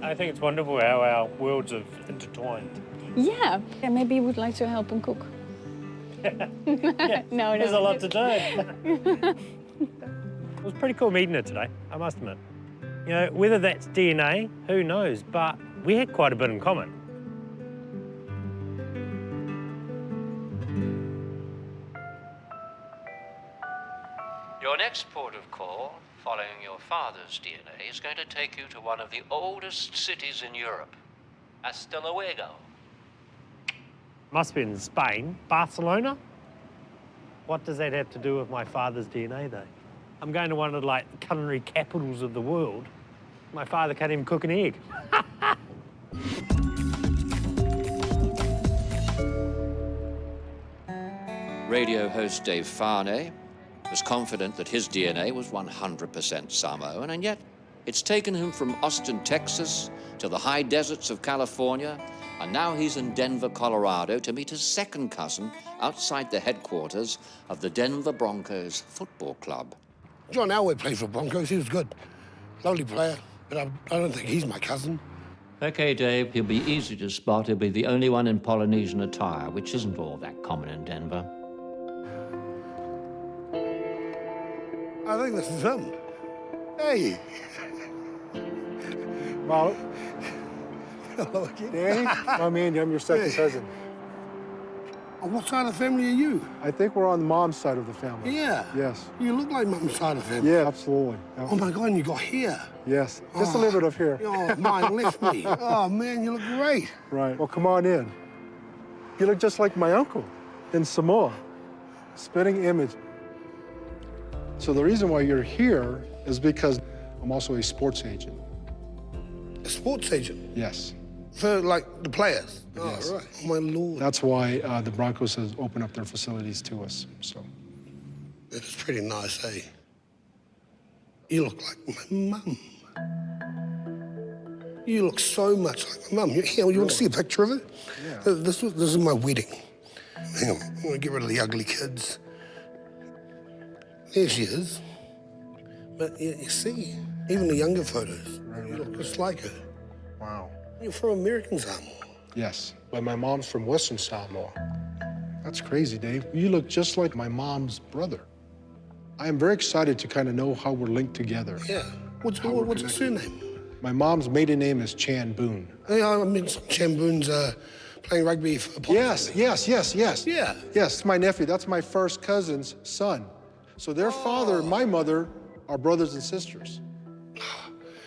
I think it's wonderful how our worlds have intertwined. Yeah. Maybe you would like to help him cook. No, There's a lot to do. It was pretty cool meeting her today, I must admit. You know, whether that's DNA, who knows, but we had quite a bit in common. Your next port of call, following your father's DNA, is going to take you to one of the oldest cities in Europe, Hasta Luego. Must be in Spain. Barcelona? What does that have to do with my father's DNA, though? I'm going to one of, like, the culinary capitals of the world. My father can't even cook an egg. Radio host Dave Farney was confident that his DNA was 100% Samoan, and yet it's taken him from Austin, Texas, to the high deserts of California, and now he's in Denver, Colorado, to meet his second cousin outside the headquarters of the Denver Broncos Football Club. John Elway played for Broncos. He was good. Lovely player, but I don't think he's my cousin. Okay, Dave, he'll be easy to spot. He'll be the only one in Polynesian attire, which isn't all that common in Denver. I think this is him. Hey. Marlo. Hello again. Danny, I'm Andy. I'm your second cousin. What side of the family are you? I think we're on the mom's side of the family. Yeah. Yes. You look like mum's side of the family. Yeah, absolutely. Yeah. Oh, my God, and you got hair. Yes. Just a little bit of hair. Oh, mine left me. Oh, man, you look great. Right. Well, come on in. You look just like my uncle in Samoa. Spitting image. So the reason why you're here is because I'm also a sports agent. A sports agent? Yes. For, like, the players? Yes. Oh, right. Oh, my Lord. That's why the Broncos has opened up their facilities to us, so. It's pretty nice, eh? You look like my mum. You look so much like my mum. You want to see a picture of it? Yeah. This is my wedding. Hang on, I'm gonna get rid of the ugly kids. There she is. But you see, even the younger photos, you look just like her. Wow. You're from American Samoa. Yes, but my mom's from Western Samoa. That's crazy, Dave. You look just like my mom's brother. I am very excited to kind of know how we're linked together. Yeah. What's her surname? My mom's maiden name is Chan Boone. Yeah, I mean, Chan Boone's playing rugby for Yes. Yeah. Yes, it's my nephew. That's my first cousin's son. So their father and my mother are brothers and sisters.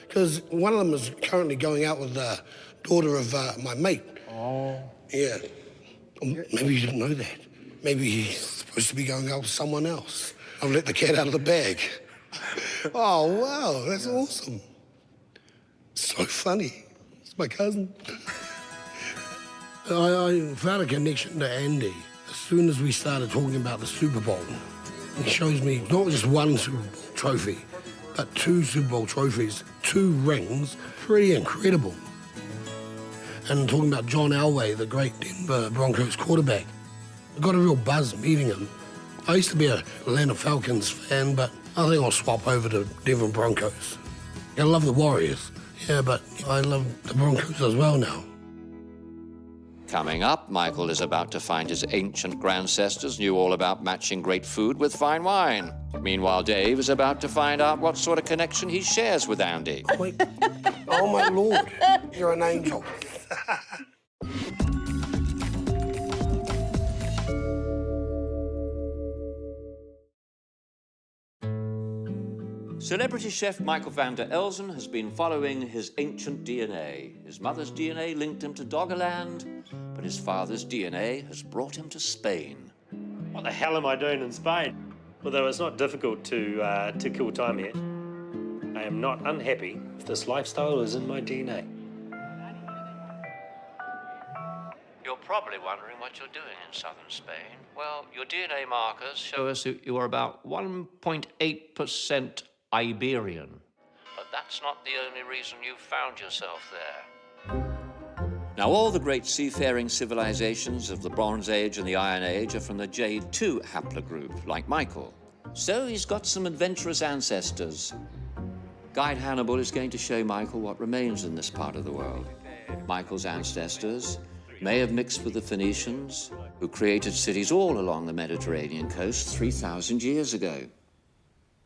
Because one of them is currently going out with the daughter of my mate. Oh. Yeah. Maybe you didn't know that. Maybe he's supposed to be going out with someone else. I've let the cat out of the bag. Oh, wow, that's awesome. So funny. It's my cousin. I found a connection to Andy as soon as we started talking about the Super Bowl. He shows me not just one Super Bowl trophy, but 2 Super Bowl trophies, 2 rings, pretty incredible. And talking about John Elway, the great Denver Broncos quarterback. I got a real buzz meeting him. I used to be a Atlanta Falcons fan, but I think I'll swap over to Denver Broncos. I love the Warriors, yeah, but I love the Broncos as well now. Coming up, Michael is about to find his ancient grandcestors knew all about matching great food with fine wine. Meanwhile, Dave is about to find out what sort of connection he shares with Andy. Wait. Oh, my Lord, you're an angel. Celebrity chef Michael van der Elzen has been following his ancient DNA. His mother's DNA linked him to Doggerland, but his father's DNA has brought him to Spain. What the hell am I doing in Spain? Although it's not difficult to kill time here. I am not unhappy if this lifestyle is in my DNA. You're probably wondering what you're doing in southern Spain. Well, your DNA markers show us that you are about 1.8% Iberian. But that's not the only reason you've found yourself there. Now, all the great seafaring civilizations of the Bronze Age and the Iron Age are from the Jade 2 haplogroup, like Michael. So he's got some adventurous ancestors. Guide Hannibal is going to show Michael what remains in this part of the world. Michael's ancestors may have mixed with the Phoenicians, who created cities all along the Mediterranean coast 3,000 years ago.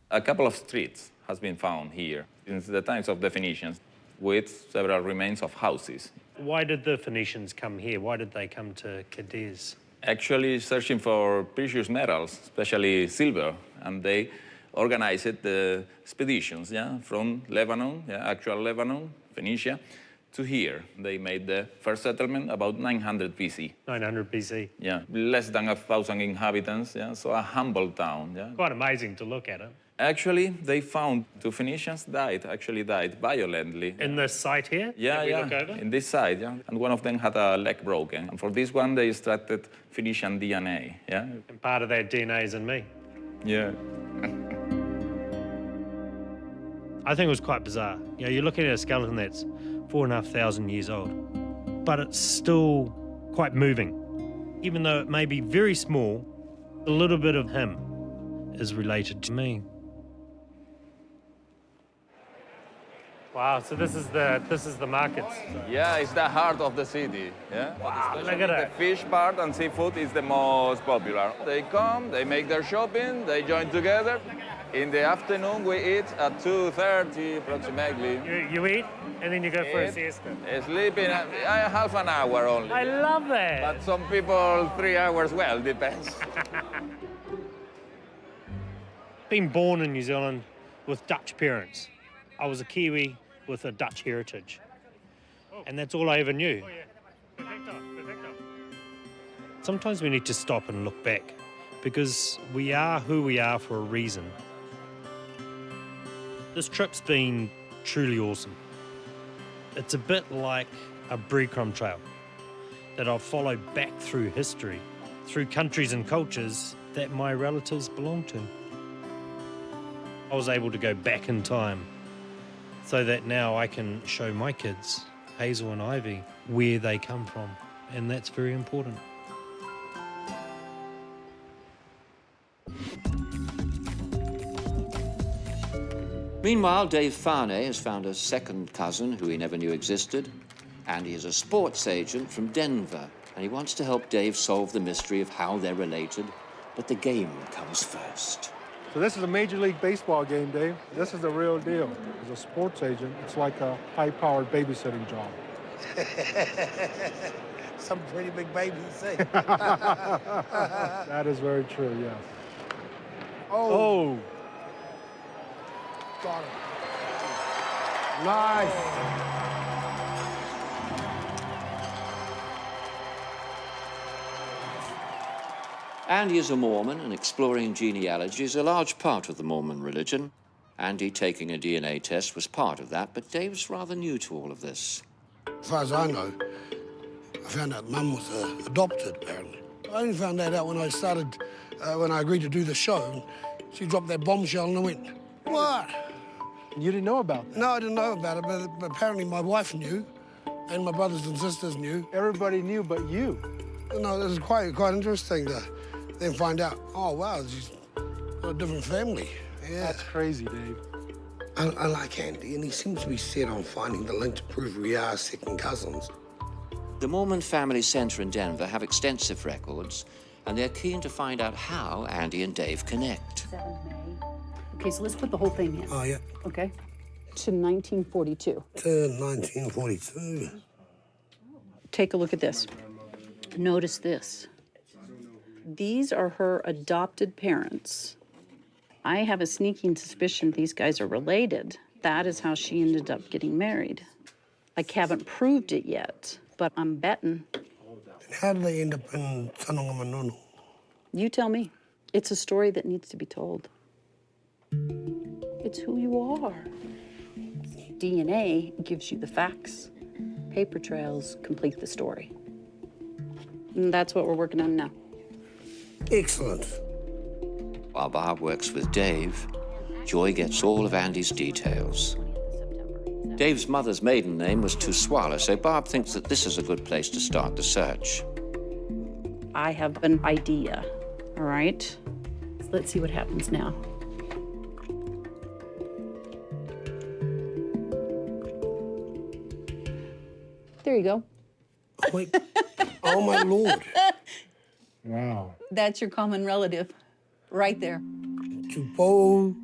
A couple of streets has been found here since the times of the Phoenicians, with several remains of houses. Why did the Phoenicians come here? Why did they come to Cadiz? Actually searching for precious metals, especially silver, and they organized the expeditions, from Lebanon, actual Lebanon, Phoenicia, to here. They made the first settlement about 900 BC. 900 BC? Yeah, less than 1,000 inhabitants, so a humble town. Quite amazing to look at it. Actually, they found 2 Phoenicians died violently. In this site here? Yeah, Look over? in this site, And one of them had a leg broken. And for this one, they extracted Phoenician DNA, And part of that DNA is in me. Yeah. I think it was quite bizarre. You're looking at a skeleton that's 4,500 years old, but it's still quite moving. Even though it may be very small, a little bit of him is related to me. Wow, so this is the markets. Yeah, it's the heart of the city. Wow, But look at the that. fish part and seafood is the most popular. They come, they make their shopping, they join together. In the afternoon, we eat at 2:30 approximately. You eat, and then you go for a siesta. Sleeping, half an hour only. I love that. But some people 3 hours, well, depends. Been born in New Zealand with Dutch parents. I was a Kiwi with a Dutch heritage. And that's all I ever knew. Sometimes we need to stop and look back, because we are who we are for a reason. This trip's been truly awesome. It's a bit like a breadcrumb trail that I've followed back through history, through countries and cultures that my relatives belong to. I was able to go back in time so that now I can show my kids, Hazel and Ivy, where they come from, and that's very important. Meanwhile, Dave Farnay has found a second cousin who he never knew existed, and he is a sports agent from Denver, and he wants to help Dave solve the mystery of how they're related, but the game comes first. So this is a Major League Baseball game, Dave. This is the real deal. As a sports agent, it's like a high-powered babysitting job. Some pretty big babies, say. That is very true, yes. Oh. Got it. Nice. Andy is a Mormon, and exploring genealogy is a large part of the Mormon religion. Andy taking a DNA test was part of that, but Dave's rather new to all of this. As far as I know, I found out Mum was adopted, apparently. I only found that out when I started, when I agreed to do the show. She dropped that bombshell and I went, what? You didn't know about that? No, I didn't know about it, but apparently my wife knew, and my brothers and sisters knew. Everybody knew but you. No, it was quite interesting to then find out, oh, wow, she's got a different family. Yeah. That's crazy, Dave. I like Andy, and he seems to be set on finding the link to prove we are second cousins. The Mormon Family Center in Denver have extensive records, and they're keen to find out how Andy and Dave connect. Okay, so let's put the whole thing in. Oh, yeah. Okay. To 1942. To 1942. Take a look at this. Notice this. These are her adopted parents. I have a sneaking suspicion these guys are related. That is how she ended up getting married. I haven't proved it yet, but I'm betting. And how did they end up in Tanongamanunu? You tell me. It's a story that needs to be told. It's who you are. DNA gives you the facts. Paper trails complete the story. And that's what we're working on now. Excellent. While Barb works with Dave, Joy gets all of Andy's details. Dave's mother's maiden name was Tuswala, so Barb thinks that this is a good place to start the search. I have an idea, all right? So let's see what happens now. There you go. Oh, my Lord. Wow. That's your common relative, right there. Tupo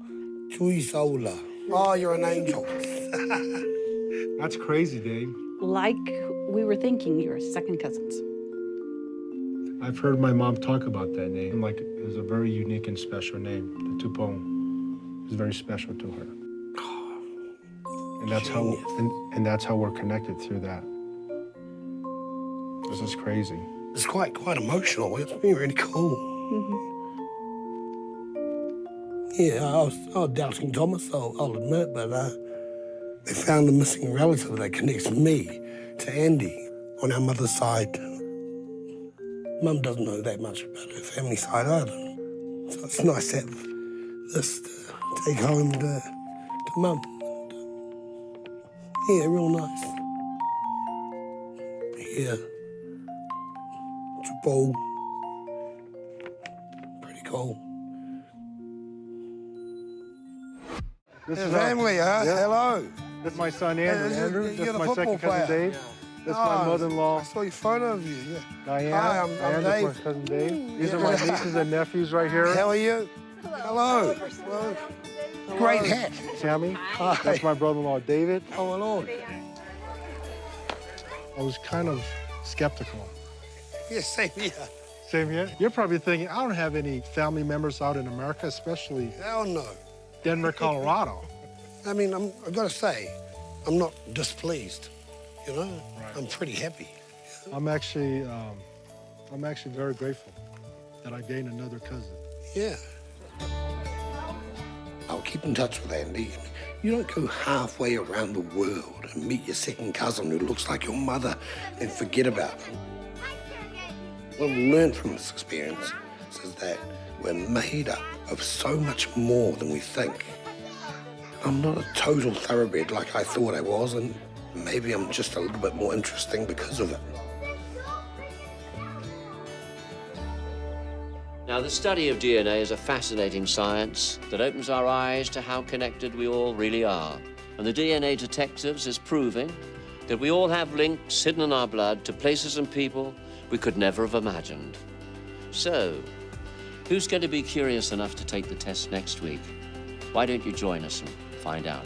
Tuisaula. Oh, you're an angel. That's crazy, Dave. Like we were thinking, you're second cousins. I've heard my mom talk about that name. Like, it was a very unique and special name. The Tupong is very special to her. And that's how, and that's how we're connected through that. This is crazy. It's quite emotional. It's been really cool. Yeah, I was doubting Thomas, I'll admit, but they found a missing relative that connects me to Andy on our mother's side. Mum doesn't know that much about her family side either. So it's nice to have this to take home to Mum. Yeah, real nice. Yeah. Triple. Pretty cool. This is family, huh? Yeah. Hello. This is my son, Andrew. Andrew, this is my second player. cousin, Dave. This is my mother-in-law. I saw your photo of you, yeah. Diana. Hi, I'm and Dave. this is my cousin Dave. These are my nieces and nephews right here. How are you? Hello. Hello. Great hat. Tammy. That's my brother-in-law, David. Oh, my Lord. I was kind of skeptical. Yeah, same here. Same here? You're probably thinking, I don't have any family members out in America, especially Hell no. Denver, Colorado. I mean, I've got to say, I'm not displeased, you know? Right. I'm pretty happy. I'm actually very grateful that I gained another cousin. Yeah. I'll keep in touch with Andy. You don't go halfway around the world and meet your second cousin who looks like your mother and forget about them. What I've learned from this experience is that we're made up of so much more than we think. I'm not a total thoroughbred like I thought I was, and maybe I'm just a little bit more interesting because of it. Now, the study of DNA is a fascinating science that opens our eyes to how connected we all really are. And the DNA Detectives is proving that we all have links hidden in our blood to places and people we could never have imagined. So, who's going to be curious enough to take the test next week? Why don't you join us and find out?